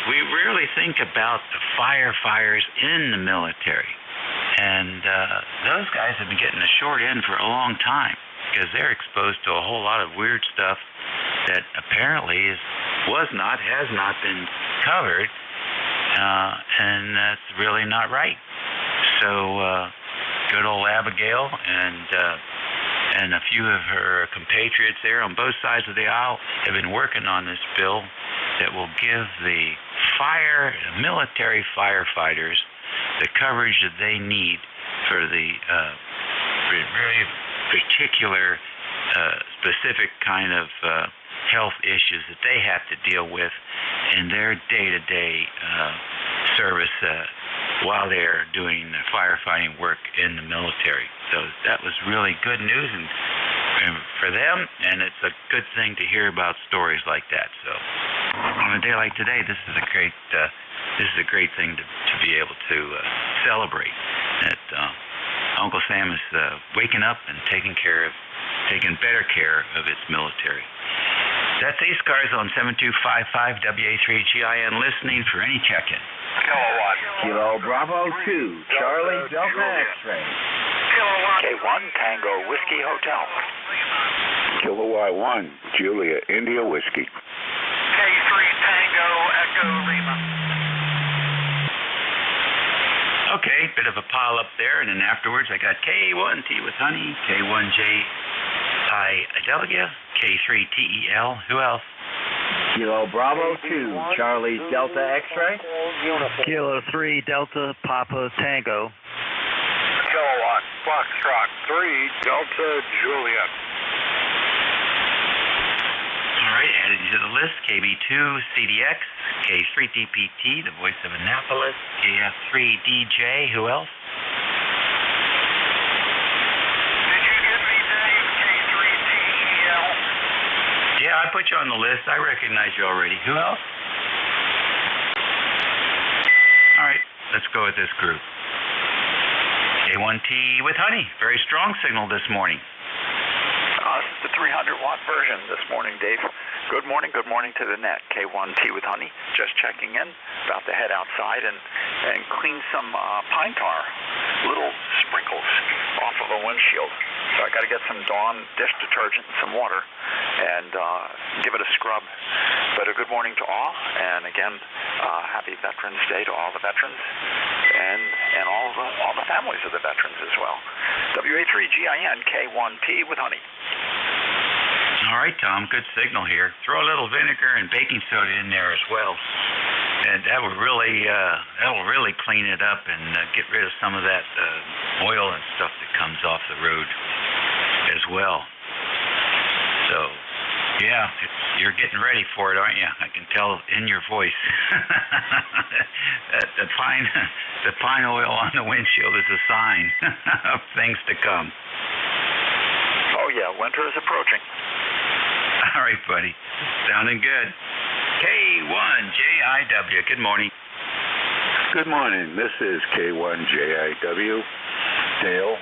Speaker 21: we rarely think about the firefighters in the military. And those guys have been getting the short end for a long time because they're exposed to a whole lot of weird stuff that apparently has not been covered, and that's really not right. So good old Abigail and a few of her compatriots there on both sides of the aisle have been working on this bill that will give the military firefighters the coverage that they need for the very particular, specific kind of health issues that they have to deal with in their day-to-day service while they're doing firefighting work in the military. So that was really good news and for them, and it's a good thing to hear about stories like that. So on a day like today, this is a great thing to be able to celebrate that Uncle Sam is waking up and taking better care of its military. That's ECARS on 7255 WA3GIN listening for any check-in.
Speaker 1: Kilowatt. Kilo Bravo 2, Charlie Delta X-ray.
Speaker 15: Kilowatt. K1 Tango Whiskey Hotel.
Speaker 20: Kilowatt 1, Julia India Whiskey.
Speaker 15: K3 Tango Echo Lima.
Speaker 21: Okay, bit of a pile up there, and then afterwards I got K1T with honey, K1J Idalia, K3TEL. Who else?
Speaker 1: Kilo Bravo 2, Charlie Delta X-ray.
Speaker 19: Kilo 3 Delta Papa Tango.
Speaker 15: Kilowatt Foxtrot 3 Delta Juliet.
Speaker 21: All right, added to the list, KB2 CDX, K3DPT, the voice of Annapolis, KF3DJ. Who else? Yeah, I put you on the list. I recognize you already. Who else? All right, let's go with this group. K1T with honey. Very strong signal this morning.
Speaker 15: This is the 300-watt version this morning, Dave. Good morning to the net. K1T with honey. Just checking in. About to head outside and clean some pine tar. Little sprinkles off of a windshield. So I got to get some Dawn dish detergent and some water and give it a scrub. But a good morning to all, and again, happy Veterans Day to all the veterans and all the families of the veterans as well. WA3GIN K1T with honey.
Speaker 21: All right, Tom, good signal here. Throw a little vinegar and baking soda in there as well, and that will really clean it up and get rid of some of that oil and stuff that comes off the road as well. So, yeah, you're getting ready for it, aren't you? I can tell in your voice. the pine oil on the windshield is a sign of things to come.
Speaker 15: Oh yeah, winter is approaching.
Speaker 21: All right, buddy. Sounding good. K1JIW. Good morning.
Speaker 20: Good morning. This is K1JIW. Dale,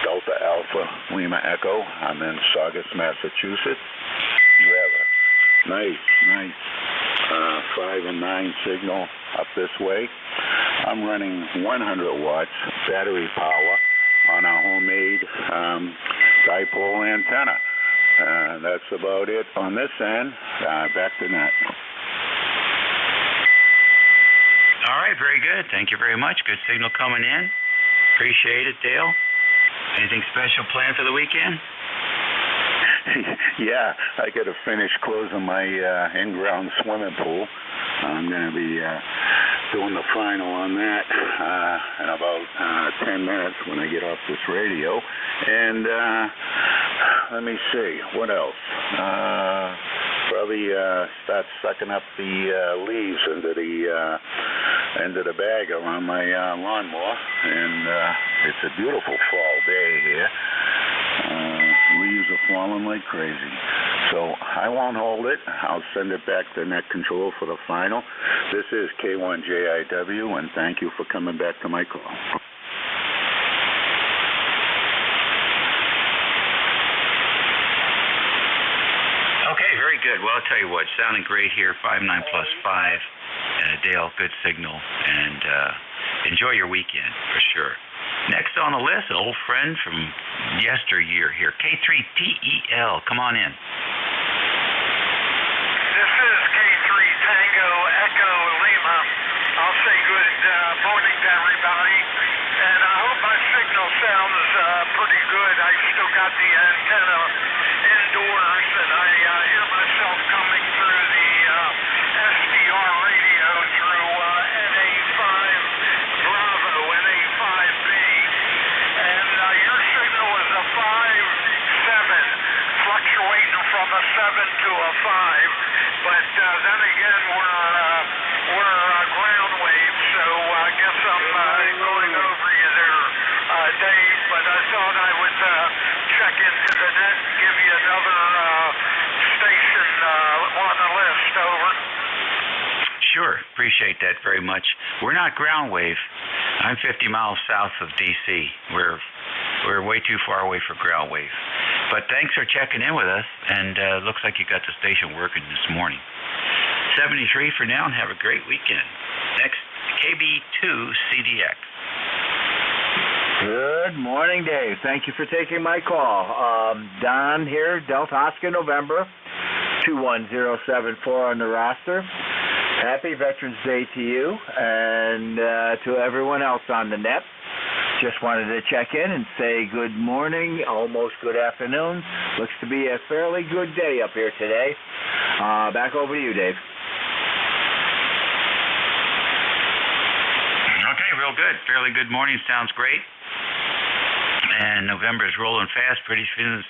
Speaker 20: Delta Alpha, Lima Echo. I'm in Saugus, Massachusetts. You have a nice 5 and 9 signal up this way. I'm running 100 watts battery power on a homemade dipole antenna. That's about it on this end. Back to net.
Speaker 21: All right, very good. Thank you very much. Good signal coming in. Appreciate it, Dale. Anything special planned for the weekend?
Speaker 20: Yeah, I got to finish closing my in-ground swimming pool. I'm going to be doing the final on that in about 10 minutes when I get off this radio. And let me see, what else? Probably start sucking up the leaves into the bag around my lawnmower. And it's a beautiful fall day here. Leaves are falling like crazy. So I won't hold it. I'll send it back to net control for the final. This is K1JIW, and thank you for coming back to my call.
Speaker 21: Okay, very good. Well, I'll tell you what, sounding great here, 5-9 plus 5. Dale, good signal, and enjoy your weekend for sure. Next on the list, an old friend from yesteryear here, K3TEL. Come on in.
Speaker 15: This is K3 Tango Echo Lima. I'll say good morning to everybody, and I hope my signal sounds
Speaker 12: got the antenna indoors, and I hear myself coming through the SDR radio through NA5 Bravo, NA5B, and your signal is a 5-7, fluctuating from a 7 to a 5, but then again we're ground waves, so I guess I'm going over you there, Dave, but I thought I would check into the net and give you another station on the list. Over.
Speaker 21: Sure, appreciate that very much. We're not ground wave. I'm 50 miles south of D.C. We're way too far away for ground wave. But thanks for checking in with us, and looks like you got the station working this morning. 73 for now, and have a great weekend. Next, KB2 CDX.
Speaker 8: Good morning, Dave. Thank you for taking my call. Don here, Delta Oscar November, 21074 on the roster. Happy Veterans Day to you and to everyone else on the net. Just wanted to check in and say good morning, almost good afternoon. Looks to be a fairly good day up here today. Back over to you, Dave.
Speaker 21: Okay, real good. Fairly good morning. Sounds great. And November is rolling fast. Pretty soon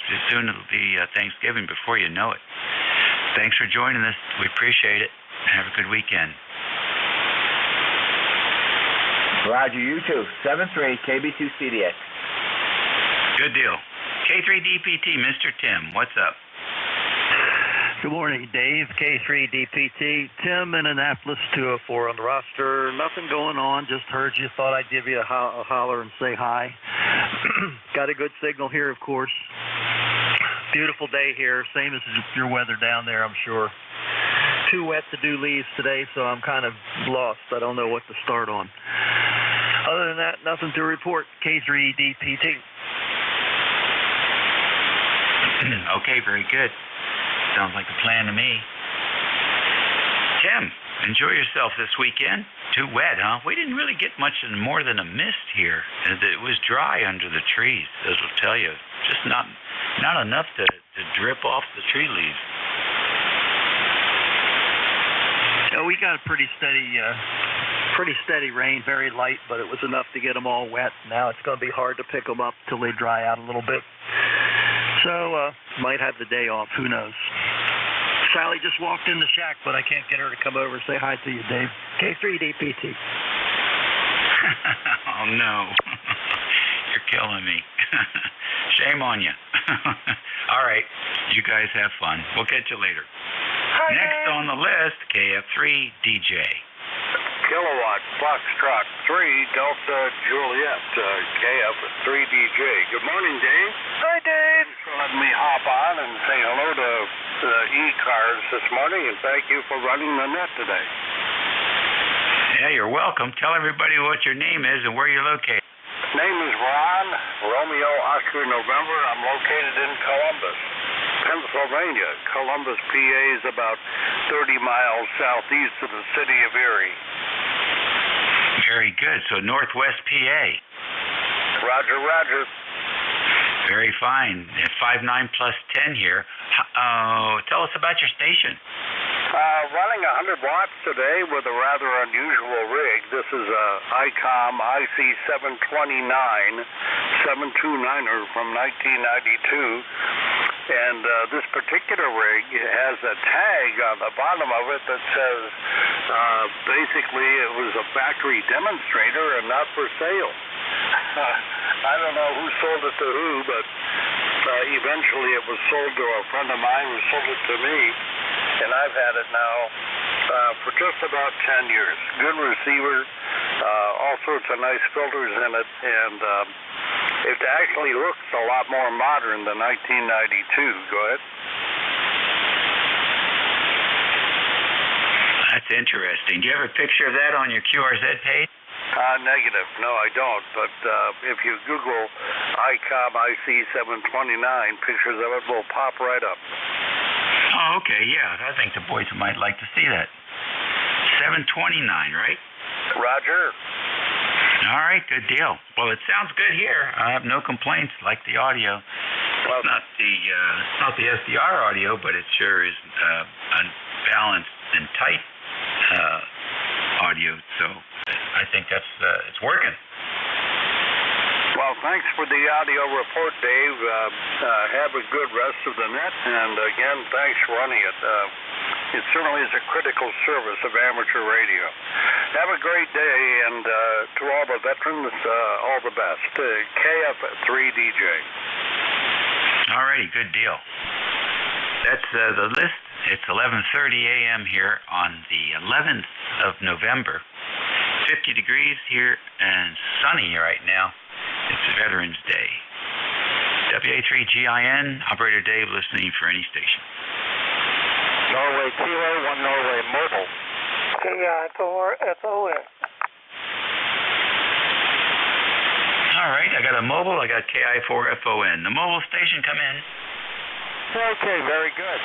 Speaker 21: it'll be Thanksgiving before you know it. Thanks for joining us. We appreciate it. Have a good weekend.
Speaker 8: Roger, you too. 7-3, KB2 CDX.
Speaker 21: Good deal. K3DPT, Mr. Tim, what's up?
Speaker 19: Good morning, Dave. K3DPT. Tim in Annapolis, 204 on the roster. Nothing going on. Just heard you. Thought I'd give you a holler and say hi. Got a good signal here, of course. Beautiful day here. Same as your weather down there, I'm sure. Too wet to do leaves today, so I'm kind of lost. I don't know what to start on. Other than that, nothing to report. K3DPT.
Speaker 21: Okay, very good. Sounds like a plan to me. Tim, enjoy yourself this weekend. Too wet, huh? We didn't really get much more than a mist here. It was dry under the trees, it'll tell you. Just not enough to drip off the tree leaves.
Speaker 19: We got a pretty steady rain, very light, but it was enough to get them all wet. Now it's going to be hard to pick them up till they dry out a little bit. So might have the day off. Who knows? Sally just walked in the shack, but I can't get her to come over and say hi to you, Dave. K3DPT.
Speaker 21: Oh, no. You're killing me. Shame on you. All right. You guys have fun. We'll catch you later.
Speaker 12: Hi,
Speaker 21: next
Speaker 12: Dave.
Speaker 21: on the list, KF3DJ.
Speaker 14: Kilowatt Foxtrot 3 Delta Juliet KF3DJ. Good morning, Dave.
Speaker 12: Hi, Dave.
Speaker 14: Thanks for letting me hop on and say hello to the ECARS this morning, and thank you for running the net today.
Speaker 21: Yeah, you're welcome. Tell everybody what your name is and where you're located.
Speaker 14: Name is Ron, Romeo Oscar November. I'm located in Columbus, Pennsylvania. Columbus, PA is about 30 miles southeast of the city of Erie.
Speaker 21: Very good. So northwest PA.
Speaker 14: Roger, roger.
Speaker 21: Very fine. 5-9 plus 10 here. Tell us about your station.
Speaker 14: Running 100 watts today with a rather unusual rig. This is a ICOM IC729 729er from 1992. And this particular rig has a tag on the bottom of it that says basically it was a factory demonstrator and not for sale. I don't know who sold it to who, but eventually it was sold to a friend of mine who sold it to me, and I've had it now for just about 10 years. Good receiver, all sorts of nice filters in it, and it actually looks a lot more modern than 1992. Go ahead.
Speaker 21: That's interesting. Do you have a picture of that on your QRZ page?
Speaker 14: Negative. No, I don't. But if you Google ICOM IC729, pictures of it will pop right up.
Speaker 21: Oh, okay. Yeah, I think the boys might like to see that. 729, right?
Speaker 14: Roger.
Speaker 21: All right, good deal. Well, it sounds good here. I have no complaints. Like the audio. It's not the SDR audio, but it sure is unbalanced and tight audio. So I think it's working.
Speaker 14: Well, thanks for the audio report, Dave. Have a good rest of the net, and again, thanks for running it. It certainly is a critical service of amateur radio. Have a great day, and to all the veterans, all the best. KF3DJ.
Speaker 21: All righty, good deal. That's the list. It's 11:30 a.m. here on the 11th of November. 50 degrees here and sunny right now. It's Veterans Day. WA3GIN, Operator Dave, listening for any station.
Speaker 14: Norway Kilo, 1 Norway Mobile.
Speaker 9: KI4FON.
Speaker 21: All right, I got a mobile, I got KI4FON. The mobile station, come in.
Speaker 3: Okay, very good.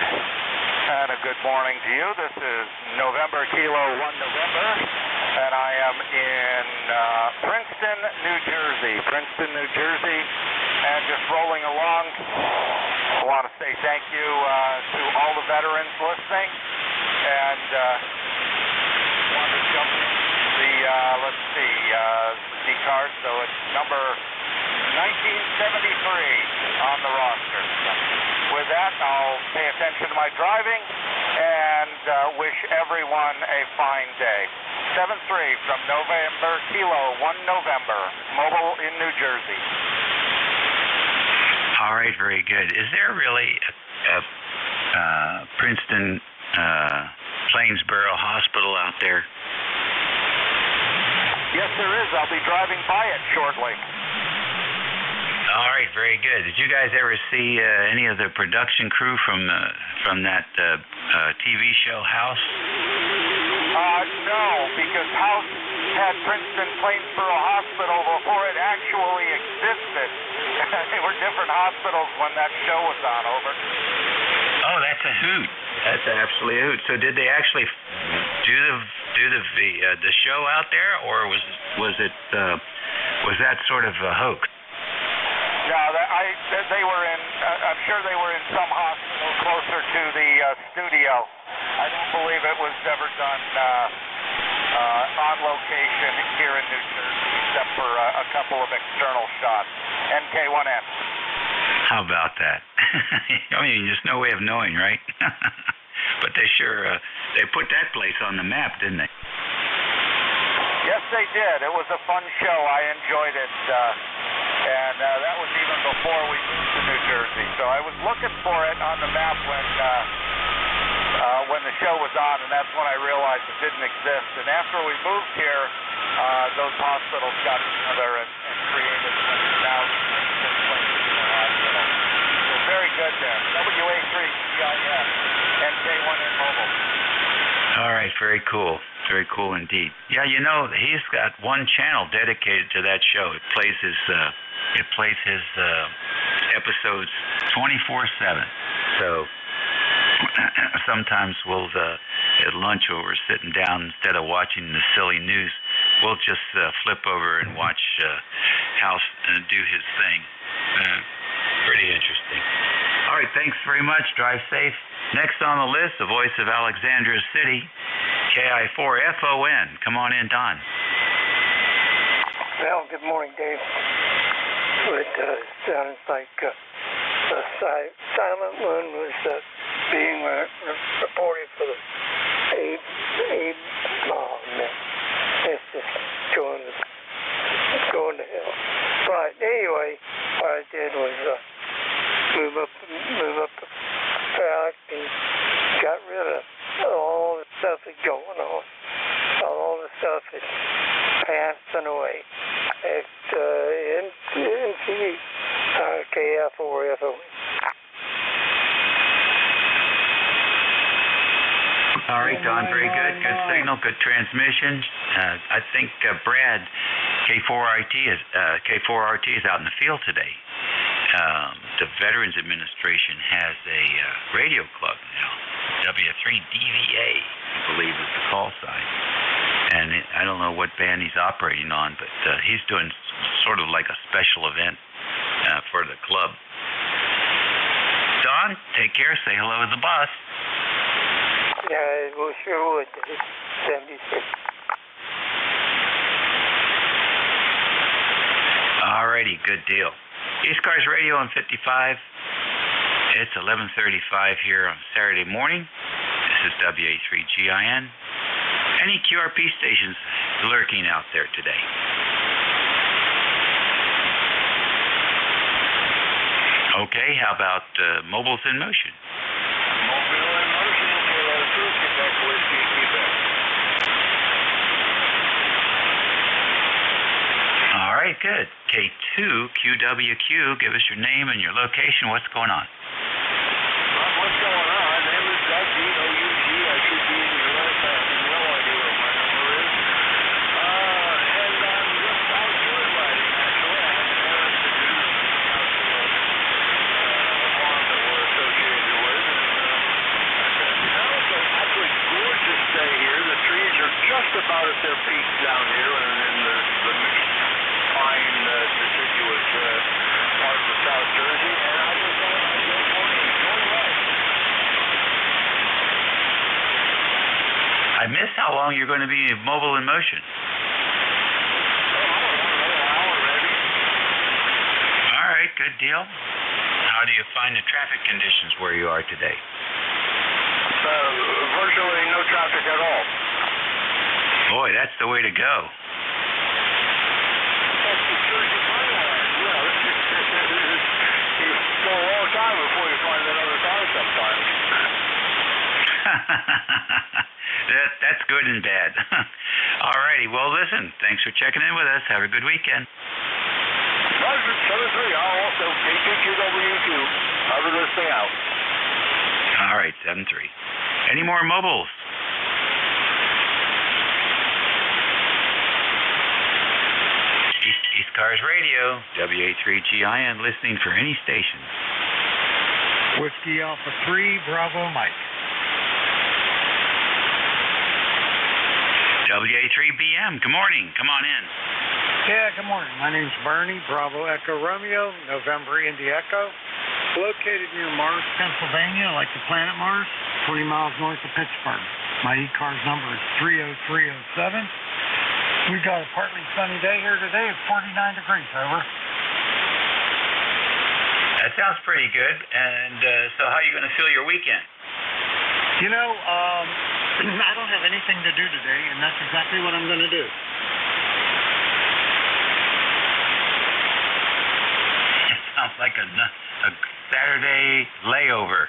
Speaker 3: And a good morning to you. This is November Kilo 1 November, and I am in Princeton, New Jersey. And just rolling along. I want to say thank you to all the veterans listening, and want to jump the ECARS. So it's number 1973 on the roster. With that, I'll pay attention to my driving and wish everyone a fine day. 7-3 from November Kilo 1 November, mobile in New Jersey.
Speaker 21: All right, very good. Is there really a Princeton Plainsboro Hospital out there?
Speaker 3: Yes, there is. I'll be driving by it shortly.
Speaker 21: All right, very good. Did you guys ever see any of the production crew from that TV show House?
Speaker 3: No, because House had Princeton Plainsboro Hospital before it actually existed. They were different hospitals when that show was on. Over.
Speaker 21: Oh, that's a hoot. That's absolutely a hoot. So did they actually do the show out there, or was that sort of a hoax?
Speaker 3: No, they were in. I'm sure they were in some hospital closer to the studio. I don't believe it was ever done on location here in New Jersey, except for a couple of external shots. NK1N.
Speaker 21: How about that? I mean, there's no way of knowing, right? But they sure they put that place on the map, didn't they?
Speaker 3: Yes, they did. It was a fun show. I enjoyed it. And that was even before we moved to New Jersey. So I was looking for it on the map when the show was on, and that's when I realized it didn't exist. And after we moved here, those hospitals got together and created now hospital. So very good there. WA3GIN, NJ1N Mobile.
Speaker 21: All right, very cool. Very cool indeed. Yeah, you know, he's got one channel dedicated to that show. It plays his episodes 24/7. So sometimes we'll at lunch when we're sitting down, instead of watching the silly news, we'll just flip over and watch House do his thing. Pretty interesting. All right, thanks very much. Drive safe. Next on the list, the voice of Alexandria City, KI4FON. Come on in, Don.
Speaker 18: Well, good morning, Dave. It sounds like the silent one was being reported for the Abe. Oh, man. It's just going to hell. But anyway, what I did was move up the track and got rid of all the stuff that's going on. All the stuff is passing away. It's NC KF4FO.
Speaker 21: All right, Don, very good. Good signal, good transmission. I think Brad, K4RT is out in the field today. The Veterans Administration has a radio club now, W3DVA, I believe is the call sign. And I don't know what band he's operating on, but he's doing sort of like a special event for the club. on. Take care. Say hello to the boss.
Speaker 18: Yeah, well, sure would. 76.
Speaker 21: Alrighty, good deal. ECARS Radio on 55. It's 11:35 here on Saturday morning. This is WA3GIN. Any QRP stations lurking out there today? Okay, how about Mobiles in Motion?
Speaker 14: Mobile in motion for Cruise Quebec Whiskey, Quebec.
Speaker 21: All right, good. K2QWQ, give us your name and your location. What's going on?
Speaker 14: What's going on? Name is Doug, D-O-U-G. I should be in your list. I have no idea what my number is. And I'm just out joy riding, actually. I have an errand to do out to a farm that we're associated with. And it's an absolutely gorgeous day here. The trees are just about at their peak down here in the pine deciduous parts of South Jersey. And I just want to say good morning. Joy riding.
Speaker 21: I missed how long you're going to be mobile in motion. All right, good deal. How do you find the traffic conditions where you are today?
Speaker 14: Virtually no traffic at all.
Speaker 21: Boy, that's the way to go.
Speaker 14: That's the Jersey Pine line. Yeah, you go a long time before you find that other car sometimes.
Speaker 21: That's good and bad. All righty. Well, listen, thanks for checking in with us. Have a good weekend.
Speaker 14: Roger, 7-3. I'll also KTQW2. Cover this thing out.
Speaker 21: All right, 7-3. Any more mobiles? ECARS Radio, WA3GIN, listening for any station.
Speaker 2: Whiskey Alpha 3, Bravo Mike.
Speaker 21: WA3BM, good morning. Come on in.
Speaker 2: Yeah, good morning. My name's Bernie, Bravo Echo Romeo, November Indy Echo. Located near Mars, Pennsylvania, like the planet Mars, 20 miles north of Pittsburgh. My ECARS number is 30307. We got a partly sunny day here today at 49 degrees, over.
Speaker 21: That sounds pretty good. And so how are you going to fill your weekend?
Speaker 2: You know, I don't have anything to do today, and that's exactly what I'm going to do.
Speaker 21: It sounds like a Saturday layover.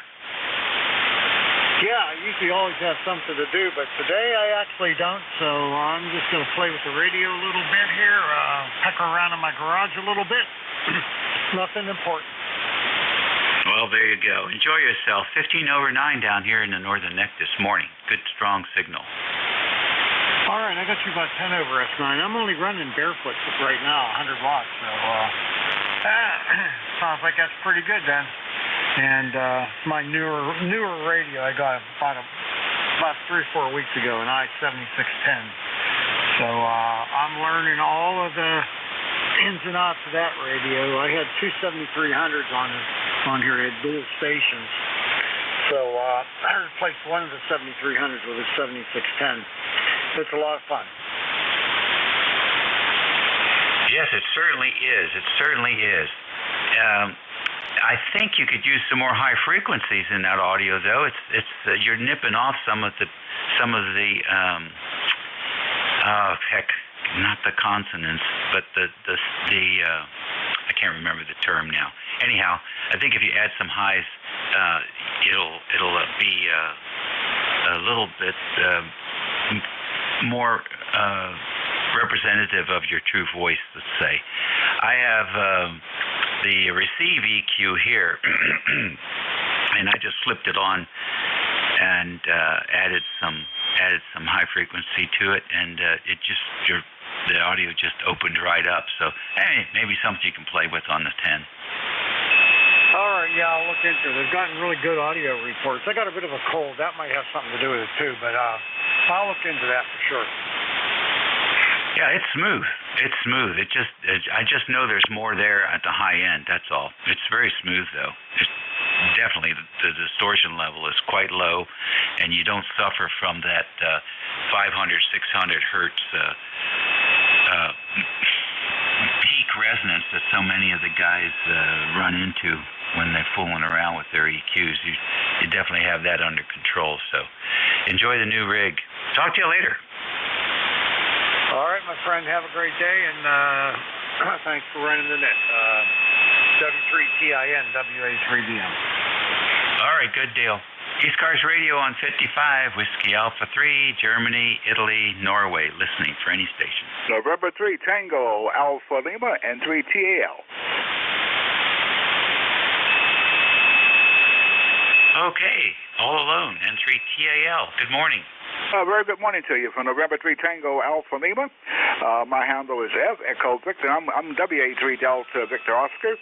Speaker 2: Yeah, I usually always have something to do, but today I actually don't, so I'm just going to play with the radio a little bit here, peck around in my garage a little bit. Nothing important.
Speaker 21: Well, there you go. Enjoy yourself. 15/9 down here in the northern neck this morning. Good, strong signal.
Speaker 2: All right, I got you about 10 over S9. I'm only running barefoot right now, 100 watts, so sounds like that's pretty good then. And my newer radio I got about 3 or 4 weeks ago, an i7610. So I'm learning all of the ins and outs of that radio. I had two 7300s on here at dual stations. So I replaced one of the 7300s with a 7610. It's a lot of fun.
Speaker 21: Yes, it certainly is. It certainly is. I think you could use some more high frequencies in that audio, though. It's you're nipping off some of the not the consonants, but the I can't remember the term now. Anyhow, I think if you add some highs, it'll be a little bit more representative of your true voice, let's say. I have the receive EQ here, and I just flipped it on and added some high frequency to it, and the audio just opened right up. So hey, maybe something you can play with on the 10.
Speaker 2: All right, yeah, I'll look into it. They've gotten really good audio reports. I got a bit of a cold. That might have something to do with it too, but I'll look into that for sure.
Speaker 21: Yeah, it's smooth. It's smooth. I just know there's more there at the high end. That's all. It's very smooth though. definitely the distortion level is quite low, and you don't suffer from that 500, 600 hertz peak resonance that so many of the guys run into when they're fooling around with their EQs. You definitely have that under control. So enjoy the new rig. Talk to you later.
Speaker 2: All right, my friend, have a great day, and thanks for running the net. W3TIN, WA3BM.
Speaker 21: All right, good deal. ECARS Radio on 55, Whiskey Alpha 3, Germany, Italy, Norway, listening for any station.
Speaker 11: November 3 Tango Alpha Lima N3TAL.
Speaker 21: Okay, all alone, N3TAL. Good morning.
Speaker 11: Very good morning to you from November 3 Tango Alpha Lima. My handle is F, Echo Victor. I'm WA3 Delta Victor Oscar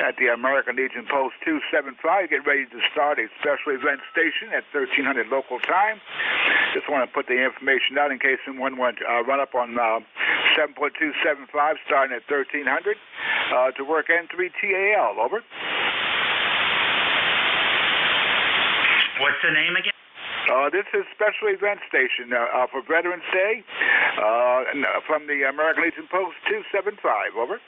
Speaker 11: at the American Legion Post 275. Get ready to start a special event station at 1300 local time. Just want to put the information out in case someone wants to run up on 7.275 starting at 1300 to work N3TAL. Over.
Speaker 21: What's the name again?
Speaker 11: This is special event station for Veterans Day from the American Legion Post 275. Over.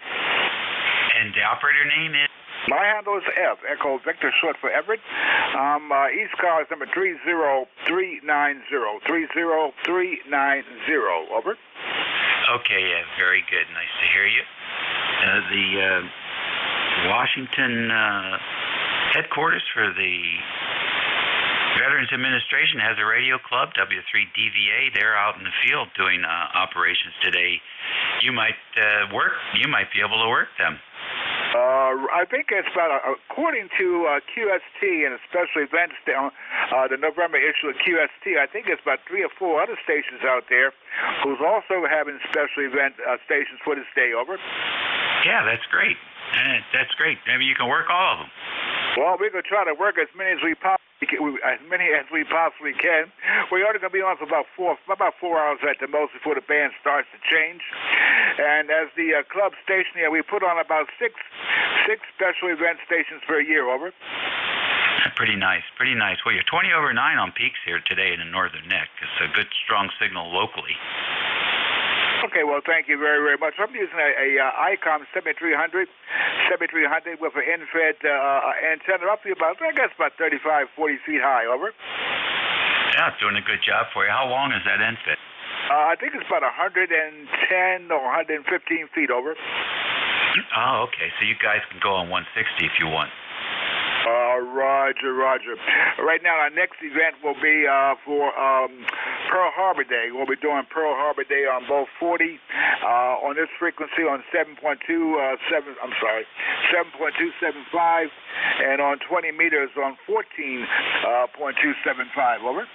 Speaker 21: And the operator name is?
Speaker 11: My handle is F, Echo Victor, short for Everett. ECARS number 30390. 30390. Over.
Speaker 21: Okay, very good. Nice to hear you. The Washington headquarters for the Veterans Administration has a radio club, W3DVA. They're out in the field doing operations today. You might be able to work them.
Speaker 11: I think it's about, according to QST and especially events down the November issue of QST, I think it's about 3 or 4 other stations out there who's also having special event stations for this day. Over.
Speaker 21: Yeah, that's great. That's great. Maybe you can work all of them.
Speaker 11: Well, we're going to try to work as many as we possibly can. We're only going to be on for about 4 hours at the most before the band starts to change. And as the club station here, we put on about six special event stations per year. Over.
Speaker 21: Pretty nice. Well, you're 20 over 9 on peaks here today in the Northern Neck. It's a good, strong signal locally.
Speaker 11: Okay, well, thank you very, very much. I'm using a ICOM 7300 with an infrared antenna up to about, I guess, about 35, 40 feet high. Over.
Speaker 21: Yeah, it's doing a good job for you. How long is that infrared?
Speaker 11: I think it's about 110 or 115 feet. Over.
Speaker 21: Oh, okay. So you guys can go on 160 if you want.
Speaker 11: Roger. Right now, our next event will be for Pearl Harbor Day. We'll be doing Pearl Harbor Day on both 40 on this frequency on 7.275, and on 20 meters on 14.275. Over.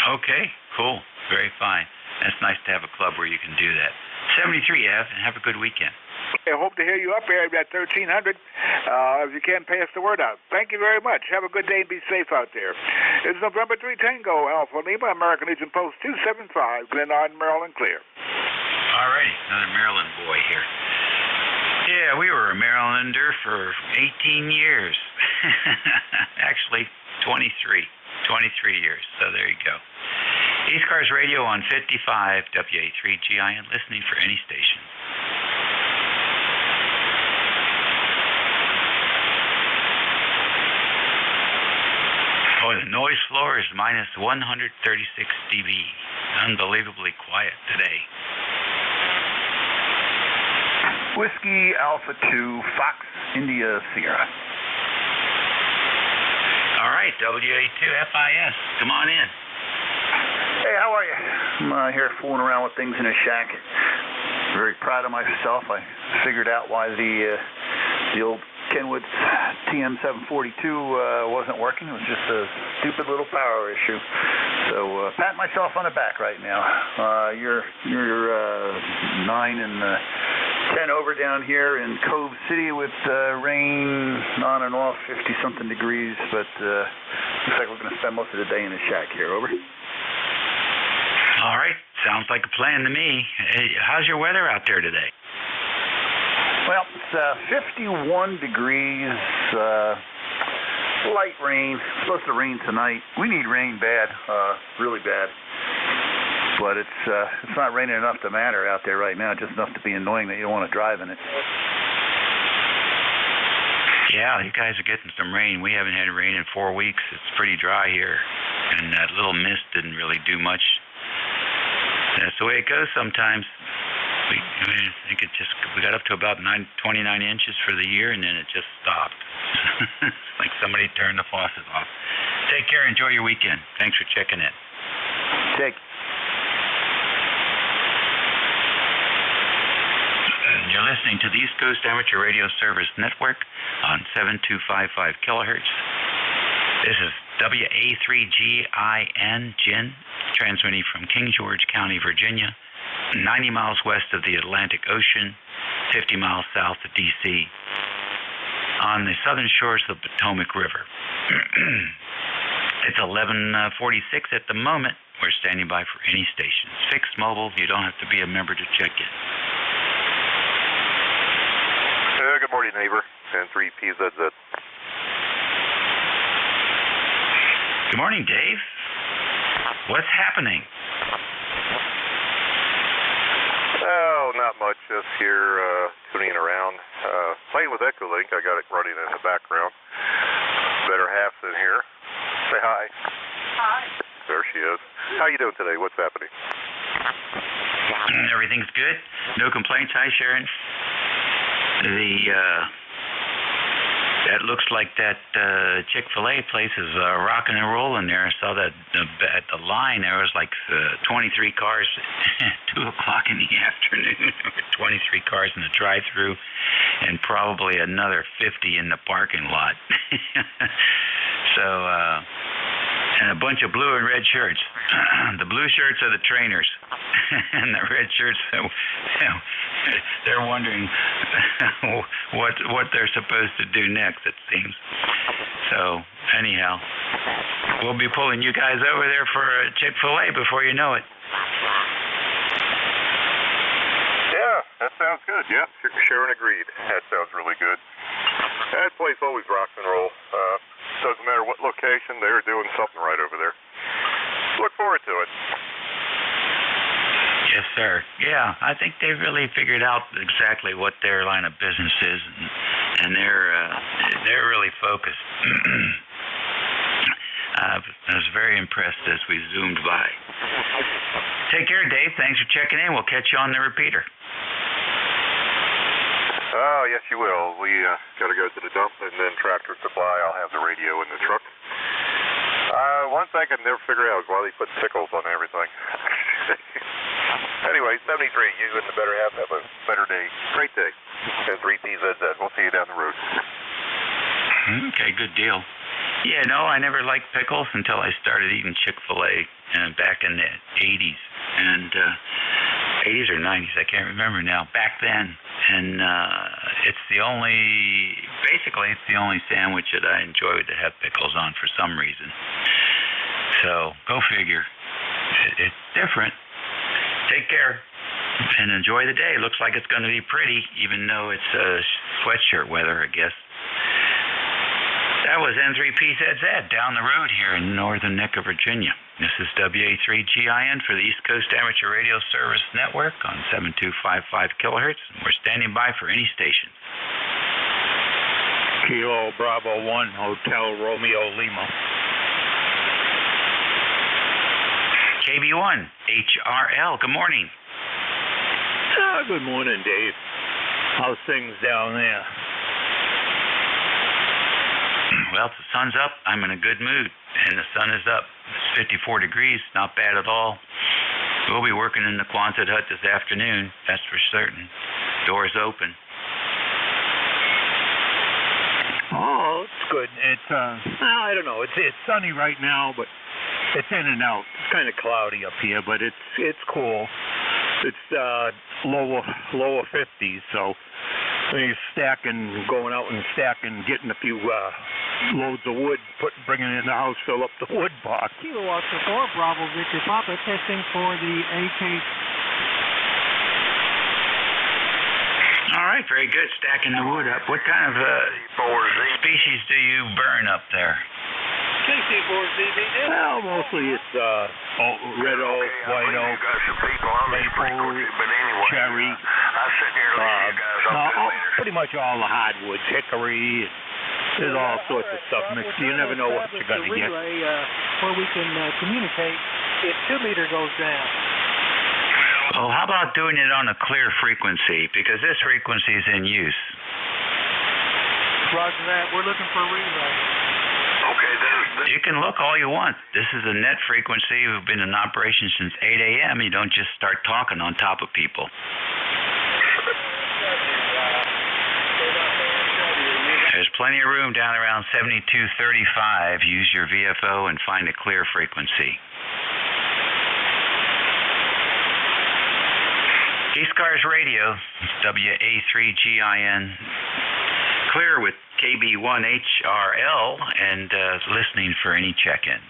Speaker 21: Okay, cool. Very fine. That's nice to have a club where you can do that. 73F, and have a good weekend.
Speaker 11: I hope to hear you up here at 1300. If you can, pass the word out. Thank you very much. Have a good day and be safe out there. It's November 3 Tango Alpha Lima, American Legion Post 275, Glenarden, Maryland, clear.
Speaker 21: All right, another Maryland boy here. Yeah, we were a Marylander for 18 years. Actually, 23 years. So there you go. ECARS Radio on 55, WA3GIN, listening for any station. Oh, the noise floor is minus 136 dB. Unbelievably quiet today.
Speaker 13: Whiskey Alpha 2, Fox, India, Sierra.
Speaker 21: All right, WA2FIS, come on in.
Speaker 13: Hey, how are you? I'm here fooling around with things in a shack. Very proud of myself. I figured out why the old Kenwood's TM742 wasn't working. It was just a stupid little power issue. So pat myself on the back right now. You're 9 and 10 over down here in Cove City with rain on and off, 50-something degrees. But looks like we're going to spend most of the day in the shack here. Over.
Speaker 21: All right. Sounds like a plan to me. Hey, how's your weather out there today?
Speaker 13: Well, it's 51 degrees, light rain. It's supposed to rain tonight. We need rain bad, really bad. But it's not raining enough to matter out there right now, just enough to be annoying that you don't want to drive in it.
Speaker 21: Yeah, you guys are getting some rain. We haven't had rain in 4 weeks. It's pretty dry here, and that little mist didn't really do much. That's the way it goes sometimes. I think we got up to about 29 inches for the year, and then it just stopped. It's like somebody turned the faucet off. Take care. Enjoy your weekend. Thanks for checking in.
Speaker 13: Take.
Speaker 21: You're listening to the East Coast Amateur Radio Service Network on 7255 kilohertz. This is WA3GIN, GIN, transmitting from King George County, Virginia, 90 miles west of the Atlantic Ocean, 50 miles south of D.C., on the southern shores of the Potomac River. It's 11:46 at the moment. We're standing by for any stations. Fixed mobile, you don't have to be a member to check in.
Speaker 7: Good morning, neighbor. N3PZZ.
Speaker 21: Good morning, Dave. What's happening?
Speaker 7: Oh, not much. Just here tuning around. Playing with Echolink. I got it running in the background. Better half's in here. Say hi. Hi. There she is. How you doing today? What's happening?
Speaker 21: Everything's good. No complaints. Hi, Sharon. That looks like that Chick-fil-A place is rocking and rolling there. I saw that at the line there was like 23 cars at 2 o'clock in the afternoon. 23 cars in the drive-thru and probably another 50 in the parking lot. So, and a bunch of blue and red shirts. The blue shirts are the trainers, and the red shirts, they're wondering what they're supposed to do next, it seems. So, anyhow, we'll be pulling you guys over there for a Chick-fil-A before you know it.
Speaker 7: Yeah, that sounds good. Yeah, Sharon agreed. That sounds really good. That place always rocks and rolls. Doesn't matter what location, they're doing something right over there. Look forward to it.
Speaker 21: Yes, sir. Yeah, I think they've really figured out exactly what their line of business is, and they're really focused. I was very impressed as we zoomed by. Take care, Dave. Thanks for checking in. We'll catch you on the repeater.
Speaker 7: Oh, yes, you will. We got to go to the dump and then Tractor Supply. I'll have the radio in the truck. One thing I never figure out is why they put pickles on everything. Anyway, 73, you and the better half have a better day. Great day. And 3PZZ. We'll see you down the road.
Speaker 21: Okay, good deal. Yeah, no, I never liked pickles until I started eating Chick-fil-A back in the 80s. And 80s or 90s, I can't remember now. Back then. And it's the only sandwich that I enjoyed to have pickles on for some reason. So, go figure. It's different. Take care and enjoy the day. Looks like it's going to be pretty, even though it's sweatshirt weather, I guess. That was N3PZZ down the road here in northern Neck of Virginia. This is WA3GIN for the East Coast Amateur Radio Service Network on 7255 kilohertz. We're standing by for any station.
Speaker 17: Kilo Bravo 1, Hotel Romeo Lima.
Speaker 21: KB1, HRL, good morning.
Speaker 17: Good morning, Dave. How's things down there?
Speaker 21: Well, the sun's up. I'm in a good mood, and the sun is up. It's 54 degrees, not bad at all. We'll be working in the Quonset hut this afternoon, that's for certain. Doors open.
Speaker 17: Oh, it's good. It's I don't know. It's sunny right now, but it's in and out. It's kind of cloudy up here, but it's cool. It's lower 50s, so you're going out and stacking, getting a few loads of wood, bringing it in the house, fill up the wood box.
Speaker 22: Kilo Oscar 4, Bravo Victor Papa, testing for the AK.
Speaker 21: All right, very good. Stacking the wood up. What kind of species do you burn up there?
Speaker 17: Well, mostly it's red oak, white oak, maple, cherry. Pretty much all the hardwoods, hickory. There's all sorts of stuff mixed. You never know what you're going to get.
Speaker 22: Where we can communicate if 2 meter goes down.
Speaker 21: Well, how about doing it on a clear frequency? Because this frequency is in use.
Speaker 22: Roger that. We're looking for a relay.
Speaker 21: Okay, you can look all you want. This is a net frequency. We've been in operation since 8 a.m. You don't just start talking on top of people. There's plenty of room down around 7235. Use your VFO and find a clear frequency. ECARS Radio, WA3GIN, clear with KB1HRL, and listening for any check-ins.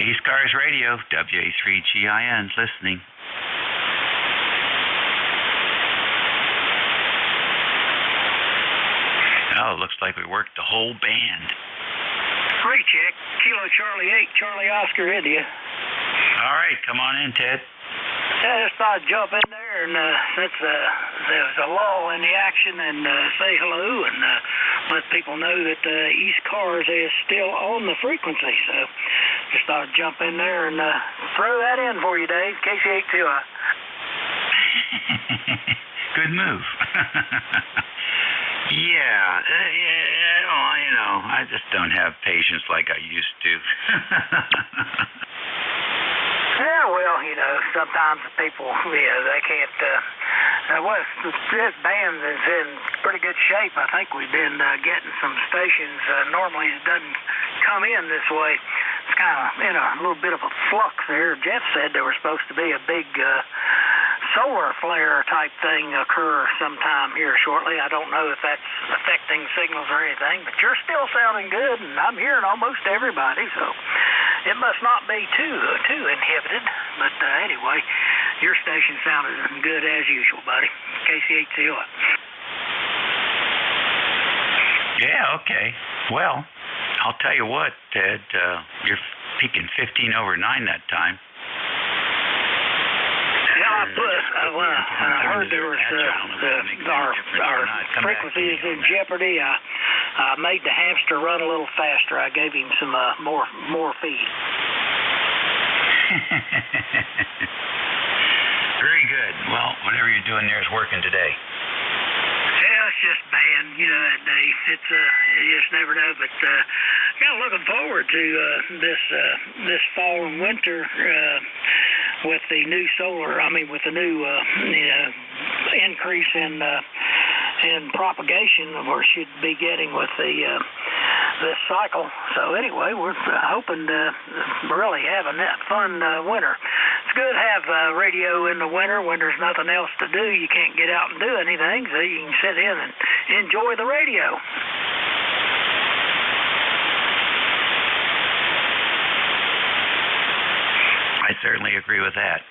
Speaker 21: ECARS Radio, WA3GIN, listening. Oh, looks like we worked the whole band.
Speaker 6: Great, check. Kilo Charlie 8, Charlie Oscar, India.
Speaker 21: All right, come on in, Ted.
Speaker 6: I just thought I'd jump in there and since there was a lull in the action and say hello and let people know that ECARS is still on the frequency. So just thought I'd jump in there and throw that in for you, Dave. KC82I.
Speaker 21: Good move. Yeah, I just don't have patience like I used to.
Speaker 6: Yeah, well, sometimes the people, they can't, this band is in pretty good shape. I think we've been getting some stations. Normally it doesn't come in this way. It's kind of in a little bit of a flux there. Jeff said there was supposed to be a big solar flare type thing occur sometime here shortly. I don't know if that's affecting signals or anything, but you're still sounding good, and I'm hearing almost everybody, so it must not be too inhibited. But anyway, your station sounded good as usual, buddy. KC8COI.
Speaker 21: Yeah, okay. Well, I'll tell you what, Ted, you're peaking 15 over 9 that time.
Speaker 6: Yeah, I heard there was our frequency is in jeopardy. I made the hamster run a little faster. I gave him some more feed.
Speaker 21: Very good. Well, whatever you're doing there is working today.
Speaker 6: Yeah, it's just bad, that day. It's you just never know. But kind of looking forward to this fall and winter. With the new with the new increase in propagation we should be getting with this cycle. So anyway, we're hoping to really have a fun winter. It's good to have radio in the winter when there's nothing else to do. You can't get out and do anything, so you can sit in and enjoy the radio.
Speaker 21: I certainly agree with that.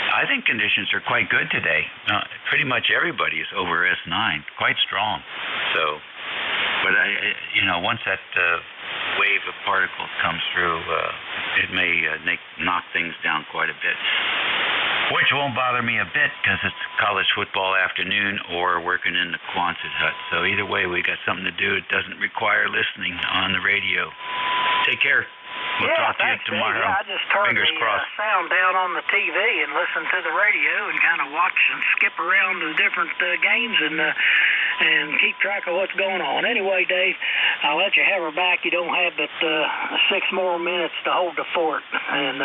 Speaker 21: I think conditions are quite good today. Pretty much everybody is over S9, quite strong. So, but once that wave of particles comes through, it may knock things down quite a bit. Which won't bother me a bit because it's college football afternoon or working in the Quonset hut. So either way, we got something to do. It doesn't require listening on the radio. Take care. We'll talk to you tomorrow.
Speaker 6: Yeah, I just turned
Speaker 21: Fingers crossed.
Speaker 6: The sound down on the TV and listened to the radio and kind of watch and skip around the different games and keep track of what's going on. Anyway, Dave, I'll let you have her back. You don't have but 6 more minutes to hold the fort, and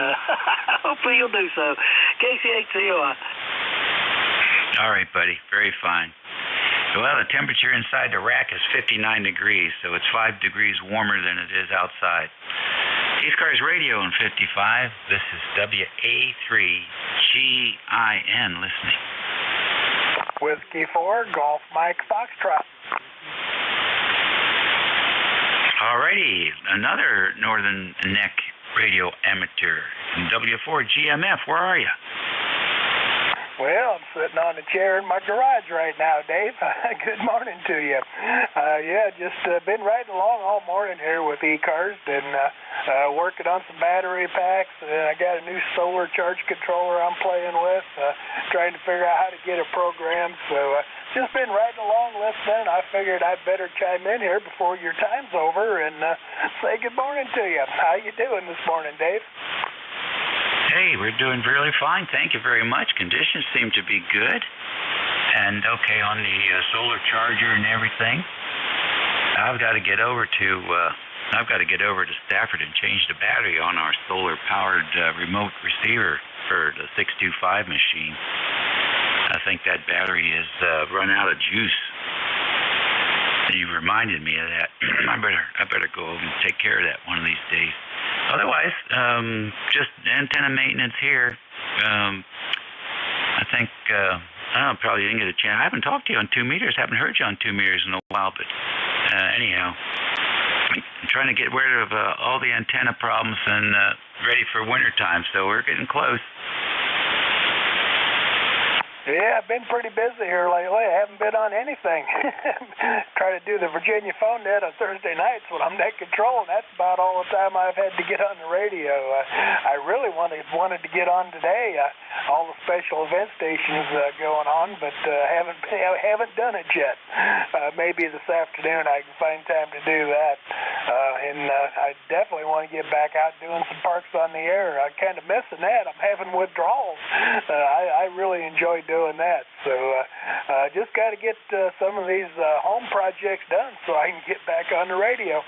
Speaker 6: hopefully you'll do so. KC8COI.
Speaker 21: All right, buddy. Very fine. Well, the temperature inside the rack is 59 degrees, so it's 5 degrees warmer than it is outside. ECARS Radio in 55. This is WA3GIN listening.
Speaker 2: Whiskey 4, Golf Mike Foxtrot.
Speaker 21: All right. righty, another Northern Neck radio amateur, W4 GMF. Where are you?
Speaker 10: Well, I'm sitting on a chair in my garage right now, Dave. Good morning to you. Just been riding along all morning here with ECARS and working on some battery packs. I got a new solar charge controller I'm playing with, trying to figure out how to get it programmed. So just been riding along listening. I figured I'd better chime in here before your time's over and say good morning to you. How you doing this morning, Dave?
Speaker 21: Hey, we're doing really fine. Thank you very much. Conditions seem to be good and okay on the solar charger and everything. I've got to get over to Stafford and change the battery on our solar-powered remote receiver for the 625 machine. I think that battery has run out of juice. You reminded me of that. I better go over and take care of that one of these days. Otherwise, just antenna maintenance here. I think I probably didn't get a chance. I haven't talked to you on 2 meters. Haven't heard you on 2 meters in a while. But anyhow, I'm trying to get rid of all the antenna problems and ready for winter time. So we're getting close.
Speaker 10: Yeah, I've been pretty busy here lately. I haven't been on anything. Try to do the Virginia phone net on Thursday nights when I'm net control, and that's about all the time I've had to get on the radio. I really wanted to get on today. All the special event stations going on, but haven't done it yet. Maybe this afternoon I can find time to do that. I definitely want to get back out doing some parks on the air. I'm kind of missing that. I'm having withdrawals. I really enjoy doing that. So just got to get some of these home projects done so I can get back on the radio.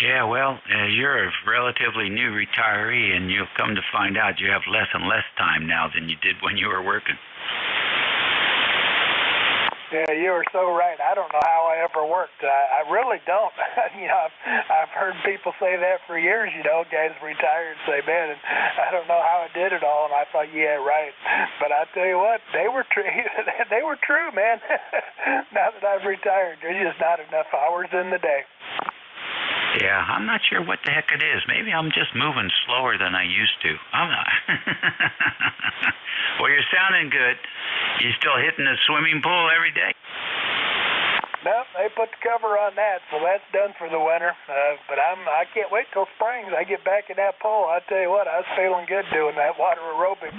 Speaker 21: Yeah, well, you're a relatively new retiree, and you'll come to find out you have less and less time now than you did when you were working.
Speaker 10: Yeah, you were so right. I don't know how I ever worked. I really don't. I've heard people say that for years, guys retired say, man, and I don't know how I did it all. And I thought, yeah, right. But I tell you what, they were true, man. Now that I've retired, there's just not enough hours in the day.
Speaker 21: Yeah, I'm not sure what the heck it is. Maybe I'm just moving slower than I used to. I'm not. Well, you're sounding good. You still hitting the swimming pool every day?
Speaker 10: No, they put the cover on that, so that's done for the winter. But I can't wait till spring. I get back in that pool. I tell you what, I was feeling good doing that water aerobics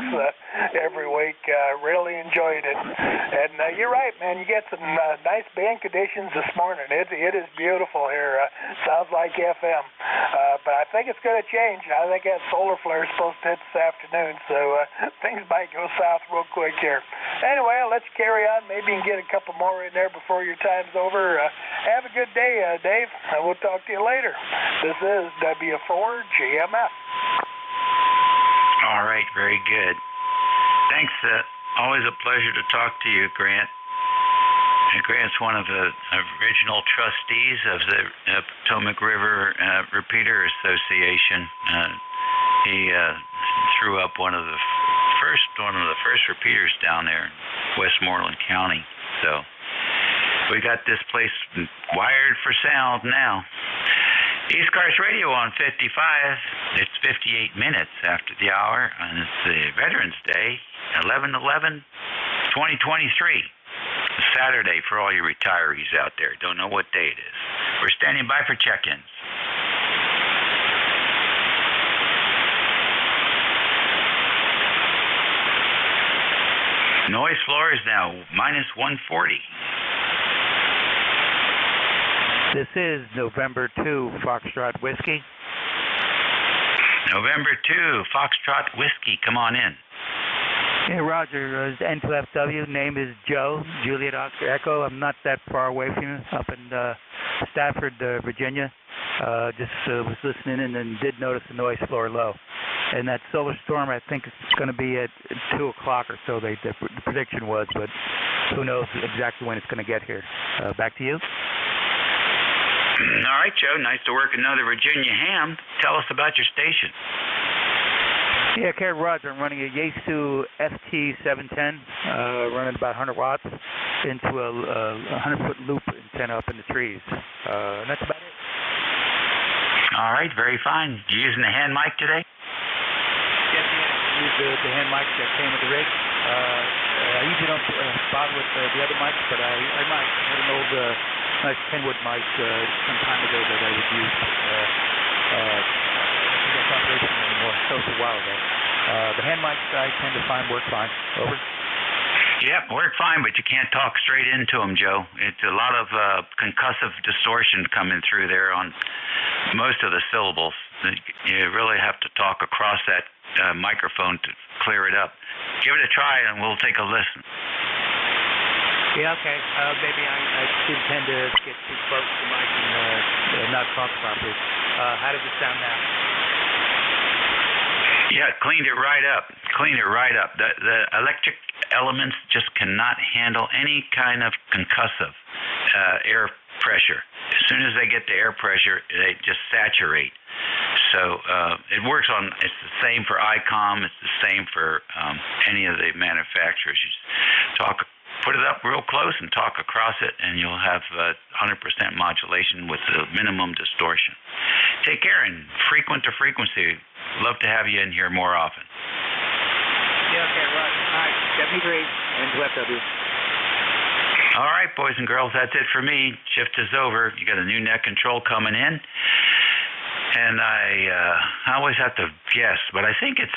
Speaker 10: every week. Really enjoyed it. And you're right, man. You get some nice band conditions this morning. It is beautiful here. Sounds like FM. But I think it's going to change. I think that solar flare is supposed to hit this afternoon, so things might go south real quick here. Anyway, let's carry on. Maybe you can get a couple more in there before your time's over. Have a good day, Dave. We'll talk to you later. This is W4 GMF.
Speaker 21: All right, very good. Thanks. Always a pleasure to talk to you, Grant. Grant's one of the original trustees of the Potomac River Repeater Association. He threw up one of the first repeaters down there in Westmoreland County. So we got this place wired for sound now. ECARS Radio on 55. It's 58 minutes after the hour, and it's the Veterans Day, 11/11/2023. Saturday for all you retirees out there. Don't know what day it is. We're standing by for check-ins. Noise floor is now -140.
Speaker 22: This is November 2, Foxtrot Whiskey.
Speaker 21: November 2, Foxtrot Whiskey. Come on in.
Speaker 22: Hey, Roger. N2FW. Name is Joe. Juliet Oscar Echo. I'm not that far away from you, up in Stafford, Virginia. Just was listening in and did notice the noise floor low. And that solar storm, I think it's going to be at 2 o'clock or so, the prediction was, but who knows exactly when it's going to get here. Back to you.
Speaker 21: All right, Joe. Nice to work another Virginia ham. Tell us about your station.
Speaker 22: Yeah, Carrot Roger. I'm running a Yaesu FT710, running about 100 watts into a 100-foot loop antenna up in the trees. And that's about it.
Speaker 21: All right, very fine. You using the hand mic today?
Speaker 22: Yes, I use the hand mic that came with the rig. I usually don't bother with the other mics, but I might. I had an old nice Kenwood mic some time ago that I would use. I think that's operational anymore. That was a while ago. The hand mics I tend to find work fine. Over.
Speaker 21: Yep, work fine, but you can't talk straight into them, Joe. It's a lot of concussive distortion coming through there on most of the syllables. You really have to talk across that microphone to clear it up. Give it a try, and we'll take a listen.
Speaker 22: Yeah, okay. Maybe I didn't tend to get too close to the mic and not talk properly. How does it sound now?
Speaker 21: Yeah, cleaned it right up. The electric elements just cannot handle any kind of concussive air pressure. As soon as they get the air pressure, they just saturate. So it works on, it's the same for ICOM, it's the same for any of the manufacturers. You put it up real close and talk across it, and you'll have 100% modulation with the minimum distortion. Take care, and frequent to frequency. Love to have you in here more often.
Speaker 22: Yeah, okay, right. All right, 73 and NJ2US.
Speaker 21: All right, boys and girls, that's it for me. Shift is over. You got a new net control coming in. And I always have to guess, but I think it's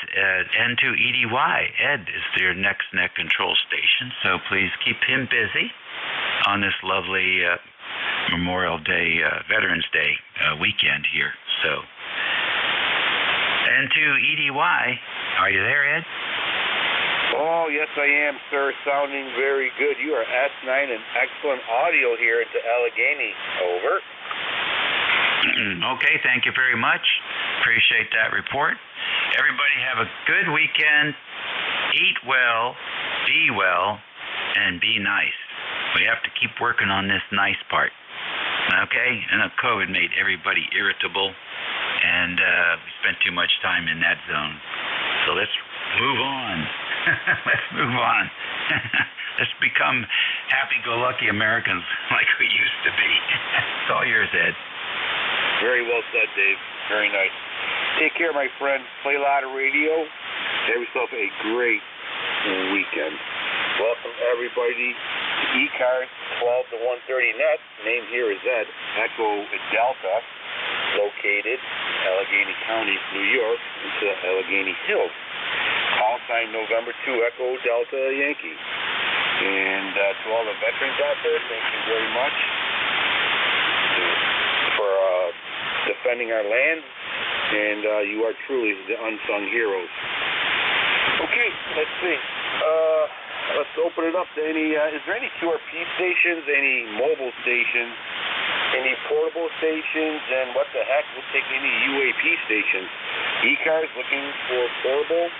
Speaker 21: N2EDY. Ed is their next net control station, so please keep him busy on this lovely Memorial Day, Veterans Day weekend here. So, N2EDY, are you there, Ed?
Speaker 14: Oh, yes, I am, sir. Sounding very good. You are S9 and excellent audio here into Allegheny. Over.
Speaker 21: Okay, thank you very much. Appreciate that report. Everybody have a good weekend. Eat well, be well, and be nice. We have to keep working on this nice part. Okay? And COVID made everybody irritable, and we spent too much time in that zone. So let's move on. Let's move on. Let's become happy-go-lucky Americans like we used to be. It's all yours, Ed.
Speaker 14: Very well said, Dave. Very nice. Take care, my friend. Play a lot of radio. Have yourself a great weekend. Welcome, everybody, to ECARS 12 to 130 net. Name here is Ed. Echo Delta, located Allegheny County, New York, into Allegheny Hills. Call sign November 2, Echo Delta Yankee. And to all the veterans out there, thank you very much for defending our land, and you are truly the unsung heroes. Okay, let's see. Let's open it up to any, is there any QRP stations, any mobile stations, any portable stations, and what the heck, we'll take any UAP stations. ECARS looking for portable,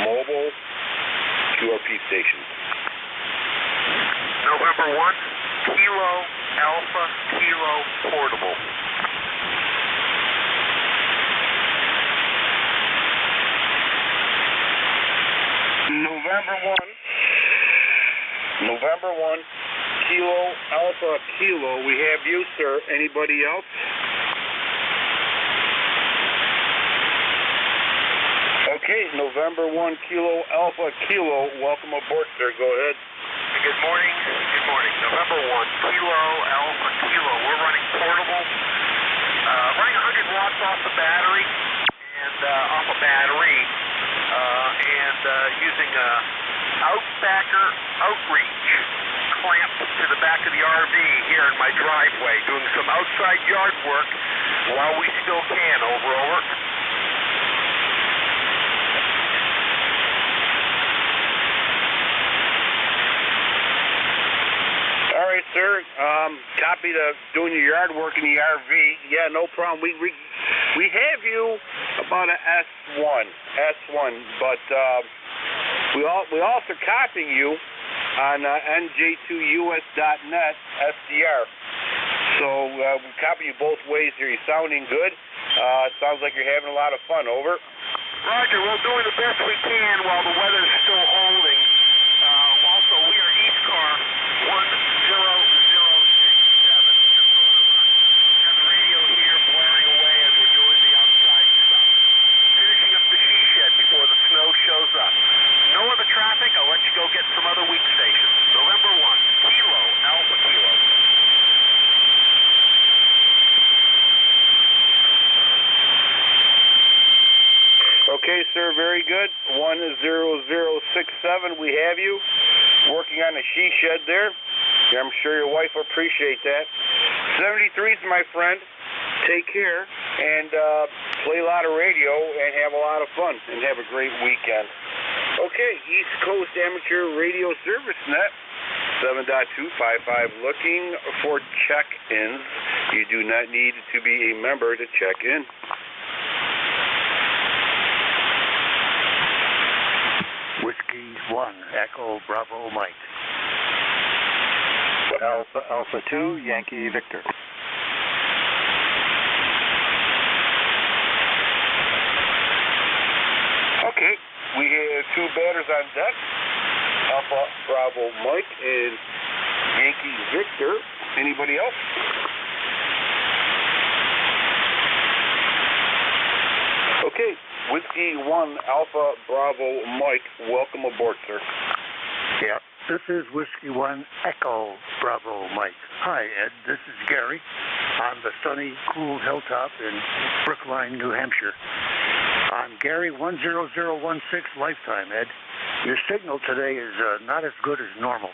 Speaker 14: mobile QRP stations.
Speaker 3: November 1, Kilo Alpha Kilo portable.
Speaker 14: November 1, Kilo Alpha Kilo. We have you, sir. Anybody else? Okay, November 1, Kilo Alpha Kilo. Welcome aboard, sir. Go ahead.
Speaker 3: Good morning. Good morning. November 1, Kilo Alpha Kilo. We're running portable. Running 100 watts off the battery and using a Outbacker outreach clamp to the back of the RV here in my driveway, doing some outside yard work while we still can. Over.
Speaker 14: All right, sir. Copy the doing your yard work in the RV. Yeah, no problem. We have you about a S1, but we also copying you on NJ2US.net SDR. So we copy you both ways here. You're sounding good. It sounds like you're having a lot of fun. Over.
Speaker 3: Roger. We're doing the best we can while the weather's still holding. Also, we are ECARS 10067. Just on the radio here, blaring away sir. Very good. 10067. We have you working on the she shed there. I'm sure your wife will appreciate that. 73s, my friend. Take care and play a lot of radio and have a lot of fun and have a great weekend. Okay, East Coast Amateur Radio Service Net. 7.255 looking for check-ins. You do not need to be a member to check in.
Speaker 4: Whiskey 1, Echo Bravo Mike. Alpha 2, Yankee Victor.
Speaker 3: Okay, we have two batters on deck. Alpha Bravo Mike and Yankee Victor. Anybody else? Okay, Whiskey 1, Alpha Bravo Mike. Welcome aboard, sir.
Speaker 4: Yeah, this is Whiskey 1, Echo Bravo Mike. Hi, Ed. This is Gary on the sunny, cool hilltop in Brookline, New Hampshire. I'm Gary 10016 lifetime, Ed. Your signal today is not as good as normal.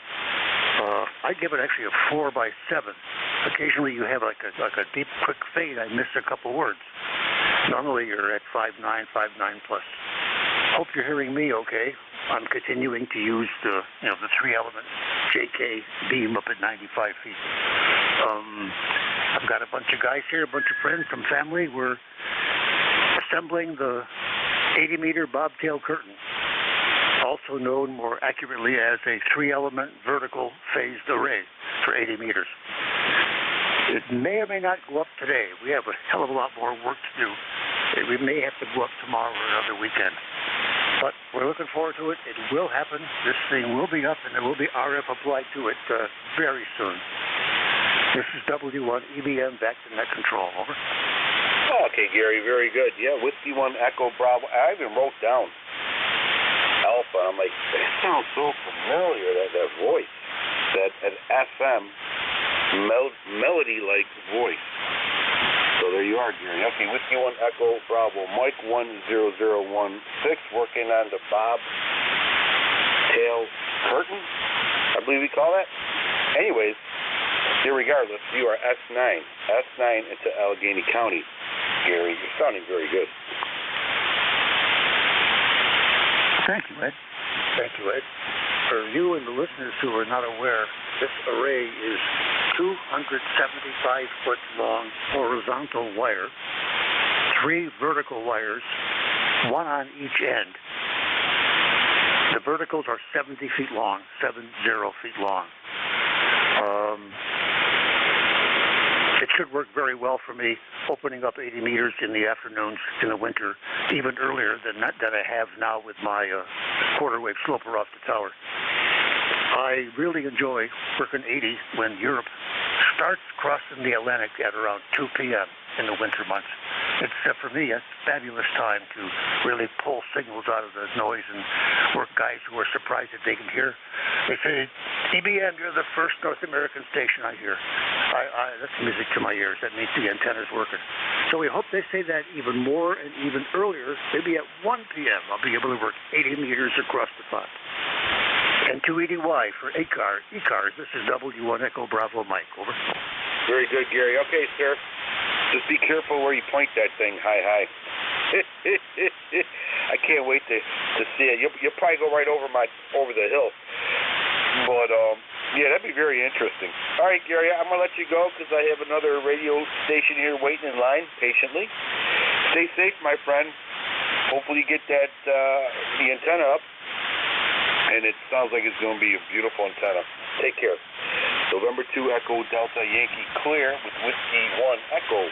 Speaker 4: I give it actually a 4/7. Occasionally you have like a deep, quick fade. I miss a couple words. Normally you're at 5.9, 5.9 plus. Hope you're hearing me okay. I'm continuing to use the 3-element JK beam up at 95 feet. I've got a bunch of guys here, a bunch of friends, some family. We're assembling the 80-meter bobtail curtain, also known more accurately as a 3-element vertical phased array for 80 meters. It may or may not go up today. We have a hell of a lot more work to do. We may have to go up tomorrow or another weekend. But we're looking forward to it. It will happen. This thing will be up, and there will be RF applied to it very soon. This is W1 EBM back to net control. Over.
Speaker 3: Okay, Gary, very good. Yeah, Whiskey 1 Echo Bravo. I even wrote down Alpha. I'm like, that sounds so familiar, that voice. That FM melody-like voice. So there you are, Gary. Okay, Whiskey 1 Echo Bravo. Mike 10016 working on the bobtail curtain, I believe we call that. Anyways, irregardless, you are S9 into Allegheny County. Gary, you're sounding very good.
Speaker 4: Thank you, Ed. Thank you, Ed. For you and the listeners who are not aware, this array is 275-foot long horizontal wire, 3 vertical wires, 1 on each end. The verticals are 70 feet long, 70 feet long. It should work very well for me, opening up 80 meters in the afternoons in the winter, even earlier than that I have now with my quarter-wave sloper off the tower. I really enjoy working 80 when Europe starts crossing the Atlantic at around 2 p.m. in the winter months. It's, for me, a fabulous time to really pull signals out of the noise and work guys who are surprised that they can hear. They say, EBM, you're the first North American station I hear. That's music to my ears. That means the antenna's working. So we hope they say that even more and even earlier. Maybe at 1 p.m. I'll be able to work 80 meters across the pot. N2EDY for ECARS. This is W1 Echo Bravo Mike. Over.
Speaker 3: Very good, Gary. Okay, sir. Just be careful where you point that thing. Hi. I can't wait to see it. You'll probably go right over the hill. But yeah, that'd be very interesting. All right, Gary, I'm gonna let you go because I have another radio station here waiting in line patiently. Stay safe, my friend. Hopefully you get that the antenna up. And it sounds like it's going to be a beautiful antenna. Take care. November 2 Echo Delta Yankee clear with Whiskey 1 Echo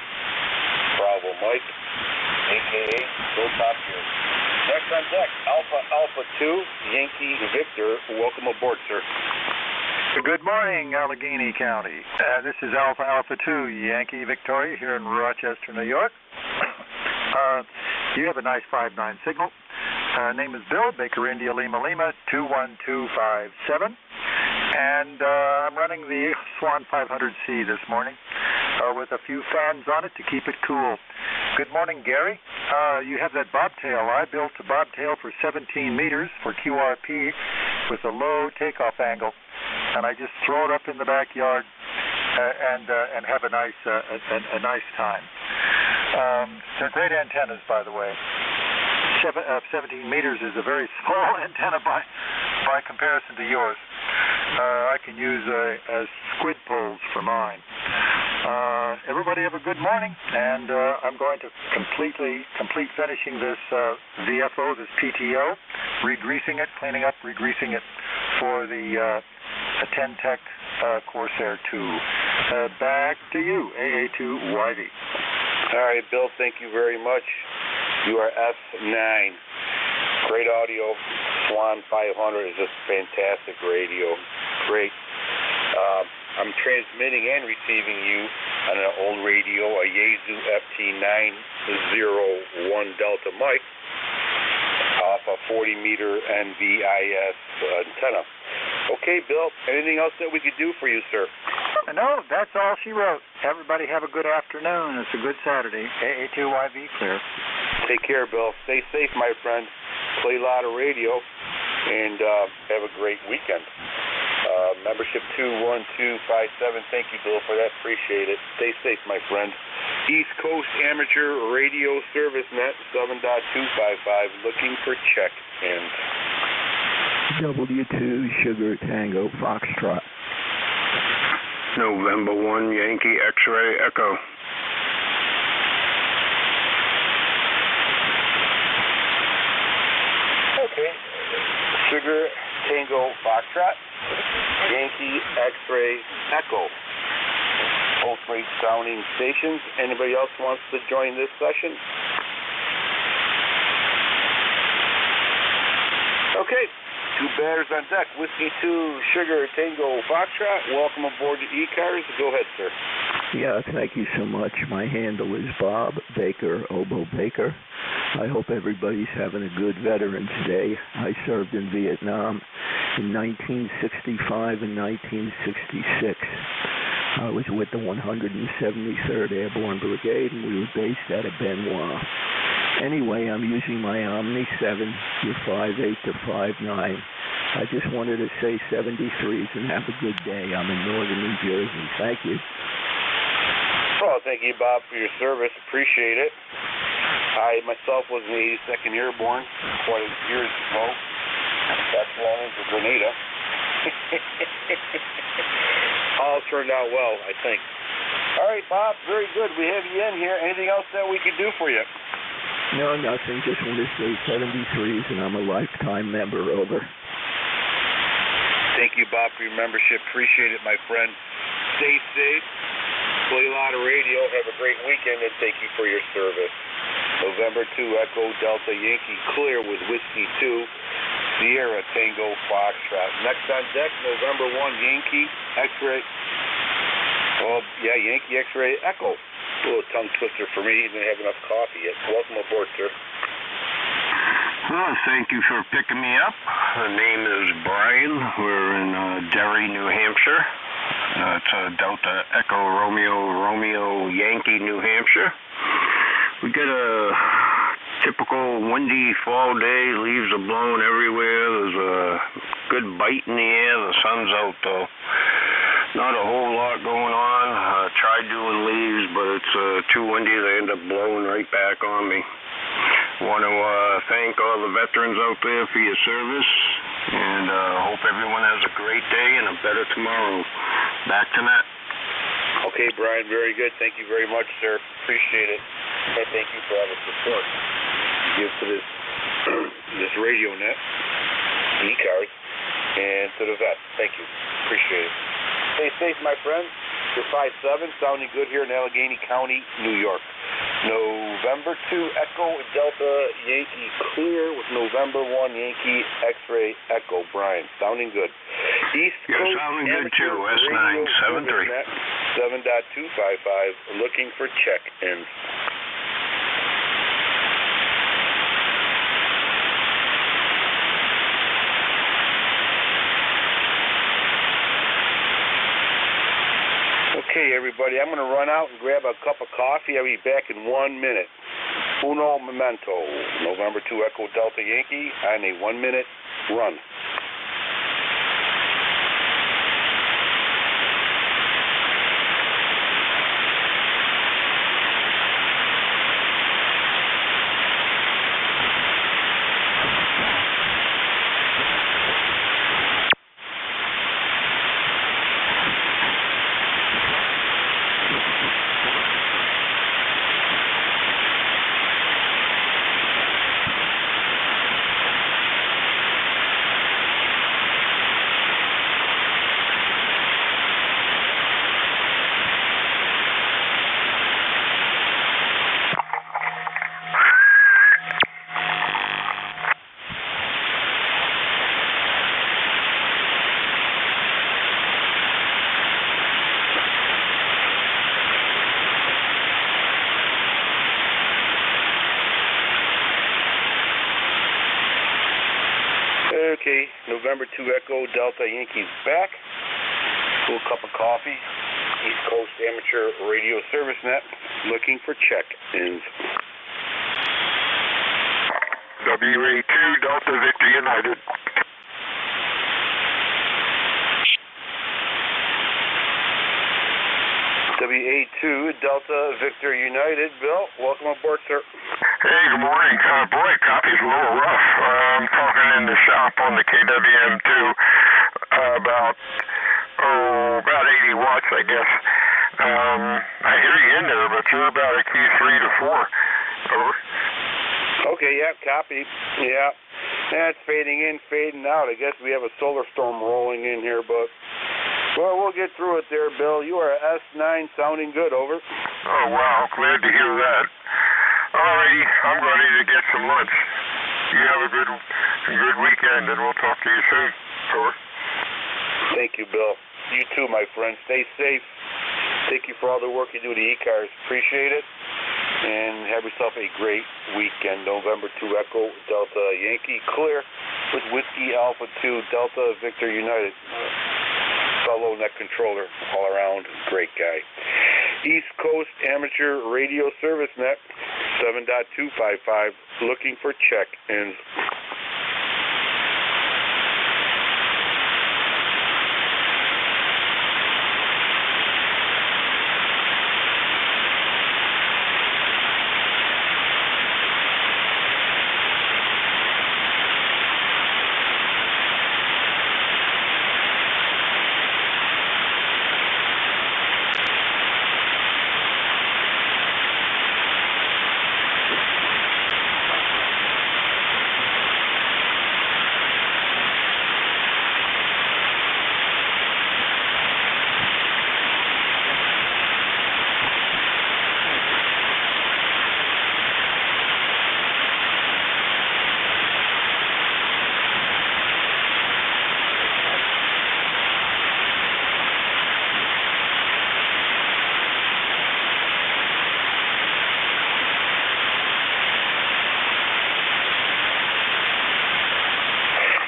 Speaker 3: Bravo Mike, a.k.a. Go Top Gear. Next on deck, Alpha 2 Yankee Victor. Welcome aboard, sir.
Speaker 4: Good morning, Allegheny County. This is Alpha 2 Yankee Victoria here in Rochester, New York. You have a nice 5.9 signal. Name is Bill, Baker India Lima 21257. And I'm running the Swan 500C this morning with a few fans on it to keep it cool. Good morning, Gary.
Speaker 5: You have that bobtail. I built a bobtail for 17 meters for QRP with a low takeoff angle, and I just throw it up in the backyard and have a nice time. They're great antennas, by the way. 17 meters is a very small antenna by comparison to yours. I can use squid poles for mine. Everybody have a good morning, and I'm going to complete finishing this VFO, this PTO, re-greasing it, cleaning up, re-greasing it for the 10-Tech Corsair 2. Back to you, AA2YV.
Speaker 16: All right, Bill, thank you very much. You are F9. Great audio. Swan 500 is just fantastic radio. Great. I'm transmitting and receiving you on an old radio, a Yaesu FT901 Delta mic off a 40-meter NVIS antenna. Okay, Bill, anything else that we could do for you, sir?
Speaker 5: No, that's all she wrote. Everybody have a good afternoon. It's a good Saturday. AA2YV clear.
Speaker 16: Take care, Bill. Stay safe, my friend. Play a lot of radio, and have a great weekend. Membership 21257. Thank you, Bill, for that. Appreciate it. Stay safe, my friend. East Coast Amateur Radio Service Net 7.255. Looking for check-ins.
Speaker 23: W2 Sugar Tango Foxtrot.
Speaker 1: November 1 Yankee X-Ray Echo.
Speaker 16: Okay. Sugar Tango Foxtrot. Yankee X-Ray Echo. Both great sounding stations. Anybody else wants to join this session? Okay. Two batters on deck. Whiskey 2, Sugar Tango Foxtrot. Welcome aboard to ECARS. Go ahead, sir.
Speaker 23: Yeah, thank you so much. My handle is Bob Baker, Obo Baker. I hope everybody's having a good Veterans Day. I served in Vietnam in 1965 and 1966. I was with the 173rd Airborne Brigade, and we were based out of Benoit. Anyway, I'm using my Omni 7, your 5.8 to 5.9. I just wanted to say 73s and have a good day. I'm in northern New Jersey. Thank you.
Speaker 16: Well, thank you, Bob, for your service. Appreciate it. I myself was in the 82nd Airborne quite a few years ago. That's long as Grenada. All turned out well, I think. All right, Bob, very good. We have you in here. Anything else that we can do for you?
Speaker 23: No, nothing. Just want to say 73s, and I'm a lifetime member. Over.
Speaker 16: Thank you, Bob, for your membership. Appreciate it, my friend. Stay safe. Play a lot of radio. Have a great weekend, and thank you for your service. November 2, Echo Delta Yankee clear with Whiskey 2, Sierra Tango Foxtrot. Next on deck, November 1, Yankee X-Ray. Oh, yeah, Yankee X-Ray Echo. A little tongue twister for me. Didn't have enough coffee yet. Welcome aboard, sir.
Speaker 1: Well, thank you for picking me up. The name is Brian. We're in Derry, New Hampshire. It's Delta Echo Romeo Yankee, New Hampshire. We get a typical windy fall day. Leaves are blowing everywhere. There's a good bite in the air. The sun's out, though. Not a whole lot going on. Tried doing leaves, but it's too windy. They end up blowing right back on me. Want to thank all the veterans out there for your service, and hope everyone has a great day and a better tomorrow. Back to Matt.
Speaker 16: Okay, Brian, very good. Thank you very much, sir. Appreciate it. And thank you for all the support you give to this radio net, ECARS, and to the vets. Thank you. Appreciate it. Stay safe, my friend. You're 5-7, sounding good here in Allegheny County, New York. November 2, Echo Delta Yankee clear with November 1 Yankee X-Ray Echo. Brian, sounding good. East Coast
Speaker 1: sounding good too. S973.
Speaker 16: 7.255. Looking for check-ins. Okay, everybody, I'm going to run out and grab a cup of coffee. I'll be back in 1 minute. Uno Memento, November 2 Echo Delta Yankee, and a 1-minute run. Okay, November 2 Echo Delta Yankees back. Cool cup of coffee. East Coast Amateur Radio Service Net looking for check-ins.
Speaker 8: WA2 Delta Victor United.
Speaker 16: WA2 Delta Victor United. Bill, welcome aboard, sir.
Speaker 8: Hey, good morning. Boy, copy's a little rough. I'm talking in the shop on the KWM2 about 80 watts, I guess. I hear you in there, but you're about a Q3 to 4. Over.
Speaker 16: Okay, yeah, copy. Yeah. It's fading in, fading out. I guess we have a solar storm rolling in here, but well, we'll get through it there, Bill. You are S9 sounding good, over.
Speaker 8: Oh, wow. Glad to hear that. Alrighty, I'm ready to get some lunch. You have a good weekend, and we'll talk to you soon. Over.
Speaker 16: Thank you, Bill. You too, my friend. Stay safe. Thank you for all the work you do to ECARS. Appreciate it. And have yourself a great weekend. November 2 Echo Delta Yankee clear with Whiskey Alpha 2 Delta Victor United. Fellow net controller, all around great guy. East Coast Amateur Radio Service Net 7.255 looking for check-ins.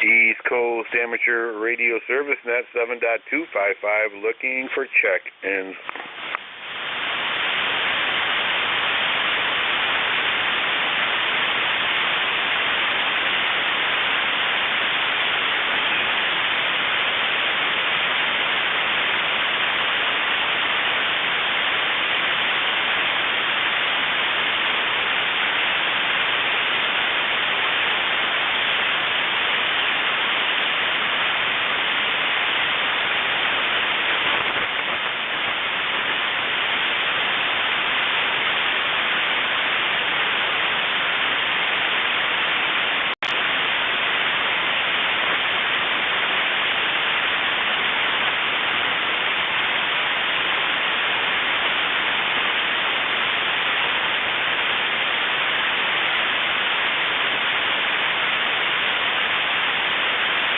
Speaker 16: East Coast Amateur Radio Service Net 7.255 looking for check-ins.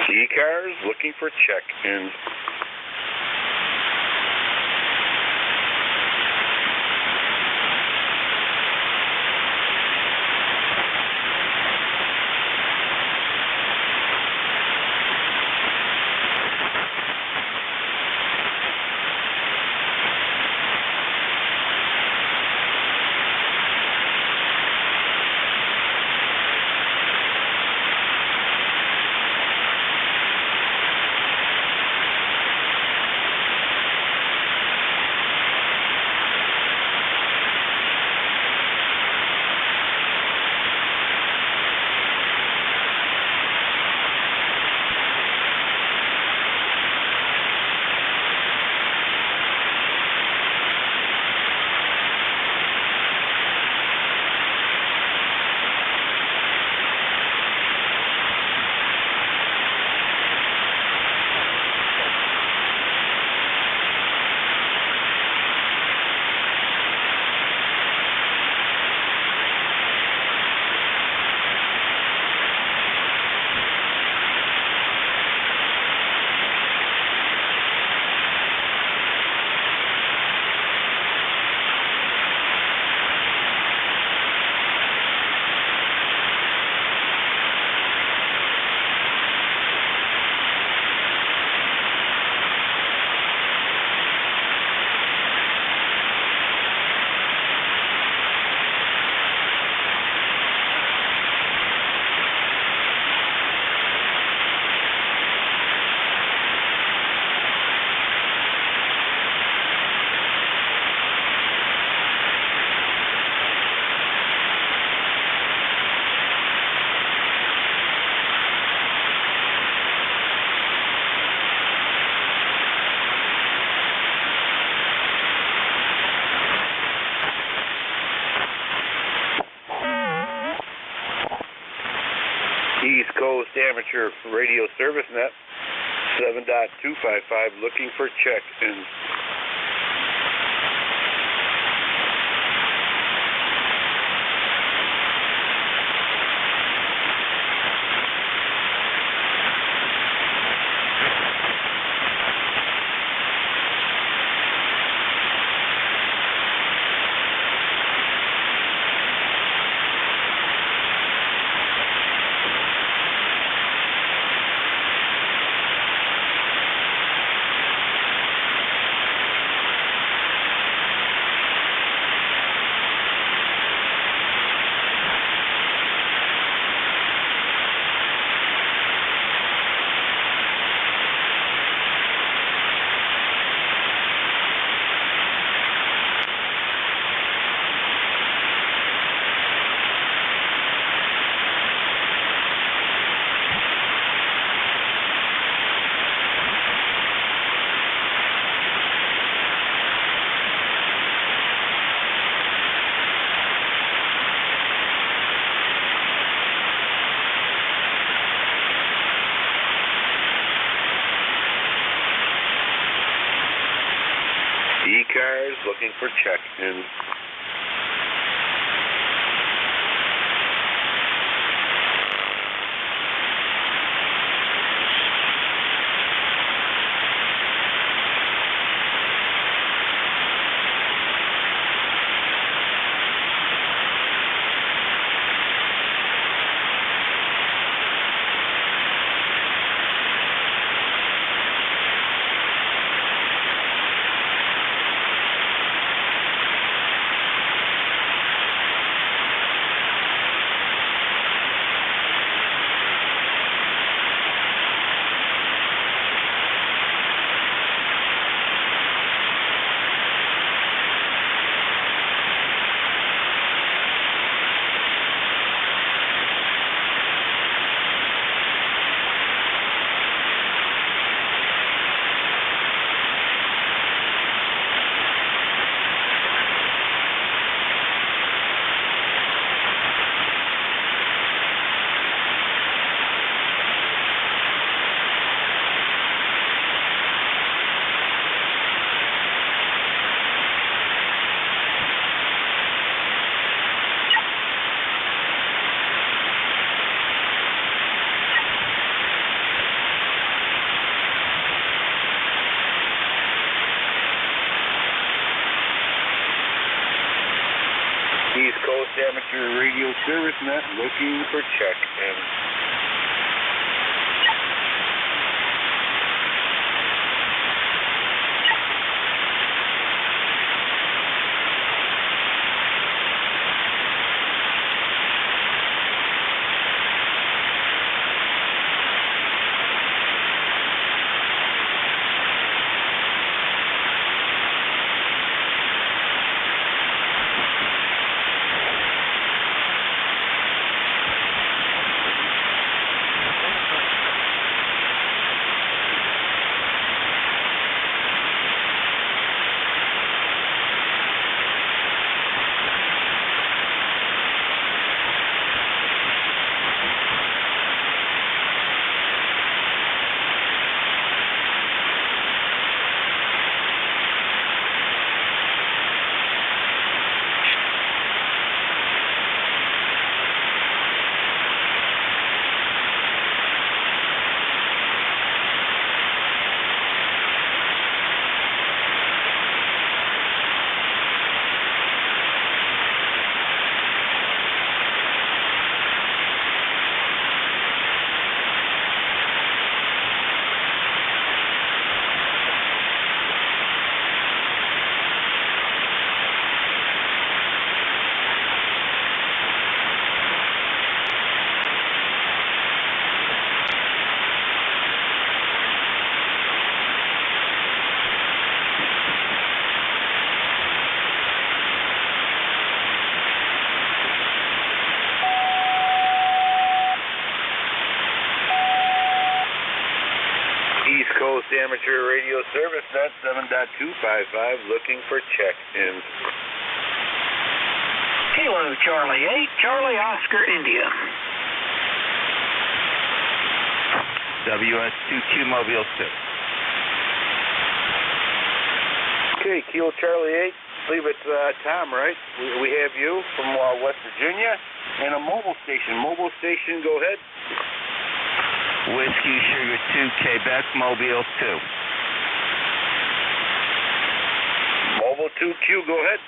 Speaker 16: ECARS looking for check-ins. Amateur Radio Service Net, 7.255, looking for check-ins. ECARS looking for check-ins. East Coast Amateur Radio Service Net looking for check-ins. East Coast Amateur Radio Service Net 7.255 looking for check-ins.
Speaker 6: Kilo Charlie 8, Charlie Oscar India.
Speaker 21: WS2Q Mobile 2.
Speaker 16: Okay, Kilo Charlie 8. I believe it's Tom, right? We have you from West Virginia and a mobile station. Mobile station, go ahead.
Speaker 21: Whiskey Sugar 2 Quebec Mobile 2.
Speaker 16: Mobile 2Q, go ahead.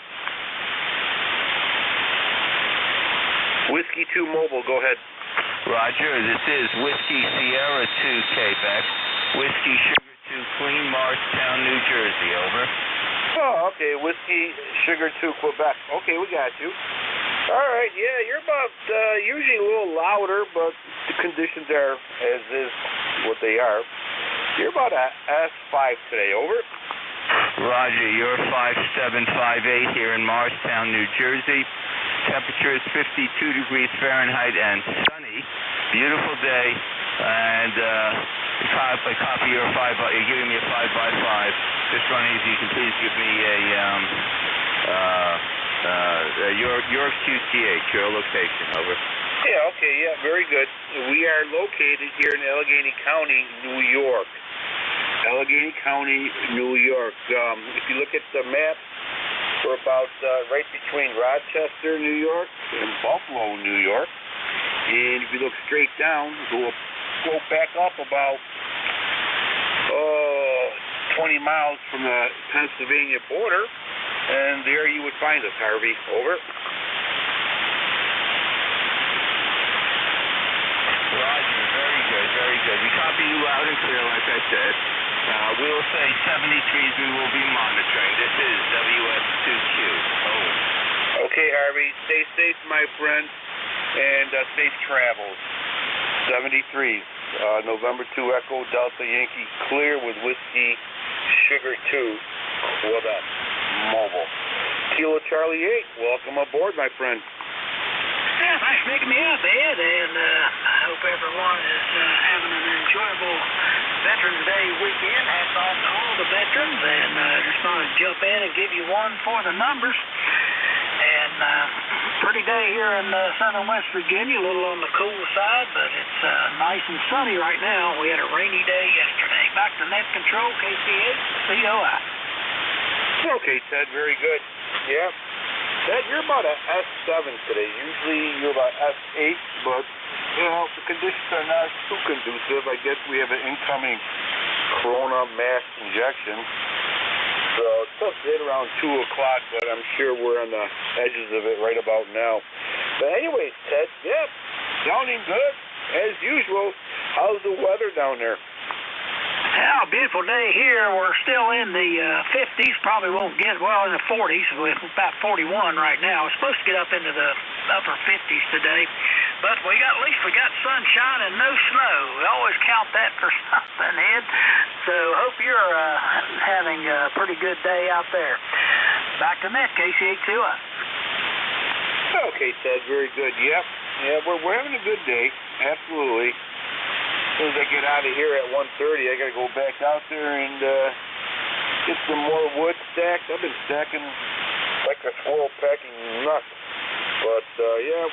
Speaker 16: Whiskey 2 Mobile, go ahead.
Speaker 21: Roger, this is Whiskey Sierra 2 Quebec, Whiskey Sugar 2 Queen Morristown, New Jersey, over.
Speaker 16: Oh, okay, Whiskey Sugar 2 Quebec. Okay, we got you. All right, yeah, you're about usually a little louder, but the conditions are as is what they are. You're about a S5 today, over.
Speaker 21: Roger, you're 5758 here in Morristown, New Jersey. Temperature is 52 degrees Fahrenheit and sunny. Beautiful day. And copy your 5 by, you're giving me a 5x5. Just running easy. You can please give me your QTH, your location, over.
Speaker 16: Yeah, okay, yeah, very good. We are located here in Allegheny County, New York. Allegheny County, New York. If you look at the map, we're about right between Rochester, New York, and Buffalo, New York. And if you look straight down, go back up about 20 miles from the Pennsylvania border, and there you would find us, Harvey. Over.
Speaker 21: Roger, very good, very good. We copy you loud and clear, like I said. We will say 73s we will be monitoring. This is WS2Q. Over.
Speaker 16: Okay, Harvey. Stay safe, my friend, and safe travels. 73s. November 2 Echo Delta Yankee clear with Whiskey Sugar 2 Quebec Mobile. Kilo Charlie 8, welcome aboard, my friend.
Speaker 6: Yeah, thanks for making me up, Ed, and I hope everyone is having an enjoyable Veterans Day weekend. Hats off to all the veterans, and just thought I'd jump in and give you one for the numbers. And pretty day here in southern West Virginia, a little on the cool side, but it's nice and sunny right now. We had a rainy day yesterday. Back to net control, KCH, COI.
Speaker 16: Okay, Ted, very good. Yeah. Ted, you're about a S7 today. Usually you're about S8, but, you know, the conditions are not too conducive. I guess we have an incoming corona mass injection. So it's supposed to hit around 2 o'clock, but I'm sure we're on the edges of it right about now. But anyways, Ted, yeah, sounding good, as usual. How's the weather down there?
Speaker 6: Yeah, beautiful day here. We're still in the 50s. Probably won't get, well, in the 40s. We're about 41 right now. We're supposed to get up into the upper 50s today. But at least we got sunshine and no snow. We always count that for something, Ed. So hope you're having a pretty good day out there. Back to net, KCH2US.
Speaker 16: Okay, Ted, very good. Yep. Yeah, we're having a good day. Absolutely. As soon as I get out of here at 1:30, I got to go back out there and get some more wood stacked. I've been stacking like a squirrel packing nuts. But, yeah,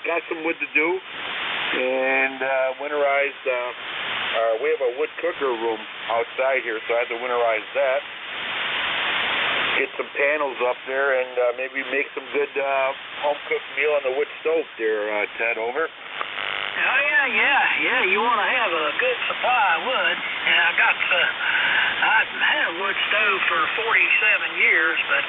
Speaker 16: got some wood to do. And winterized, we have a wood cooker room outside here, so I had to winterize that. Get some panels up there and maybe make some good home-cooked meal on the wood stove there, Ted, over.
Speaker 6: Oh, yeah. You want to have a good supply of wood. Yeah, I had a wood stove for 47 years, but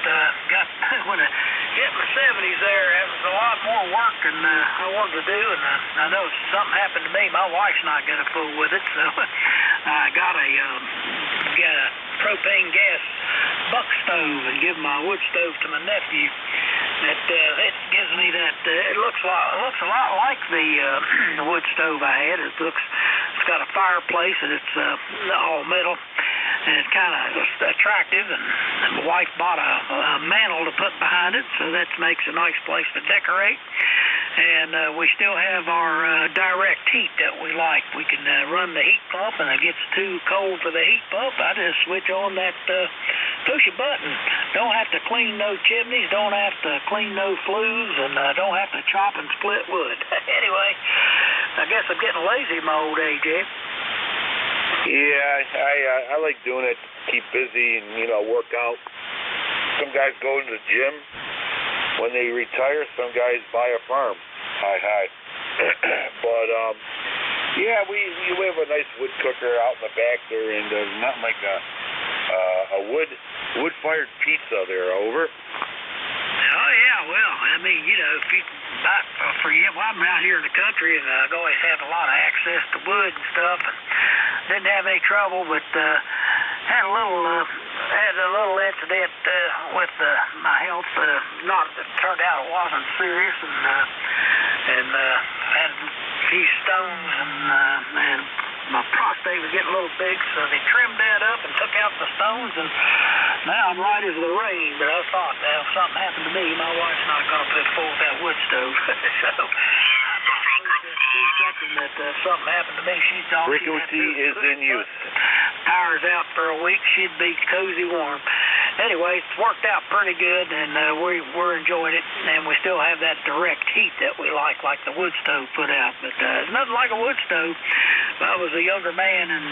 Speaker 6: when I hit my 70s there, it was a lot more work than I wanted to do, and I know if something happened to me, my wife's not going to fool with it, so I got a propane gas buck stove and give my wood stove to my nephew. It gives me that. It looks a lot like the wood stove I had. It's got a fireplace and it's all metal, and it's kind of attractive. And my wife bought a mantle to put behind it, so that makes a nice place to decorate. And we still have our direct heat that we like. We can run the heat pump, and it gets too cold for the heat pump, I just switch on that push a button. Don't have to clean no chimneys, don't have to clean no flues, and don't have to chop and split wood. Anyway, I guess I'm getting lazy at my old age, eh?
Speaker 16: Yeah, I like doing it to keep busy and, work out. Some guys go to the gym when they retire. Some guys buy a farm. Hi. But, yeah, we have a nice wood cooker out in the back there, and there's nothing like a wood-fired pizza there, over.
Speaker 6: Oh, yeah, well, I mean, if you well, I'm out here in the country, and I've always had a lot of access to wood and stuff, and didn't have any trouble, but had a little incident with my health. It turned out it wasn't serious, and had a few stones, and my prostate was getting a little big, so they trimmed that up and took out the stones, and now I'm right as the rain. But I thought, if something happened to me, my wife's not going to put forward that wood stove. So if something happened to me, she'd talk.
Speaker 16: Frequency is in use.
Speaker 6: Power's out for a week, she'd be cozy warm. Anyway, it's worked out pretty good, and we're enjoying it, and we still have that direct heat that we like the wood stove put out. But it's nothing like a wood stove. If I was a younger man and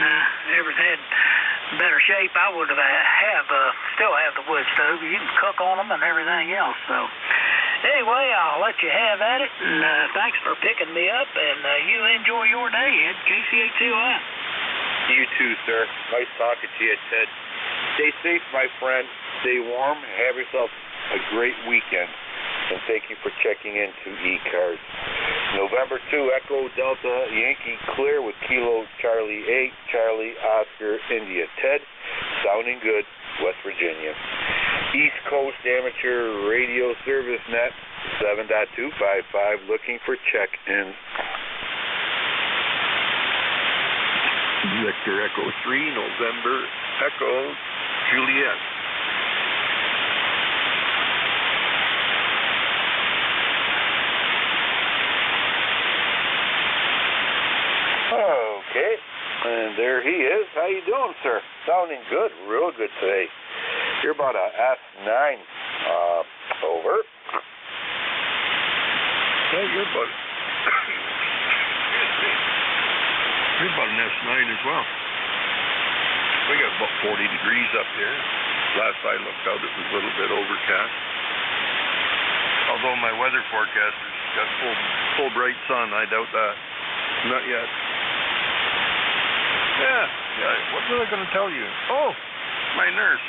Speaker 6: ever had better shape, I would still have the wood stove. You can cook on them and everything else. So anyway, I'll let you have at it, and thanks for picking me up, and you enjoy your day at KCA2US.
Speaker 16: You too, sir. Nice talking to you, Ted. Stay safe, my friend. Stay warm. Have yourself a great weekend. And thank you for checking in to ECARS. November 2, Echo Delta Yankee clear with Kilo Charlie 8, Charlie Oscar India Ted. Sounding good, West Virginia. East Coast Amateur Radio Service Net 7.255 looking for check-ins.
Speaker 15: Victor Echo 3, November Echo Juliet.
Speaker 16: Okay, and there he is. How you doing, sir? Sounding good, real good today. You're about a S9, over.
Speaker 15: Yeah, you're about an S9 as well. We got about 40 degrees up there. Last I looked out, it was a little bit overcast. Although my weather forecaster's got full bright sun, I doubt that. Not yet. Yeah. What was I going to tell you? Oh, my nurse,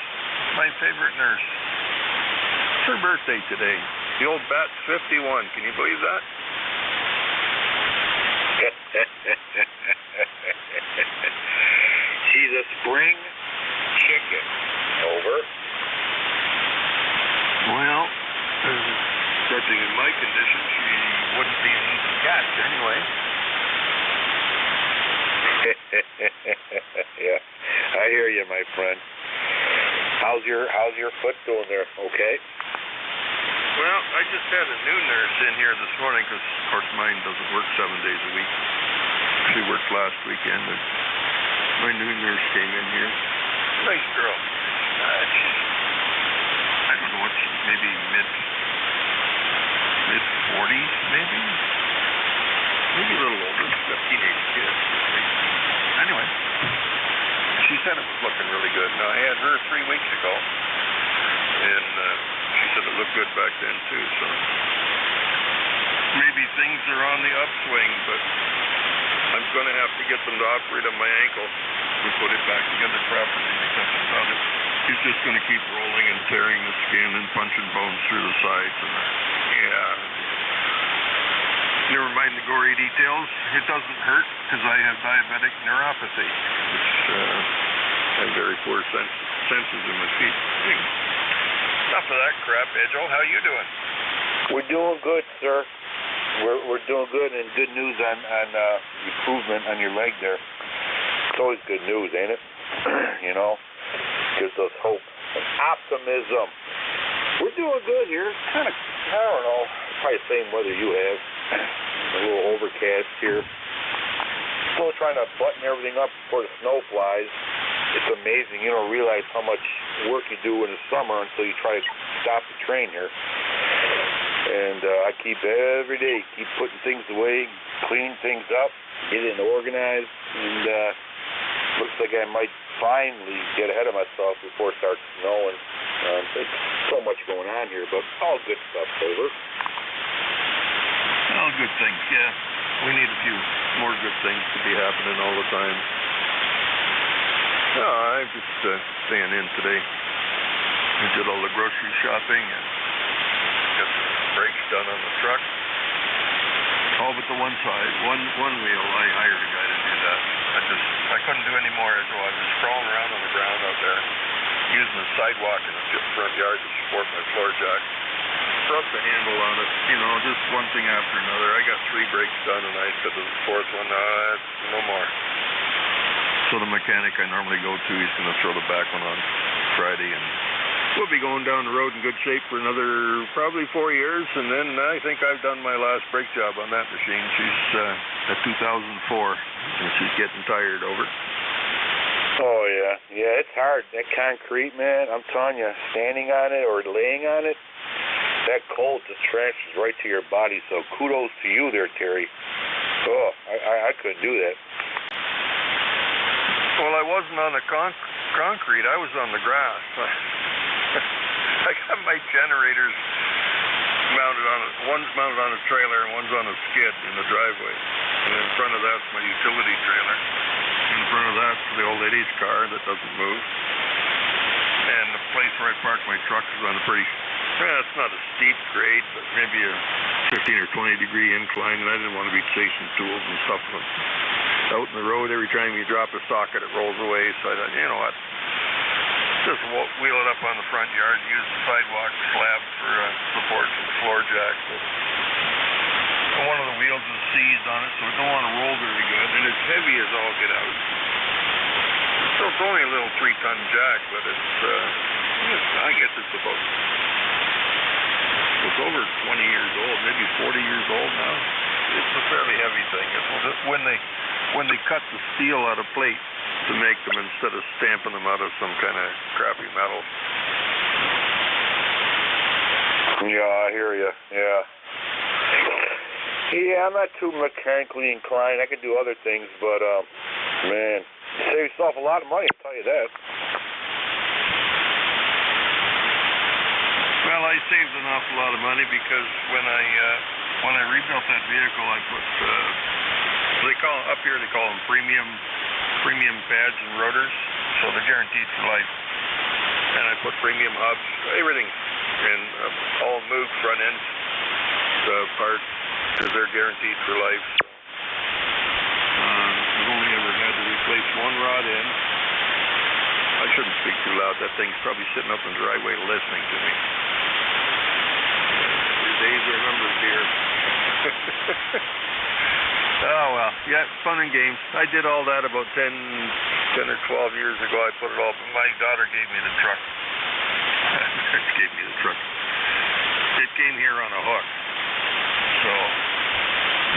Speaker 15: my favorite nurse. It's her birthday today. The old Bat's 51. Can you believe that?
Speaker 16: She's a spring chicken. Over.
Speaker 15: Well, judging in my condition, she wouldn't be an easy catch anyway.
Speaker 16: Yeah, I hear you, my friend. How's your foot doing there? Okay.
Speaker 15: Well, I just had a new nurse in here this morning because, of course, mine doesn't work 7 days a week. She worked last weekend, and my new nurse came in here. Nice girl. She's, I don't know what maybe mid-40s, maybe a little older. She's got teenage kids. Anyway, she said it was looking really good. Now, I had her 3 weeks ago, and she said it looked good back then, too. So maybe things are on the upswing, but I'm going to have to get them to operate on my ankle and put it back together properly because without it, he's just going to keep rolling and tearing the skin and punching bones through the sides. And never mind the gory details. It doesn't hurt because I have diabetic neuropathy, which I have very poor senses in my feet. Enough of that crap, Edgel. How you doing?
Speaker 16: We're doing good, sir. We're doing good, and good news on improvement on your leg there. It's always good news, ain't it? Gives us hope and optimism. We're doing good here. Kind of, I don't know, probably the same weather you have. A little overcast here. Still trying to button everything up before the snow flies. It's amazing. You don't realize how much work you do in the summer until you try to stop the train here. And I keep every day, keep putting things away, cleaning things up, getting organized, and looks like I might finally get ahead of myself before it starts snowing. There's so much going on here, but all good stuff, over.
Speaker 15: All good things, yeah. We need a few more good things to be happening all the time. No, I'm just staying in today. I did all the grocery shopping and got the brakes done on the truck. All but the one side, one wheel. I hired a guy to do that. I couldn't do any more, so I was crawling around on the ground out there, using the sidewalk in the front yard to support my floor jack. Broke the handle on it, just one thing after another. I got 3 brakes done, and I said to the 4th one, no more. So the mechanic I normally go to, he's going to throw the back one on Friday, and we'll be going down the road in good shape for another probably 4 years, and then I think I've done my last brake job on that machine. She's a 2004, and she's getting tired over it.
Speaker 16: Oh, yeah, it's hard. That concrete, man, I'm telling you, standing on it or laying on it, that cold just transfers right to your body, so kudos to you there, Terry. Oh, I couldn't do that.
Speaker 15: Well, I wasn't on the concrete. I was on the grass. I got my generators mounted on it. One's mounted on a trailer and one's on a skid in the driveway. And in front of that's my utility trailer. In front of that's the old lady's car that doesn't move. And the place where I parked my truck is on a pretty... it's not a steep grade, but maybe a 15 or 20 degree incline, and I didn't want to be chasing tools and stuff out in the road. Every time you drop a socket, it rolls away, so I thought, you know what, just wheel it up on the front yard and use the sidewalk slab for support for the floor jack. But one of the wheels is seized on it, so it don't want to roll very good, and it's heavy as all get out. So it's only a little 3-ton jack, but I guess it's about... It's over 20 years old, maybe 40 years old now. It's a fairly heavy thing. When they cut the steel out of plates to make them instead of stamping them out of some kind of crappy metal.
Speaker 16: Yeah, I hear you. Yeah. Yeah, I'm not too mechanically inclined. I could do other things, but man, you save yourself a lot of money, I'll tell you that.
Speaker 15: Well, I saved an awful lot of money because when I rebuilt that vehicle, I put they call them premium pads and rotors, so they're guaranteed for life. And I put premium hubs, everything, and all Moog front end parts, because they're guaranteed for life. I've only ever had to replace one rod end. I shouldn't speak too loud. That thing's probably sitting up in the driveway listening to me. Your days are numbered, dear. Oh, well, yeah, fun and games. I did all that about 10 or 12 years ago. I put it all, my daughter gave me the truck. It came here on a hook. So,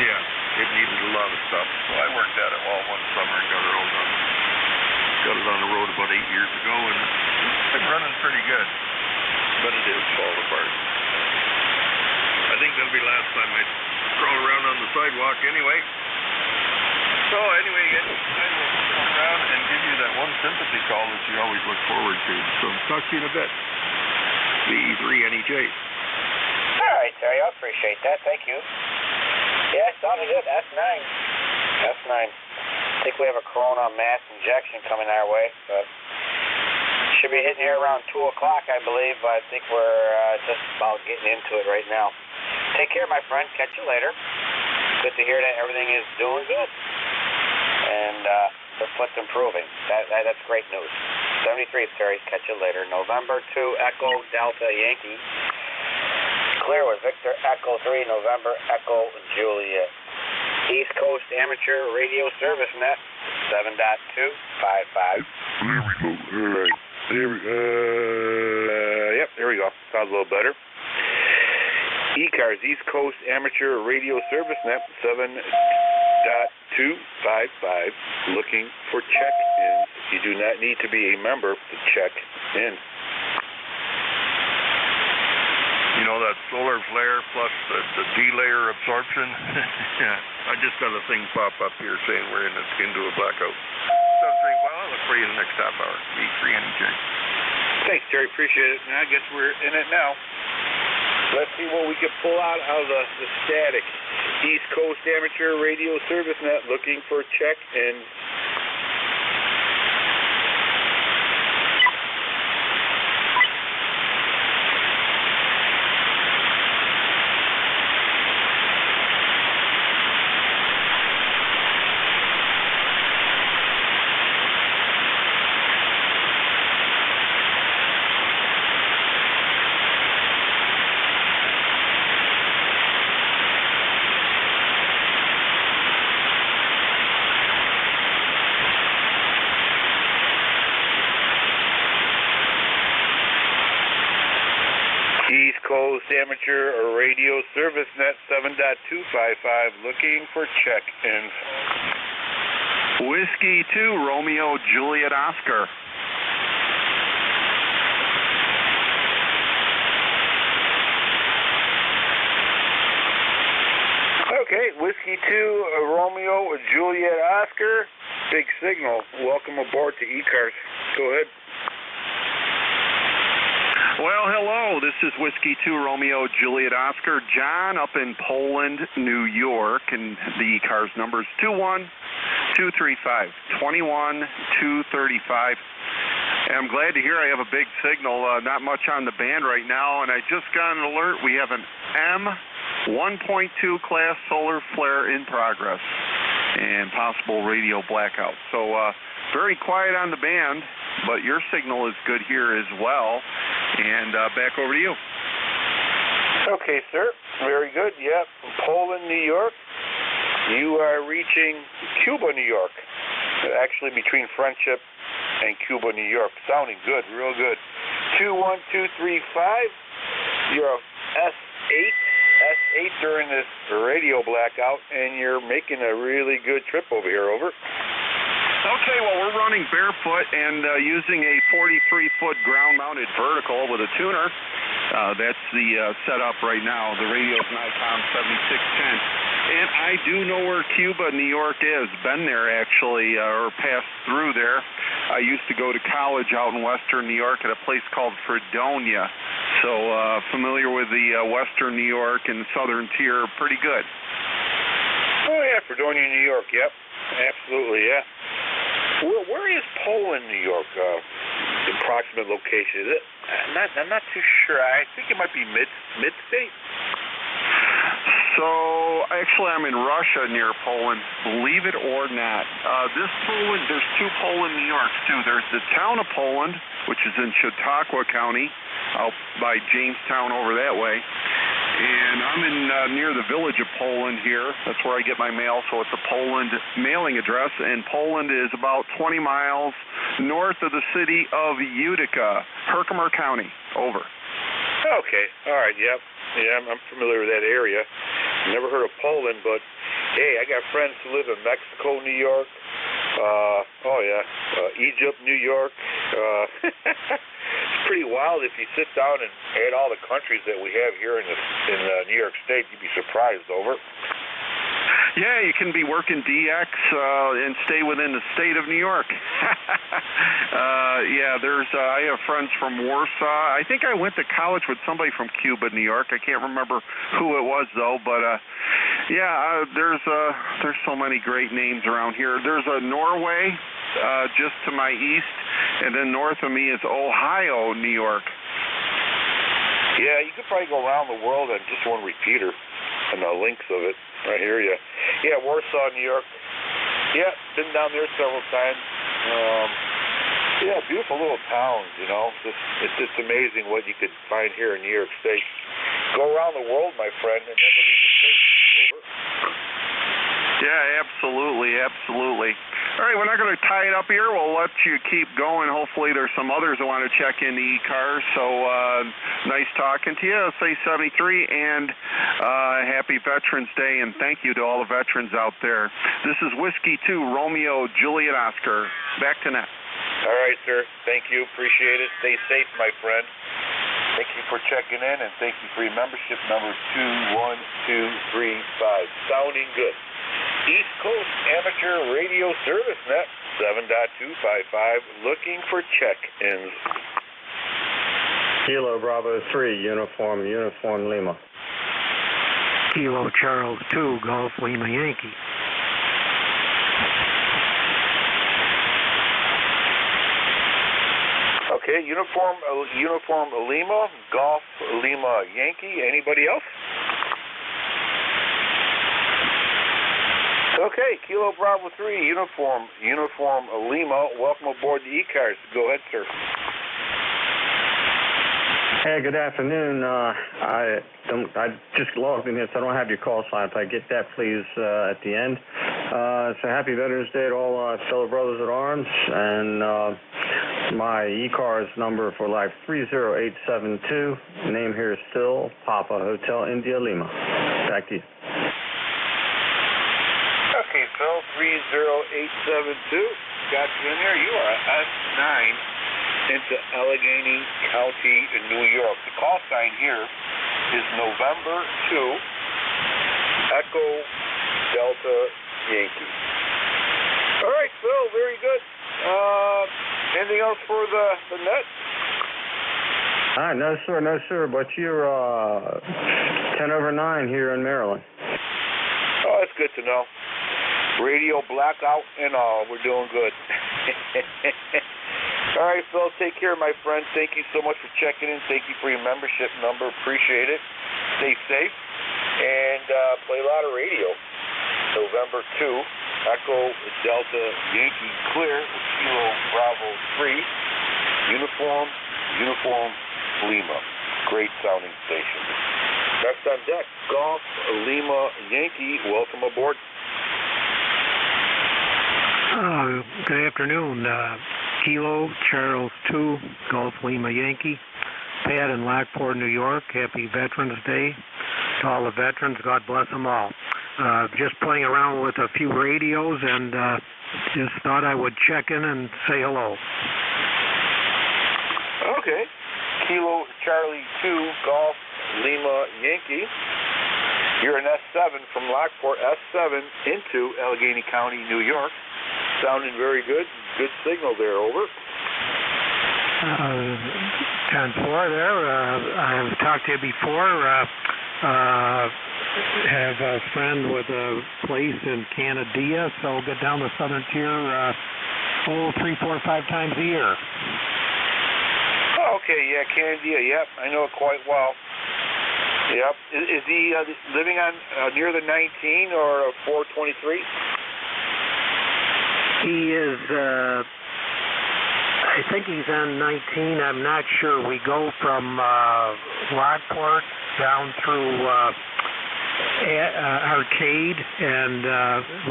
Speaker 15: yeah, it needed a lot of stuff. So I worked at it all one summer and got it all done. Got it on the road about 8 years ago, and it's been running pretty good. But it is falling apart. I think that'll be the last time I crawl around on the sidewalk anyway. So anyway, I will come around and give you that one sympathy call that you always look forward to. So talk to you in a bit. The E3 NJ.
Speaker 6: All right, Terry, I appreciate that. Thank you. Yeah, it sounded good. S9. I think we have a Corona mass injection coming our way, but should be hitting here around 2 o'clock, I believe. I think we're just about getting into it right now. Take care, my friend. Catch you later. Good to hear that everything is doing good. And the foot's improving. That's great news. 73, Terry. Catch you later. November 2, Echo Delta Yankee. Clear with Victor Echo 3, November Echo Juliet. East Coast Amateur Radio Service Net 7.255.
Speaker 16: There we go. All right. Yep, there we go. Sounds a little better. ECARS, East Coast Amateur Radio Service Net 7.255. Looking for check-ins. You do not need to be a member to check in.
Speaker 15: You know, that solar flare plus the D-layer absorption. Yeah, I just got a thing pop up here saying we're into a blackout. 7-3, well, I'll look for you in the next half hour. E3 NJ.
Speaker 16: Thanks, Terry. Appreciate it. And I guess we're in it now. Let's see what we can pull out of the static. East Coast Amateur Radio Service Net looking for check-in. East Coast Amateur Radio Service Net 7.255 looking for check-in.
Speaker 12: Whiskey 2, Romeo Juliet Oscar.
Speaker 16: Okay, Whiskey 2, Romeo Juliet Oscar. Big signal. Welcome aboard to ECARS. Go ahead.
Speaker 12: Well, hello. This is Whiskey 2 Romeo Juliet Oscar. John up in Poland, New York, and the ECARS number is 21235, 21235. And I'm glad to hear I have a big signal. Not much on the band right now, and I just got an alert. We have an M1.2 class solar flare in progress and possible radio blackout. So very quiet on the band, but your signal is good here as well. And back over to you.
Speaker 16: Okay, sir. Very good. Yep. Poland, New York. You are reaching Cuba, New York. Actually, between Friendship and Cuba, New York. Sounding good. Real good. 21235. You're S8 during this radio blackout, and you're making a really good trip over here. Over.
Speaker 12: Okay, well, we're running barefoot and using a 43-foot ground-mounted vertical with a tuner. That's the setup right now. The radio's an ICOM 7610. And I do know where Cuba, New York is. Been there, actually, or passed through there. I used to go to college out in western New York at a place called Fredonia. So familiar with the western New York and southern tier, pretty good.
Speaker 16: Oh, yeah, Fredonia, New York, yep. Absolutely, yeah. Where is Poland, New York? The approximate location? Is it? I'm not too sure. I think it might be mid-state.
Speaker 12: So, actually, I'm in Russia near Poland, believe it or not. This Poland, there's two Poland, New Yorks, too. There's the town of Poland, which is in Chautauqua County, out by Jamestown over that way. And I'm in near the village of Poland here. That's where I get my mail, so it's a Poland mailing address. And Poland is about 20 miles north of the city of Utica, Herkimer County. Over.
Speaker 16: Okay. All right. Yep. Yeah, I'm familiar with that area. Never heard of Poland, but hey, I got friends who live in Mexico, New York. Egypt, New York. It's pretty wild if you sit down and add all the countries that we have here in New York State. You'd be surprised. Over.
Speaker 12: Yeah, you can be working DX and stay within the state of New York. I have friends from Warsaw. I think I went to college with somebody from Cuba, New York. I can't remember who it was though, but there's so many great names around here. There's a Norway just to my east, and then north of me is Ohio, New York.
Speaker 16: Yeah, you could probably go around the world on just one repeater and the links of it. I hear you. Yeah, Warsaw, New York. Yeah, been down there several times. Beautiful little towns, you know. It's just amazing what you could find here in New York State. Go around the world, my friend, and never leave the state. Over.
Speaker 12: Yeah, absolutely. All right, we're not going to tie it up here. We'll let you keep going. Hopefully there's some others that want to check in the ECARS. So nice talking to you. Say 73, and happy Veterans Day, and thank you to all the veterans out there. This is Whiskey 2, Romeo Juliet Oscar. Back to net.
Speaker 16: All right, sir. Thank you. Appreciate it. Stay safe, my friend.
Speaker 9: Thank you for checking in, and thank you for your membership number 21235. Sounding good. East Coast Amateur Radio Service Net 7.255, looking for check-ins.
Speaker 19: Kilo Bravo 3, Uniform Lima.
Speaker 20: Kilo Charles 2, Golf Lima Yankee.
Speaker 9: Okay, Uniform Lima, Golf Lima Yankee. Anybody else? Okay, Kilo Bravo 3, Uniform Lima. Welcome aboard the ECARS. Go ahead, sir.
Speaker 19: Hey, good afternoon. I just logged in here, so I don't have your call sign. If I get that, please, at the end. So happy Veterans Day to all fellow brothers at arms, and my ECARS number for life 30872. Name here is still Papa Hotel India Lima. Back to you.
Speaker 9: Okay, Phil, 30872. Got you in there. You are S9 into Allegheny County, New York. The call sign here is November 2, Echo Delta Yankee. All right, Phil, very good. Anything else for the net?
Speaker 19: No, sir, but you're 10 over 9 here in Maryland.
Speaker 9: Oh, that's good to know. Radio blackout and all. We're doing good. All right, Phil, take care, my friend. Thank you so much for checking in. Thank you for your membership number. Appreciate it. Stay safe and play a lot of radio. November 2, Echo Delta Yankee clear with Kilo Bravo 3, Uniform Lima. Great sounding station. Next on deck, Golf Lima Yankee. Welcome aboard.
Speaker 20: Good afternoon. Kilo Charles 2, Golf Lima Yankee. Pat in Lockport, New York. Happy Veterans Day to all the veterans. God bless them all. Just playing around with a few radios and just thought I would check in and say hello.
Speaker 9: Okay. Kilo Charlie 2, Golf Lima Yankee. You're an S7 from Lockport, S7 into Allegheny County, New York. Sounding very good. Good signal there, over.
Speaker 20: 10-4 there. I've talked to you before. Have a friend with a place in Canada, so get down the southern tier 3, 4, 5 times a year.
Speaker 9: Oh, okay, yeah, Canada, yep. I know it quite well. Yep. Is he living on near the 19 or 423?
Speaker 20: He is, I think he's on 19. I'm not sure. We go from Lockport down through Arcade and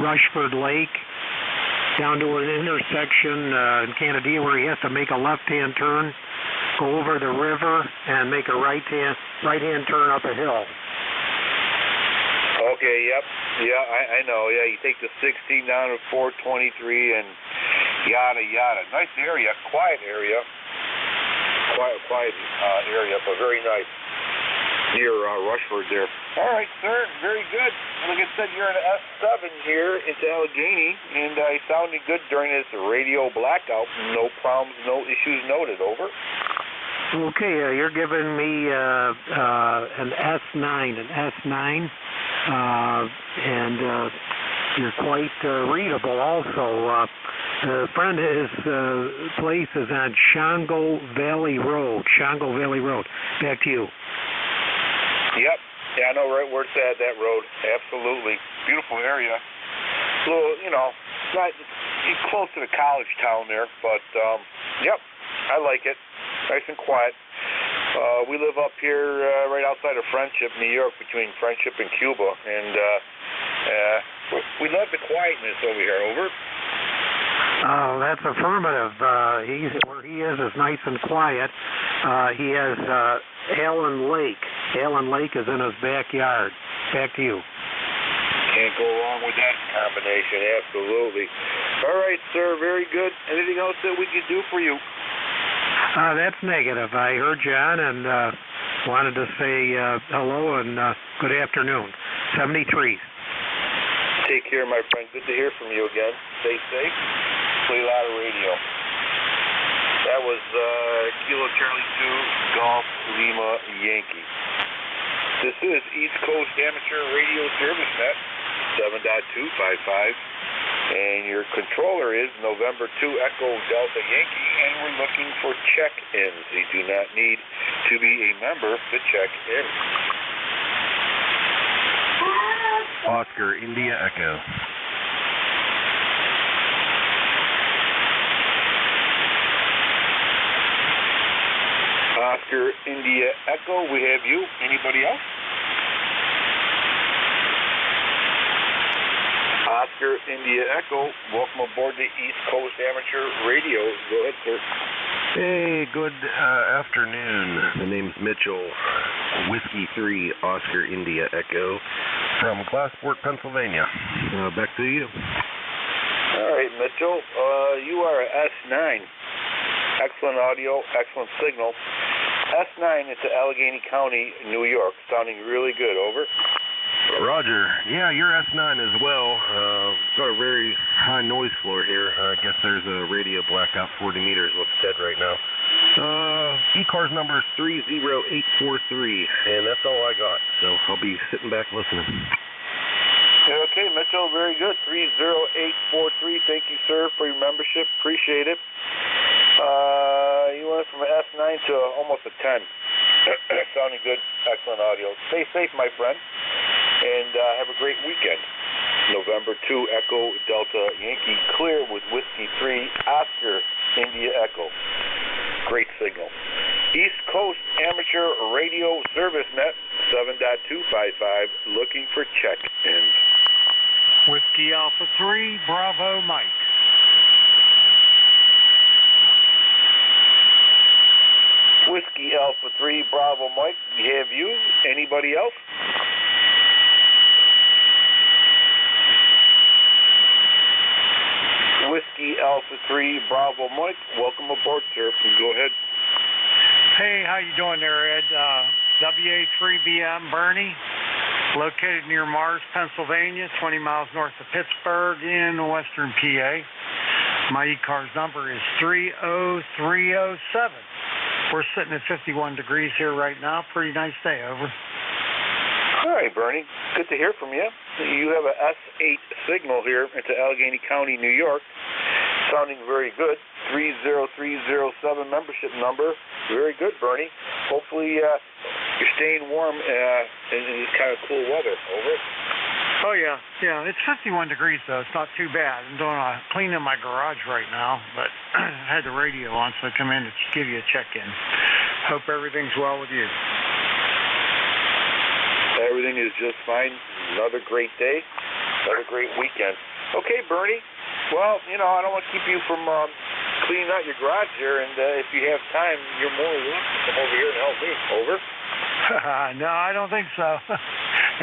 Speaker 20: Rushford Lake down to an intersection in Canada where he has to make a left-hand turn, go over the river, and make a right-hand turn up a hill.
Speaker 9: Okay, yep. Yeah, I know. Yeah, you take the 16 down to 423 and yada, yada. Nice area, quiet area. Quiet area, but very nice. Near Rushford there. All right, sir. Very good. Like I said, you're an S7 here into Allegheny, and I sounded good during this radio blackout. No problems, no issues noted. Over.
Speaker 20: Okay, you're giving me an S9, and you're quite readable also. A friend of his place is on Shango Valley Road. Back to you.
Speaker 9: Yep. Yeah, I know right where it's at, that road. Absolutely. Beautiful area. A little, not close to the college town there, but, yep, I like it. Nice and quiet. We live up here right outside of Friendship, New York, between Friendship and Cuba, and we love the quietness over here. Over.
Speaker 20: Oh, that's affirmative. Where he is nice and quiet. He has Allen Lake. Allen Lake is in his backyard. Back to you.
Speaker 9: Can't go wrong with that combination. Absolutely. All right, sir. Very good. Anything else that we can do for you?
Speaker 20: That's negative. I heard you on and wanted to say hello and good afternoon. 73.
Speaker 9: Take care, my friend. Good to hear from you again. Stay safe. Play a lot of radio. That was Kilo Charlie 2 Golf Lima Yankee. This is East Coast Amateur Radio Service Net 7.255. And your controller is November 2 Echo Delta Yankee, and we're looking for check-ins. You do not need to be a member to check in.
Speaker 11: Oscar India Echo.
Speaker 9: Oscar India Echo, we have you. Anybody else? Oscar India Echo, welcome aboard the East Coast Amateur Radio. Go ahead, sir.
Speaker 11: Hey, good afternoon. My name's Mitchell, Whiskey 3 Oscar India Echo from Glassport, Pennsylvania. Back to you.
Speaker 9: All right, Mitchell. You are a S9. Excellent audio, excellent signal. S9 into Allegheny County, New York. Sounding really good. Over.
Speaker 11: Roger. Yeah, you're S9 as well. Got a very high noise floor here. I guess there's a radio blackout 40 meters. Looks dead right now. ECARS number is 30843, and that's all I got. So I'll be sitting back listening.
Speaker 9: Okay, Mitchell, very good. 30843. Thank you, sir, for your membership. Appreciate it. You went from an S9 to almost a 10. Sounding good. Excellent audio. Stay safe, my friend. And have a great weekend. November 2 Echo Delta Yankee clear with Whiskey 3 Oscar India Echo. Great signal. East Coast Amateur Radio Service Net 7.255 looking for check-ins.
Speaker 2: Whiskey Alpha 3 Bravo Mike.
Speaker 9: Whiskey Alpha 3 Bravo Mike, we have you. Anybody else? Whiskey Alpha 3 Bravo Mike, welcome aboard, sir. Go ahead.
Speaker 2: Hey, how you doing there, Ed? WA3BM Bernie, located near Mars, Pennsylvania, 20 miles north of Pittsburgh in western PA. My ECARS number is 30307. We're sitting at 51 degrees here right now. Pretty nice day, over.
Speaker 9: All right, Bernie. Good to hear from you. You have a S8 signal here into Allegheny County, New York. Sounding very good. 30307 membership number. Very good, Bernie. Hopefully you're staying warm in this kind of cool weather. Over.
Speaker 2: Oh, yeah. Yeah, it's 51 degrees, though. It's not too bad. I'm doing a clean in my garage right now, but I had the radio on, so I come in to give you a check-in. Hope everything's well with you.
Speaker 9: Everything is just fine. Another great day. Another great weekend. Okay, Bernie. Well, I don't want to keep you from cleaning out your garage here, and if you have time, you're more than welcome to come over here and help me. Over.
Speaker 2: No, I don't think so.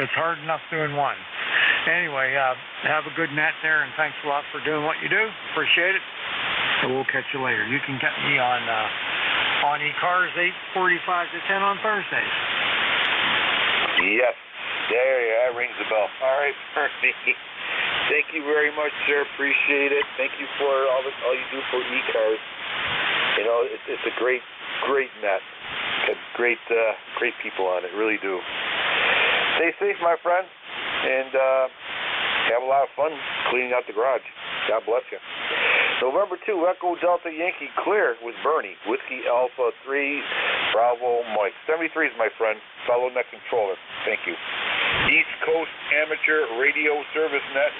Speaker 2: It's hard enough doing one. Anyway, have a good net there, and thanks a lot for doing what you do. Appreciate it. And we'll catch you later. You can get me on ECARS 8:45 to 10 on Thursdays.
Speaker 9: Yes. That rings a bell. All right, Bernie. Thank you very much, sir. Appreciate it. Thank you for all you do for ECARS. It's a great net. Got great people on it. Really do. Stay safe, my friend. And have a lot of fun cleaning out the garage. God bless you. November 2, Echo Delta Yankee clear with Bernie. Whiskey Alpha 3 Bravo Mike. 73 is my friend. Follow net controller. Thank you. East Coast Amateur Radio Service Net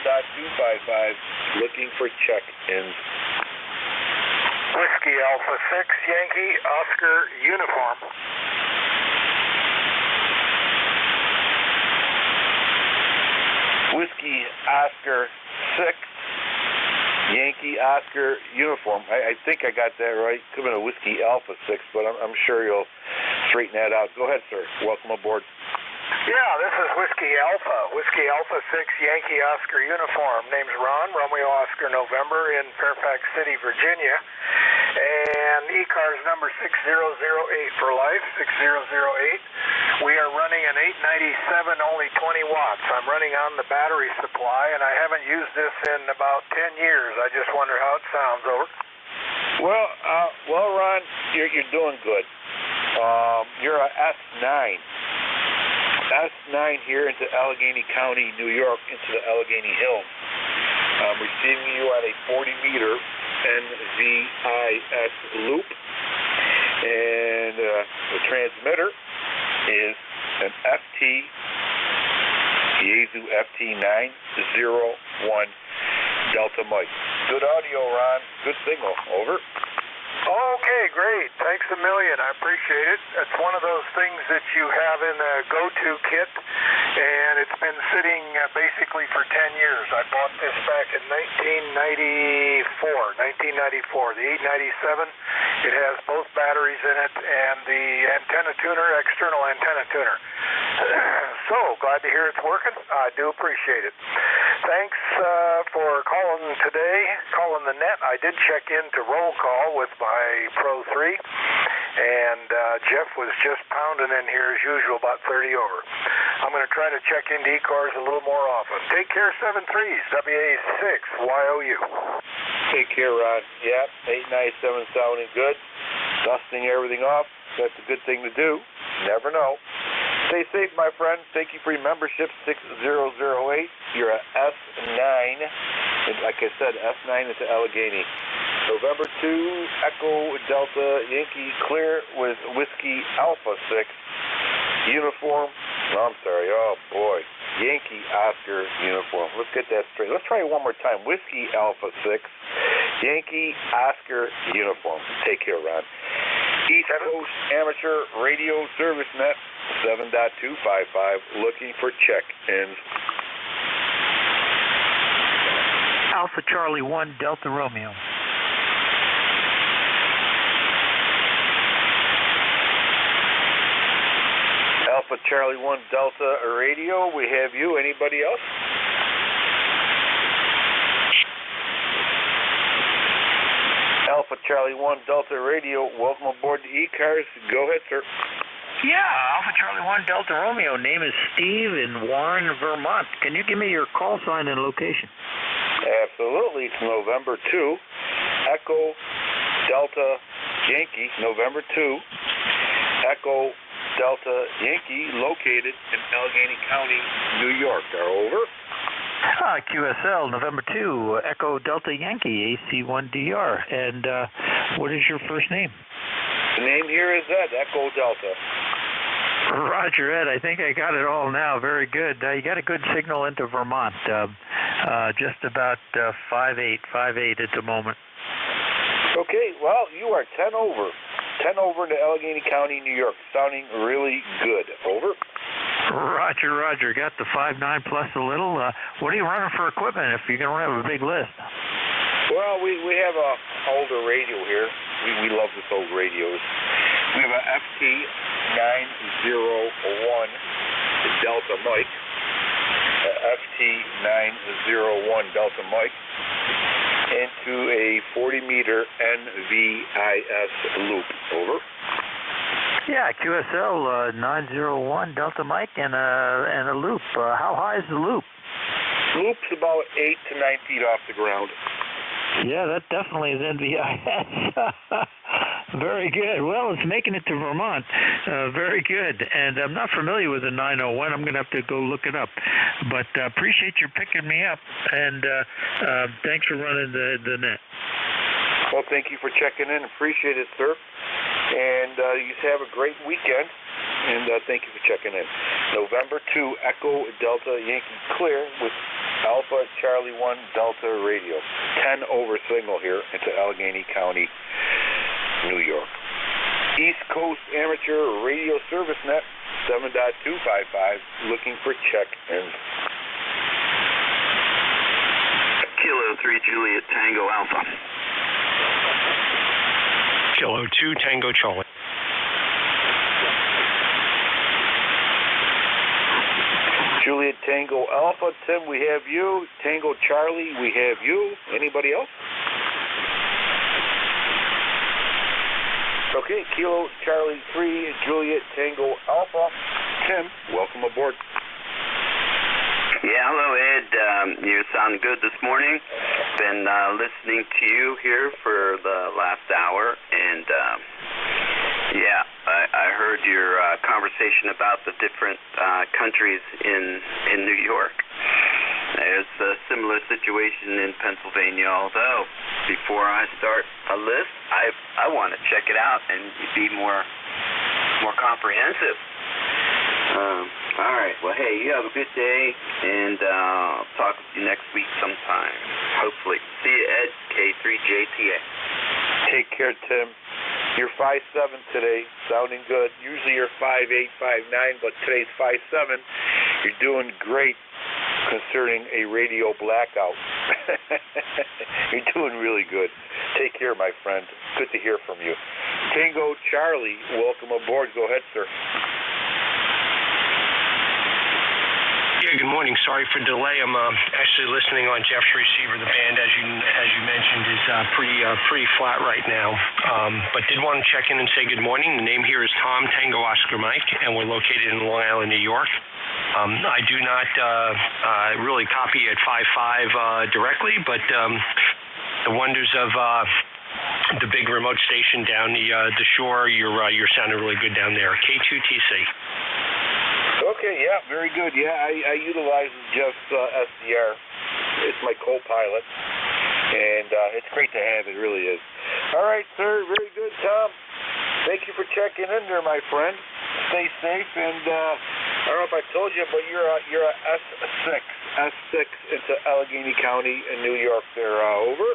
Speaker 9: 7.255 looking for check-ins.
Speaker 13: Whiskey Alpha 6 Yankee Oscar Uniform.
Speaker 9: Whiskey Oscar 6 Yankee Oscar Uniform. I think I got that right. Could have been a Whiskey Alpha 6, but I'm sure you'll straighten that out. Go ahead, sir. Welcome aboard.
Speaker 13: Yeah, this is Whiskey Alpha 6 Yankee Oscar Uniform. Name's Ron, Romeo Oscar November in Fairfax City, Virginia. And and ECARS number 6008 for life, 6008. We are running an 897, only 20 watts. I'm running on the battery supply, and I haven't used this in about 10 years. I just wonder how it sounds. Over.
Speaker 16: Well, Ron, you're doing good. You're a S9 here into Allegheny County, New York, into the Allegheny Hills. I'm receiving you at a 40-meter NVIS loop, and the transmitter is an Yaesu FT901 Delta Mike. Good audio, Ron. Good signal. Over.
Speaker 13: Okay, great. Thanks a million. I appreciate it. It's one of those things that you have in the go-to kit, and it's been sitting basically for 10 years. I bought this back in 1994, the 897. It has both batteries in it and the antenna tuner, external antenna tuner. So, glad to hear it's working. I do appreciate it. Thanks for calling today, calling the net. I did check into roll call with my Pro 3, and Jeff was just pounding in here as usual, about 30 over. I'm going to try to check into ECARS a little more often. Take care, 7-3s, WA6YOU.
Speaker 16: Take care, Ron. Yep, 897 sounding good. Dusting everything off. That's a good thing to do. Never know. Stay safe, my friend. Thank you for your membership, 6008. You're a S9. And like I said, S9 into Allegheny. November 2, Echo Delta Yankee clear with Whiskey Alpha 6. Uniform. No, I'm sorry. Oh, boy. Yankee Oscar uniform. Let's get that straight. Let's try it one more time. Whiskey Alpha 6. Yankee Oscar uniform. Take care, Ron. East Coast Amateur Radio Service Net 7.255. Looking for check-ins.
Speaker 22: Alpha Charlie 1 Delta Romeo.
Speaker 16: Alpha Charlie 1 Delta Radio, we have you. Anybody else? Alpha Charlie 1 Delta Radio, welcome aboard the ECARS. Go ahead, sir.
Speaker 22: Yeah, Alpha Charlie 1 Delta Romeo. Name is Steve in Warren, Vermont. Can you give me your call sign and location?
Speaker 16: Absolutely. It's November 2, Echo Delta Yankee, November 2, Echo Delta Yankee, located in Allegheny County, New York. Over.
Speaker 22: QSL, November 2, Echo Delta Yankee, AC1DR. And what is your first name?
Speaker 16: The name here is Ed, Echo Delta.
Speaker 22: Roger, Ed. I think I got it all now. Very good. You got a good signal into Vermont. Just about 5.8 at the moment.
Speaker 16: Okay, well, you are 10 over. 10 over into Allegheny County, New York. Sounding really good. Over.
Speaker 22: Roger. Got the 5.9 plus a little. What are you running for equipment if you're going to have a big list?
Speaker 16: Well, we have a older radio here. We love this old radios. We have a FT901 Delta Mike. FT901 Delta Mike into a 40-meter NVIS loop. Over.
Speaker 22: Yeah, QSL 901 Delta Mike and a loop. How high is the loop?
Speaker 16: Loop's about 8 to 9 feet off the ground.
Speaker 22: Yeah, that definitely is NVIS. Very good. Well, it's making it to Vermont. Very good. And I'm not familiar with the 901. I'm going to have to go look it up. But appreciate you picking me up. And thanks for running the net.
Speaker 16: Well, thank you for checking in. Appreciate it, sir. And you have a great weekend. And thank you for checking in. November 2, Echo Delta Yankee clear with Alpha Charlie 1 Delta Radio. 10 over signal here into Allegheny County, New York. East Coast Amateur Radio Service Net 7.255. Looking for check-ins.
Speaker 7: Kilo 3 Juliet Tango Alpha.
Speaker 17: Kilo 2 Tango Charlie.
Speaker 16: Juliet Tango Alpha, Tim, we have you. Tango Charlie, we have you. Anybody else?
Speaker 9: Okay, Kilo Charlie 3 Juliet Tango Alpha. Tim, welcome aboard.
Speaker 7: Yeah, hello, Ed. You sound good this morning. Been listening to you here for the last hour, and yeah, I heard your conversation about the different countries in New York. There's a similar situation in Pennsylvania, although before I start a list, I want to check it out and be more comprehensive. All right. Well, hey, you have a good day, and I'll talk with you next week sometime, hopefully. See you, Ed, K3JTA.
Speaker 9: Take care, Tim. You're 5'7" today, sounding good. Usually you're 5'8", 5'9", but today's 5'7". You're doing great concerning a radio blackout. You're doing really good. Take care, my friend. Good to hear from you. Tango Charlie, welcome aboard. Go ahead, sir.
Speaker 17: Yeah, good morning. Sorry for the delay. I'm actually listening on Jeff's receiver. The band, as you mentioned, is pretty flat right now. But did want to check in and say good morning. The name here is Tom Tango Oscar Mike, and we're located in Long Island, New York. I do not really copy at 5.5 directly, but the wonders of the big remote station down the shore, you're sounding really good down there. K2TC.
Speaker 9: Okay, yeah, very good. Yeah, I utilize Jeff's SDR. It's my co-pilot, and it's great to have. It really is. All right, sir. Very good, Tom. Thank you for checking in there, my friend. Stay safe, and I don't know if I told you, but you're a S6 into Allegheny County in New York. There, over.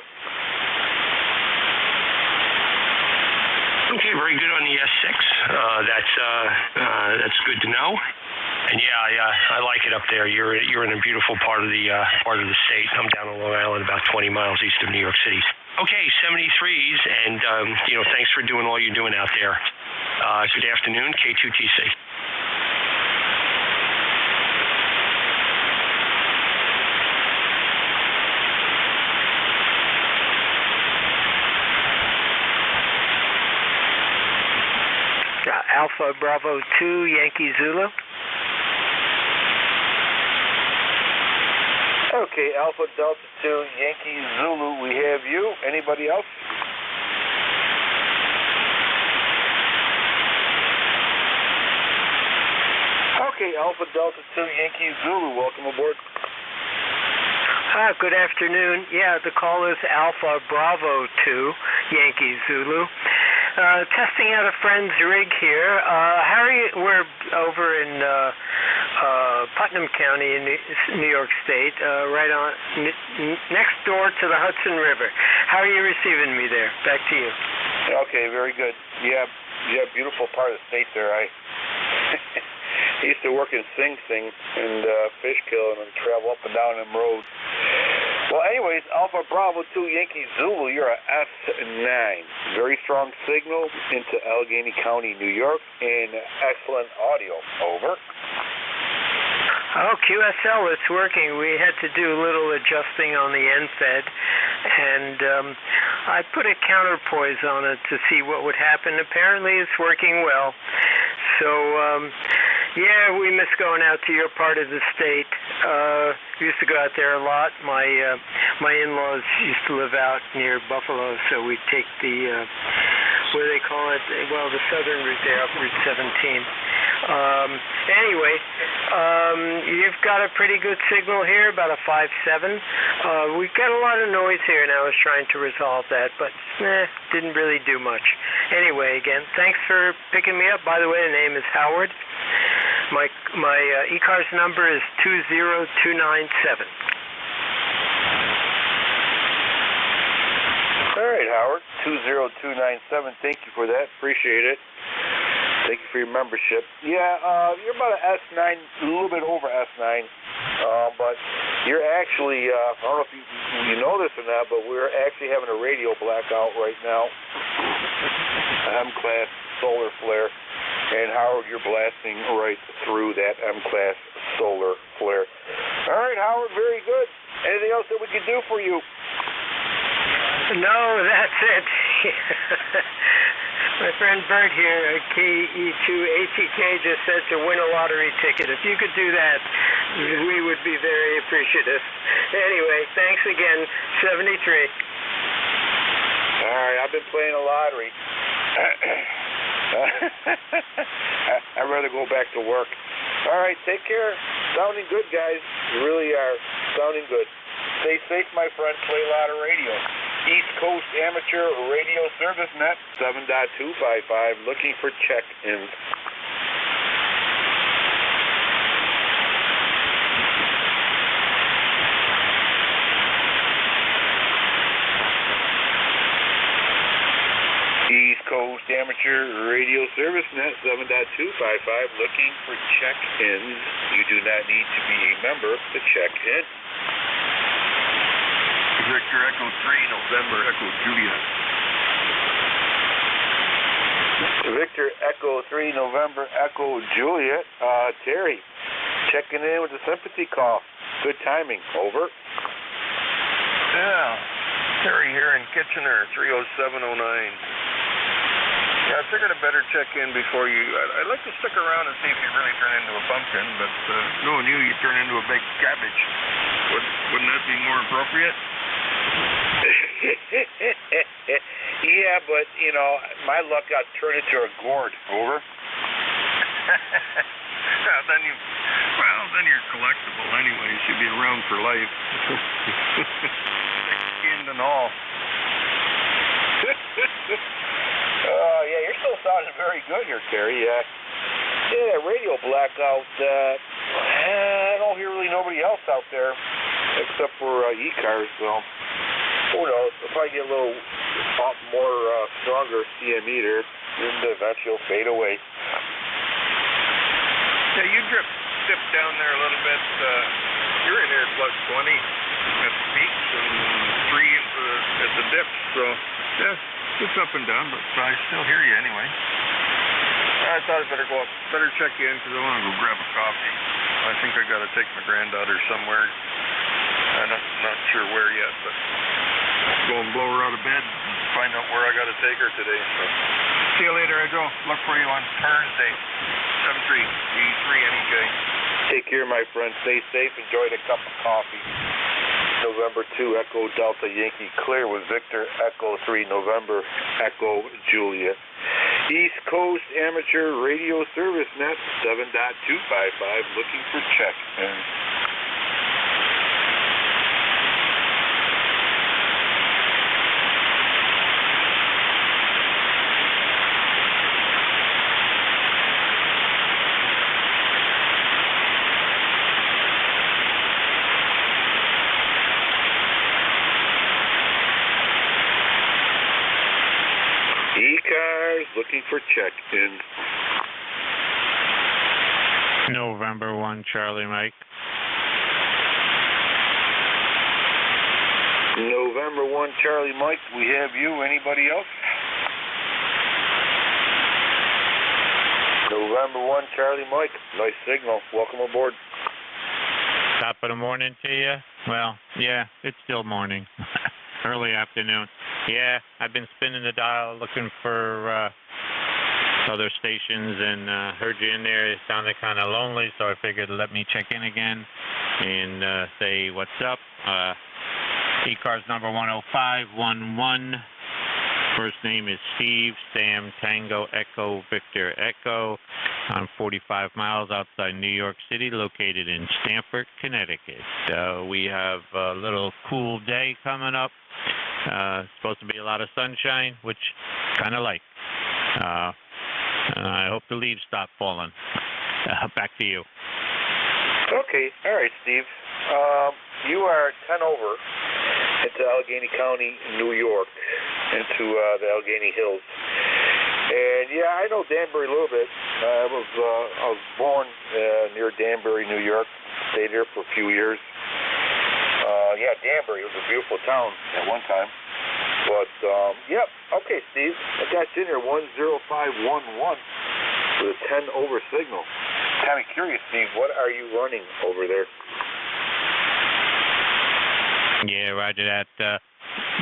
Speaker 17: Okay, very good on the S6. That's good to know. And yeah, I like it up there. You're in a beautiful part of the state. I'm down on Long Island, about 20 miles east of New York City. Okay, 73s, and thanks for doing all you're doing out there. Good afternoon, K2TC.
Speaker 22: Alpha Bravo 2 Yankee Zulu.
Speaker 9: Okay, Alpha Delta 2 Yankee Zulu, we have you. Anybody else? Okay, Alpha Delta 2 Yankee Zulu, welcome aboard.
Speaker 22: Good afternoon. Yeah, the call is Alpha Bravo 2 Yankee Zulu. Testing out a friend's rig here. How are you? We're over in Putnam County in New York State, right on next door to the Hudson River. How are you receiving me there? Back to you.
Speaker 9: Okay, very good. Yeah, beautiful part of the state there. I used to work in Sing Sing and Fishkill and travel up and down them roads. Well, anyways, Alpha Bravo 2 Yankee Zulu, you're a S9. Very strong signal into Allegheny County, New York, and excellent audio. Over.
Speaker 22: Oh, QSL, it's working. We had to do a little adjusting on the NFED, and I put a counterpoise on it to see what would happen. Apparently it's working well. So, yeah, we miss going out to your part of the state. Used to go out there a lot. My in-laws used to live out near Buffalo, so we'd take the, what do they call it? Well, the southern route there, up Route 17. Anyway, you've got a pretty good signal here, about a 5.7. We've got a lot of noise here, and I was trying to resolve that, but didn't really do much. Anyway, again, thanks for picking me up. By the way, the name is Howard. My ECARS number is 20297.
Speaker 9: All right, Howard, 20297. Thank you for that. Appreciate it. Thank you for your membership. Yeah, you're about an S9, a little bit over S9, but you're actually, I don't know if you know this or not, but we're actually having a radio blackout right now, M-class solar flare, and Howard, you're blasting right through that M-class solar flare. All right, Howard, very good. Anything else that we can do for you?
Speaker 22: No, that's it.
Speaker 10: My friend Bert here at KE2ACK just said to win a lottery ticket. If you could do that, we would be very appreciative. Anyway, thanks again. 73.
Speaker 16: All right, I've been playing a lottery. I'd rather go back to work. All right, take care. Sounding good, guys. You really are. Sounding good. Stay safe, my friend. Play a lot of radio. East Coast Amateur Radio Service Net 7.255, looking for check-ins. East Coast Amateur Radio Service Net 7.255, looking for check-ins. You do not need to be a member to check in.
Speaker 15: Victor Echo 3, November Echo Juliet.
Speaker 16: Victor Echo 3, November Echo Juliet. Terry, checking in with a sympathy call. Good timing. Over.
Speaker 15: Yeah, Terry here in Kitchener, 30709. Yeah, I figured I better check in before you. I'd like to stick around and see if you really turn into a pumpkin, but knowing you turn into a big cabbage. Wouldn't that be more appropriate?
Speaker 16: Yeah, but, you know, my luck got turned into a gourd. Over.
Speaker 15: Then you're collectible anyways. You'll be around for life. Skinned and all.
Speaker 16: Yeah, you're still sounding very good here, Terry. Yeah, radio blackout. I don't hear really nobody else out there except for ECARS, so who knows? If I get a little more stronger CME there, then eventually it'll fade away.
Speaker 15: Yeah, you dip down there a little bit. You're in there plus 20 at the peaks and 3 at the dips, so yeah, it's up and down, but I still hear you anyway. I thought I'd better check in because I want to go grab a coffee. I think I got to take my granddaughter somewhere. I'm not sure where yet, but go and blow her out of bed and find out where I got to take her today. So see you later, Edro. Look for you on Thursday, 7-3, E3 NJ.
Speaker 16: Take care, my friend. Stay safe. Enjoy the cup of coffee. November 2, Echo Delta Yankee clear with Victor Echo 3, November Echo Juliet. East Coast Amateur Radio Service Net 7.255, looking for check-in. ECARS looking for check-in.
Speaker 14: November 1, Charlie Mike.
Speaker 16: November 1, Charlie Mike. We have you. Anybody else? November 1, Charlie Mike. Nice signal. Welcome aboard.
Speaker 14: Top of the morning to you. Well, yeah, it's still morning. Early afternoon. Yeah, I've been spinning the dial looking for other stations and heard you in there. It sounded kind of lonely, so I figured let me check in again and say what's up. ECARS number 10511. First name is Steve, Sam, Tango, Echo, Victor, Echo. I'm 45 miles outside New York City, located in Stamford, Connecticut. We have a little cool day coming up. Supposed to be a lot of sunshine, which kind of like. I hope the leaves stop falling. Back to you.
Speaker 16: Okay. All right, Steve. You are 10 over into Allegheny County, New York, into the Allegheny Hills. And yeah, I know Danbury a little bit. I was born near Danbury, New York. Stayed there for a few years. Yeah, Danbury was a beautiful town at one time. But, yep. Okay, Steve. I got you in here, 10511 with a 10 over signal. Kind of curious, Steve. What are you running over there?
Speaker 14: Yeah, roger that.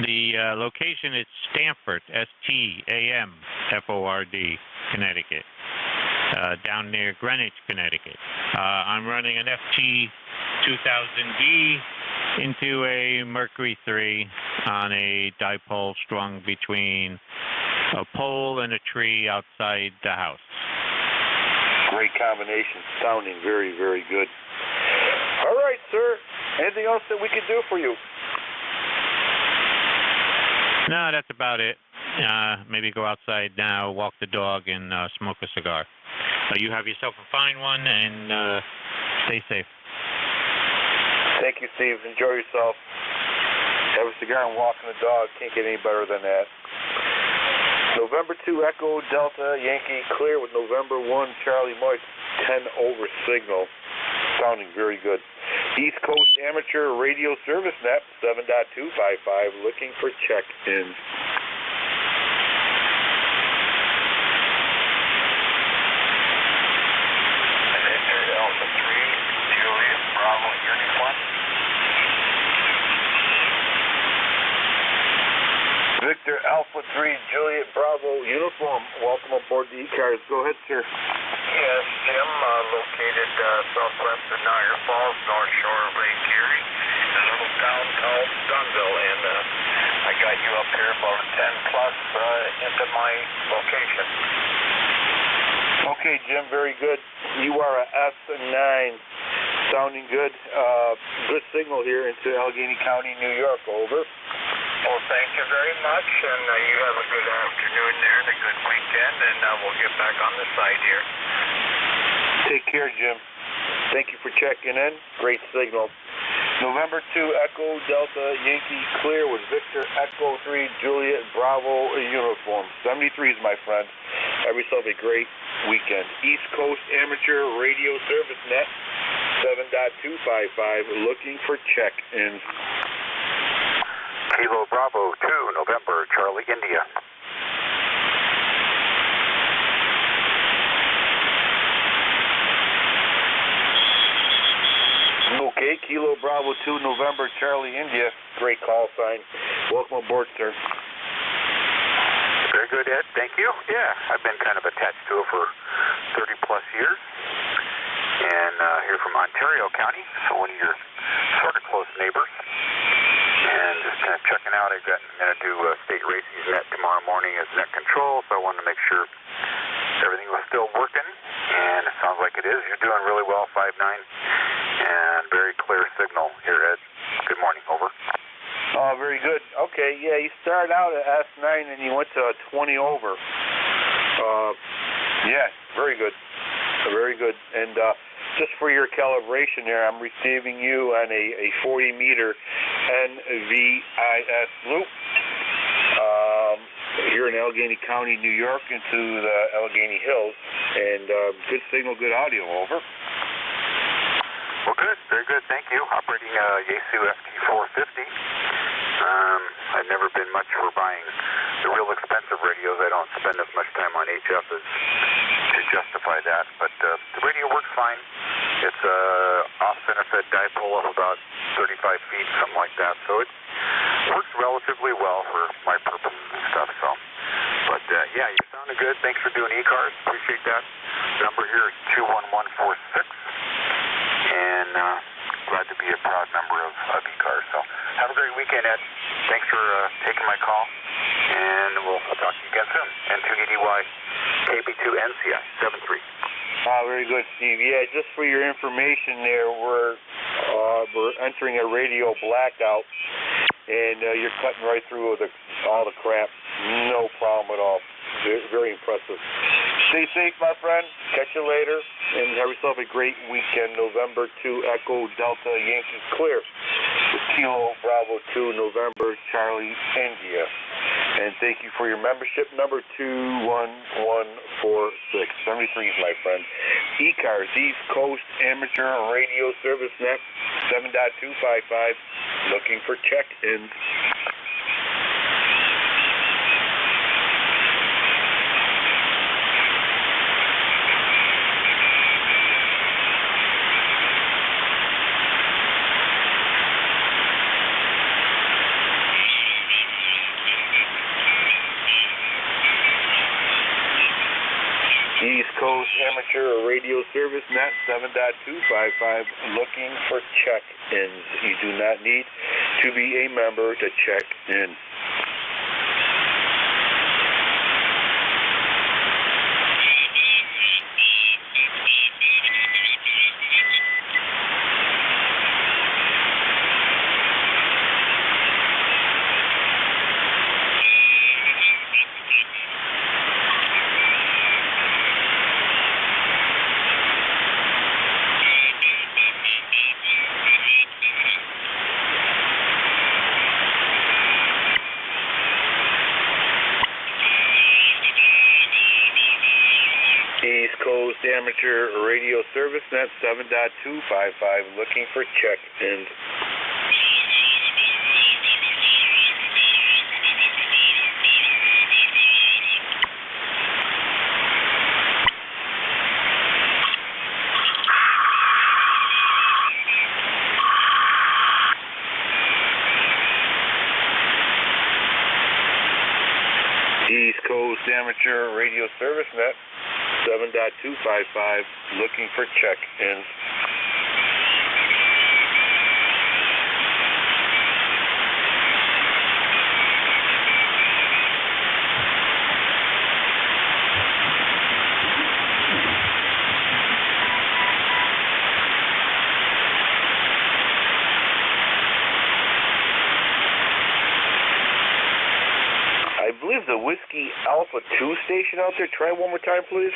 Speaker 14: The location is Stamford, S-T-A-M F-O-R-D, Connecticut, down near Greenwich, Connecticut. I'm running an FT2000D into a Mercury 3 on a dipole strung between a pole and a tree outside the house.
Speaker 9: Great combination. Sounding very, very good. All right, sir. Anything else that we can do for you?
Speaker 14: No, that's about it. Maybe go outside now, walk the dog, and smoke a cigar. You have yourself a fine one, and stay safe.
Speaker 9: Thank you, Steve. Enjoy yourself. Have a cigar and walking the dog. Can't get any better than that. November 2 Echo Delta Yankee clear with November 1 Charlie Mike 10 over signal. Sounding very good. East Coast Amateur Radio Service Net 7.255 looking for check-ins.
Speaker 13: Alpha 3 Juliet Bravo Uniform.
Speaker 9: Victor Alpha 3 Juliet Bravo Uniform. Welcome aboard the ECARS. Go ahead, sir.
Speaker 13: Yes, Jim, located southwest of Niagara Falls, north shore of Lake Erie, in a little town called Dunville, and I got you up here about 10 plus into my location.
Speaker 9: Okay, Jim, very good. You are a S9, sounding good. Good signal here into Allegheny County, New York. Over.
Speaker 13: Well, thank you very much, and you have a good afternoon there and a good weekend, and we'll get back on the site here.
Speaker 9: Take care, Jim. Thank you for checking in. Great signal. November 2 Echo Delta Yankee clear with Victor Echo 3 Juliet Bravo uniform. 73s, my friend. Have yourself a great weekend. East Coast Amateur Radio Service Net 7.255 looking for check-ins.
Speaker 13: Kilo Bravo 2 November Charlie India.
Speaker 9: Okay, Kilo Bravo 2 November Charlie India. Great call sign. Welcome aboard, sir.
Speaker 13: Very good, Ed. Thank you. Yeah, I've been kind of attached to it for 30 plus years. And here from Ontario County, so one of your sort of close neighbors. And just kind of checking out. I'm going to do state races net tomorrow morning as net control, so I wanted to make sure everything was still working. And it sounds like it is. You're doing really well, 5.9. And very clear signal here, Ed. Good morning, over.
Speaker 9: Oh, very good. Okay, yeah, you started out at S9 and you went to a 20 over. Yeah, very good. Very good. And just for your calibration there, I'm receiving you on a 40 meter NVIS loop here in Allegheny County, New York, into the Allegheny Hills. And good signal, good audio, over.
Speaker 13: Well, good. Very good. Thank you. Operating Yaesu FT450. I've never been much for buying the real expensive radios. I don't spend as much time on HF as to justify that. But the radio works fine. It's a off-center fed dipole of about 35 feet, something like that. So it works relatively well for my purposes and stuff. So, but yeah, you're sounding good. Thanks for doing ECARS. Appreciate that. Number here is 21146. And glad to be a proud member of ECARS. So have a great weekend, Ed. Thanks for taking my call, and I'll talk to you again soon. N2EDY KB2NCI 73.
Speaker 9: Very good, Steve. Yeah, just for your information there, we're entering a radio blackout, and you're cutting right through all the crap. No problem at all. Very impressive. Stay safe, my friend. Catch you later, and have yourself a great weekend. November 2 Echo Delta Yankee clear with Kilo Bravo 2 November Charlie India. And thank you for your membership. Number 21146. 73s, my friend. ECARS, East Coast Amateur Radio Service Net 7.255. Looking for check-ins. Amateur Radio Service Net 7.255, looking for check-ins. You do not need to be a member to check in. East Coast Amateur Radio Service Net 7.255, looking for check-ins. East Coast Amateur Radio Service Net 7.255, looking for check-ins. I believe the Whiskey Alpha 2 station out there. Try one more time, please.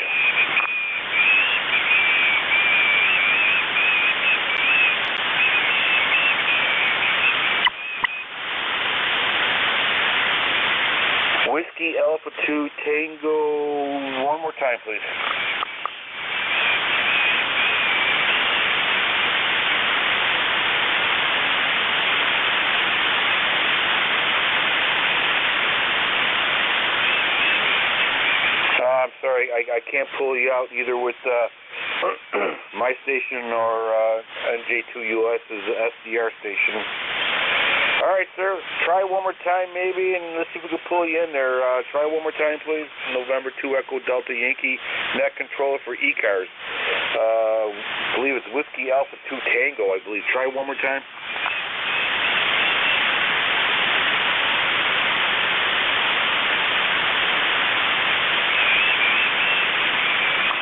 Speaker 9: Whiskey Alpha 2 Tango, one more time, please. I'm sorry, I can't pull you out either with my station or NJ2US's SDR station. All right, sir, try one more time maybe, and let's see if we can pull you in there. Try one more time, please. November 2 Echo Delta Yankee, net controller for ECARS. I believe it's Whiskey Alpha 2 Tango, I believe. Try one more time.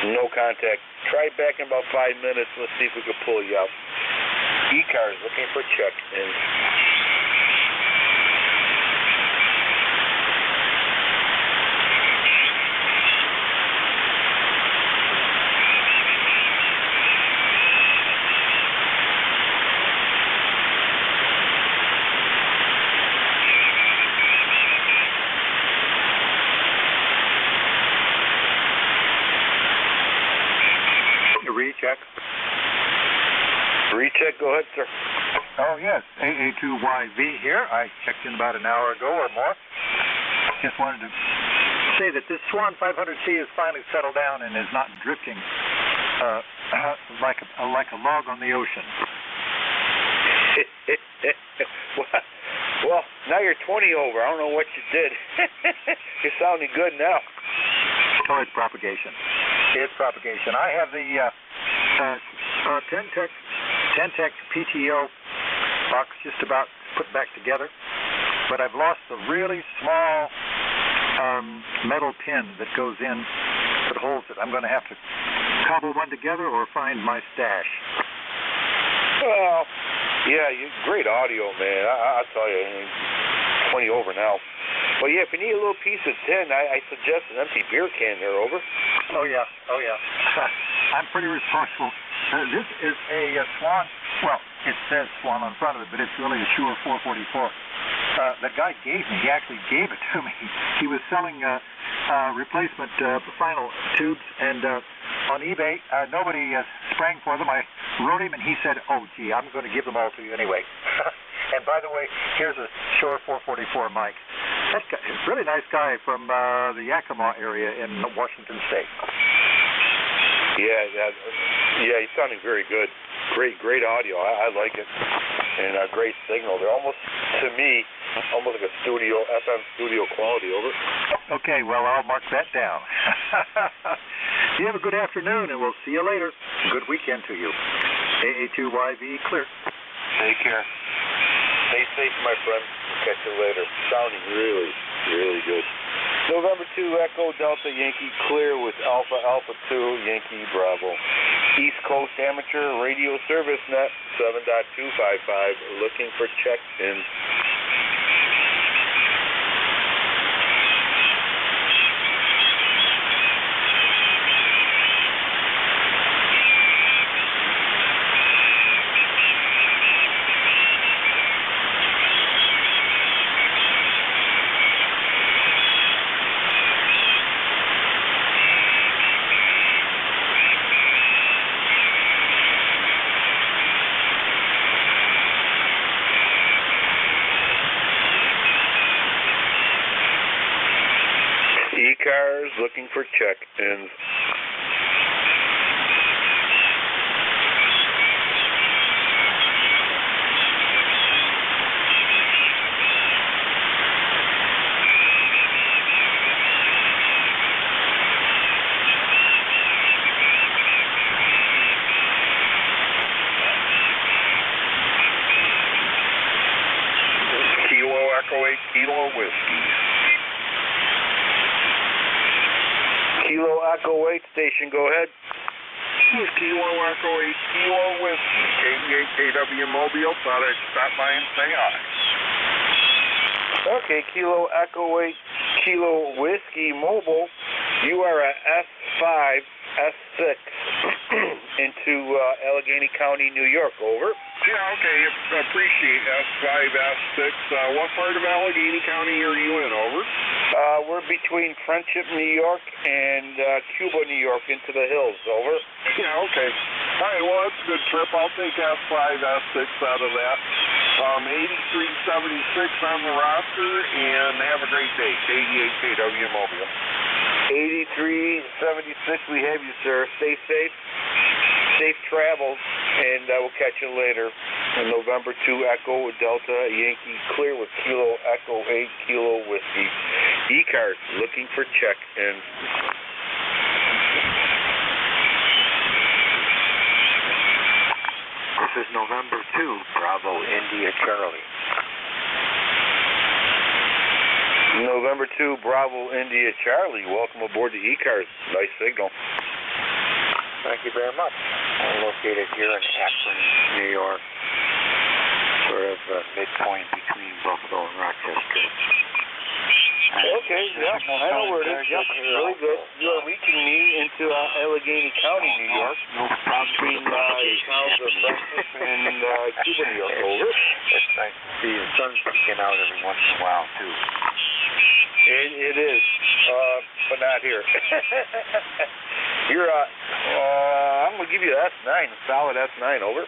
Speaker 9: No contact. Try back in about 5 minutes. Let's see if we can pull you out. ECARS looking for check-in.
Speaker 5: Recheck.
Speaker 9: Recheck, go ahead, sir.
Speaker 5: Oh, yes, AA2YV here. I checked in about an hour ago or more. Just wanted to say that this Swan 500C has finally settled down and is not drifting like a log on the ocean.
Speaker 9: Well, now you're 20 over. I don't know what you did. You're sounding good now.
Speaker 5: Oh, it's propagation. It's propagation. I have the 10-tech PTO box just about put back together, but I've lost the really small metal pin that goes in that holds it. I'm going to have to cobble one together or find my stash.
Speaker 9: Well, yeah, great audio, man. I'll tell you, 20 over now. Well, yeah, if you need a little piece of tin, I suggest an empty beer can there, over.
Speaker 5: Oh, yeah. I'm pretty resourceful. This is a Swan. Well, it says Swan on front of it, but it's really a Shure 444. That guy gave me. He actually gave it to me. He was selling replacement final tubes, and on eBay, nobody sprang for them. I wrote him, and he said, "Oh, gee, I'm going to give them all to you anyway." And by the way, here's a Shure 444 mic. That guy, really nice guy from the Yakima area in Washington State.
Speaker 9: Yeah, he's sounding very good. Great audio. I like it, and a great signal. They're almost, to me, almost like a FM studio quality. Over.
Speaker 5: Okay, well, I'll mark that down. You have a good afternoon, and we'll see you later. Good weekend to you. AA2YV, clear.
Speaker 9: Take care. Stay safe, my friend. We'll catch you later. Sounding really, really good. November 2, Echo Delta Yankee, clear with Alpha Alpha 2, Yankee Bravo. East Coast Amateur Radio Service Net 7.255, looking for check-ins. ECARS looking for check-ins. Kilo Echo 8 Kilo Whiskey. Kilo Echo 8 station, go ahead.
Speaker 15: Kilo Echo 8 Kilo Whiskey, KD8KW Mobile. Thought I'd stop by and say hi.
Speaker 9: Okay, Kilo Echo 8 Kilo Whiskey Mobile. You are at S5, S6 into Allegheny County, New York. Over.
Speaker 15: Yeah, okay. Appreciate S5, S6. What part of Allegheny County are you in? Over.
Speaker 9: We're between Friendship, New York, and Cuba, New York, into the hills. Over.
Speaker 15: Yeah, okay. All right, well, it's a good trip. I'll take S5, S6 out of that. 8376 on the roster, and have a great day. KD8KW Mobile.
Speaker 9: 8376, we have you, sir. Stay safe. Safe travels, and we'll catch you later. November 2, Echo Delta Yankee, clear with Kilo Echo 8 Kilo Whiskey. ECARS looking for check-in.
Speaker 3: This is November 2, Bravo India Charlie.
Speaker 9: November 2, Bravo India Charlie. Welcome aboard the ECARS. Nice signal.
Speaker 3: Thank you very much. I'm located here in Akron, New York, sort of midpoint between Buffalo and Rochester.
Speaker 9: Okay, yeah, I know where it is. Yep, really good. You are reaching me into Allegheny County, New York, between the towns of Francis and Cuba, New York. Over.
Speaker 3: It's nice to see the sun peeking out every once in a while, too.
Speaker 9: It is, but not here. You're, I'm going to give you an S9, a solid S9, over.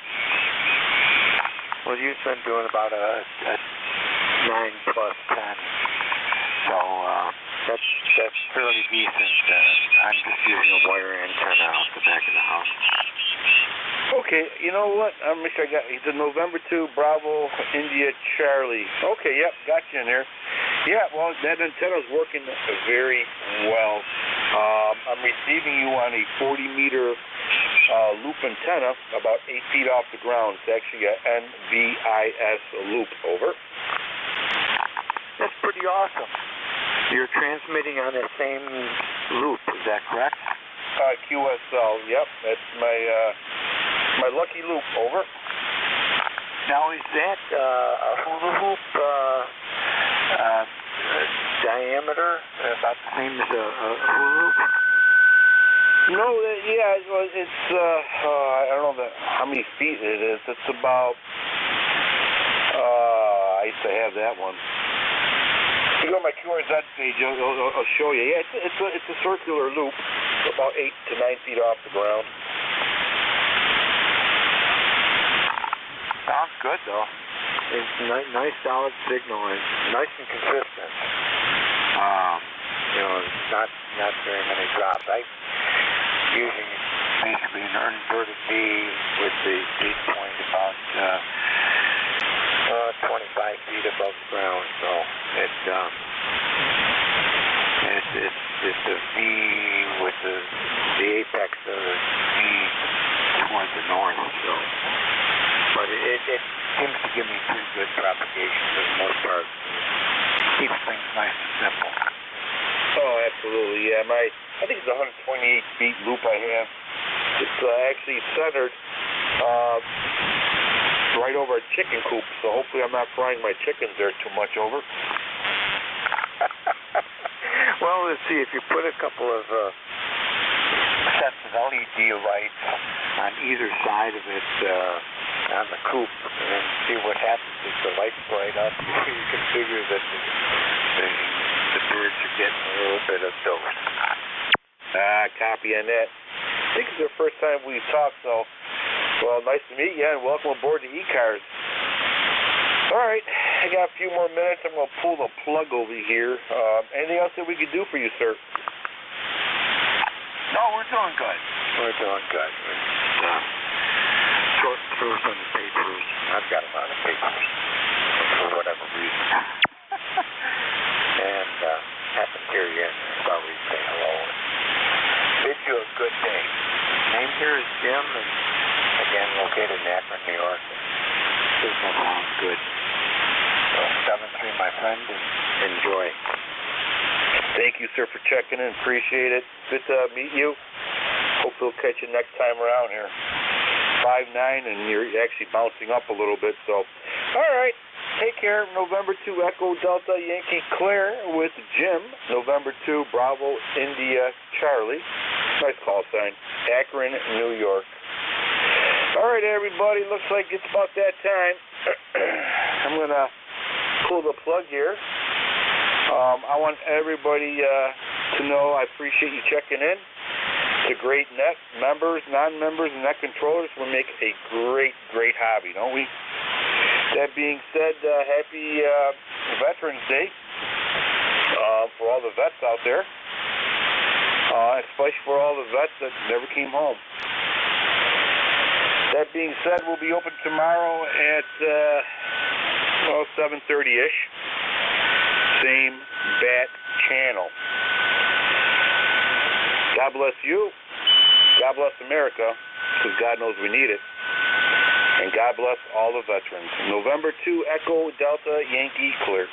Speaker 3: Well, you've been doing about a 9 plus 10. So, that's fairly decent. I'm just using a wire antenna off the back of the house.
Speaker 9: Okay, you know what? I'm sure I got the November 2 Bravo India Charlie. Okay, yep, got you in there. Yeah, well, that antenna's working very well. I'm receiving you on a 40-meter loop antenna, about 8 feet off the ground. It's actually an NVIS loop. Over.
Speaker 3: That's pretty awesome. You're transmitting on the same loop, is that correct?
Speaker 9: QSL, yep. That's my lucky loop. Over.
Speaker 3: Now, is that a hula hoop diameter about the same as a hula hoop?
Speaker 9: No, yeah, it's I don't know how many feet it is. It's about I used to have that one. If you go to my QRZ page, I'll show you. Yeah, it's a circular loop, about 8 to 9 feet off the ground.
Speaker 3: Sounds good, though. It's nice solid signal and nice and consistent. Not very many drops. I'm using basically an inverted V with the feed point about 25 feet above the ground. So it's a V with the apex of the knee toward the north. So, but it seems to give me pretty good propagation for the most part. Keeps things nice and simple.
Speaker 9: Oh, absolutely, yeah. I think it's a 128 feet loop I have. It's actually centered right over a chicken coop, so hopefully I'm not frying my chickens there too much over.
Speaker 3: Well, let's see, if you put a couple of sets of LED lights on either side of it on the coop and see what happens if the lights bright up, you can figure that the birds are getting a little bit of dose.
Speaker 9: Copy on that. I think it's the first time we've talked, so, well, nice to meet you, and welcome aboard the ECARS. All right, I got a few more minutes. I'm going to pull the plug over here. Anything else that we could do for you, sir?
Speaker 3: No, we're doing good. We're doing good. Short through some papers. I've got a lot of papers for whatever reason. And happened here again. Thought we'd say hello. Bid you a good day. Name here is Jim, and again located in Akron, New York. Signal sounds good. So 7-3, my friend, and enjoy.
Speaker 9: Thank you, sir, for checking in. Appreciate it. Good to meet you. Hope we'll catch you next time around here. 5'9", and you're actually bouncing up a little bit. So, all right. Take care. November 2 Echo Delta Yankee Claire with Jim. November 2 Bravo India Charlie. Nice call sign. Akron, New York. All right, everybody. Looks like it's about that time. I'm going to pull the plug here. I want everybody to know I appreciate you checking in. It's a great net. Members, non-members, and net controllers will make a great hobby, don't we? That being said, happy Veterans Day for all the vets out there, especially for all the vets that never came home. That being said, we'll be open tomorrow at 7:30-ish. Same bat channel. God bless you. God bless America, because God knows we need it. And God bless all the veterans. November 2 Echo Delta Yankee Clear.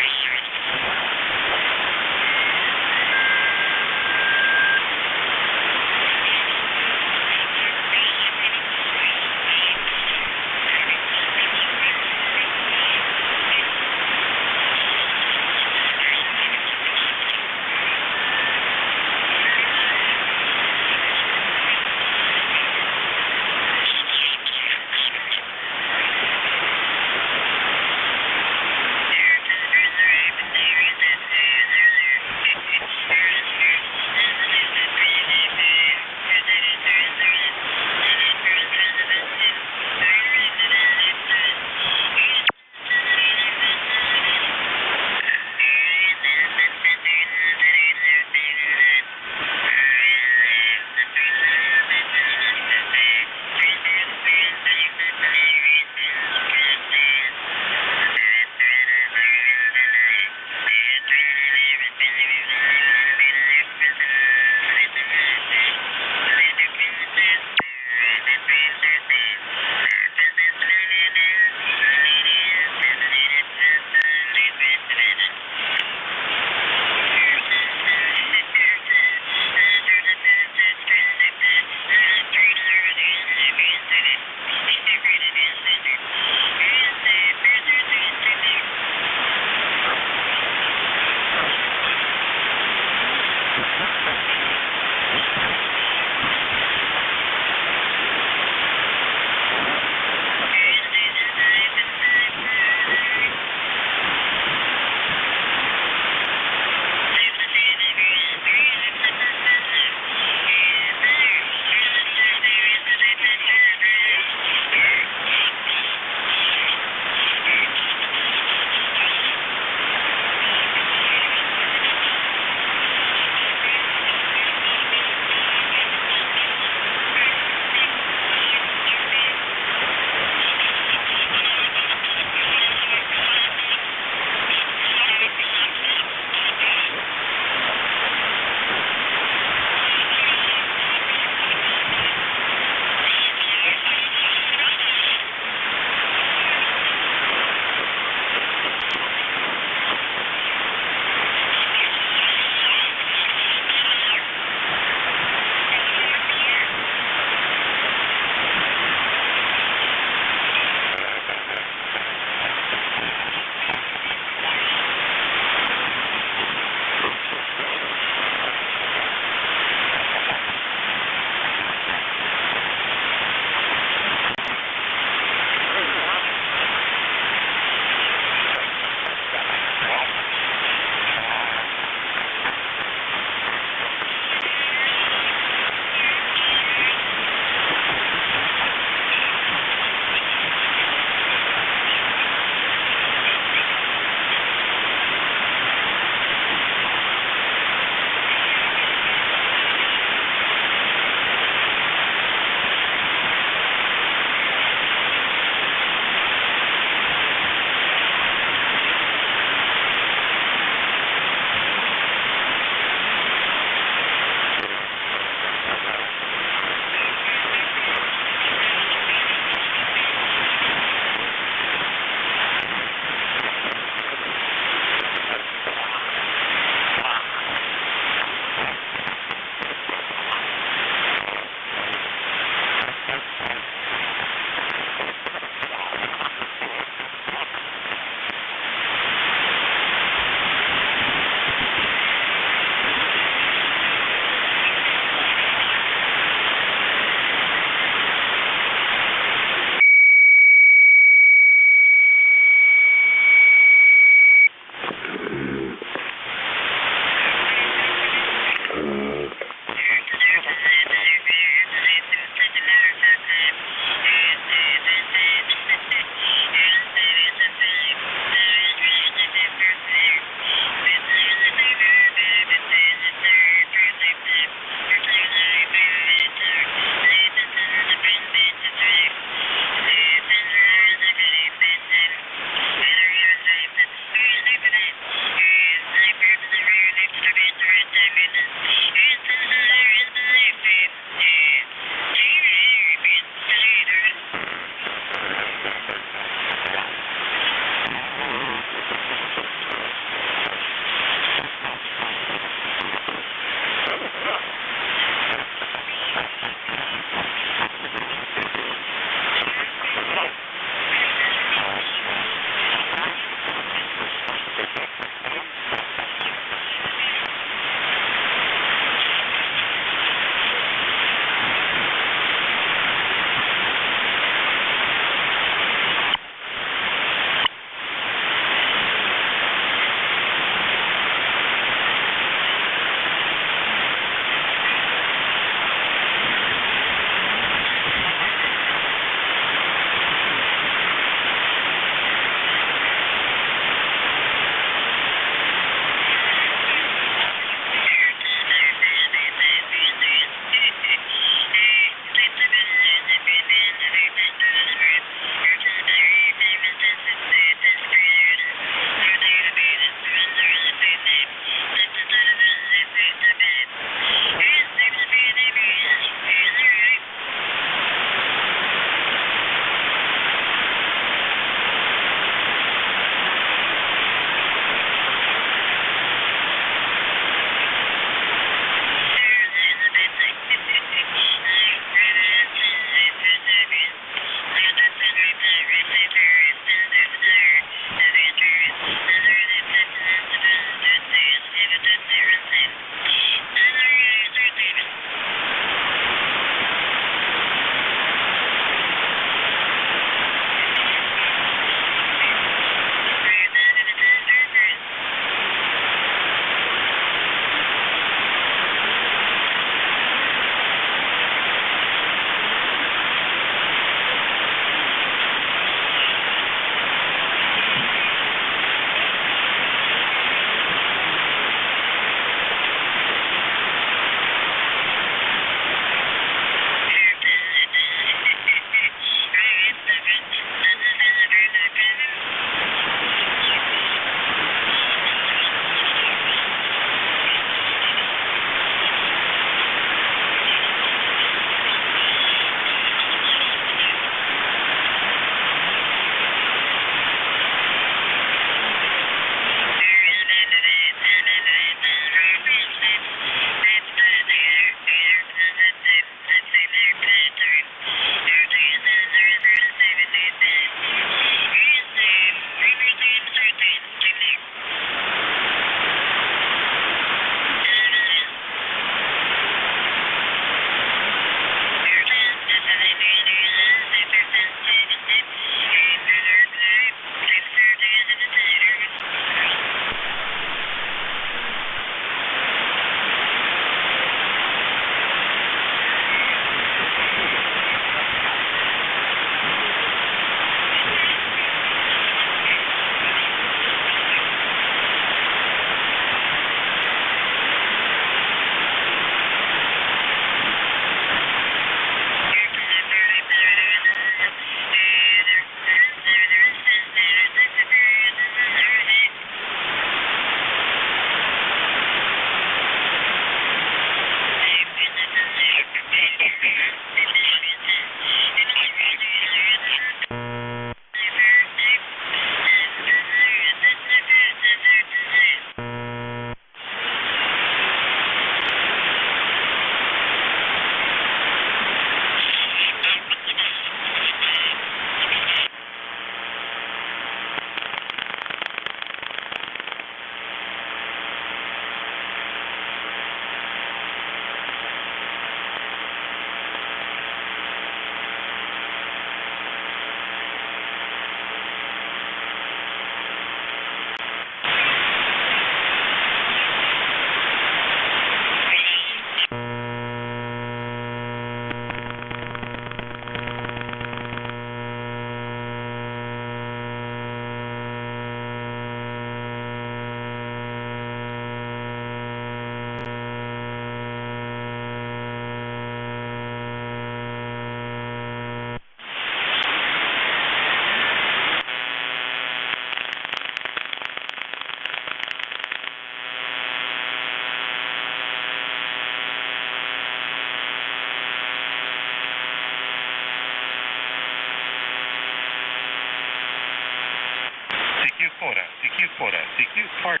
Speaker 4: NJ2US part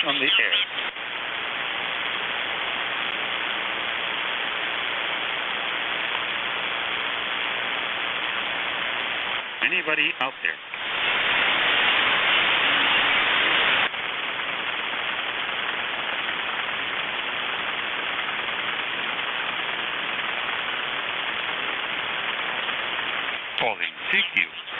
Speaker 4: on the air. Anybody out there? Calling CQ.